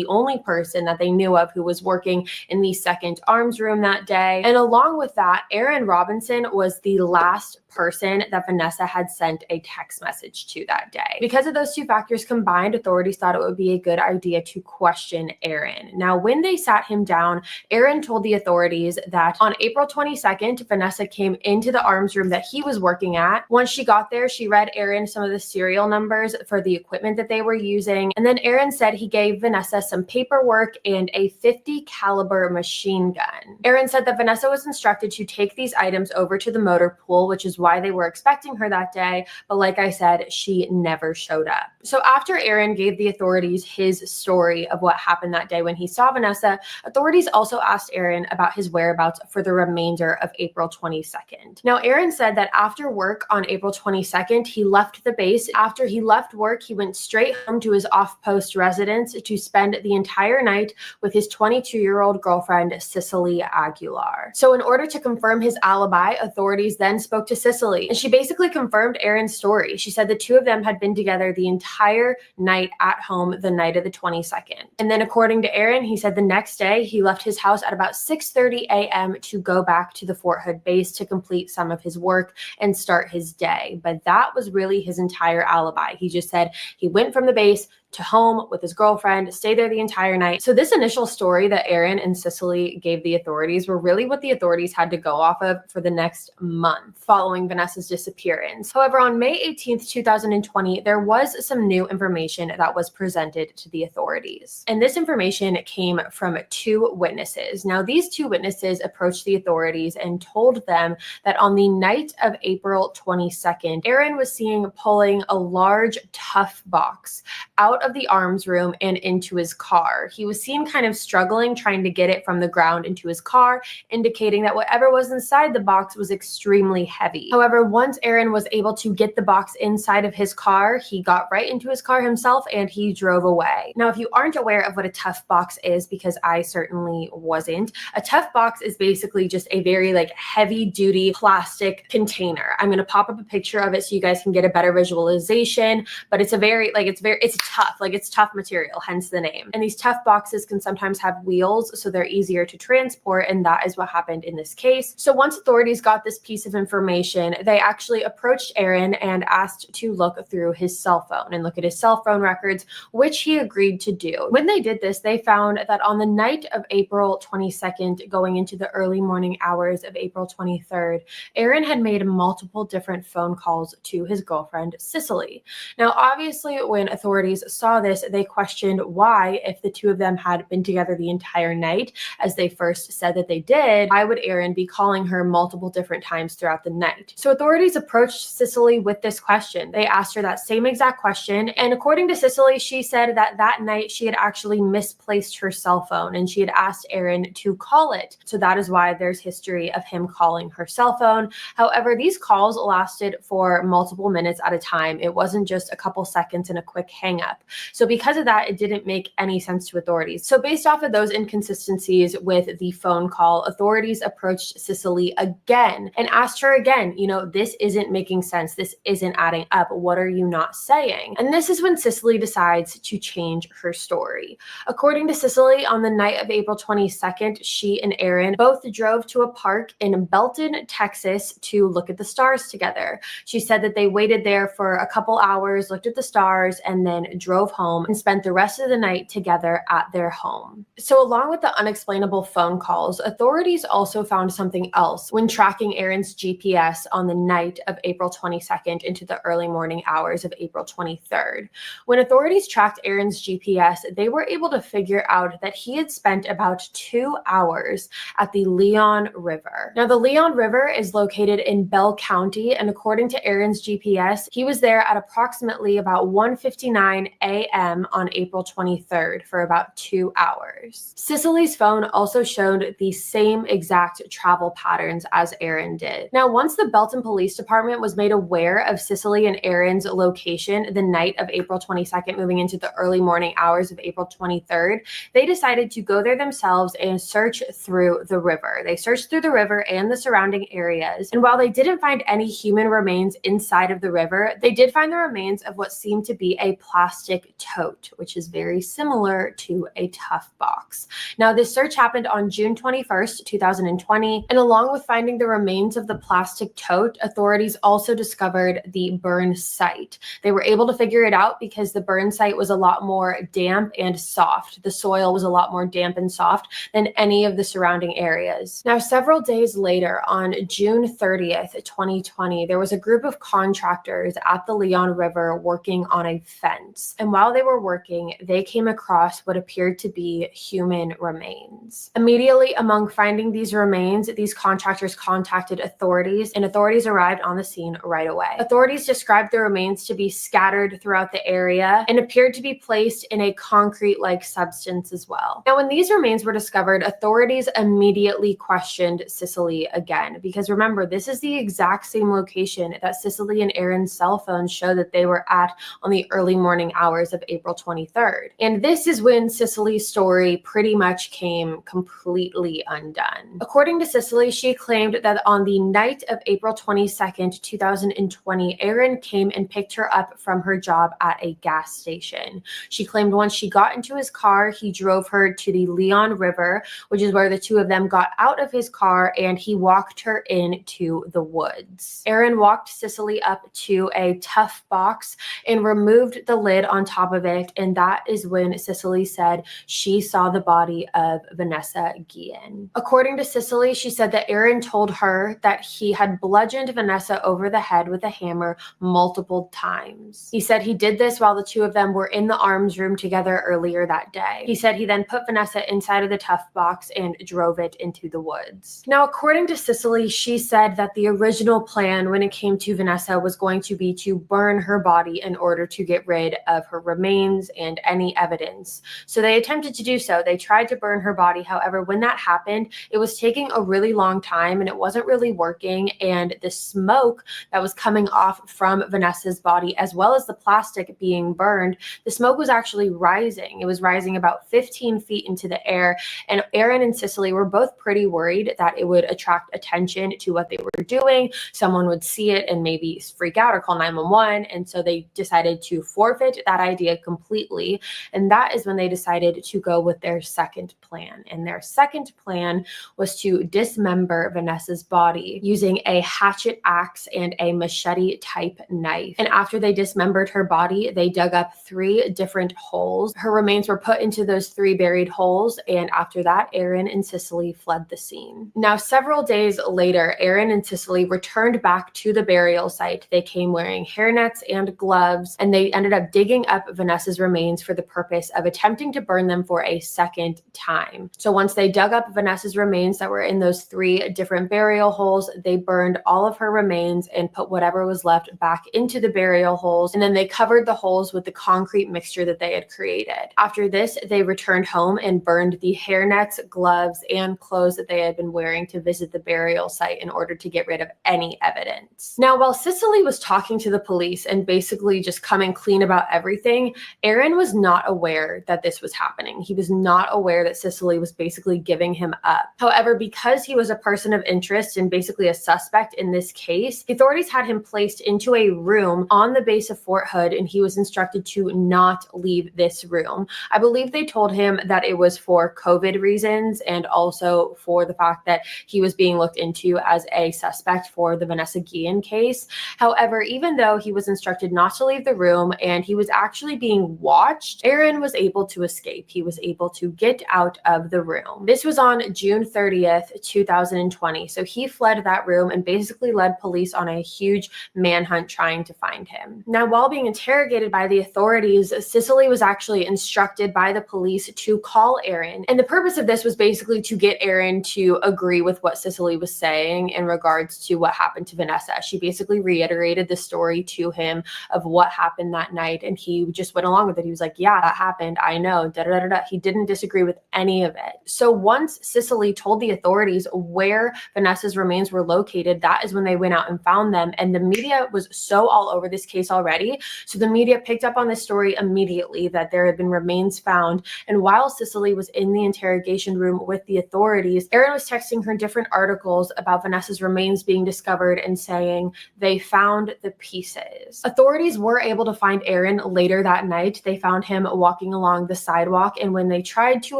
only person that they knew of who was working in the second arms room that day. And along with that, Erin Robinson was the last person that Vanessa had sent a text message to that day. Because of those two factors combined, authorities thought it would be a good idea to question Erin. Now, when they sat him down, Erin told the authorities that on April 22nd, Vanessa came into the arms room that he was working at. Once she got there, she read Erin some of the serial numbers for the equipment that they were using. And then Erin said he gave Vanessa some paperwork and a .50 caliber machine gun. Erin said that Vanessa was instructed to take these items over to the motor pool, which is why they were expecting her that day. But like I said, she never showed up. So after Erin gave the authorities his story of what happened that day when he saw Vanessa, authorities also asked Erin about his whereabouts for the remainder of April 22nd. Now, Erin said that after work on April 22nd, he left the base. After he left work, he went straight home to his off-post residence to spend the entire night with his 22-year-old girlfriend, Cicely Aguilar. So in order to confirm his alibi, authorities then spoke to Cicely, and she basically confirmed Erin's story. She said the two of them had been together the entire night at home the night of the 22nd. And then according to Erin, he said the next day he left his house at about 6:30 a.m. to go back to the Fort Hood base to complete some of his work and start his day. But that was really his entire alibi. He just said he went from the base to home with his girlfriend, stayed there the entire night. So this initial story that Erin and Cicely gave the authorities were really what the authorities had to go off of for the next month following Vanessa's disappearance. However, on May 18th, 2020, there was some new information that was presented to the authorities. And this information came from two witnesses. Now, these two witnesses approached the authorities and told them that on the night of April 22nd, Erin was seen pulling a large tough box out of the arms room and into his car. He was seen kind of struggling, trying to get it from the ground into his car, indicating that whatever was inside the box was extremely heavy. However, once Erin was able to get the box inside of his car, he got right into his car himself and he drove away. Now, if you aren't aware of what a tough box is, because I certainly wasn't, a tough box is basically just a very heavy duty plastic container. I'm going to pop up a picture of it so you guys can get a better visualization, but it's a very, it's tough. It's tough material, hence the name. And these tough boxes can sometimes have wheels, so they're easier to transport, and that is what happened in this case. So once authorities got this piece of information, they actually approached Erin and asked to look through his cell phone and look at his cell phone records, which he agreed to do. When they did this, they found that on the night of April 22nd, going into the early morning hours of April 23rd, Erin had made multiple different phone calls to his girlfriend, Cicely. Now, obviously, when authorities saw this, they questioned why, if the two of them had been together the entire night, as they first said that they did, why would Erin be calling her multiple different times throughout the night? So authorities approached Cicely with this question. They asked her that same exact question, and according to Cicely, she said that that night she had actually misplaced her cell phone and she had asked Erin to call it. So that is why there's history of him calling her cell phone. However, these calls lasted for multiple minutes at a time. It wasn't just a couple seconds and a quick hang up. So because of that, it didn't make any sense to authorities. So based off of those inconsistencies with the phone call, authorities approached Cicely again and asked her again, this isn't making sense. This isn't adding up. What are you not saying? And this is when Cicely decides to change her story. According to Cicely, on the night of April 22nd, she and Erin both drove to a park in Belton, Texas to look at the stars together. She said that they waited there for a couple hours, looked at the stars, and then drove drove home and spent the rest of the night together at their home. So along with the unexplainable phone calls, authorities also found something else when tracking Aaron's GPS on the night of April 22nd into the early morning hours of April 23rd. When authorities tracked Aaron's GPS, they were able to figure out that he had spent about 2 hours at the Leon River. Now, the Leon River is located in Bell County, and according to Aaron's GPS, he was there at approximately about 1:59 a.m. on April 23rd for about 2 hours. Cicely's phone also showed the same exact travel patterns as Aaron did. Now, once the Belton Police Department was made aware of Cicely and Aaron's location the night of April 22nd, moving into the early morning hours of April 23rd, they decided to go there themselves and search through the river. They searched through the river and the surrounding areas, and while they didn't find any human remains inside of the river, they did find the remains of what seemed to be a plastic tote, which is very similar to a tough box. Now, this search happened on June 21st, 2020, and along with finding the remains of the plastic tote, authorities also discovered the burn site. They were able to figure it out because the burn site was a lot more damp and soft. The soil was a lot more damp and soft than any of the surrounding areas. Now, several days later, on June 30th, 2020, there was a group of contractors at the Leon River working on a fence. And while they were working, they came across what appeared to be human remains. Immediately among finding these remains, these contractors contacted authorities, and authorities arrived on the scene right away. Authorities described the remains to be scattered throughout the area and appeared to be placed in a concrete-like substance as well. Now, when these remains were discovered, authorities immediately questioned Cicely again, because remember, this is the exact same location that Cicely and Aaron's cell phones show that they were at on the early morning hours of April 23rd. And this is when Cicely's story pretty much came completely undone. According to Cicely, she claimed that on the night of April 22nd, 2020, Aaron came and picked her up from her job at a gas station. She claimed once she got into his car, he drove her to the Leon River, which is where the two of them got out of his car, and he walked her into the woods. Aaron walked Cicely up to a tough box and removed the lid on top of it, and that is when Cicely said she saw the body of Vanessa Guillen. According to Cicely, she said that Aaron told her that he had bludgeoned Vanessa over the head with a hammer multiple times. He said he did this while the two of them were in the arms room together earlier that day. He said he then put Vanessa inside of the tough box and drove it into the woods. Now, according to Cicely, she said that the original plan when it came to Vanessa was going to be to burn her body in order to get rid of her remains and any evidence. So they attempted to do so. They tried to burn her body. However, when that happened, it was taking a really long time and it wasn't really working. And the smoke that was coming off from Vanessa's body, as well as the plastic being burned, the smoke was actually rising. It was rising about 15 feet into the air. And Aaron and Cicely were both pretty worried that it would attract attention to what they were doing. Someone would see it and maybe freak out or call 911. And so they decided to forfeit that idea completely. And that is when they decided to go with their second plan. And their second plan was to dismember Vanessa's body using a hatchet axe and a machete type knife. And after they dismembered her body, they dug up 3 different holes. Her remains were put into those 3 buried holes. And after that, Aaron and Cicely fled the scene. Now, several days later, Aaron and Cicely returned back to the burial site. They came wearing hairnets and gloves, and they ended up digging up Vanessa's remains for the purpose of attempting to burn them for a second time. So once they dug up Vanessa's remains that were in those 3 different burial holes, they burned all of her remains and put whatever was left back into the burial holes, and then they covered the holes with the concrete mixture that they had created. After this, they returned home and burned the hairnets, gloves, and clothes that they had been wearing to visit the burial site in order to get rid of any evidence. Now, while Cicely was talking to the police and basically just coming clean about everything, Aaron was not aware that this was happening. He was not aware that Cicely was basically giving him up. However, because he was a person of interest and basically a suspect in this case, the authorities had him placed into a room on the base of Fort Hood, and he was instructed to not leave this room. I believe they told him that it was for COVID reasons and also for the fact that he was being looked into as a suspect for the Vanessa Guillen case. However, even though he was instructed not to leave the room and he was actually being watched, Aaron was able to escape. He was able to get out of the room. This was on June 30th, 2020. So he fled that room and basically led police on a huge manhunt trying to find him. Now, while being interrogated by the authorities, Cicely was actually instructed by the police to call Aaron. And the purpose of this was basically to get Aaron to agree with what Cicely was saying in regards to what happened to Vanessa. She basically reiterated the story to him of what happened that night, and he just went along with it. He was like, yeah, that happened. I know. Da, da, da, da. He didn't disagree with any of it. So once Cicely told the authorities where Vanessa's remains were located, that is when they went out and found them. And the media was so all over this case already. So the media picked up on this story immediately that there had been remains found. And while Cicely was in the interrogation room with the authorities, Aaron was texting her different articles about Vanessa's remains being discovered and saying they found the pieces. Authorities were able to find Aaron later that night. They found him walking along the sidewalk, and when they tried to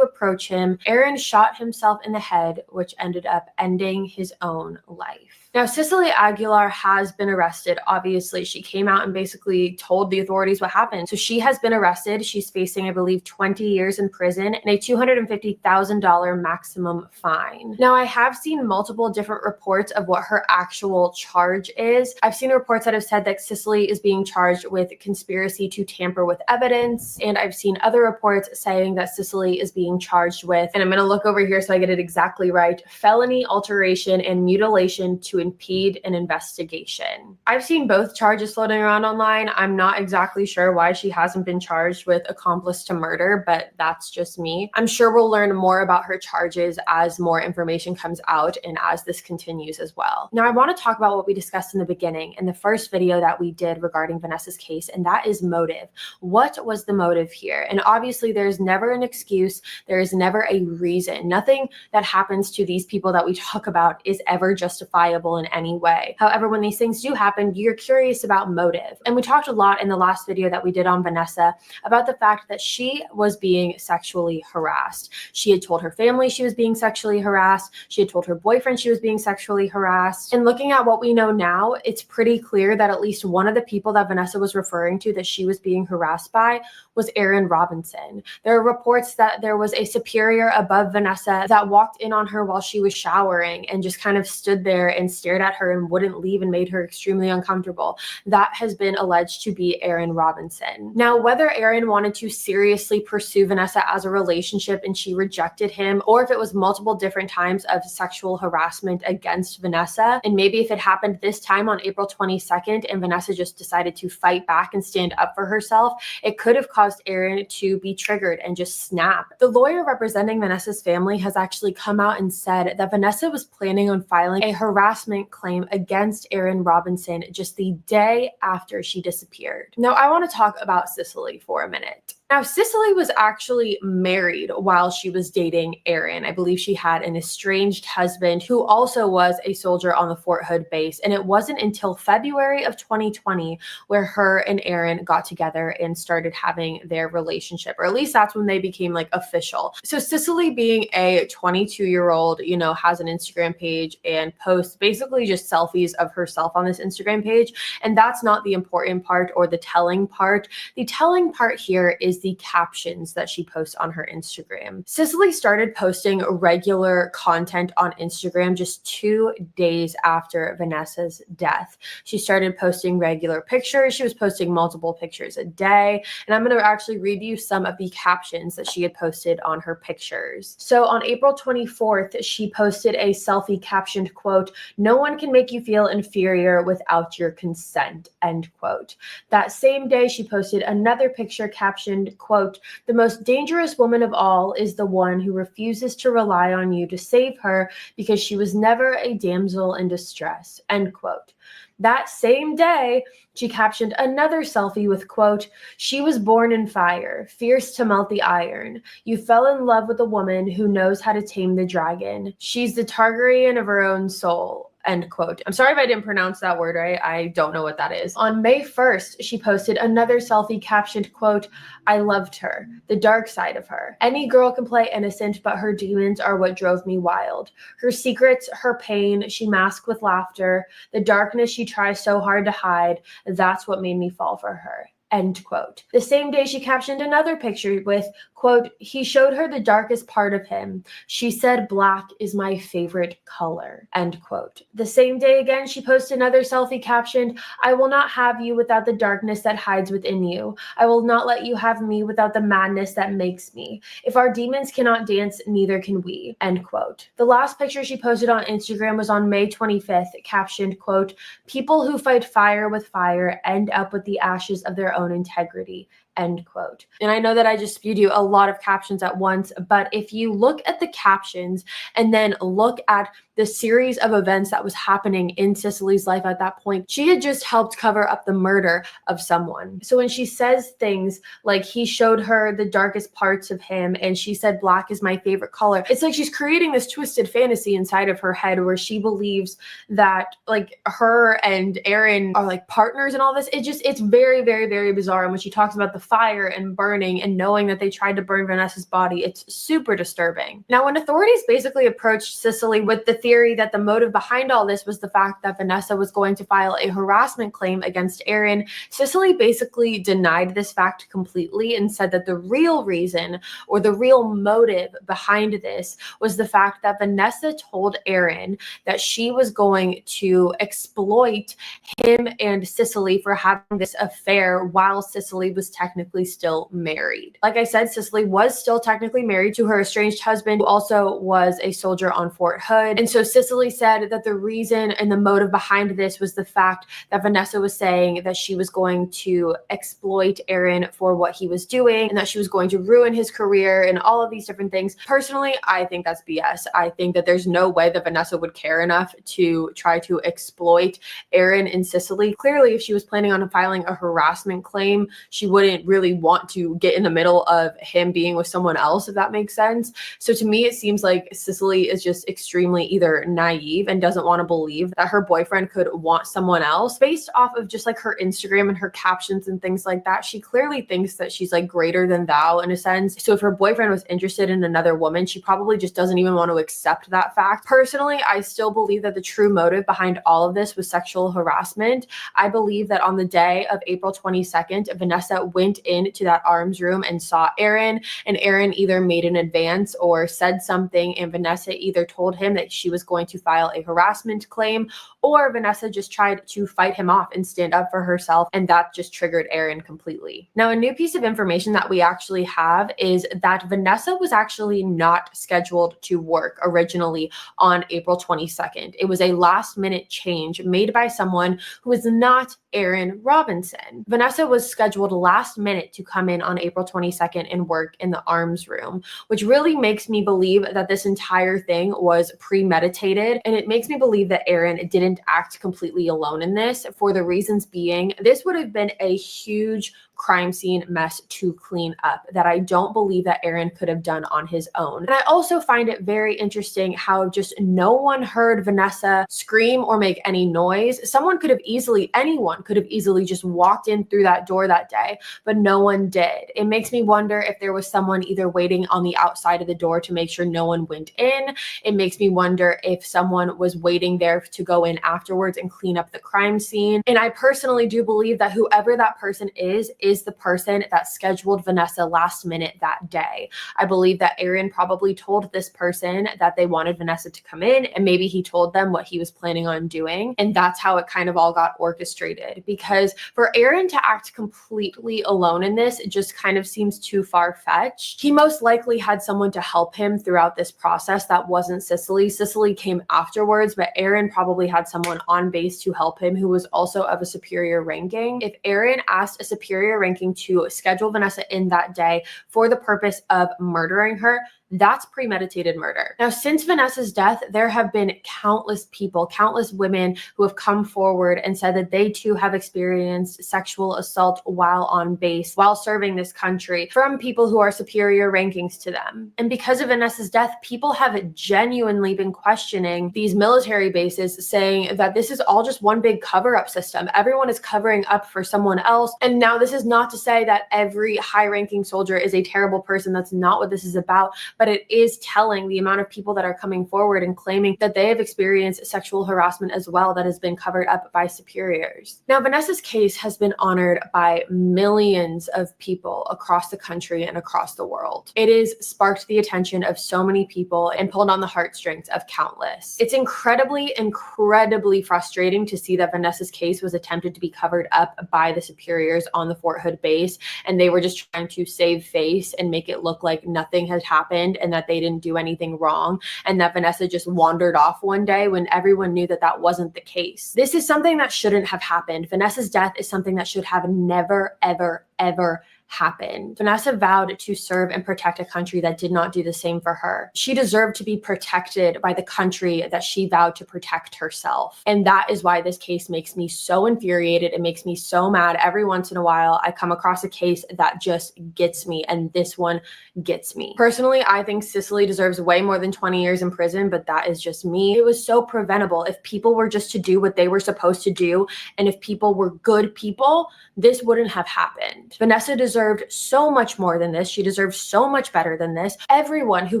approach him, Aaron shot himself in the head, which ended up ending his own life. Now, Cicely Aguilar has been arrested. Obviously, she came out and basically told the authorities what happened. So she has been arrested. She's facing, I believe, 20 years in prison and a $250,000 maximum fine. Now, I have seen multiple different reports of what her actual charge is. I've seen reports that have said that Cicely is being charged with conspiracy to tamper with evidence. And I've seen other reports saying that Cicely is being charged with, and I'm going to look over here so I get it exactly right, felony alteration and mutilation to impede an investigation. I've seen both charges floating around online. I'm not exactly sure why she hasn't been charged with accomplice to murder, but that's just me. I'm sure we'll learn more about her charges as more information comes out and as this continues as well. Now, I want to talk about what we discussed in the beginning in the first video that we did regarding Vanessa's case, and that is motive. What was the motive here? And obviously, there's never an excuse. There is never a reason. Nothing that happens to these people that we talk about is ever justifiable in any way. However, when these things do happen, you're curious about motive. And we talked a lot in the last video that we did on Vanessa about the fact that she was being sexually harassed. She had told her family she was being sexually harassed. She had told her boyfriend she was being sexually harassed. And looking at what we know now, it's pretty clear that at least one of the people that Vanessa was referring to that she was being harassed by was Aaron Robinson. There are reports that there was a superior above Vanessa that walked in on her while she was showering and just kind of stood there and stared at her and wouldn't leave and made her extremely uncomfortable. That has been alleged to be Aaron Robinson. Now, whether Aaron wanted to seriously pursue Vanessa as a relationship and she rejected him, or if it was multiple different times of sexual harassment against Vanessa, and maybe if it happened this time on April 22nd and Vanessa just decided to fight back and stand up for herself, it could have caused Aaron to be triggered and just snap. The lawyer representing Vanessa's family has actually come out and said that Vanessa was planning on filing a harassment claim against Aaron Robinson just the day after she disappeared. Now, I want to talk about Cicely for a minute. Now, Cicely was actually married while she was dating Aaron. I believe she had an estranged husband who also was a soldier on the Fort Hood base. And it wasn't until February of 2020 where her and Aaron got together and started having their relationship, or at least that's when they became like official. So Cicely, being a 22-year-old, you know, has an Instagram page and posts basically just selfies of herself on this Instagram page. And that's not the important part or the telling part. The telling part here is the captions that she posts on her Instagram. Cicely started posting regular content on Instagram just 2 days after Vanessa's death. She started posting regular pictures. She was posting multiple pictures a day. And I'm going to actually read you some of the captions that she had posted on her pictures. So on April 24th, she posted a selfie captioned, quote, "No one can make you feel inferior without your consent," end quote. That same day, she posted another picture captioned, quote, "The most dangerous woman of all is the one who refuses to rely on you to save her because she was never a damsel in distress," end quote. That same day, she captioned another selfie with, quote, "She was born in fire, fierce to melt the iron. You fell in love with a woman who knows how to tame the dragon. She's the Targaryen of her own soul," end quote. I'm sorry if I didn't pronounce that word right. I don't know what that is. On May 1st, she posted another selfie captioned, quote, "I loved her, the dark side of her. Any girl can play innocent, but her demons are what drove me wild. Her secrets, her pain, she masked with laughter. The darkness she tries so hard to hide, that's what made me fall for her," end quote. The same day, she captioned another picture with, quote, he showed her the darkest part of him. She said black is my favorite color, end quote. The same day again, she posted another selfie captioned, I will not have you without the darkness that hides within you. I will not let you have me without the madness that makes me. If our demons cannot dance, neither can we, end quote. The last picture she posted on Instagram was on May 25th, captioned, quote, people who fight fire with fire end up with the ashes of their own integrity, end quote. And I know that I just spewed you a lot of captions at once, but if you look at the captions and then look at the series of events that was happening in Cicely's life at that point, she had just helped cover up the murder of someone. So when she says things like he showed her the darkest parts of him and she said black is my favorite color, it's like she's creating this twisted fantasy inside of her head where she believes that like her and Aaron are like partners and all this. It's very, very, very bizarre. And when she talks about the fire and burning and knowing that they tried to burn Vanessa's body, it's super disturbing. Now, when authorities basically approached Cicely with the theory that the motive behind all this was the fact that Vanessa was going to file a harassment claim against Aaron, Cicely basically denied this fact completely and said that the real reason or the real motive behind this was the fact that Vanessa told Aaron that she was going to exploit him and Cicely for having this affair while Cicely was technically still married. Like I said, Cicely was still technically married to her estranged husband, who also was a soldier on Fort Hood. And so Cicely said that the reason and the motive behind this was the fact that Vanessa was saying that she was going to exploit Aaron for what he was doing and that she was going to ruin his career and all of these different things. Personally, I think that's BS. I think that there's no way that Vanessa would care enough to try to exploit Aaron and Cicely. Clearly, if she was planning on filing a harassment claim, she wouldn't really want to get in the middle of him being with someone else, if that makes sense. So to me, it seems like Cicely is just extremely either naive and doesn't want to believe that her boyfriend could want someone else. Based off of just like her Instagram and her captions and things like that, she clearly thinks that she's like greater than thou in a sense. So if her boyfriend was interested in another woman, she probably just doesn't even want to accept that fact. Personally, I still believe that the true motive behind all of this was sexual harassment. I believe that on the day of April 22nd, Vanessa went into that arms room and saw Aaron, and Aaron either made an advance or said something, and Vanessa either told him that she was going to file a harassment claim, or Vanessa just tried to fight him off and stand up for herself, and that just triggered Aaron completely. Now, a new piece of information that we actually have is that Vanessa was actually not scheduled to work originally on April 22nd. It was a last-minute change made by someone who was not Aaron Robinson. Vanessa was scheduled last minute to come in on April 22nd and work in the arms room, which really makes me believe that this entire thing was premeditated. And it makes me believe that Aaron didn't act completely alone in this, for the reasons being, this would have been a huge crime scene mess to clean up that I don't believe that Aaron could have done on his own. And I also find it very interesting how just no one heard Vanessa scream or make any noise. Anyone could have easily just walked in through that door that day, but no one did. It makes me wonder if there was someone either waiting on the outside of the door to make sure no one went in. It makes me wonder if someone was waiting there to go in afterwards and clean up the crime scene. And I personally do believe that whoever that person is the person that scheduled Vanessa last minute that day. I believe that Aaron probably told this person that they wanted Vanessa to come in, and maybe he told them what he was planning on doing. And that's how it kind of all got orchestrated, because for Aaron to act completely alone in this, it just kind of seems too far-fetched. He most likely had someone to help him throughout this process that wasn't Cicely. Cicely came afterwards, but Aaron probably had someone on base to help him who was also of a superior ranking. If Aaron asked a superior ranking to schedule Vanessa in that day for the purpose of murdering her, that's premeditated murder. Now, since Vanessa's death, there have been countless people, countless women who have come forward and said that they too have experienced sexual assault while on base, while serving this country, from people who are superior rankings to them. And because of Vanessa's death, people have genuinely been questioning these military bases, saying that this is all just one big cover-up system. Everyone is covering up for someone else. And now this is is not to say that every high-ranking soldier is a terrible person. That's not what this is about, but it is telling the amount of people that are coming forward and claiming that they have experienced sexual harassment as well that has been covered up by superiors. Now, Vanessa's case has been honored by millions of people across the country and across the world. It has sparked the attention of so many people and pulled on the heartstrings of countless. It's incredibly frustrating to see that Vanessa's case was attempted to be covered up by the superiors on the Fort Hood base, and they were just trying to save face and make it look like nothing had happened and that they didn't do anything wrong, and that Vanessa just wandered off one day when everyone knew that that wasn't the case. This is something that shouldn't have happened. Vanessa's death is something that should have never, ever happened. Vanessa vowed to serve and protect a country that did not do the same for her. She deserved to be protected by the country that she vowed to protect herself. And that is why this case makes me so infuriated. It makes me so mad. Every once in a while, I come across a case that just gets me, and this one gets me. Personally, I think Cicely deserves way more than 20 years in prison, but that is just me. It was so preventable. If people were just to do what they were supposed to do, and if people were good people, this wouldn't have happened. Vanessa deserved so much more than this. She deserves so much better than this. Everyone who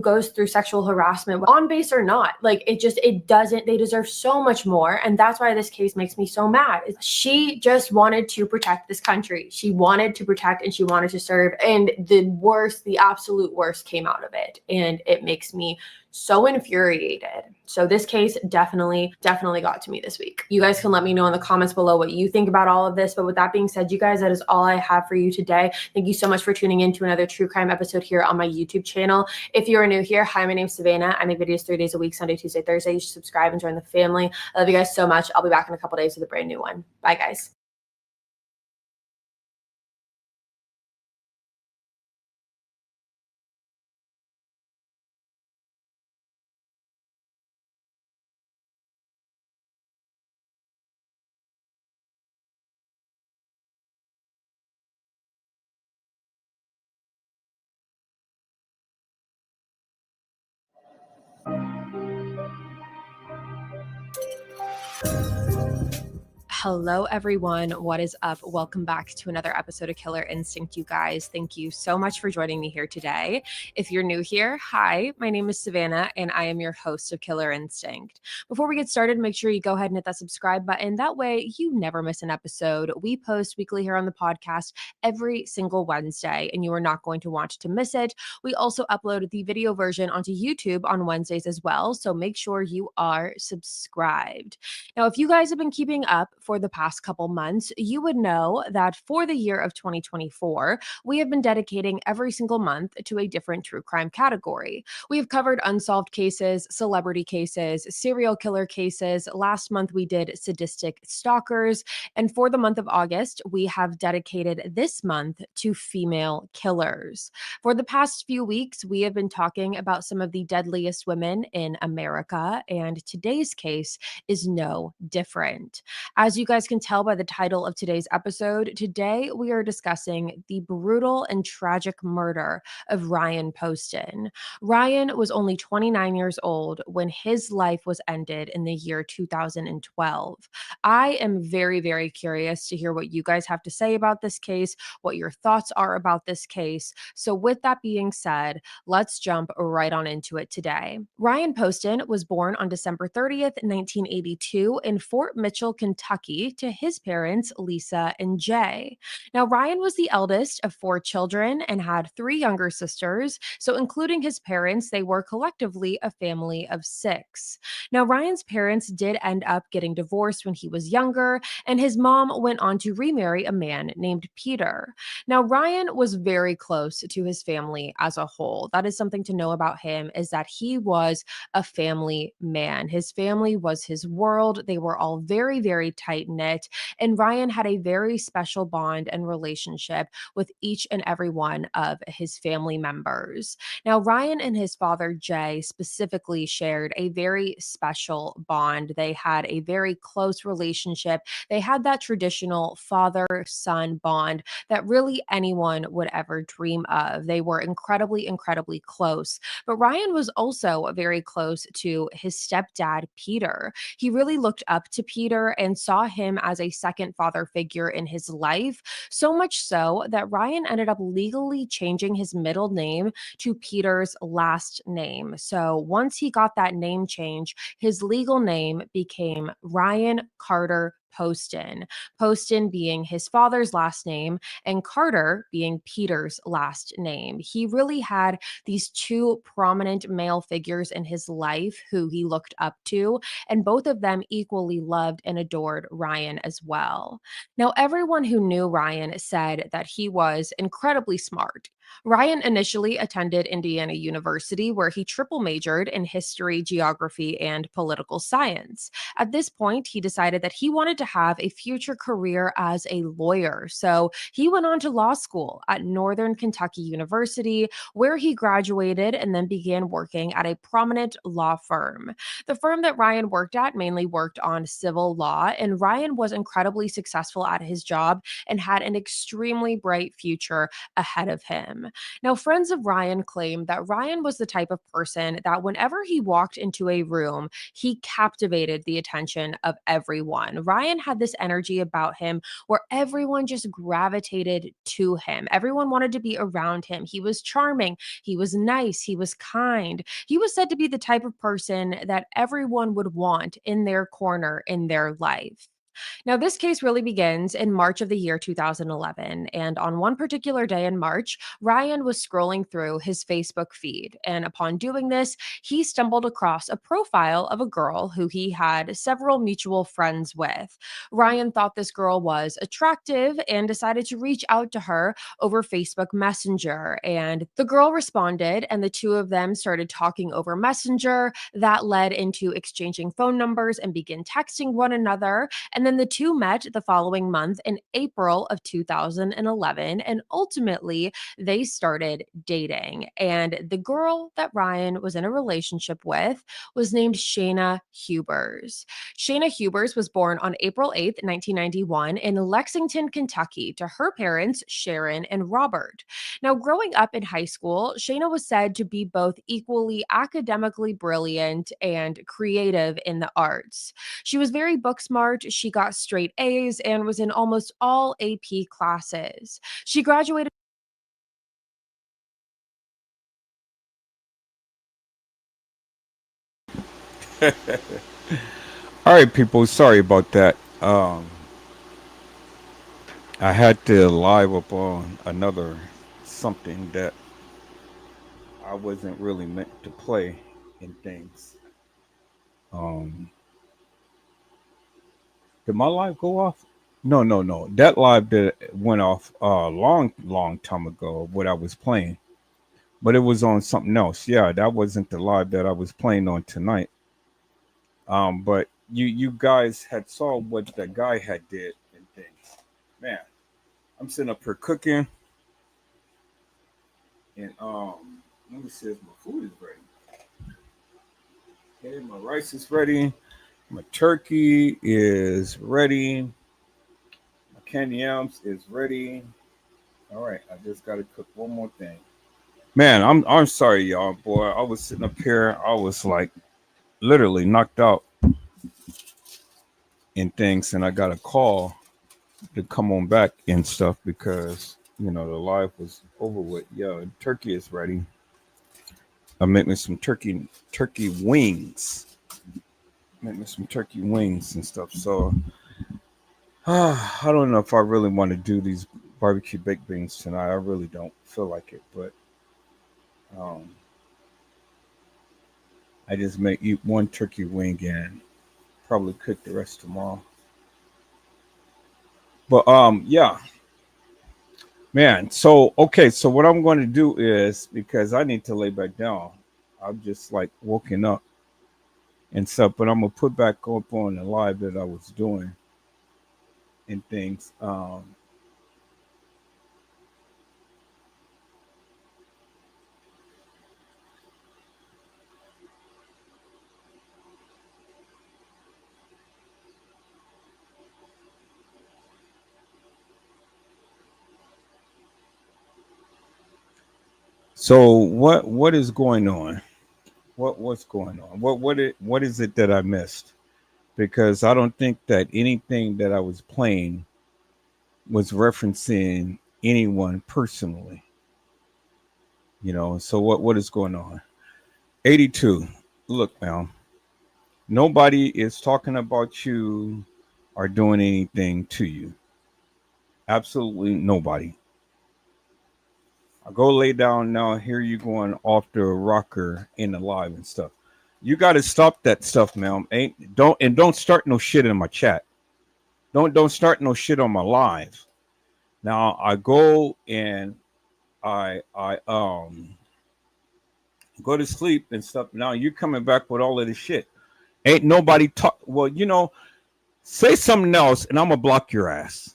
goes through sexual harassment, on base or not, like they deserve so much more. And that's why this case makes me so mad. She just wanted to protect this country. She wanted to protect and she wanted to serve. And the absolute worst came out of it. And it makes me so infuriated. So this case definitely got to me this week. You guys can let me know in the comments below what you think about all of this. But with that being said, you guys, that is all I have for you today. Thank you so much for tuning in to another true crime episode here on my YouTube channel. If you are new here, hi, my name's Savannah. I make videos 3 days a week, Sunday, Tuesday, Thursday. You should subscribe and join the family. I love you guys so much. I'll be back in a couple days with a brand new one. Bye, guys. Hello, everyone. What is up? Welcome back to another episode of Killer Instinct, you guys. Thank you so much for joining me here today. If you're new here, hi, my name is Savannah, and I am your host of Killer Instinct. Before we get started, make sure you go ahead and hit that subscribe button. That way, you never miss an episode. We post weekly here on the podcast every single Wednesday, and you are not going to want to miss it. We also upload the video version onto YouTube on Wednesdays as well, so make sure you are subscribed. Now, if you guys have been keeping up for the past couple months, you would know that for the year of 2024, we have been dedicating every single month to a different true crime category. We have covered unsolved cases, celebrity cases, serial killer cases. Last month, we did sadistic stalkers. And for the month of August, we have dedicated this month to female killers. For the past few weeks, we have been talking about some of the deadliest women in America, and today's case is no different. As you guys can tell by the title of today's episode, today we are discussing the brutal and tragic murder of Ryan Poston. Ryan was only 29 years old when his life was ended in the year 2012. I am very curious to hear what you guys have to say about this case, what your thoughts are about this case. So with that being said, let's jump right on into it today. Ryan Poston was born on December 30th, 1982 in Fort Mitchell, Kentucky, to his parents, Lisa and Jay. Now, Ryan was the eldest of 4 children and had 3 younger sisters. So including his parents, they were collectively a family of 6. Now, Ryan's parents did end up getting divorced when he was younger, and his mom went on to remarry a man named Peter. Now, Ryan was very close to his family as a whole. That is something to know about him, is that he was a family man. His family was his world. They were all very tight knit, and Ryan had a very special bond and relationship with each and every one of his family members. Now, Ryan and his father, Jay, specifically shared a very special bond. They had a very close relationship. They had that traditional father-son bond that really anyone would ever dream of. They were incredibly close. But Ryan was also very close to his stepdad, Peter. He really looked up to Peter and saw saw him as a second father figure in his life, so much so that Ryan ended up legally changing his middle name to Peter's last name. So once he got that name change, his legal name became Ryan Carter Poston. Poston being his father's last name and Carter being Peter's last name. He really had these two prominent male figures in his life who he looked up to, and both of them equally loved and adored Ryan as well. Now, everyone who knew Ryan said that he was incredibly smart. Ryan initially attended Indiana University, where he triple majored in history, geography, and political science. At this point, he decided that he wanted to have a future career as a lawyer. So he went on to law school at Northern Kentucky University, where he graduated and then began working at a prominent law firm. The firm that Ryan worked at mainly worked on civil law, and Ryan was incredibly successful at his job and had an extremely bright future ahead of him. Now, friends of Ryan claim that Ryan was the type of person that whenever he walked into a room, he captivated the attention of everyone. Ryan had this energy about him where everyone just gravitated to him. Everyone wanted to be around him. He was charming, he was nice, he was kind. He was said to be the type of person that everyone would want in their corner in their life. Now, this case really begins in March of the year 2011. And on one particular day in March, Ryan was scrolling through his Facebook feed. And upon doing this, he stumbled across a profile of a girl who he had several mutual friends with. Ryan thought this girl was attractive and decided to reach out to her over Facebook Messenger. And the girl responded, and the two of them started talking over Messenger. That led into exchanging phone numbers and begin texting one another. And then the two met the following month in April of 2011, and ultimately they started dating. And the girl that Ryan was in a relationship with was named Shayna Hubers. Shayna Hubers was born on April 8th, 1991 in Lexington, Kentucky to her parents, Sharon and Robert. Now, growing up in high school, Shayna was said to be both equally academically brilliant and creative in the arts. She was very book smart. She got straight A's and was in almost all AP classes. She graduated. All right, people. Sorry about that. I had to live up on another something that I wasn't really meant to play in things. Um, did my live go off? No, no, no. That live that went off a long time ago. What I was playing, but it was on something else. Yeah, that wasn't the live that I was playing on tonight. But you guys had saw what the guy had did and things. Man, I'm sitting up here cooking, and let me see if my food is ready. Okay, my rice is ready. My turkey is ready. My candy yams is ready. All right, I just got to cook one more thing. Man, I'm sorry, y'all, boy. I was sitting up here. I was like literally knocked out in things, and I got a call to come on back and stuff because the live was over with. Yeah, turkey is ready. I make me some turkey wings. Make me some turkey wings and stuff. So I don't know if I really want to do these barbecue baked beans tonight. I really don't feel like it, but I just may eat one turkey wing and probably cook the rest tomorrow. But yeah, man. So okay, so what I'm going to do is because I need to lay back down. I'm just like woken up and stuff, but I'm gonna put back up on the live that I was doing and things. So what is going on? What's going on? What is it that I missed? because I don't think that anything that I was playing was referencing anyone personally. So what is going on? 82. Look, man, nobody is talking about you or doing anything to you. Absolutely nobody. I go lay down now. Here you going off the rocker in the live and stuff. You got to stop that stuff, man. Don't start no shit in my chat. Don't start no shit on my live. Now I go and I go to sleep and stuff. Now you're coming back with all of this shit. Ain't nobody talk. Well, say something else and I'm gonna block your ass.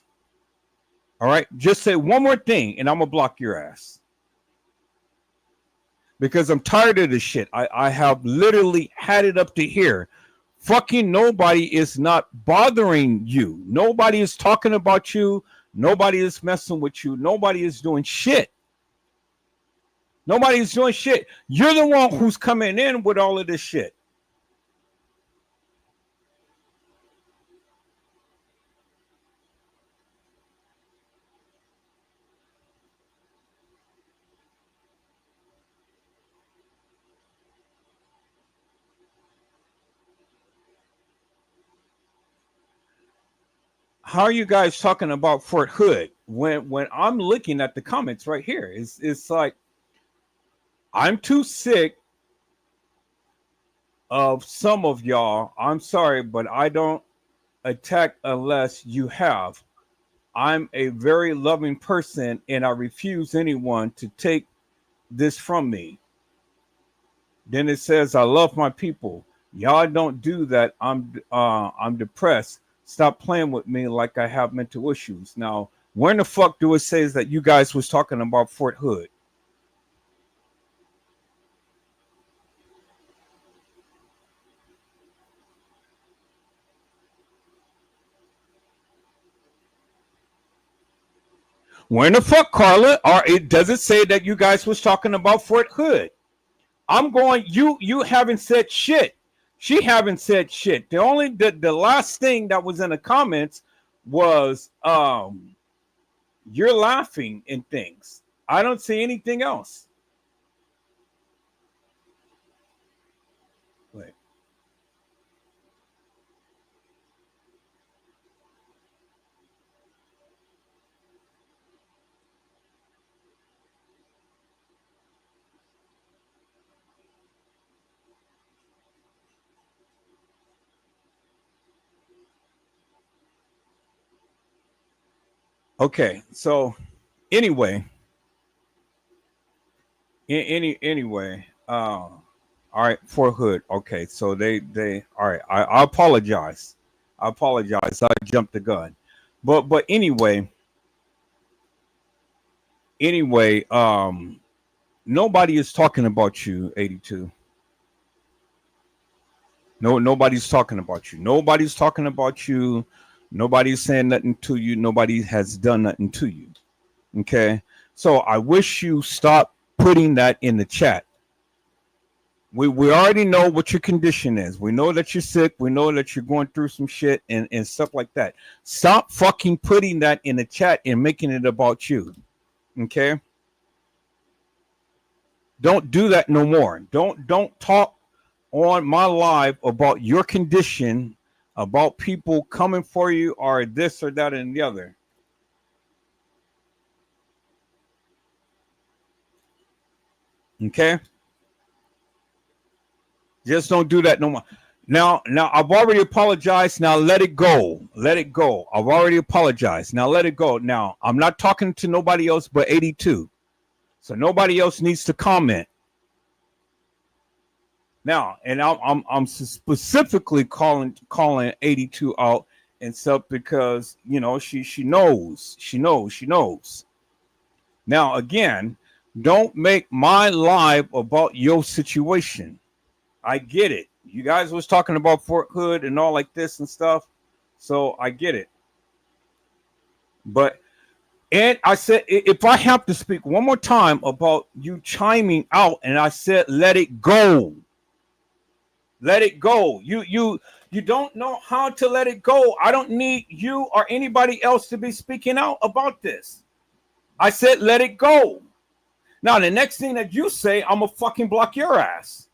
All right, just say one more thing and I'm gonna block your ass. Because I'm tired of this shit. I have literally had it up to here. Fucking nobody is not bothering you. Nobody is talking about you. Nobody is messing with you. Nobody is doing shit. Nobody is doing shit. You're the one who's coming in with all of this shit. How are you guys talking about Fort Hood when I'm looking at the comments right here? It's like I'm too sick of some of y'all. I'm sorry, but I don't attack unless you have. I'm a very loving person and I refuse anyone to take this from me. Then it says I love my people. Y'all don't do that. I'm depressed. Stop playing with me like I have mental issues. Now, where in the fuck do it says that you guys was talking about Fort Hood? Where in the fuck, Carla? Or it doesn't say that you guys was talking about Fort Hood. I'm going, you haven't said shit. She haven't said shit. The last thing that was in the comments was you're laughing and things. I don't see anything else. Wait. Okay, so anyway, all right, Fort Hood. Okay, so they all right. I apologize. I jumped the gun, but anyway, nobody is talking about you, 82. No, nobody's talking about you. Nobody's talking about you. Nobody's saying nothing to you. Nobody has done nothing to you. Okay. So I wish you stop putting that in the chat. We already know what your condition is. We know that you're sick. We know that you're going through some shit and stuff like that. Stop fucking putting that in the chat and making it about you. Okay. Don't do that no more. Don't talk on my live about your condition, about people coming for you or this or that and the other. Okay? Just don't do that no more. Now I've already apologized. Now let it go. Let it go. I've already apologized. Now let it go. Now I'm not talking to nobody else but 82. So nobody else needs to comment. Now, and I'm specifically calling 82 out and stuff because she knows. Now again, don't make my live about your situation. I get it. You guys was talking about Fort Hood and all like this and stuff, so I get it. And I said, if I have to speak one more time about you chiming out, and I said, let it go. Let it go. You don't know how to let it go. I don't need you or anybody else to be speaking out about this. I said, let it go. Now, the next thing that you say, I'm going to fucking block your ass.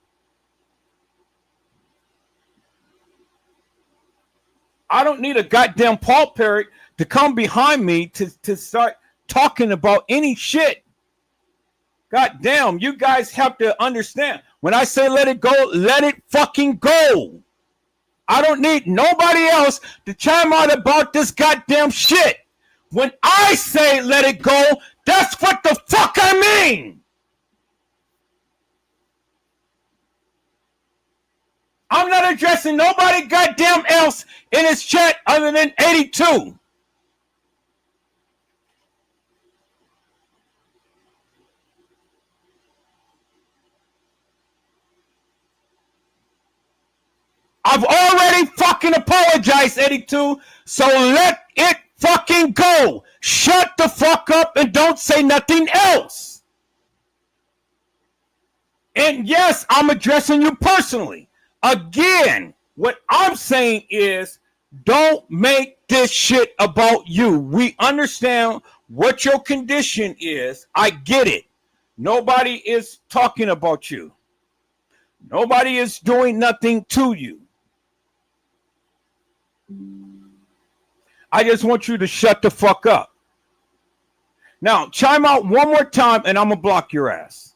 I don't need a goddamn Paul Parrot to come behind me to start talking about any shit. God damn, you guys have to understand. When I say let it go, let it fucking go. I don't need nobody else to chime out about this goddamn shit. When I say let it go, that's what the fuck I mean. I'm not addressing nobody goddamn else in this chat other than 82. I've already fucking apologized, 82, so let it fucking go. Shut the fuck up and don't say nothing else. And yes, I'm addressing you personally. Again, what I'm saying is don't make this shit about you. We understand what your condition is. I get it. Nobody is talking about you. Nobody is doing nothing to you. I just want you to shut the fuck up. Now, chime out one more time and I'm going to block your ass.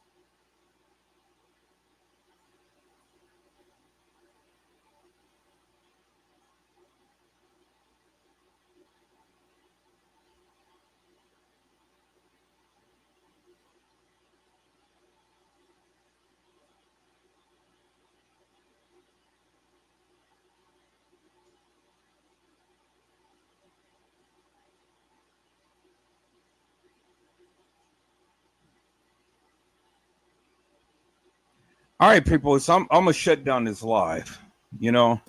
All right, people. So I'm gonna shut down this live. You know,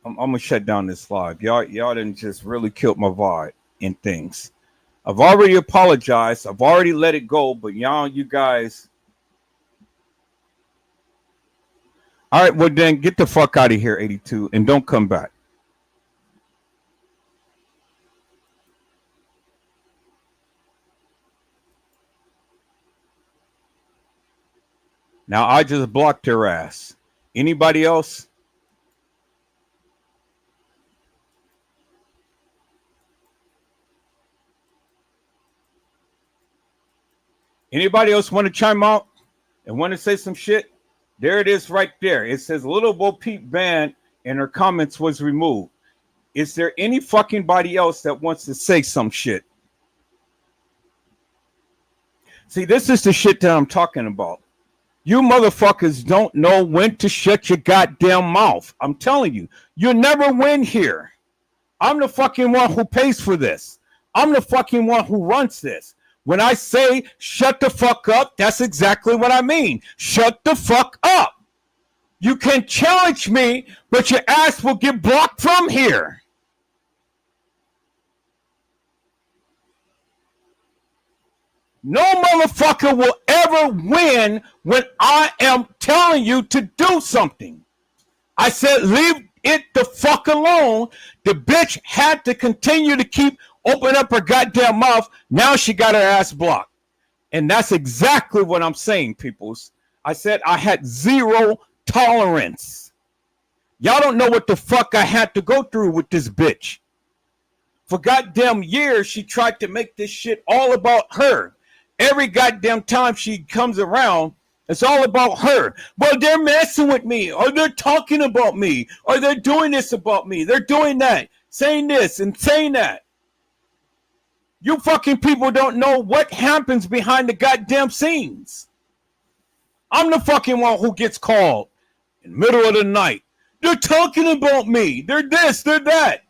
I'm gonna shut down this live. Y'all didn't just really kill my vibe and things. I've already apologized. I've already let it go. But you guys. All right, well then get the fuck out of here, 82, and don't come back. Now, I just blocked her ass. Anybody else? Anybody else want to chime out and want to say some shit? There it is right there. It says Little Bo Peep banned and her comments was removed. Is there any fucking body else that wants to say some shit? See, this is the shit that I'm talking about. You motherfuckers don't know when to shut your goddamn mouth. I'm telling you, you'll never win here. I'm the fucking one who pays for this. I'm the fucking one who runs this. When I say shut the fuck up, that's exactly what I mean. Shut the fuck up. You can challenge me, but your ass will get blocked from here. No motherfucker will ever win when I am telling you to do something. I said, leave it the fuck alone. The bitch had to continue to keep opening up her goddamn mouth. Now she got her ass blocked. And that's exactly what I'm saying, peoples. I said I had zero tolerance. Y'all don't know what the fuck I had to go through with this bitch. For goddamn years, she tried to make this shit all about her. Every goddamn time she comes around, it's all about her. Well, they're messing with me, or they're talking about me, or they're doing this about me. They're doing that, saying this and saying that. You fucking people don't know what happens behind the goddamn scenes. I'm the fucking one who gets called in the middle of the night. They're talking about me. They're this, they're that.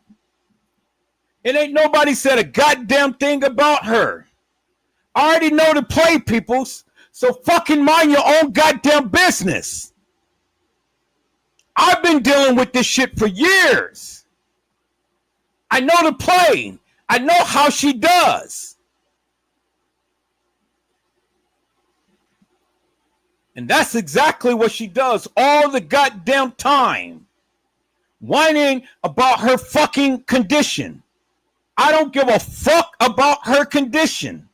And ain't nobody said a goddamn thing about her. I already know the play, peoples. So fucking mind your own goddamn business. I've been dealing with this shit for years. I know the play. I know how she does. And that's exactly what she does all the goddamn time. whining about her fucking condition. I don't give a fuck about her condition.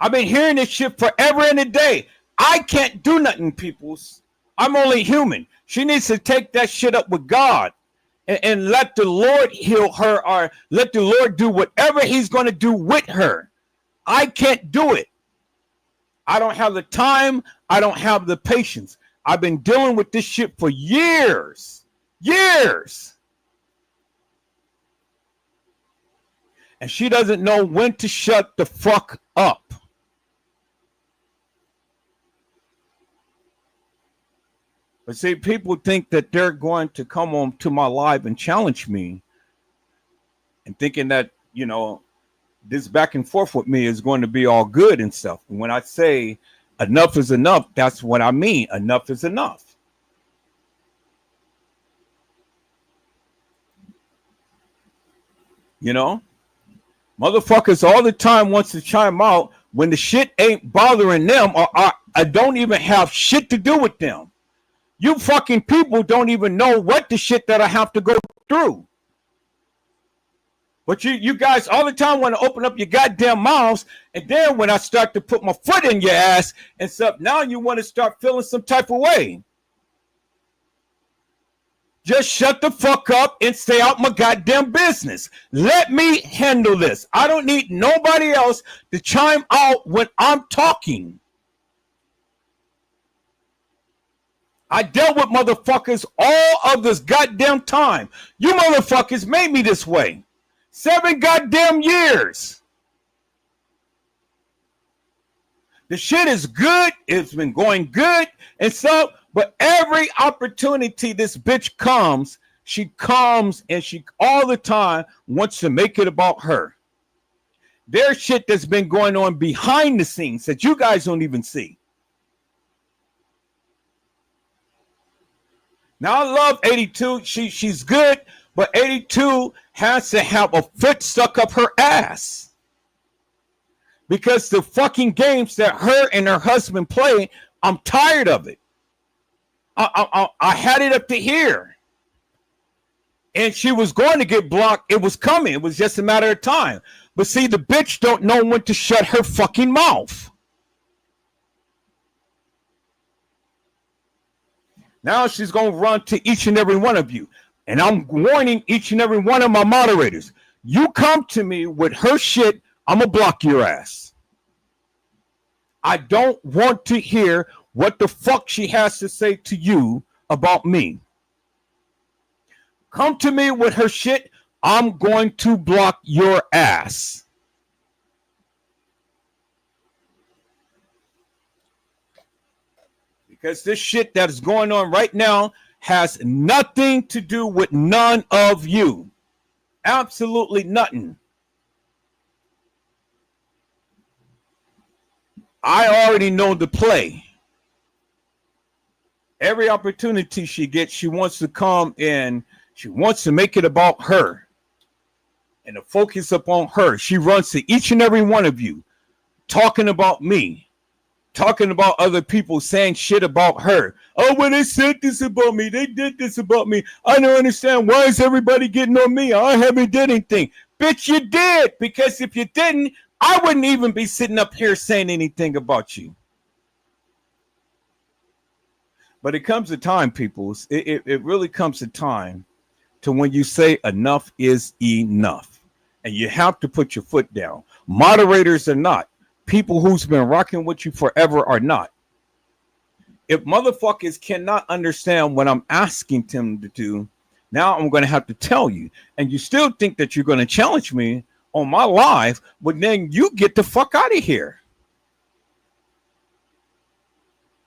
I've been hearing this shit forever and a day. I can't do nothing, peoples. I'm only human. She needs to take that shit up with God and let the Lord heal her, or let the Lord do whatever he's going to do with her. I can't do it. I don't have the time. I don't have the patience. I've been dealing with this shit for years. Years. And she doesn't know when to shut the fuck up. But see, people think that they're going to come on to my live and challenge me, and thinking that, you know, this back and forth with me is going to be all good and stuff. And when I say enough is enough, that's what I mean. Enough is enough. You know, motherfuckers all the time wants to chime out when the shit ain't bothering them, or I don't even have shit to do with them. You fucking people don't even know what the shit that I have to go through. But you guys all the time want to open up your goddamn mouths, and then when I start to put my foot in your ass and stuff, now you want to start feeling some type of way. Just shut the fuck up and stay out my goddamn business. Let me handle this. I don't need nobody else to chime out when I'm talking. I dealt with motherfuckers all of this goddamn time. You motherfuckers made me this way. 7 goddamn years. The shit is good. It's been going good and stuff. But every opportunity this bitch comes, she comes and she all the time wants to make it about her. There's shit that's been going on behind the scenes that you guys don't even see. Now I love 82. She's good, but 82 has to have a foot stuck up her ass. Because the fucking games that her and her husband play, I'm tired of it. I had it up to here. And she was going to get blocked. It was coming. It was just a matter of time. But see, the bitch don't know when to shut her fucking mouth. Now she's going to run to each and every one of you. And I'm warning each and every one of my moderators. You come to me with her shit, I'm going to block your ass. I don't want to hear what the fuck she has to say to you about me. Come to me with her shit, I'm going to block your ass. Because this shit that is going on right now has nothing to do with none of you. Absolutely nothing. I already know the play. Every opportunity she gets, she wants to come in. She wants to make it about her and to focus upon her. She runs to each and every one of you, talking about me, talking about other people, saying shit about her. Oh, well, they said this about me. They did this about me. I don't understand. Why is everybody getting on me? I haven't did anything. Bitch, you did. Because if you didn't, I wouldn't even be sitting up here saying anything about you. But it comes a time, peoples. It really comes a time to when you say enough is enough. And you have to put your foot down. Moderators are not. People who's been rocking with you forever are not. If motherfuckers cannot understand what I'm asking them to do, now I'm going to have to tell you. And you still think that you're going to challenge me on my live, but then you get the fuck out of here.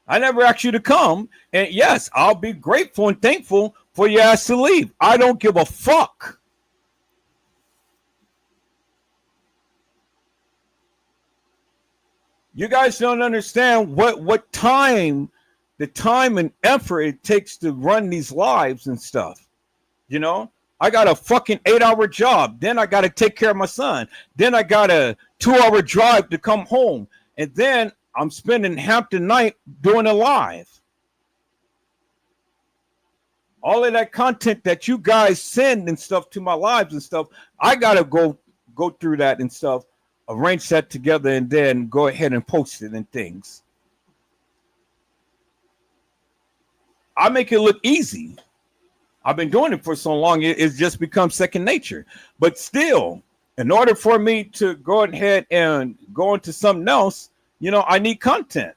I never asked you to come. And yes, I'll be grateful and thankful for your ass to leave. I don't give a fuck. You guys don't understand what time, the time and effort it takes to run these lives and stuff. You know, I got a fucking 8-hour job. Then I got to take care of my son. Then I got a 2-hour drive to come home. And then I'm spending half the night doing a live. All of that content that you guys send and stuff to my lives and stuff, I gotta go through that and stuff, arrange that together, and then go ahead and post it and things. I make it look easy. I've been doing it for so long, it's just become second nature. But still, in order for me to go ahead and go into something else, I need content.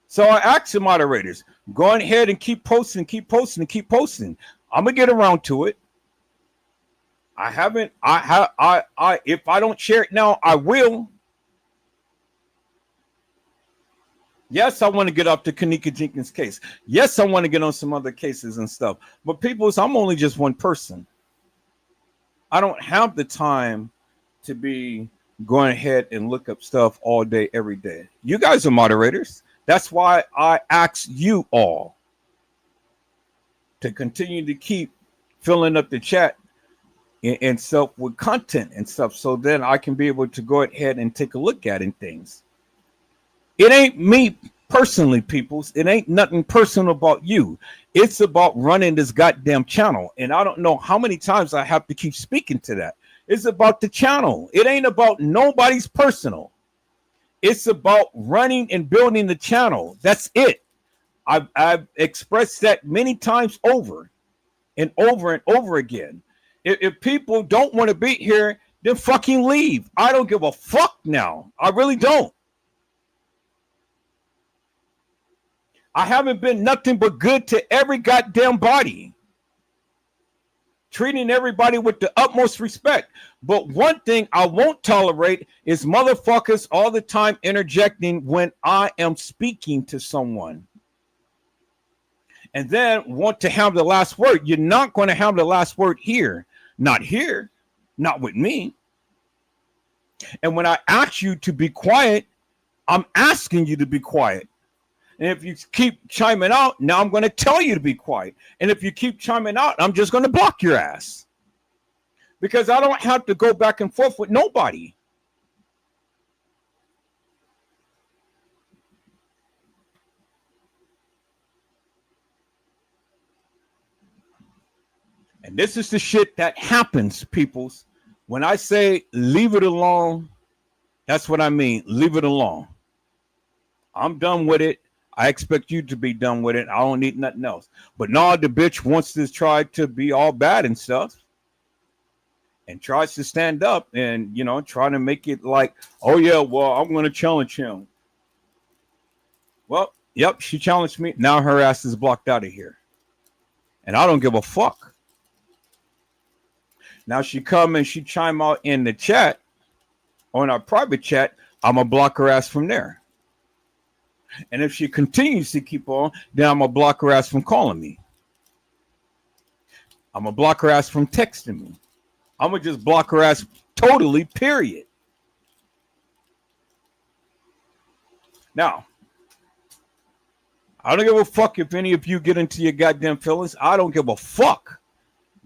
So I asked the moderators, go ahead and keep posting. I'm gonna get around to it. I haven't. If I don't share it now, I will. Yes, I want to get up to kEnnEkA Jenkins case. Yes, I want to get on some other cases and stuff. But people, I'm only just one person. I don't have the time to be going ahead and look up stuff all day, every day. You guys are moderators. That's why I ask you all to continue to keep filling up the chat and stuff with content and stuff, so then I can be able to go ahead and take a look at it and things. It ain't me personally, peoples. It ain't nothing personal about you. It's about running this goddamn channel. And I don't know how many times I have to keep speaking to that. It's about the channel. It ain't about nobody's personal. It's about running and building the channel. That's it. I've expressed that many times over and over and over again. If people don't want to be here, then fucking leave. I don't give a fuck now. I really don't. I haven't been nothing but good to every goddamn body. Treating everybody with the utmost respect. But one thing I won't tolerate is motherfuckers all the time interjecting when I am speaking to someone. And then want to have the last word. You're not going to have the last word here. Not here. Not with me. And when I ask you to be quiet, I'm asking you to be quiet. And if you keep chiming out, now I'm going to tell you to be quiet. And if you keep chiming out, I'm just going to block your ass. Because I don't have to go back and forth with nobody. And this is the shit that happens, peoples. When I say leave it alone, that's what I mean. Leave it alone. I'm done with it. I expect you to be done with it. I don't need nothing else. But now the bitch wants to try to be all bad and stuff. And tries to stand up and, try to make it like, oh, yeah, well, I'm going to challenge him. Well, yep, she challenged me. Now her ass is blocked out of here. And I don't give a fuck. Now she come and she chime out in the chat, on our private chat, I'm going to block her ass from there. And if she continues to keep on, then I'm going to block her ass from calling me. I'm going to block her ass from texting me. I'm going to just block her ass totally, period. Now, I don't give a fuck if any of you get into your goddamn feelings. I don't give a fuck.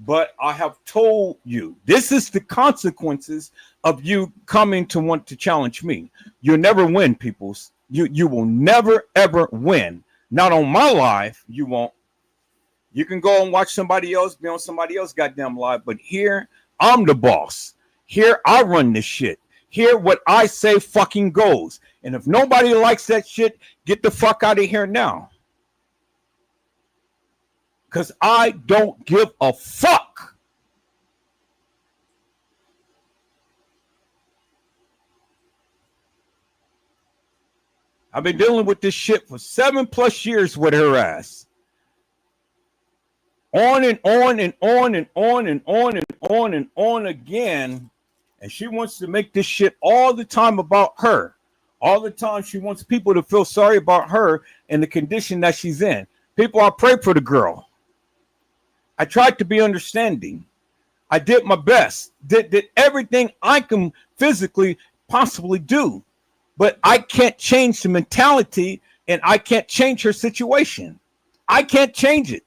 But I have told you, this is the consequences of you coming to want to challenge me. You'll never win, peoples. You will never, ever win. Not on my live, you won't. You can go and watch somebody else, be on somebody else's goddamn live. But here, I'm the boss. Here, I run this shit. Here, what I say fucking goes. And if nobody likes that shit, get the fuck out of here now. Because I don't give a fuck. I've been dealing with this shit for 7+ years with her ass. On and on and on and on and on and on and on again. And she wants to make this shit all the time about her. All the time she wants people to feel sorry about her and the condition that she's in. People, I pray for the girl. I tried to be understanding. I did my best. Did everything I can physically possibly do. But I can't change the mentality and I can't change her situation. I can't change it.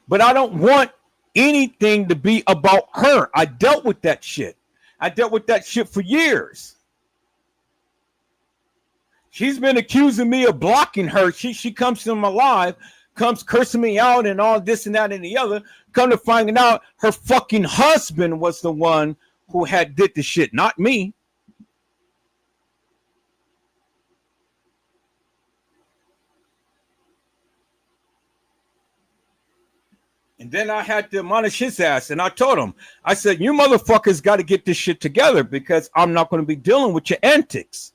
But I don't want anything to be about her. I dealt with that shit. I dealt with that shit for years. She's been accusing me of blocking her. She comes to my live, comes cursing me out and all this and that and the other. Come to find out her fucking husband was the one who had did the shit, not me. And then I had to admonish his ass, and I told him, I said, you motherfuckers got to get this shit together because I'm not going to be dealing with your antics.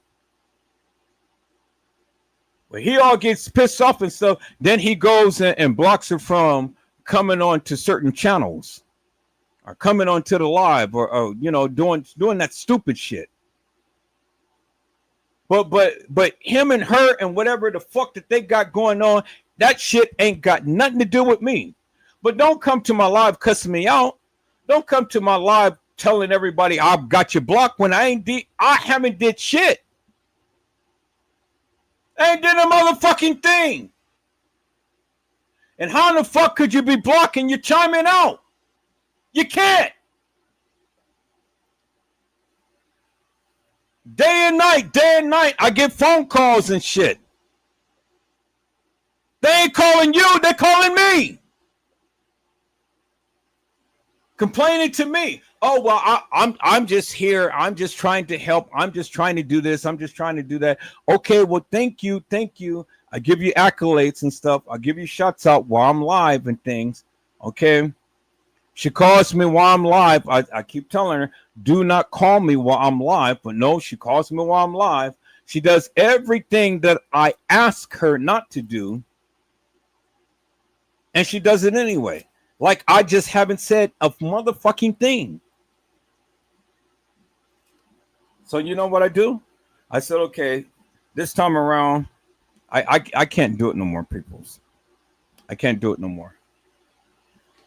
Well, he all gets pissed off and stuff. Then he goes and blocks her from coming on to certain channels or coming on to the live or you know, doing that stupid shit. But him and her and whatever the fuck that they got going on, that shit ain't got nothing to do with me. But don't come to my live cussing me out. Don't come to my live telling everybody I've got you blocked when I haven't did shit. I ain't did a motherfucking thing. And how in the fuck could you be blocking? You're chiming out. You can't. Day and night, I get phone calls and shit. They ain't calling you, they're calling me. Complaining to me. Oh, well, I'm just here. I'm just trying to help. I'm just trying to do this. I'm just trying to do that. Okay, well, thank you. I give you accolades and stuff. I give you shots out while I'm live and things. Okay. She calls me while I'm live. I keep telling her, do not call me while I'm live. But no, she calls me while I'm live. She does everything that I ask her not to do. And she does it anyway. Like I just haven't said a motherfucking thing. So you know what I do? I said, okay, this time around, I can't do it no more, peoples. I can't do it no more.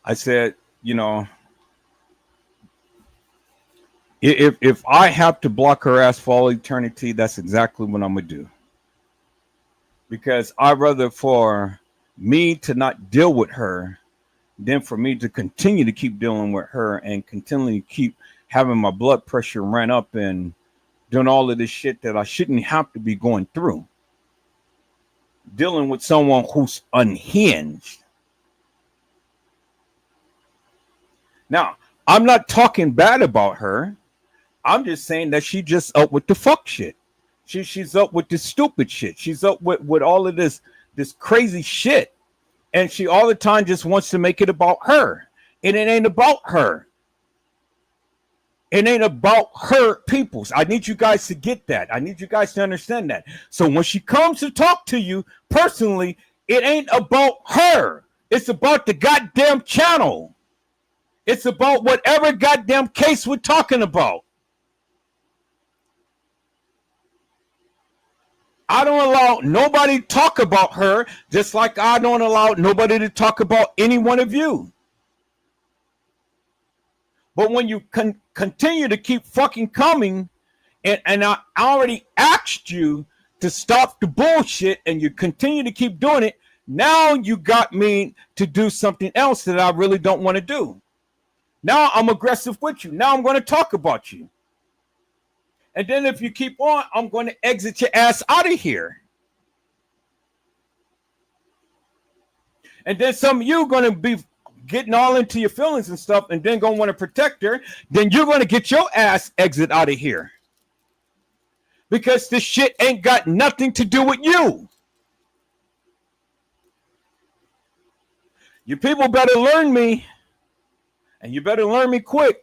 I said, you know, if I have to block her ass for all eternity, that's exactly what I'm gonna do. Because I'd rather for me to not deal with her than for me to continue to keep dealing with her and continually keep having my blood pressure run up and doing all of this shit that I shouldn't have to be going through. Dealing with someone who's unhinged. Now, I'm not talking bad about her. I'm just saying that she just up with the fuck shit. She's up with this stupid shit. She's up with all of this crazy shit. And she all the time just wants to make it about her. And it ain't about her. It ain't about her, peoples. I need you guys to get that. I need you guys to understand that. So when she comes to talk to you personally, it ain't about her. It's about the goddamn channel. It's about whatever goddamn case we're talking about. I don't allow nobody to talk about her, just like I don't allow nobody to talk about any one of you. But when you continue to keep fucking coming, and I already asked you to stop the bullshit, and you continue to keep doing it, now you got me to do something else that I really don't want to do. Now I'm aggressive with you. Now I'm going to talk about you. And then if you keep on, I'm going to exit your ass out of here. And then some of you are going to be getting all into your feelings and stuff and then going to want to protect her. Then you're going to get your ass exit out of here. Because this shit ain't got nothing to do with you. You people better learn me. And you better learn me quick.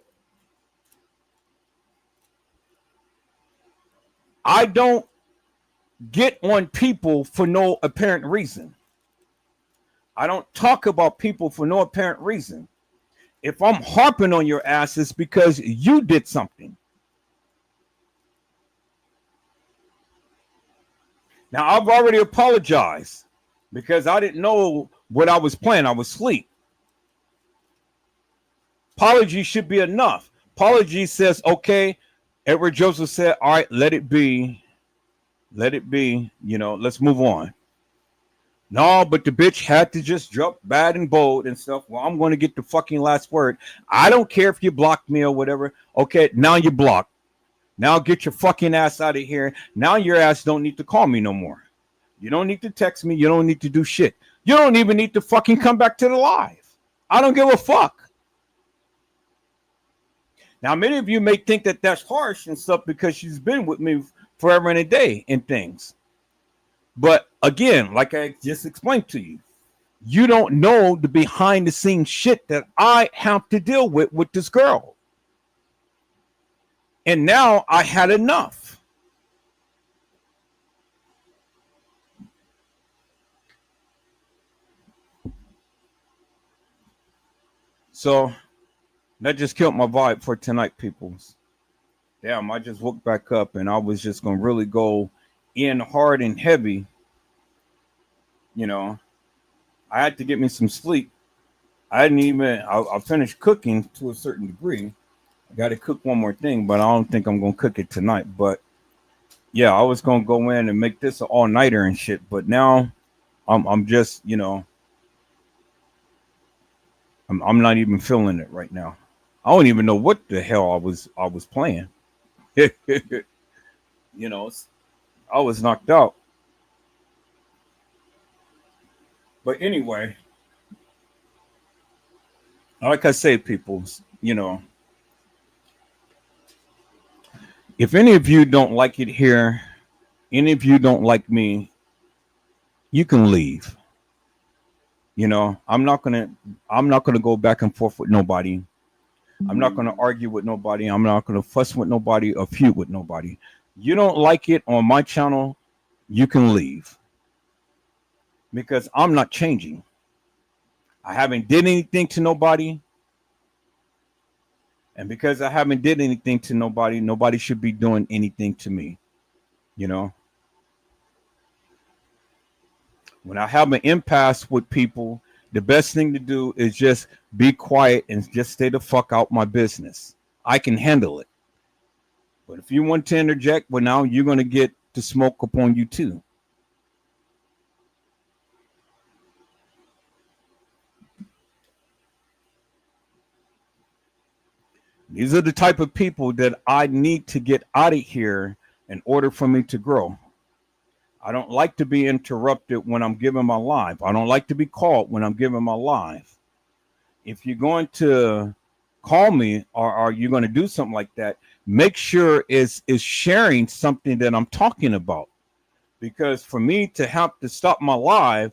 I don't get on people for no apparent reason. I don't talk about people for no apparent reason. If I'm harping on your ass, it's because you did something. Now, I've already apologized because I didn't know what I was playing. I was asleep. Apology should be enough. Apology says, okay, Edward Joseph said, all right, let it be. Let it be. You know, let's move on. No, but the bitch had to just drop bad and bold and stuff. Well, I'm going to get the fucking last word. I don't care if you blocked me or whatever. Okay, now you're blocked. Now get your fucking ass out of here. Now your ass don't need to call me no more. You don't need to text me. You don't need to do shit. You don't even need to fucking come back to the live. I don't give a fuck. Now, many of you may think that that's harsh and stuff because she's been with me forever and a day and things. But again, like I just explained to you, you don't know the behind the scenes shit that I have to deal with this girl. And now I had enough. So that just killed my vibe for tonight, people. Damn, I just woke back up and I was just going to really go in hard and heavy. You know, I had to get me some sleep. I finished cooking to a certain degree. I got to cook one more thing, but I don't think I'm going to cook it tonight. But yeah, I was going to go in and make this an all-nighter and shit. But now I'm just, you know, I'm not even feeling it right now. I don't even know what the hell I was playing. You know, I was knocked out. But anyway, like I say, people, you know, if any of you don't like it here, any of you don't like me, you can leave. You know, I'm not gonna go back and forth with nobody. I'm not gonna argue with nobody. I'm not gonna fuss with nobody or feud with nobody. You don't like it on my channel, you can leave. Because I'm not changing. I haven't did anything to nobody. And because I haven't did anything to nobody, nobody should be doing anything to me. You know? When I have an impasse with people, the best thing to do is just be quiet and just stay the fuck out my business. I can handle it. But if you want to interject, well, now you're going to get the smoke upon you too. These are the type of people that I need to get out of here in order for me to grow. I don't like to be interrupted when I'm giving my live. I don't like to be called when I'm giving my live. If you're going to call me or you're going to do something like that, make sure is sharing something that I'm talking about. Because for me to have to stop my live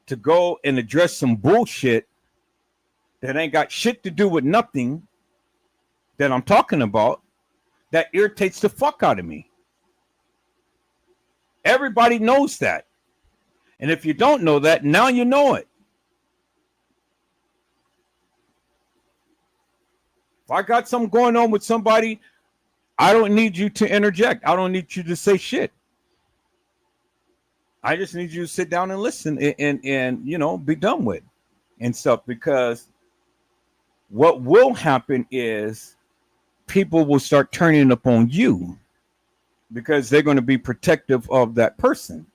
to go and address some bullshit that ain't got shit to do with nothing that I'm talking about, that irritates the fuck out of me. Everybody knows that. And if you don't know that, now you know it. If I got something going on with somebody, I don't need you to interject. I don't need you to say shit. I just need you to sit down and listen and you know, be done with and stuff. Because what will happen is people will start turning upon you because they're going to be protective of that person.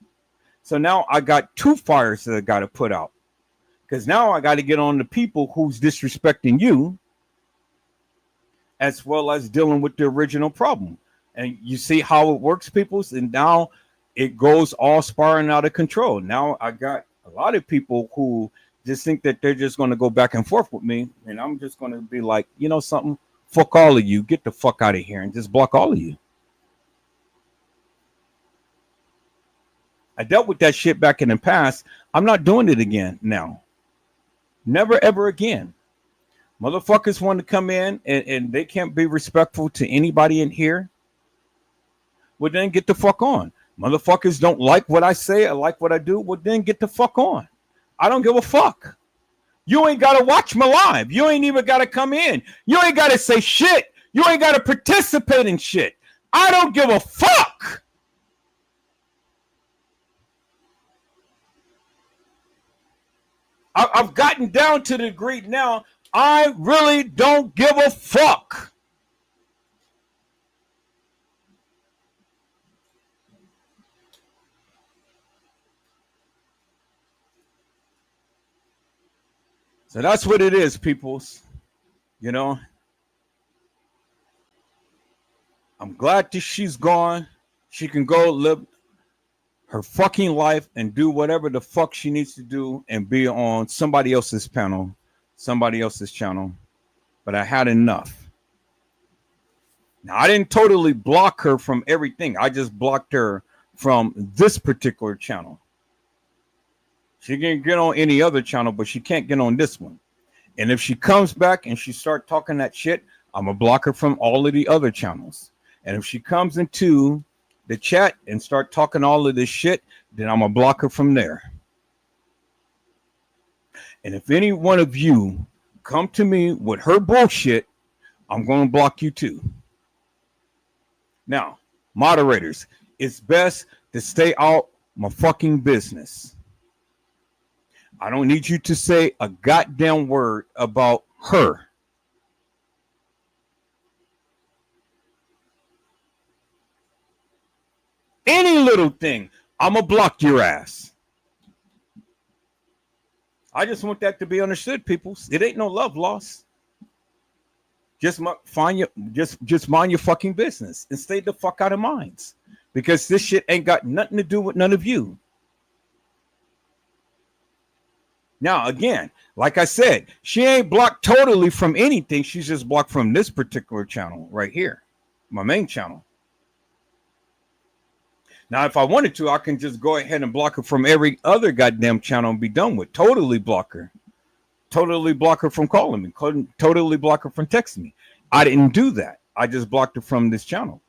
So now I got two fires that I got to put out, because now I got to get on the people who's disrespecting you, as well as dealing with the original problem. And you see how it works, people. And now it goes all spiraling out of control. Now I got a lot of people who just think that they're just going to go back and forth with me. And I'm just going to be like, you know something? Fuck all of you. Get the fuck out of here and just block all of you. I dealt with that shit back in the past. I'm not doing it again now. Never, ever again. Motherfuckers want to come in and they can't be respectful to anybody in here. Well, then get the fuck on. Motherfuckers don't like what I say or like what I do. Well, then get the fuck on. I don't give a fuck. You ain't got to watch my live. You ain't even got to come in. You ain't got to say shit. You ain't got to participate in shit. I don't give a fuck. I've gotten down to the degree now, I really don't give a fuck. So that's what it is, peoples. You know, I'm glad that she's gone. She can go live her fucking life and do whatever the fuck she needs to do and be on somebody else's panel, somebody else's channel. But I had enough. Now, I didn't totally block her from everything. I just blocked her from this particular channel. She can get on any other channel, but she can't get on this one. And if she comes back and she start talking that shit, I'm going to block her from all of the other channels. And if she comes into the chat and start talking all of this shit, then I'm going to block her from there. And if any one of you come to me with her bullshit, I'm going to block you too. Now, moderators, it's best to stay out my fucking business. I don't need you to say a goddamn word about her. Any little thing, I'm going to block your ass. I just want that to be understood, people. It ain't no love lost. Just mind your fucking business and stay the fuck out of minds, because this shit ain't got nothing to do with none of you. Now, again, like I said, she ain't blocked totally from anything. She's just blocked from this particular channel right here, my main channel. Now, if I wanted to, I can just go ahead and block her from every other goddamn channel and be done with. Totally block her. Totally block her from calling me. Totally block her from texting me. I didn't do that. I just blocked her from this channel.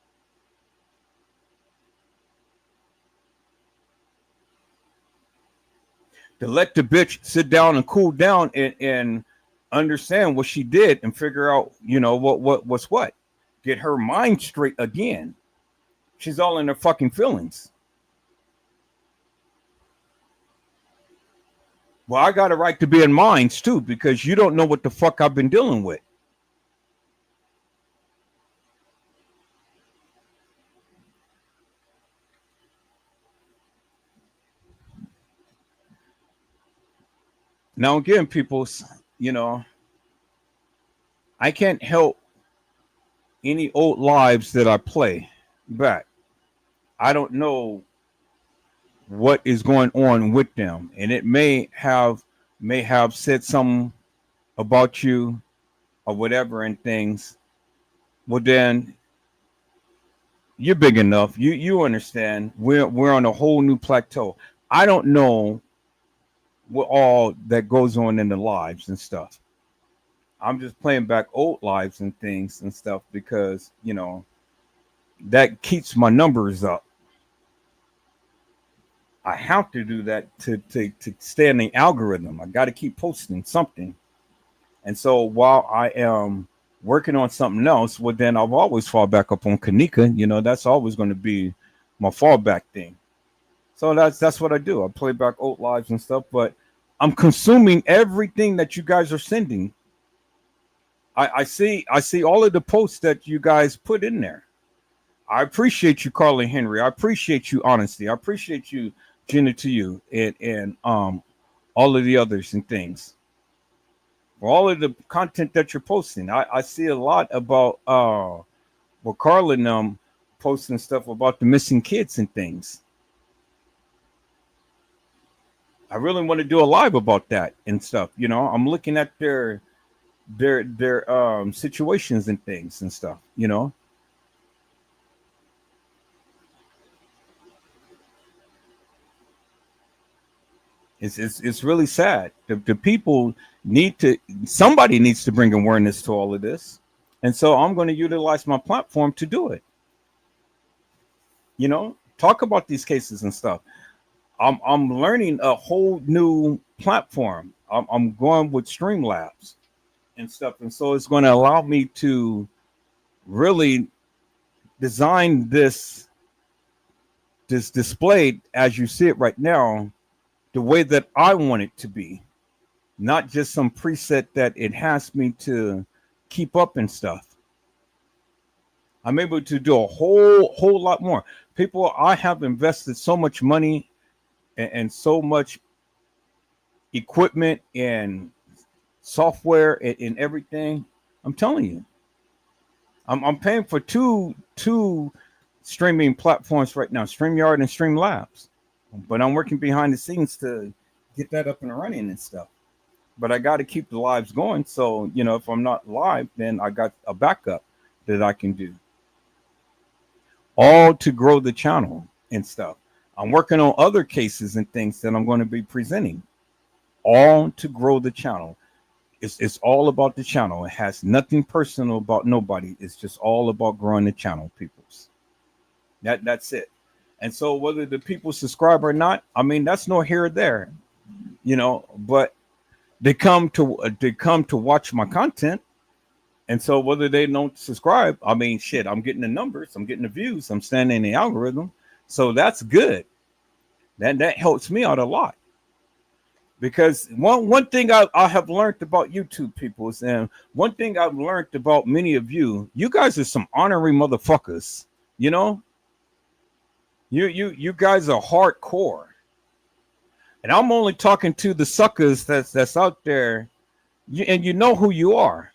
To let the bitch sit down and cool down and understand what she did and figure out, you know, what's what. Get her mind straight again. She's all in her fucking feelings. Well, I got a right to be in minds too, because you don't know what the fuck I've been dealing with. Now, again, people, you know, I can't help any old lives that I play back. I don't know what is going on with them, and it may have said something about you or whatever and things. Well, then you're big enough. You understand. We're on a whole new plateau. I don't know what all that goes on in the lives and stuff. I'm just playing back old lives and things and stuff because, you know, that keeps my numbers up. I have to do that to stay in the algorithm. I got to keep posting something. And so while I am working on something else, well, then I'll always fall back up on kEnnEkA. You know, that's always going to be my fallback thing. So that's what I do. I play back old lives and stuff, but I'm consuming everything that you guys are sending. I see all of the posts that you guys put in there. I appreciate you, Carly Henry. I appreciate you, Honesty. I appreciate you, Jenna, to you, and all of the others and things. For all of the content that you're posting, I see a lot about well, Carla and them posting stuff about the missing kids and things. I really want to do a live about that and stuff. You know, I'm looking at their situations and things and stuff, you know. It's really sad. The people somebody needs to bring awareness to all of this. And so I'm going to utilize my platform to do it. You know, talk about these cases and stuff. I'm learning a whole new platform. I'm going with Streamlabs and stuff. And so it's going to allow me to really design this display as you see it right now, the way that I want it to be, not just some preset that it has me to keep up and stuff. I'm able to do a whole lot more. People, I have invested so much money and so much equipment and software and everything. I'm telling you, I'm paying for two streaming platforms right now, StreamYard and Streamlabs. But I'm working behind the scenes to get that up and running and stuff. But I got to keep the lives going. So, you know, if I'm not live, then I got a backup that I can do. All to grow the channel and stuff. I'm working on other cases and things that I'm going to be presenting. All to grow the channel. It's all about the channel. It has nothing personal about nobody. It's just all about growing the channel, peoples. That's it. And so whether the people subscribe or not, I mean, that's no here or there, you know, but they come to watch my content. And so whether they don't subscribe, I mean, shit, I'm getting the numbers, I'm getting the views, I'm standing in the algorithm. So that's good. That helps me out a lot. Because one thing I have learned about YouTube people is, and one thing I've learned about many of you guys are some honorary motherfuckers, you know? You guys are hardcore. And I'm only talking to the suckers that's out there, and you know who you are.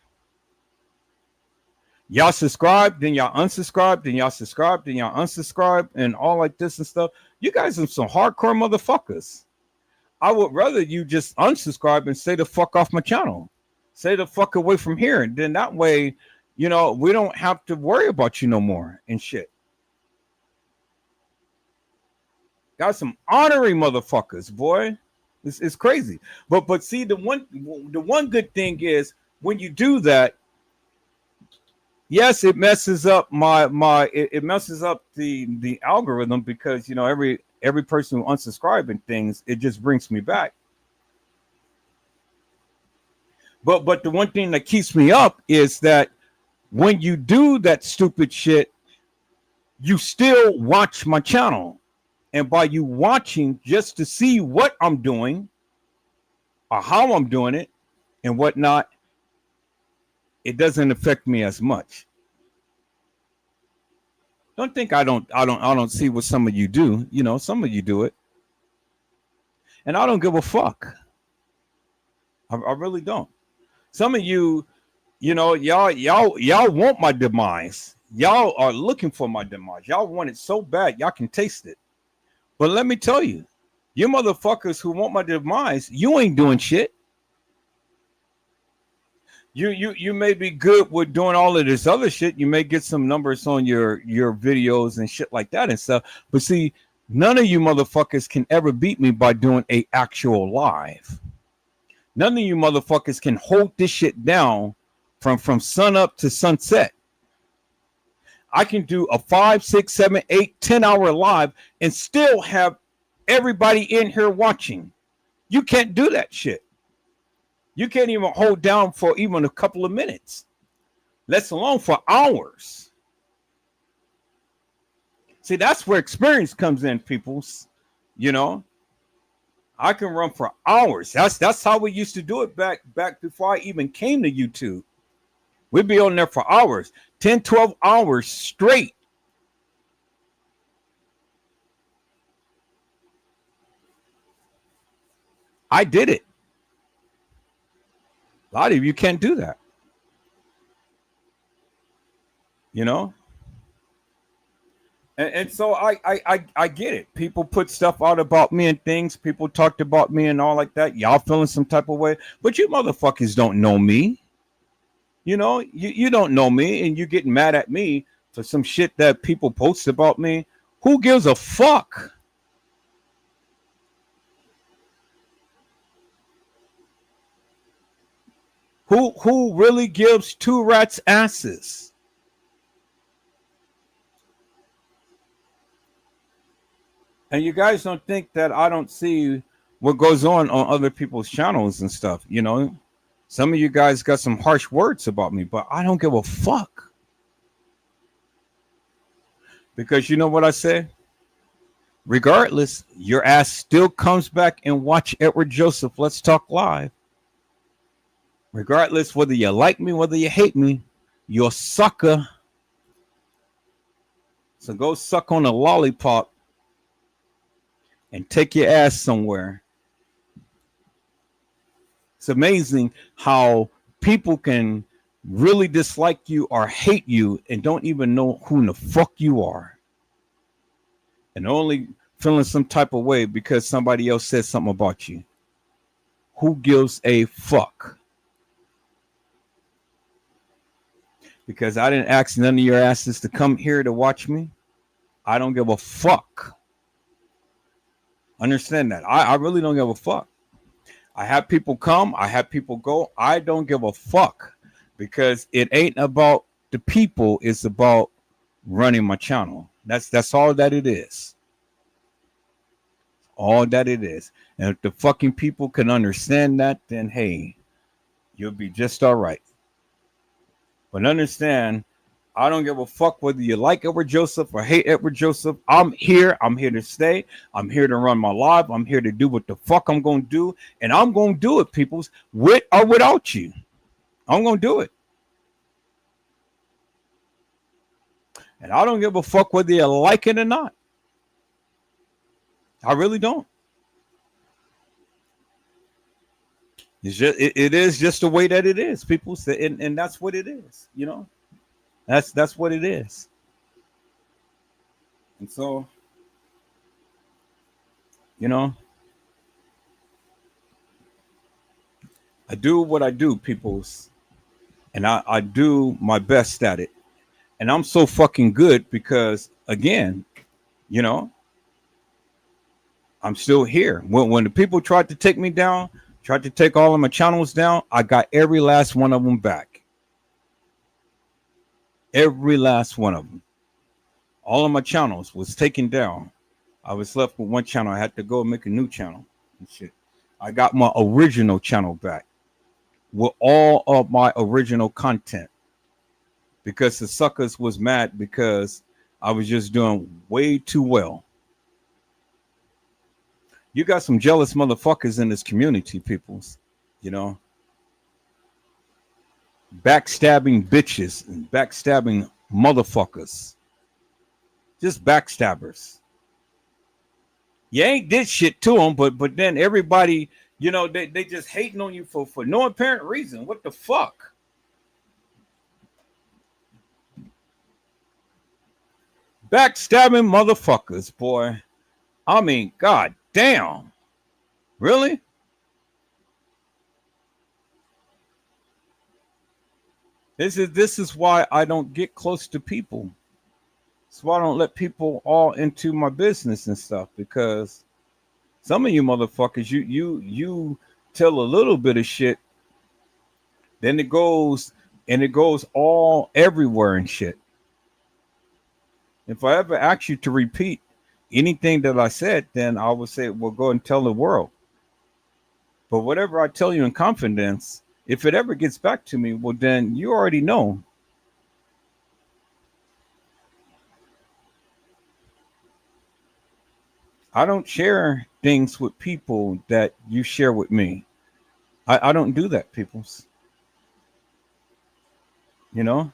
Y'all subscribe, then y'all unsubscribe, then y'all subscribe, then y'all unsubscribe, and all like this and stuff. You guys are some hardcore motherfuckers. I would rather you just unsubscribe and stay the fuck off my channel. Stay the fuck away from here. And then that way, you know, we don't have to worry about you no more and shit. Got some honorary motherfuckers, boy. It's crazy. But see, the one good thing is when you do that, yes, it messes up it messes up the algorithm, because you know every person who unsubscribes and things, it just brings me back. But the one thing that keeps me up is that when you do that stupid shit, you still watch my channel. And by you watching just to see what I'm doing or how I'm doing it and whatnot, it doesn't affect me as much. Don't think I don't see what some of you do. You know, some of you do it. And I don't give a fuck. I really don't. Some of you, you know, y'all want my demise. Y'all are looking for my demise. Y'all want it so bad, y'all can taste it. But let me tell you, you motherfuckers who want my demise, you ain't doing shit. You may be good with doing all of this other shit. You may get some numbers on your videos and shit like that and stuff. But see, none of you motherfuckers can ever beat me by doing a actual live. None of you motherfuckers can hold this shit down from sun up to sunset. I can do a 5, 6, 7, 8, 10-hour live and still have everybody in here watching. You can't do that shit. You can't even hold down for even a couple of minutes, let alone for hours. See, that's where experience comes in, peoples. You know, I can run for hours. That's how we used to do it back before I even came to YouTube. We'd be on there for hours, 10, 12 hours straight. I did it. A lot of you can't do that. You know? And so I get it. People put stuff out about me and things. People talked about me and all like that. Y'all feeling some type of way. But you motherfuckers don't know me. You know, you don't know me, and you getting mad at me for some shit that people post about me. Who gives a fuck? Who really gives two rats' asses? And you guys don't think that I don't see what goes on other people's channels and stuff, you know? Some of you guys got some harsh words about me, but I don't give a fuck. Because you know what I say? Regardless, your ass still comes back and watch Edward Joseph Let's Talk Live. Regardless whether you like me, whether you hate me, you're a sucker. So go suck on a lollipop and take your ass somewhere. It's amazing how people can really dislike you or hate you and don't even know who in the fuck you are, and only feeling some type of way because somebody else said something about you. Who gives a fuck? Because I didn't ask none of your asses to come here to watch me. I don't give a fuck. Understand that. I really don't give a fuck. I have people come. I have people go. I don't give a fuck. Because it ain't about the people. It's about running my channel. That's all that it is. All that it is. And if the fucking people can understand that, then hey, you'll be just all right. But understand, I don't give a fuck whether you like Edward Joseph or hate Edward Joseph. I'm here. I'm here to stay. I'm here to run my life. I'm here to do what the fuck I'm going to do. And I'm going to do it, peoples, with or without you. I'm going to do it. And I don't give a fuck whether you like it or not. I really don't. It's just, it is just the way that it is, people. And that's what it is, you know. That's what it is. And so, you know, I do what I do, peoples. And I do my best at it. And I'm so fucking good because, again, you know, I'm still here. When the people tried to take me down, tried to take all of my channels down, I got every last one of them back. Every last one of them. All of my channels was taken down. I was left with one channel. I had to go and make a new channel and shit. I got my original channel back with all of my original content because the suckers was mad because I was just doing way too well. You got some jealous motherfuckers in this community, peoples, you know, backstabbing bitches and backstabbing motherfuckers, just backstabbers. You ain't did shit to them, but then everybody, you know, they just hating on you for no apparent reason. What the fuck? Backstabbing motherfuckers, boy. I mean, god damn. Really? This is why I don't get close to people. That's why I don't let people all into my business and stuff, because some of you motherfuckers, you tell a little bit of shit, then it goes all everywhere and shit. If I ever ask you to repeat anything that I said, then I would say, well, go and tell the world. But whatever I tell you in confidence, if it ever gets back to me, well, then you already know. I don't share things with people that you share with me. I don't do that, peoples. You know?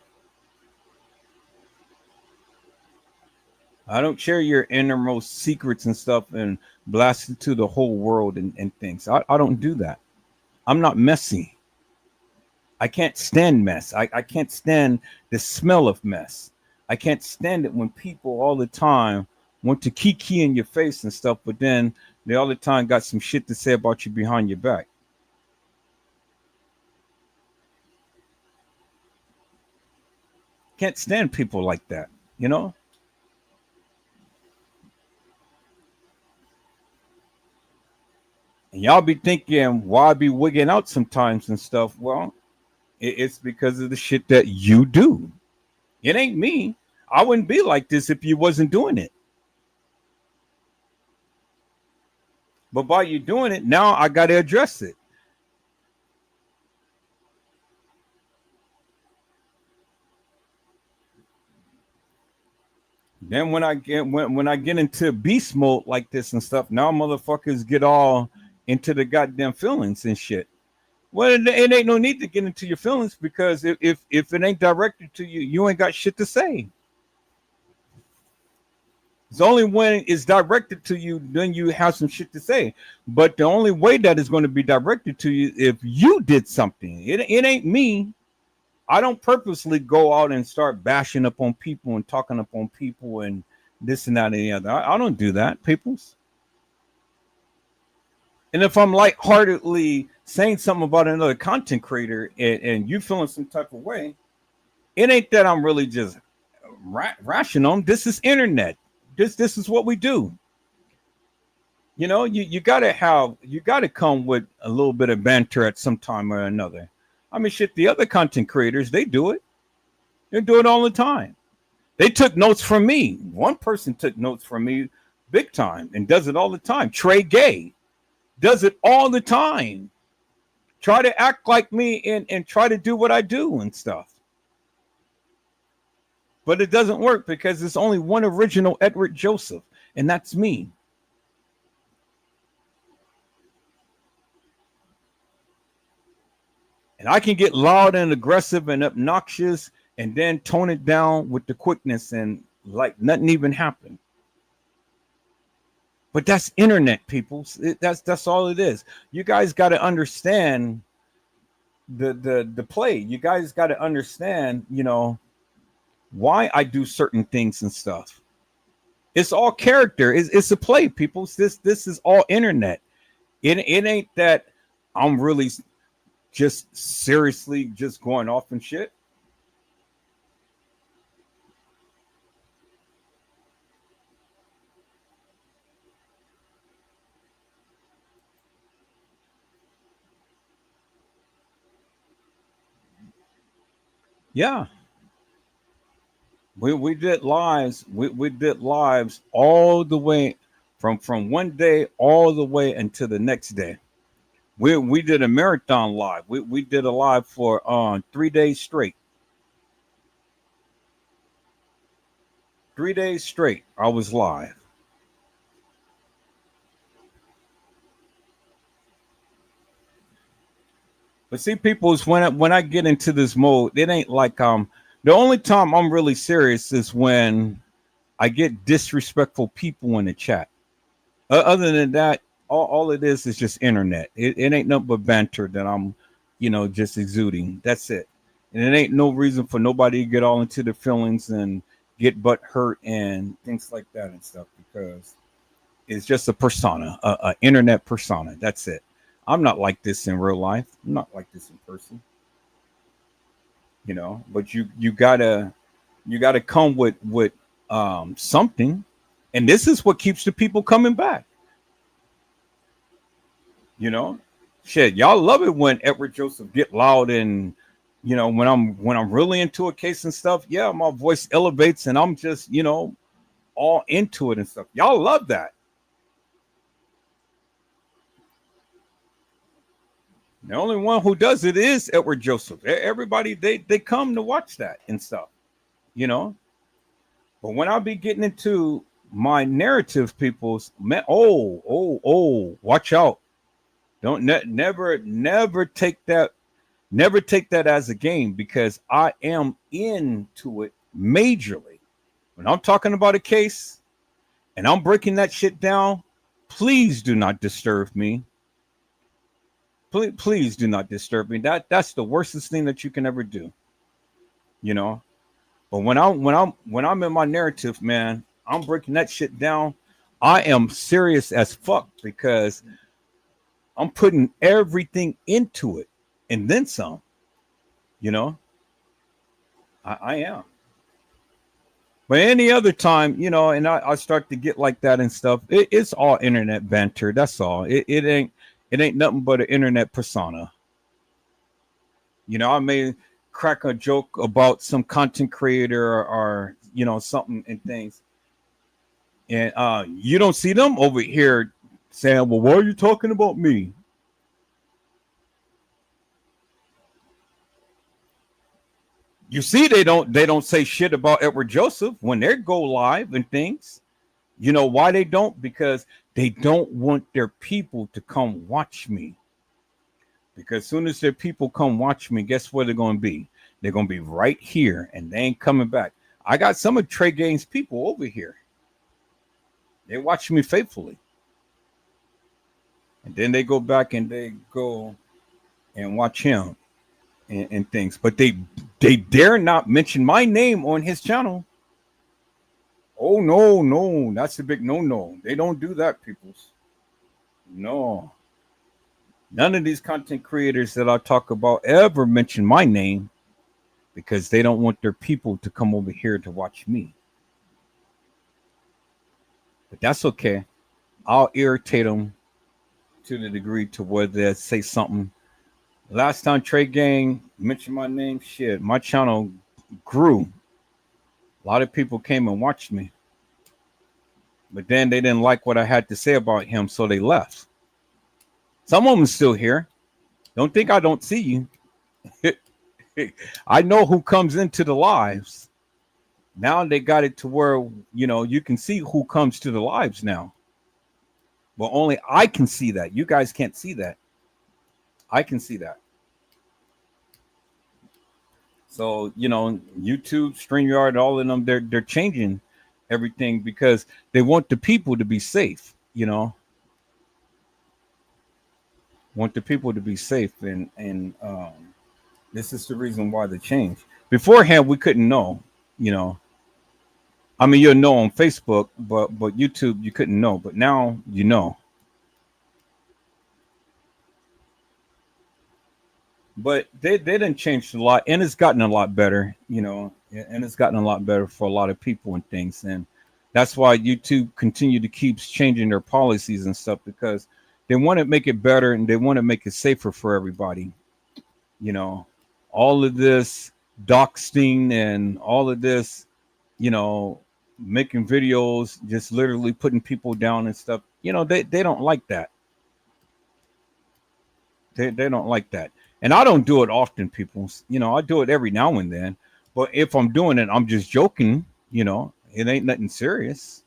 I don't share your innermost secrets and stuff and blast it to the whole world and things. I don't do that. I'm not messy. I can't stand mess. I can't stand the smell of mess. I can't stand it when people all the time want to kiki in your face and stuff, but then they all the time got some shit to say about you behind your back. Can't stand people like that, you know? And y'all be thinking, why I be wigging out sometimes and stuff? Well, it's because of the shit that you do. It ain't me. I wouldn't be like this if you wasn't doing it. But by you doing it, now I got to address it. Then when I get into beast mode like this and stuff, now motherfuckers get all into the goddamn feelings and shit. Well, it ain't no need to get into your feelings, because if it ain't directed to you, you ain't got shit to say. It's only when it's directed to you, then you have some shit to say. But the only way that is going to be directed to you if you did something. It ain't me. I don't purposely go out and start bashing up on people and talking up on people and this and that and the other. I don't do that, peoples. And if I'm lightheartedly saying something about another content creator and you feeling some type of way, it ain't that I'm really just rashing them. This is internet. This is what we do. You know, you gotta come with a little bit of banter at some time or another. I mean, shit, the other content creators, they do it. They do it all the time. They took notes from me. One person took notes from me big time and does it all the time. Trey Gay does it all the time. Try to act like me and try to do what I do and stuff. But it doesn't work because there's only one original Edward Joseph, and that's me. And I can get loud and aggressive and obnoxious and then tone it down with the quickness and like nothing even happened. But that's internet, people. That's all it is. You guys got to understand the play. You guys got to understand, you know, why I do certain things and stuff. It's all character. It's a play, people. This is all internet. It ain't that I'm really just seriously just going off and shit. Yeah. We did lives. We did lives all the way from one day all the way until the next day. We did a marathon live. We did a live for 3 days straight. 3 days straight. I was live. But see, people, is when I get into this mode, it ain't like the only time I'm really serious is when I get disrespectful people in the chat. Other than that, all it is just internet. It ain't nothing but banter that I'm, you know, just exuding. That's it. And it ain't no reason for nobody to get all into their feelings and get butt hurt and things like that and stuff, because it's just a persona, a internet persona. That's it. I'm not like this in real life. I'm not like this in person. You know, but you gotta come with something, and this is what keeps the people coming back. You know, shit, y'all love it when Edward Joseph get loud and, you know, when I'm really into a case and stuff. Yeah, my voice elevates and I'm just, you know, all into it and stuff. Y'all love that. The only one who does it is Edward Joseph. Everybody, they come to watch that and stuff, you know. But when I be getting into my narrative, people's man, watch out. Don't never take that as a game, because I am into it majorly. When I'm talking about a case and I'm breaking that shit down, please do not disturb me. Please do not disturb me. That's the worstest thing that you can ever do. You know? But when I'm in my narrative, man, I'm breaking that shit down. I am serious as fuck, because I'm putting everything into it and then some. You know? I am. But any other time, you know, and I start to get like that and stuff, it's all internet banter. That's all. It ain't nothing but an internet persona. You know, I may crack a joke about some content creator or you know, something and things. And you don't see them over here saying, well, why are you talking about me? You see, they don't say shit about Edward Joseph when they go live and things. You know why they don't? Because they don't want their people to come watch me. Because as soon as their people come watch me, guess where they're going to be? They're going to be right here, and they ain't coming back. I got some of Trey Gaines' people over here. They watch me faithfully. And then they go back and they go and watch him and things, but they dare not mention my name on his channel. Oh no, that's a big no. They don't do that, peoples. No. None of these content creators that I talk about ever mention my name because they don't want their people to come over here to watch me. But that's okay. I'll irritate them to the degree to where they say something. Last time Trey Gang mentioned my name, shit, my channel grew. A lot of people came and watched me. But then they didn't like what I had to say about him, so they left. Some of them still here. Don't think I don't see you. I know who comes into the lives. Now they got it to where, you know, you can see who comes to the lives now. But only I can see that. You guys can't see that. I can see that. So, you know, YouTube, StreamYard, all of them, they're changing everything because they want the people to be safe, you know. Want the people to be safe, and this is the reason why they changed. Beforehand, we couldn't know, you know. I mean, you'll know on Facebook, but YouTube you couldn't know, but now you know. But they didn't change a lot, and it's gotten a lot better, you know, and it's gotten a lot better for a lot of people and things, and that's why YouTube continue to keep changing their policies and stuff because they want to make it better and they want to make it safer for everybody. You know, all of this doxing and all of this, you know, making videos, just literally putting people down and stuff. You know, they don't like that. They don't like that. And I don't do it often, people. You know, I do it every now and then. But if I'm doing it, I'm just joking. You know, it ain't nothing serious.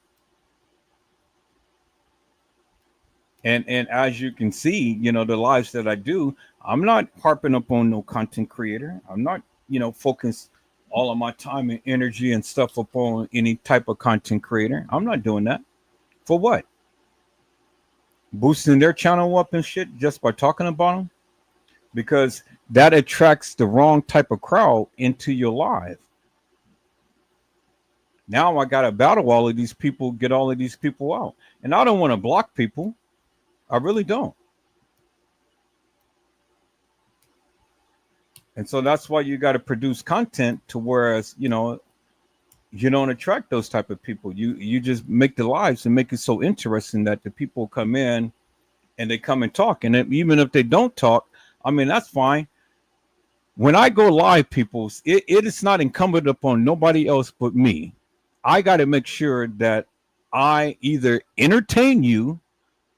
And as you can see, you know, the lives that I do, I'm not harping up on no content creator. I'm not, you know, focus all of my time and energy and stuff upon any type of content creator. I'm not doing that. For what? Boosting their channel up and shit just by talking about them? Because that attracts the wrong type of crowd into your live. Now I got to battle all of these people, get all of these people out. And I don't want to block people. I really don't. And so that's why you got to produce content to whereas, you know, you don't attract those type of people. You just make the lives and make it so interesting that the people come in and they come and talk. And even if they don't talk, I mean, that's fine. When I go live, people, it is not incumbent upon nobody else but me. I got to make sure that I either entertain you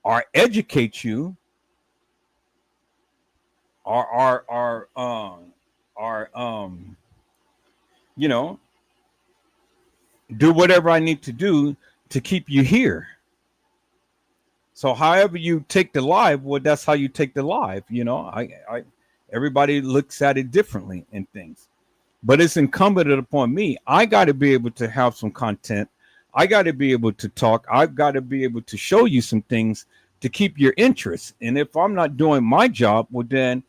or educate you or you know, do whatever I need to do to keep you here. So however you take the live, well, that's how you take the live. You know, I everybody looks at it differently and things, but it's incumbent upon me. I got to be able to have some content. I got to be able to talk. I've got to be able to show you some things to keep your interest. And if I'm not doing my job, well, then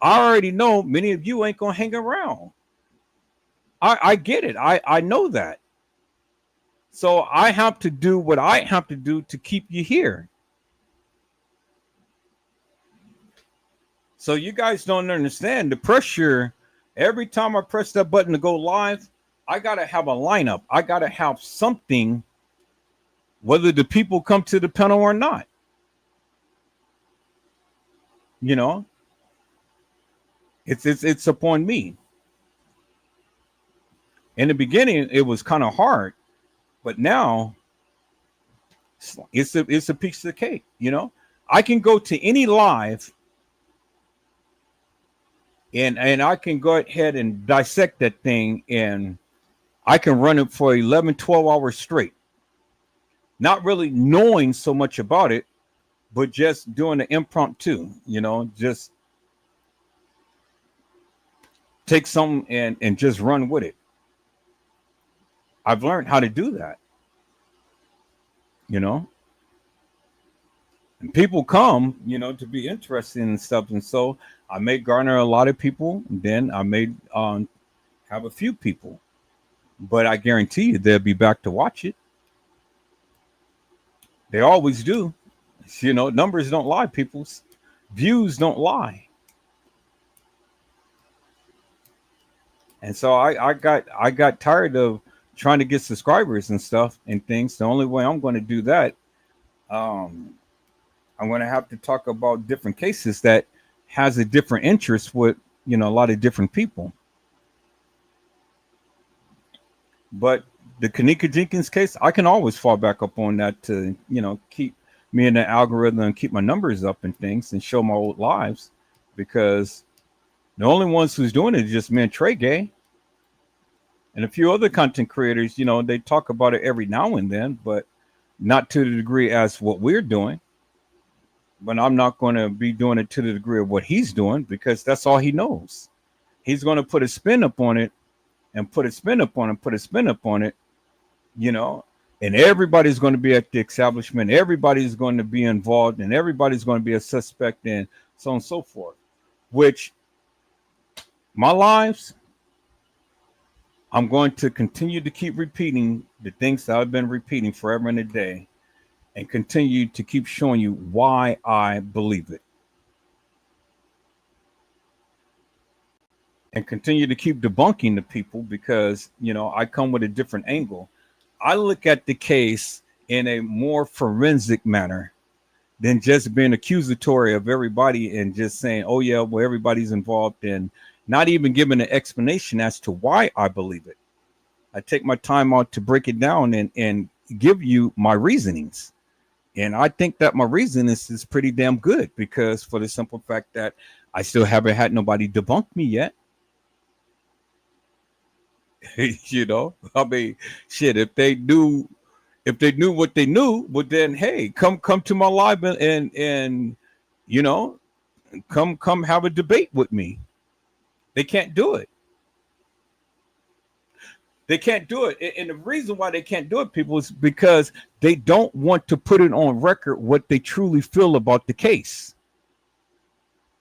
I already know many of you ain't going to hang around. I get it. I know that. So I have to do what I have to do to keep you here. So you guys don't understand the pressure. Every time I press that button to go live, I got to have a lineup. I got to have something, whether the people come to the panel or not. You know, it's upon me. In the beginning, it was kind of hard, but now it's a piece of cake. You know, I can go to any live and I can go ahead and dissect that thing, and I can run it for 11, 12 hours straight, not really knowing so much about it, but just doing the impromptu, you know, just take something and just run with it. I've learned how to do that, you know. And people come, to be interested in stuff. And so I may garner a lot of people, and then I may have a few people. But I guarantee you they'll be back to watch it. They always do. Numbers don't lie, people's views don't lie. And so I got tired of trying to get subscribers and stuff and things. The only way I'm going to do that, I'm going to have to talk about different cases that has a different interest with, a lot of different people. But the kEnnEkA jEnkIns case, I can always fall back up on that to, keep me in the algorithm and keep my numbers up and things and show my old lives, because the only ones who's doing it is just me and Trey Gay and a few other content creators. They talk about it every now and then, but not to the degree as what we're doing. But I'm not going to be doing it to the degree of what he's doing, because that's all he knows. He's going to put a spin up on it and put a spin up on it, put a spin up on it, and everybody's going to be at the establishment. Everybody's going to be involved, and everybody's going to be a suspect, and so on and so forth. Which my lives, I'm going to continue to keep repeating the things that I've been repeating forever and a day, and continue to keep showing you why I believe it. And continue to keep debunking the people, because, I come with a different angle. I look at the case in a more forensic manner than just being accusatory of everybody and just saying, oh, yeah, well, everybody's involved, and not even giving an explanation as to why I believe it. I take my time out to break it down and give you my reasonings. And I think that my reason is pretty damn good, because for the simple fact that I still haven't had nobody debunk me yet. I mean, shit, if they knew what they knew, well, then, hey, come to my live and come have a debate with me. They can't do it. They can't do it. And the reason why they can't do it, people, is because they don't want to put it on record what they truly feel about the case.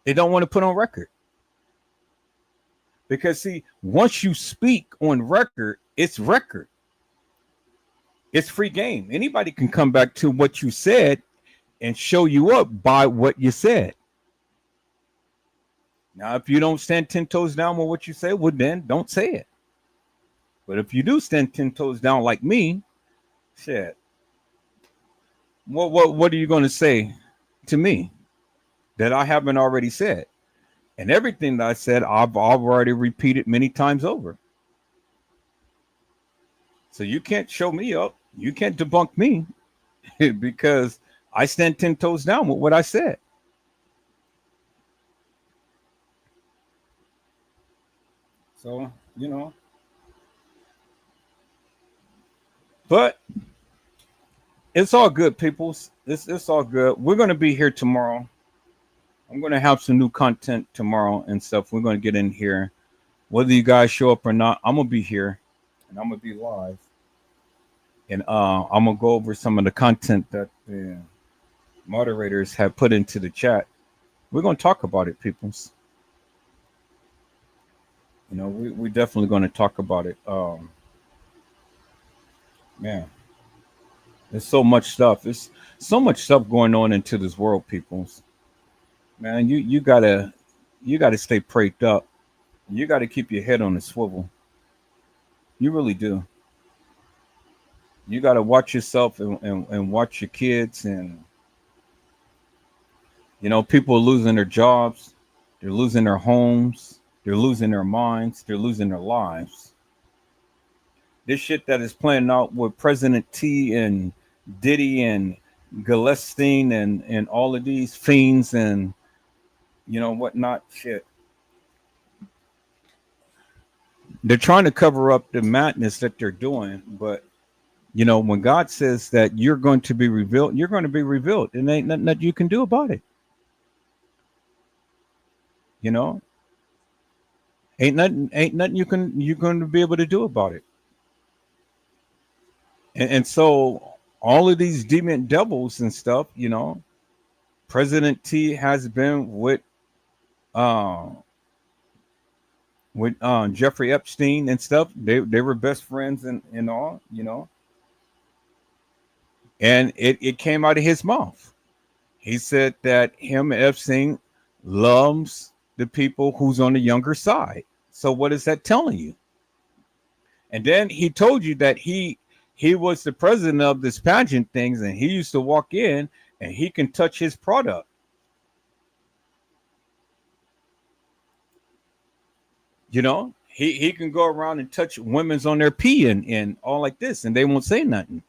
They don't want to put on record. Because, see, once you speak on record, it's record. It's free game. Anybody can come back to what you said and show you up by what you said. Now, if you don't stand 10 toes down with what you say, well, then don't say it. But if you do stand 10 toes down like me, shit, what are you going to say to me that I haven't already said? And everything that I said, I've already repeated many times over. So you can't show me up. You can't debunk me because I stand 10 toes down with what I said. So, but it's all good, peoples. It's all good. We're going to be here tomorrow. I'm going to have some new content tomorrow and stuff. We're going to get in here. Whether you guys show up or not, I'm going to be here and I'm going to be live. And I'm going to go over some of the content that the moderators have put into the chat. We're going to talk about it, peoples. We're definitely going to talk about it. Man, there's so much stuff. There's so much stuff going on into this world, peoples. Man, you gotta stay prayed up. You gotta keep your head on the swivel. You really do. You gotta watch yourself and watch your kids, and people are losing their jobs, they're losing their homes, they're losing their minds, they're losing their lives. This shit that is playing out with President T and Diddy and Gillespie and all of these fiends and whatnot, shit. They're trying to cover up the madness that they're doing, but when God says that you're going to be revealed, you're going to be revealed, and ain't nothing that you can do about it. Ain't nothing you're going to be able to do about it. And so all of these demon devils and stuff, President T has been uh, with Jeffrey Epstein and stuff. They were best friends and all, you know. And it came out of his mouth. He said that him and Epstein loves the people who's on the younger side. So what is that telling you? And then he told you that he was the president of this pageant things, and he used to walk in and he can touch his product. You know, he can go around and touch women's on their pee and all like this, and they won't say nothing.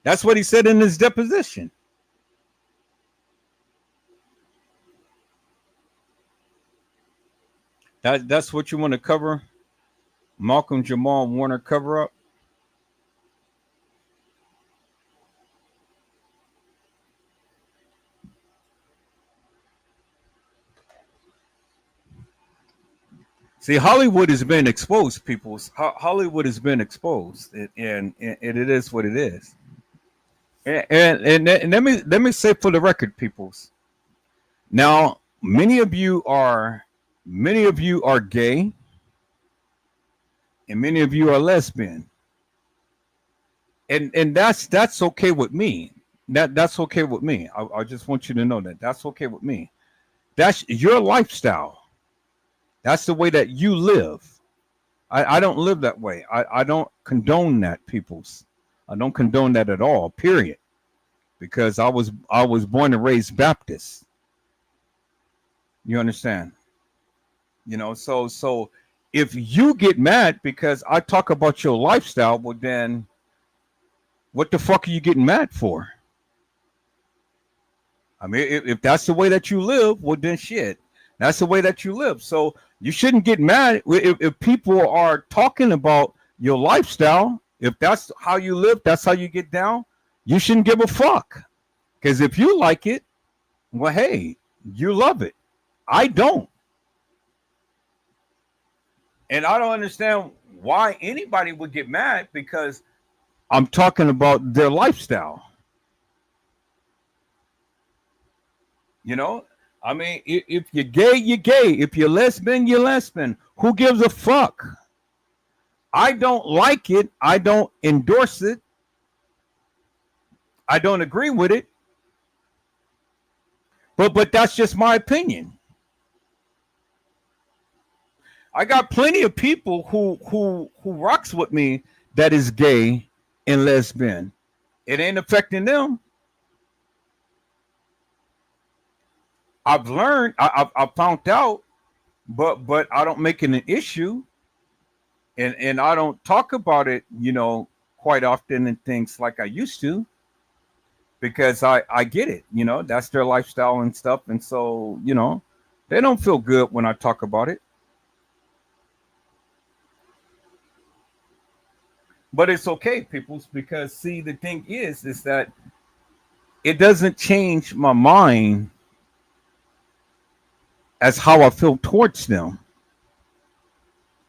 That's what he said in his deposition. That's what you want to cover? Malcolm Jamal Warner cover up? See, Hollywood has been exposed, people. Hollywood has been exposed, and it is what it is. And let me say for the record, peoples. Now, many of you are gay, and many of you are lesbian, and that's okay with me. That's okay with me. I just want you to know that that's okay with me. That's your lifestyle. That's the way that you live. I don't live that way. I don't condone that, peoples. I don't condone that at all, period. Because I was born and raised Baptist. You understand? You know, so if you get mad because I talk about your lifestyle, well then what the fuck are you getting mad for? I mean, if that's the way that you live, well then shit. That's the way that you live. So you shouldn't get mad if people are talking about your lifestyle. If that's how you live, that's how you get down. You shouldn't give a fuck. Because if you like it, well, hey, you love it. I don't. And I don't understand why anybody would get mad because I'm talking about their lifestyle. You know? I mean, if you're gay, you're gay. If you're lesbian, you're lesbian. Who gives a fuck? I don't like it. I don't endorse it. I don't agree with it. But that's just my opinion. I got plenty of people who rocks with me that is gay and lesbian. It ain't affecting them. I've learned, I found out, but I don't make it an issue, and I don't talk about it, you know, quite often and things like I used to, because I get it, you know, that's their lifestyle and stuff, and so, you know, they don't feel good when I talk about it. But it's okay, people, because see, the thing is that it doesn't change my mind as how I feel towards them.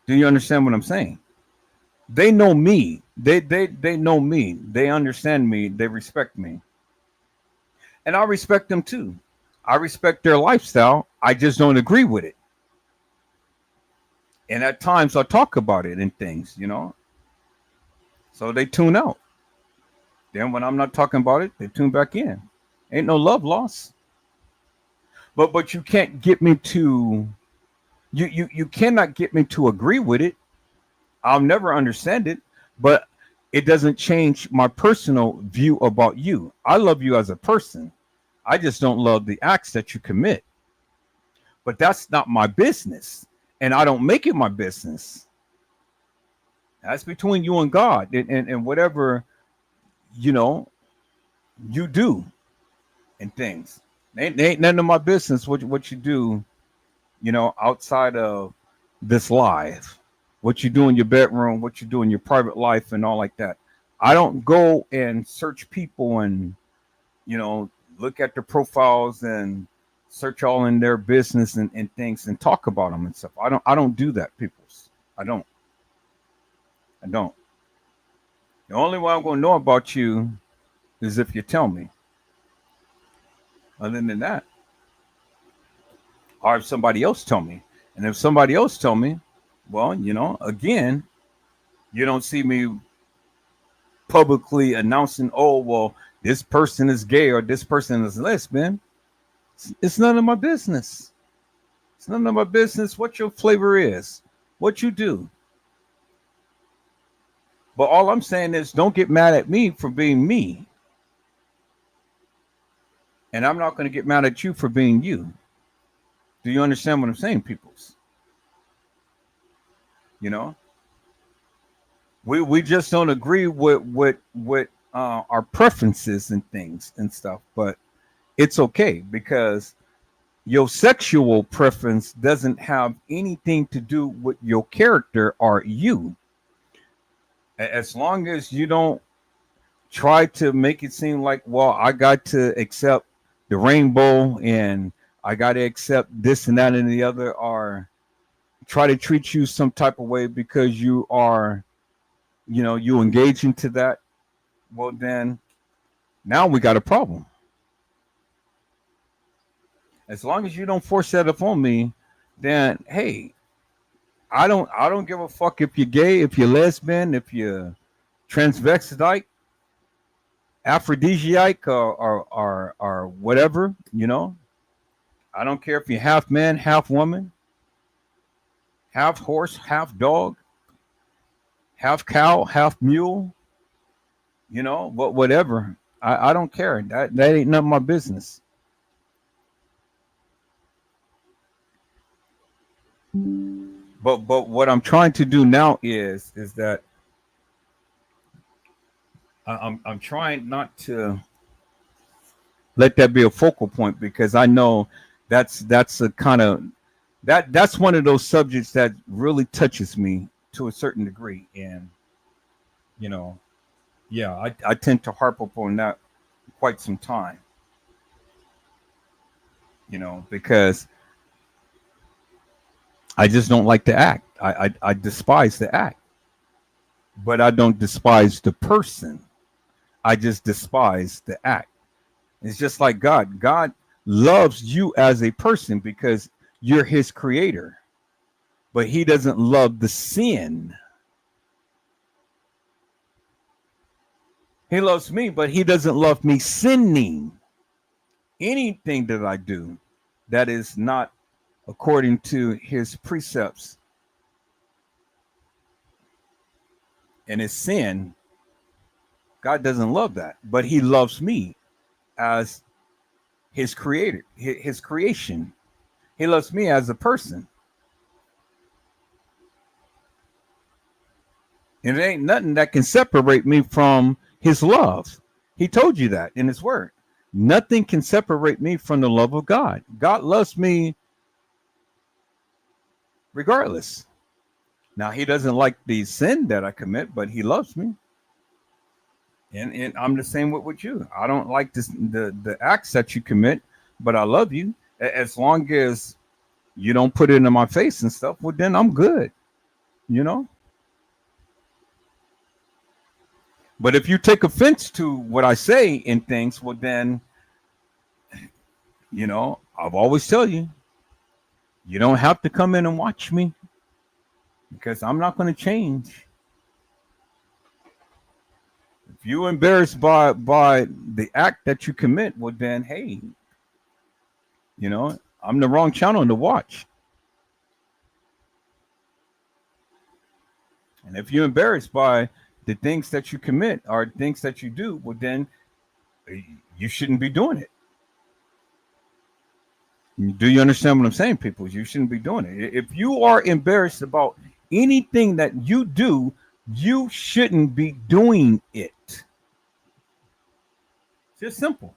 Do you understand what I'm saying? They know me. They know me. They understand me. They respect me. And I respect them too. I respect their lifestyle. I just don't agree with it. And at times I talk about it and things, you know. So they tune out. Then when I'm not talking about it, they tune back in. Ain't no love lost. But you can't get me to you cannot get me to agree with it. I'll never understand it, but it doesn't change my personal view about you. I love you as a person. I just don't love the acts that you commit. But that's not my business, and I don't make it my business. That's between you and God, and whatever, you know, you do and things. Ain't none of my business what you do, you know, outside of this live. What you do in your bedroom, what you do in your private life and all like that. I don't go and search people and, you know, look at their profiles and search all in their business and things and talk about them and stuff. I don't do that, peoples. I don't. The only way I'm going to know about you is if you tell me. Other than that, or if somebody else tell me, and if somebody else tell me, well, again, you don't see me publicly announcing, oh, well, this person is gay or this person is lesbian. It's none of my business. It's none of my business what your flavor is, what you do. But all I'm saying is don't get mad at me for being me. And I'm not going to get mad at you for being you. Do you understand what I'm saying, peoples? We just don't agree with our preferences and things and stuff, but it's okay because your sexual preference doesn't have anything to do with your character or you. As long as you don't try to make it seem like, well, I got to accept the rainbow and I got to accept this and that and the other, or try to treat you some type of way because you are, you engage into that, well, then now we got a problem. As long as you don't force that upon me, then hey, I don't give a fuck if you're gay, if you're lesbian, if you're transvestite, aphrodisiac, or whatever, I don't care if you're half man, half woman, half horse, half dog, half cow, half mule, but whatever. I don't care. That ain't none of my business. But what I'm trying to do now is that I'm trying not to let that be a focal point, because I know that's a kind of that's one of those subjects that really touches me to a certain degree, and I tend to harp upon that quite some time, because I just don't like the act. I despise the act, but I don't despise the person. I just despise the act. It's just like God. God loves you as a person because you're his creator, but he doesn't love the sin. He loves me, but he doesn't love me sinning. Anything that I do that is not according to his precepts and his sin, God doesn't love that, but he loves me as his creator, his creation. He loves me as a person. And it ain't nothing that can separate me from his love. He told you that in his word. Nothing can separate me from the love of God. God loves me regardless. Now, he doesn't like the sin that I commit, but he loves me. And I'm the same with you. I don't like the acts that you commit, but I love you. As long as you don't put it in my face and stuff, well, then I'm good, But if you take offense to what I say in things, well, then, I've always tell you, you don't have to come in and watch me, because I'm not going to change. If you're embarrassed by the act that you commit, well, then, hey, I'm the wrong channel to watch. And if you're embarrassed by the things that you commit or things that you do, well, then you shouldn't be doing it. Do you understand what I'm saying, people? You shouldn't be doing it. If you are embarrassed about anything that you do, you shouldn't be doing it. It's just simple.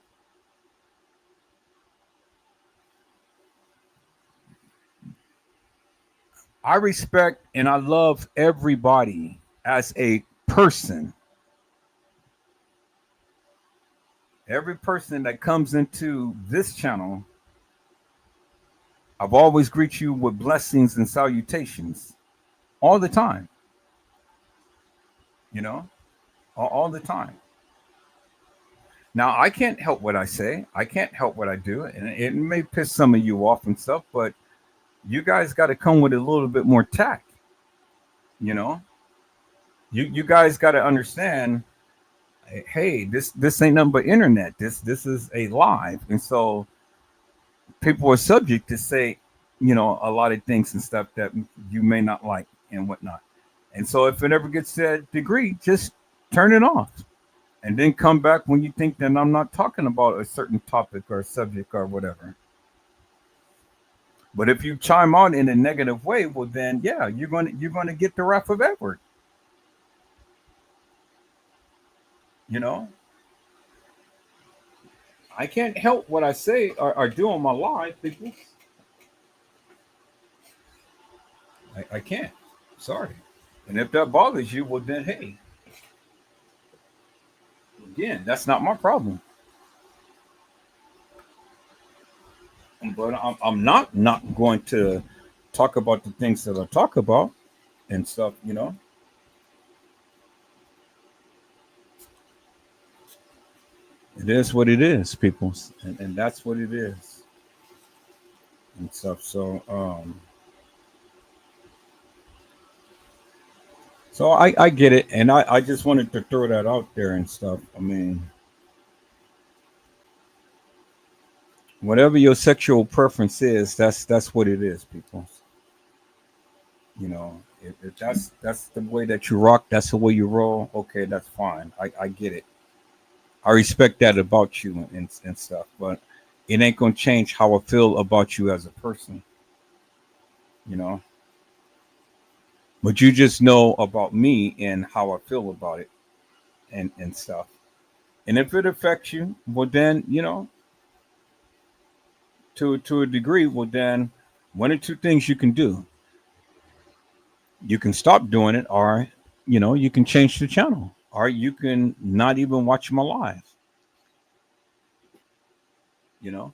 I respect and I love everybody as a person. Every person that comes into this channel, I've always greet you with blessings and salutations all the time. All the time. Now, I can't help what I say. I can't help what I do. And it may piss some of you off and stuff, but you guys got to come with a little bit more tact. You know, you guys got to understand, hey, this ain't nothing but internet. This is a live. And so people are subject to say, a lot of things and stuff that you may not like and whatnot. And so if it ever gets to that degree, just turn it off. And then come back when you think that I'm not talking about a certain topic or subject or whatever. But if you chime on in a negative way, well then yeah, you're gonna get the wrath of Edward. I can't help what I say or do on my live, people. I can't. Sorry. And if that bothers you, well then hey. Again, that's not my problem. But I'm not going to talk about the things that I talk about and stuff, It is what it is, people. And that's what it is. And stuff. So I get it. And I just wanted to throw that out there and stuff. I mean, whatever your sexual preference is, that's what it is, people. If that's the way that you rock, that's the way you roll. Okay, that's fine. I get it. I respect that about you and stuff, but it ain't gonna change how I feel about you as a person. But you just know about me and how I feel about it and stuff. And if it affects you, well then, to a degree, well then one or two things you can do. You can stop doing it, or you can change the channel, or you can not even watch my live. I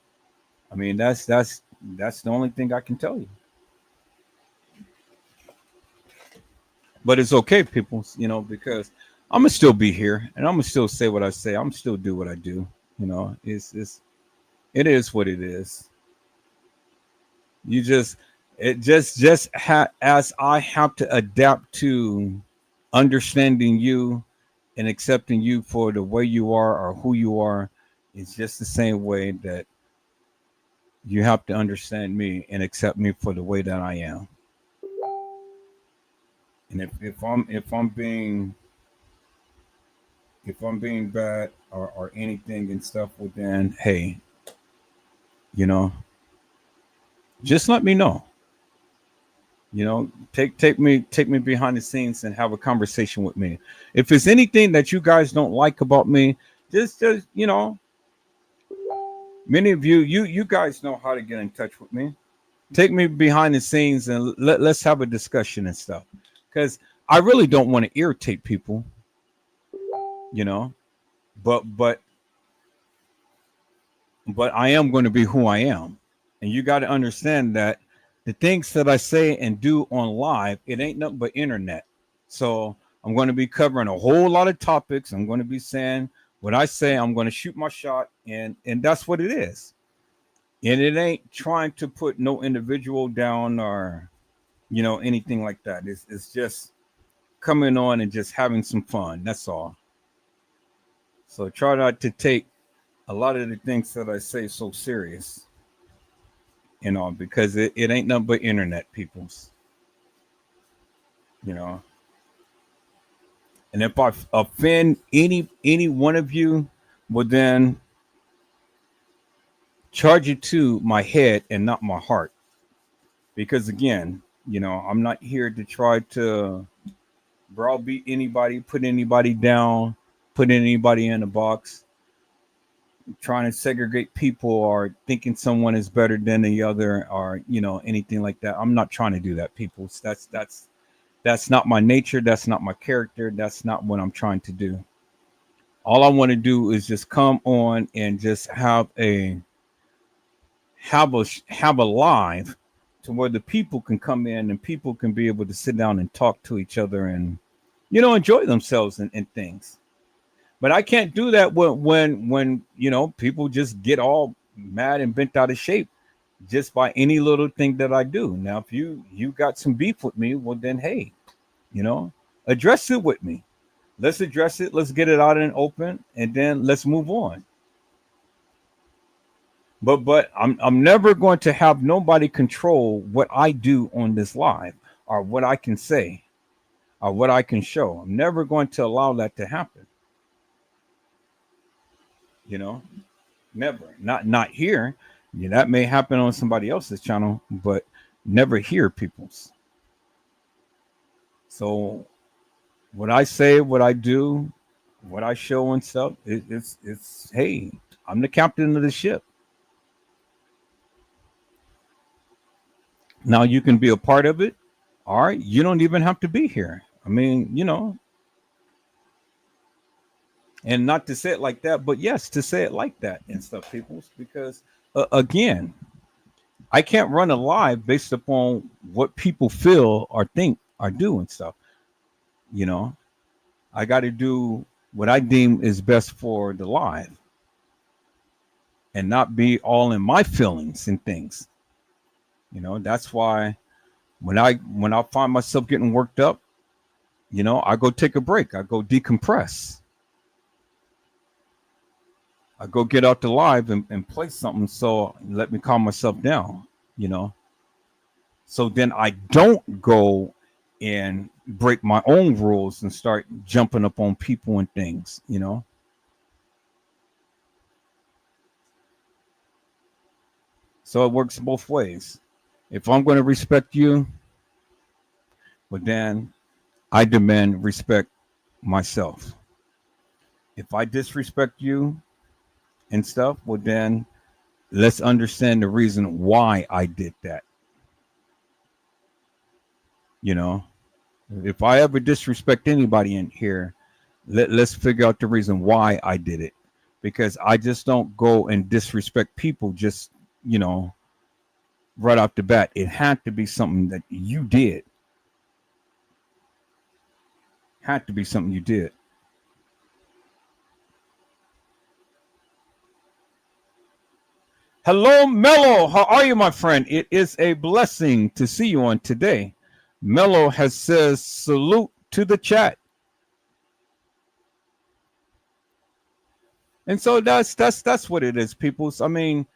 mean, that's the only thing I can tell you. But it's okay, people, because I'm gonna still be here and I'm gonna still say what I say. I'm still do what I do. It is what it is. As I have to adapt to understanding you and accepting you for the way you are or who you are, it's just the same way that you have to understand me and accept me for the way that I am. And if I'm being bad or anything and stuff, well then hey, just let me know. Take me behind the scenes and have a conversation with me. If there's anything that you guys don't like about me, just many of you guys know how to get in touch with me. Take me behind the scenes and let's have a discussion and stuff. Because I really don't want to irritate people, but I am going to be who I am. And you got to understand that the things that I say and do on live, it ain't nothing but internet. So I'm going to be covering a whole lot of topics. I'm going to be saying what I say. I'm going to shoot my shot, and that's what it is. And it ain't trying to put no individual down or, anything like that. It's just coming on and just having some fun. That's all. So try not to take a lot of the things that I say so serious, because it ain't nothing but internet, peoples. And if I offend any one of you, well then charge it to my head and not my heart. Because again, I'm not here to try to browbeat anybody, put anybody down, put anybody in a box, trying to segregate people or thinking someone is better than the other or anything like that. I'm not trying to do that, people. That's not my nature. That's not my character. That's not what I'm trying to do. All I want to do is just come on and just have a live to where the people can come in and people can be able to sit down and talk to each other and enjoy themselves and things. But I can't do that when people just get all mad and bent out of shape just by any little thing that I do. Now, if you got some beef with me, well then, hey, you know, address it with me. Let's address it. Let's get it out in the open, and then let's move on. But I'm never going to have nobody control what I do on this live or what I can say or what I can show. I'm never going to allow that to happen. You know, never. Not here. Yeah, that may happen on somebody else's channel, but never here, people's. So what I say, what I do, what I show and stuff, it's hey, I'm the captain of the ship. Now you can be a part of it. All right, you don't even have to be here. I mean, and not to say it like that, but yes, to say it like that and stuff, people's, because again, I can't run a live based upon what people feel or think or do and stuff. You know, I got to do what I deem is best for the live and not be all in my feelings and things. That's why when I find myself getting worked up, I go take a break. I go decompress. I go get out the live and play something. So let me calm myself down, So then I don't go and break my own rules and start jumping up on people and things, So it works both ways. If I'm going to respect you, well, then I demand respect myself. If I disrespect you and stuff, well, then let's understand the reason why I did that. If I ever disrespect anybody in here, let's figure out the reason why I did it. Because I just don't go and disrespect people just, right off the bat. It had to be something that you did. Had to be something you did. Hello, Mello. How are you, my friend? It is a blessing to see you on today. Mello has says salute to the chat. And so that's what it is, people. I mean,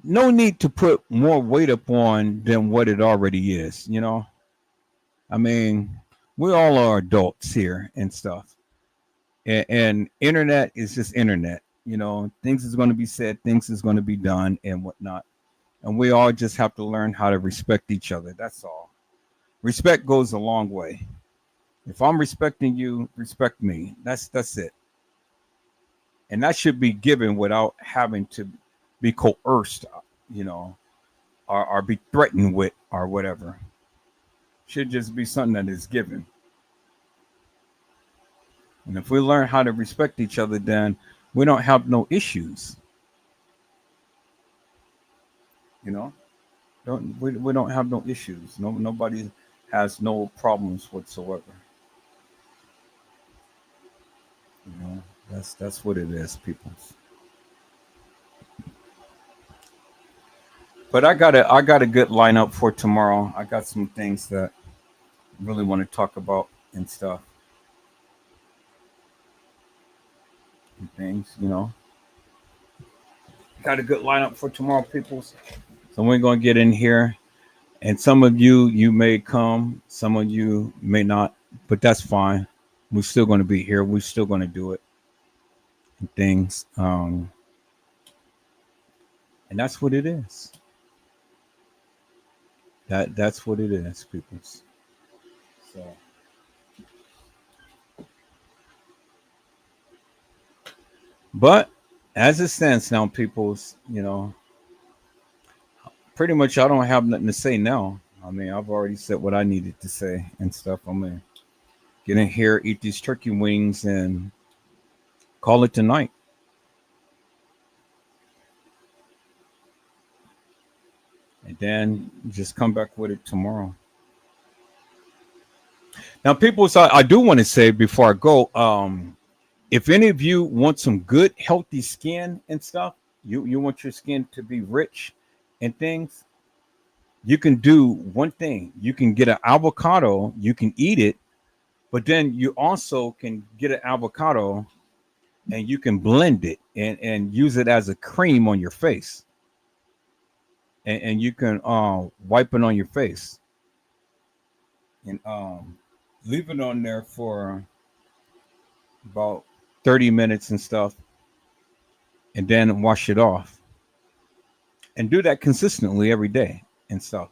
no need to put more weight upon than what it already is, I mean, we all are adults here and stuff. And internet is just internet, things is going to be said, things is going to be done and whatnot. And we all just have to learn how to respect each other. That's all. Respect goes a long way. If I'm respecting you, respect me. That's it. And that should be given without having to be coerced, or be threatened with or whatever. Should just be something that is given. And if we learn how to respect each other, then we don't have no issues. We don't have no issues. Nobody has no problems whatsoever. That's what it is, people. But I got a good lineup for tomorrow. I got some things that I really want to talk about and stuff. And things, Got a good lineup for tomorrow, people. So we're gonna get in here. And some of you may come, some of you may not, but that's fine. We're still going to be here. We're still going to do it and things. And that's what it is. That's what it is, people. So, but as it stands now, people's, pretty much I don't have nothing to say now. I mean, I've already said what I needed to say and stuff. I'm gonna get in here, eat these turkey wings, and call it tonight. And then just come back with it tomorrow. Now, people, so I do want to say before I go, if any of you want some good, healthy skin and stuff, you want your skin to be rich and things, you can do one thing. You can get an avocado, you can eat it, but then you also can get an avocado and you can blend it and use it as a cream on your face. And you can wipe it on your face and leave it on there for about 30 minutes and stuff, and then wash it off. And do that consistently every day and stuff.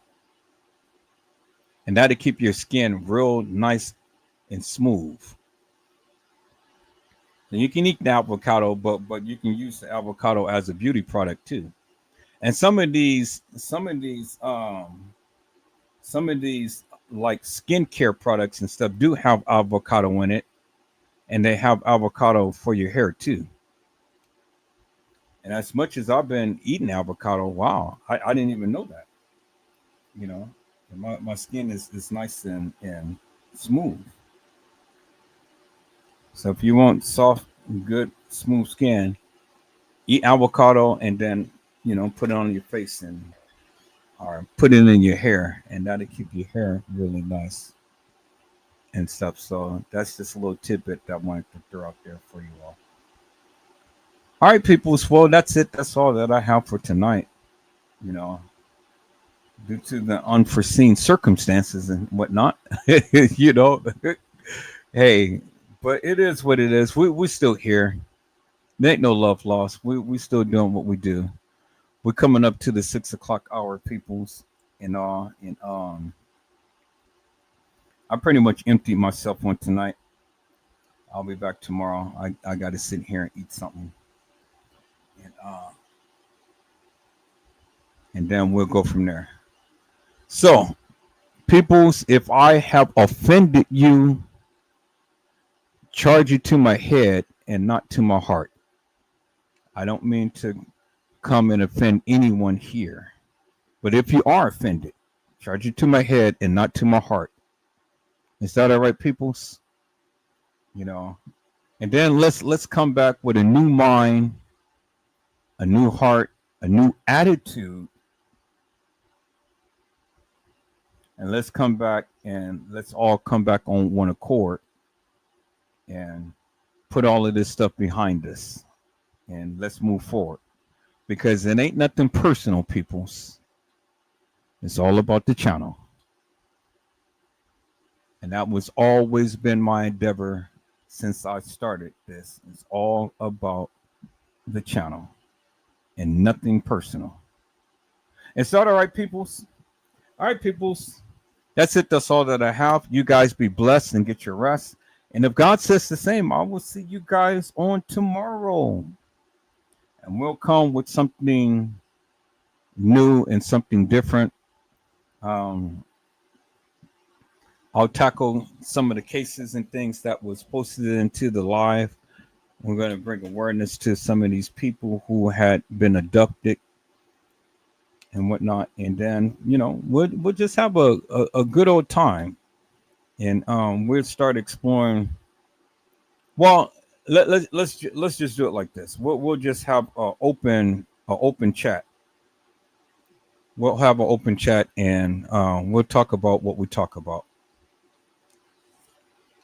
And that'll keep your skin real nice and smooth. And you can eat the avocado, but you can use the avocado as a beauty product too. And some of these like skincare products and stuff do have avocado in it, and they have avocado for your hair too. And as much as I've been eating avocado, wow, I didn't even know that. You know, my skin is nice and smooth. So if you want soft, good, smooth skin, eat avocado and then, put it on your face or put it in your hair, and that'll keep your hair really nice and stuff. So that's just a little tidbit that I wanted to throw out there for you all. All right, people. Well, that's it. That's all that I have for tonight. Due to the unforeseen circumstances and whatnot, hey, but it is what it is. We're still here. There ain't no love lost. We still doing what we do. We're coming up to the 6 o'clock hour, peoples, and I pretty much emptied myself one tonight. I'll be back tomorrow. I got to sit here and eat something, and then we'll go from there. So, peoples, if I have offended you, charge it to my head and not to my heart. I don't mean to come and offend anyone here, but if you are offended, charge it to my head and not to my heart. Is that all right, peoples? And then let's come back with a new mind, a new heart, a new attitude. And let's come back and let's all come back on one accord and put all of this stuff behind us. And let's move forward. Because it ain't nothing personal, peoples. It's all about the channel. And that was always been my endeavor since I started this. It's all about the channel and nothing personal. Is that all right, peoples? All right, peoples. That's it. That's all that I have. You guys be blessed and get your rest. And if God says the same, I will see you guys on tomorrow. And we'll come with something new and something different. I'll tackle some of the cases and things that was posted into the live. We're going to bring awareness to some of these people who had been abducted and whatnot, and then we'll just have a good old time, and we'll start exploring. Well, let's just do it like this. We'll just have an open chat. We'll have an open chat, and we'll talk about what we talk about.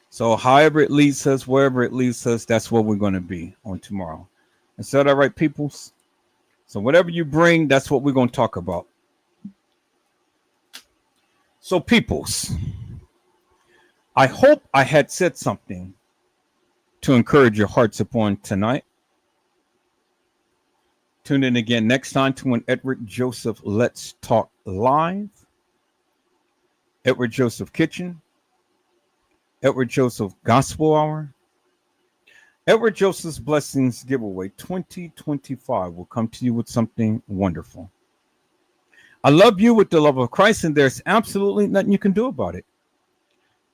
So however it leads us, wherever it leads us, that's where we're going to be on tomorrow. Is that all right, peoples? So whatever you bring, that's what we're going to talk about. So peoples, I hope I had said something to encourage your hearts upon tonight. Tune in again next time to an Edward Joseph Let's Talk Live. Edward Joseph Kitchen. Edward Joseph Gospel Hour. Edward Joseph's Blessings Giveaway 2025 will come to you with something wonderful. I love you with the love of Christ, and there's absolutely nothing you can do about it.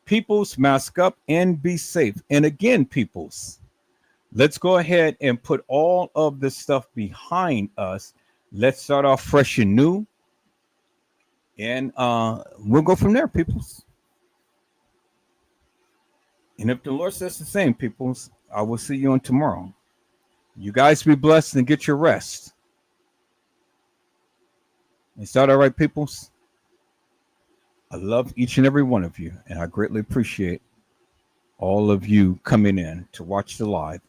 Peoples, mask up and be safe. And again, peoples, let's go ahead and put all of this stuff behind us. Let's start off fresh and new. And we'll go from there, peoples. And if the Lord says the same, peoples, I will see you on tomorrow. You guys be blessed and get your rest. Is that all right, peoples? I love each and every one of you, and I greatly appreciate all of you coming in to watch the live,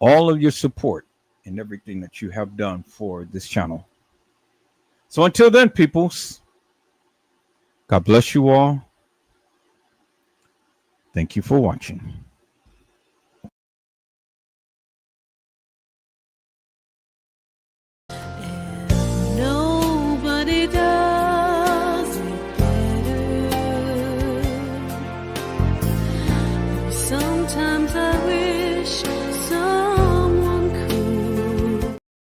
all of your support and everything that you have done for this channel. So until then, peoples, God bless you all. Thank you for watching.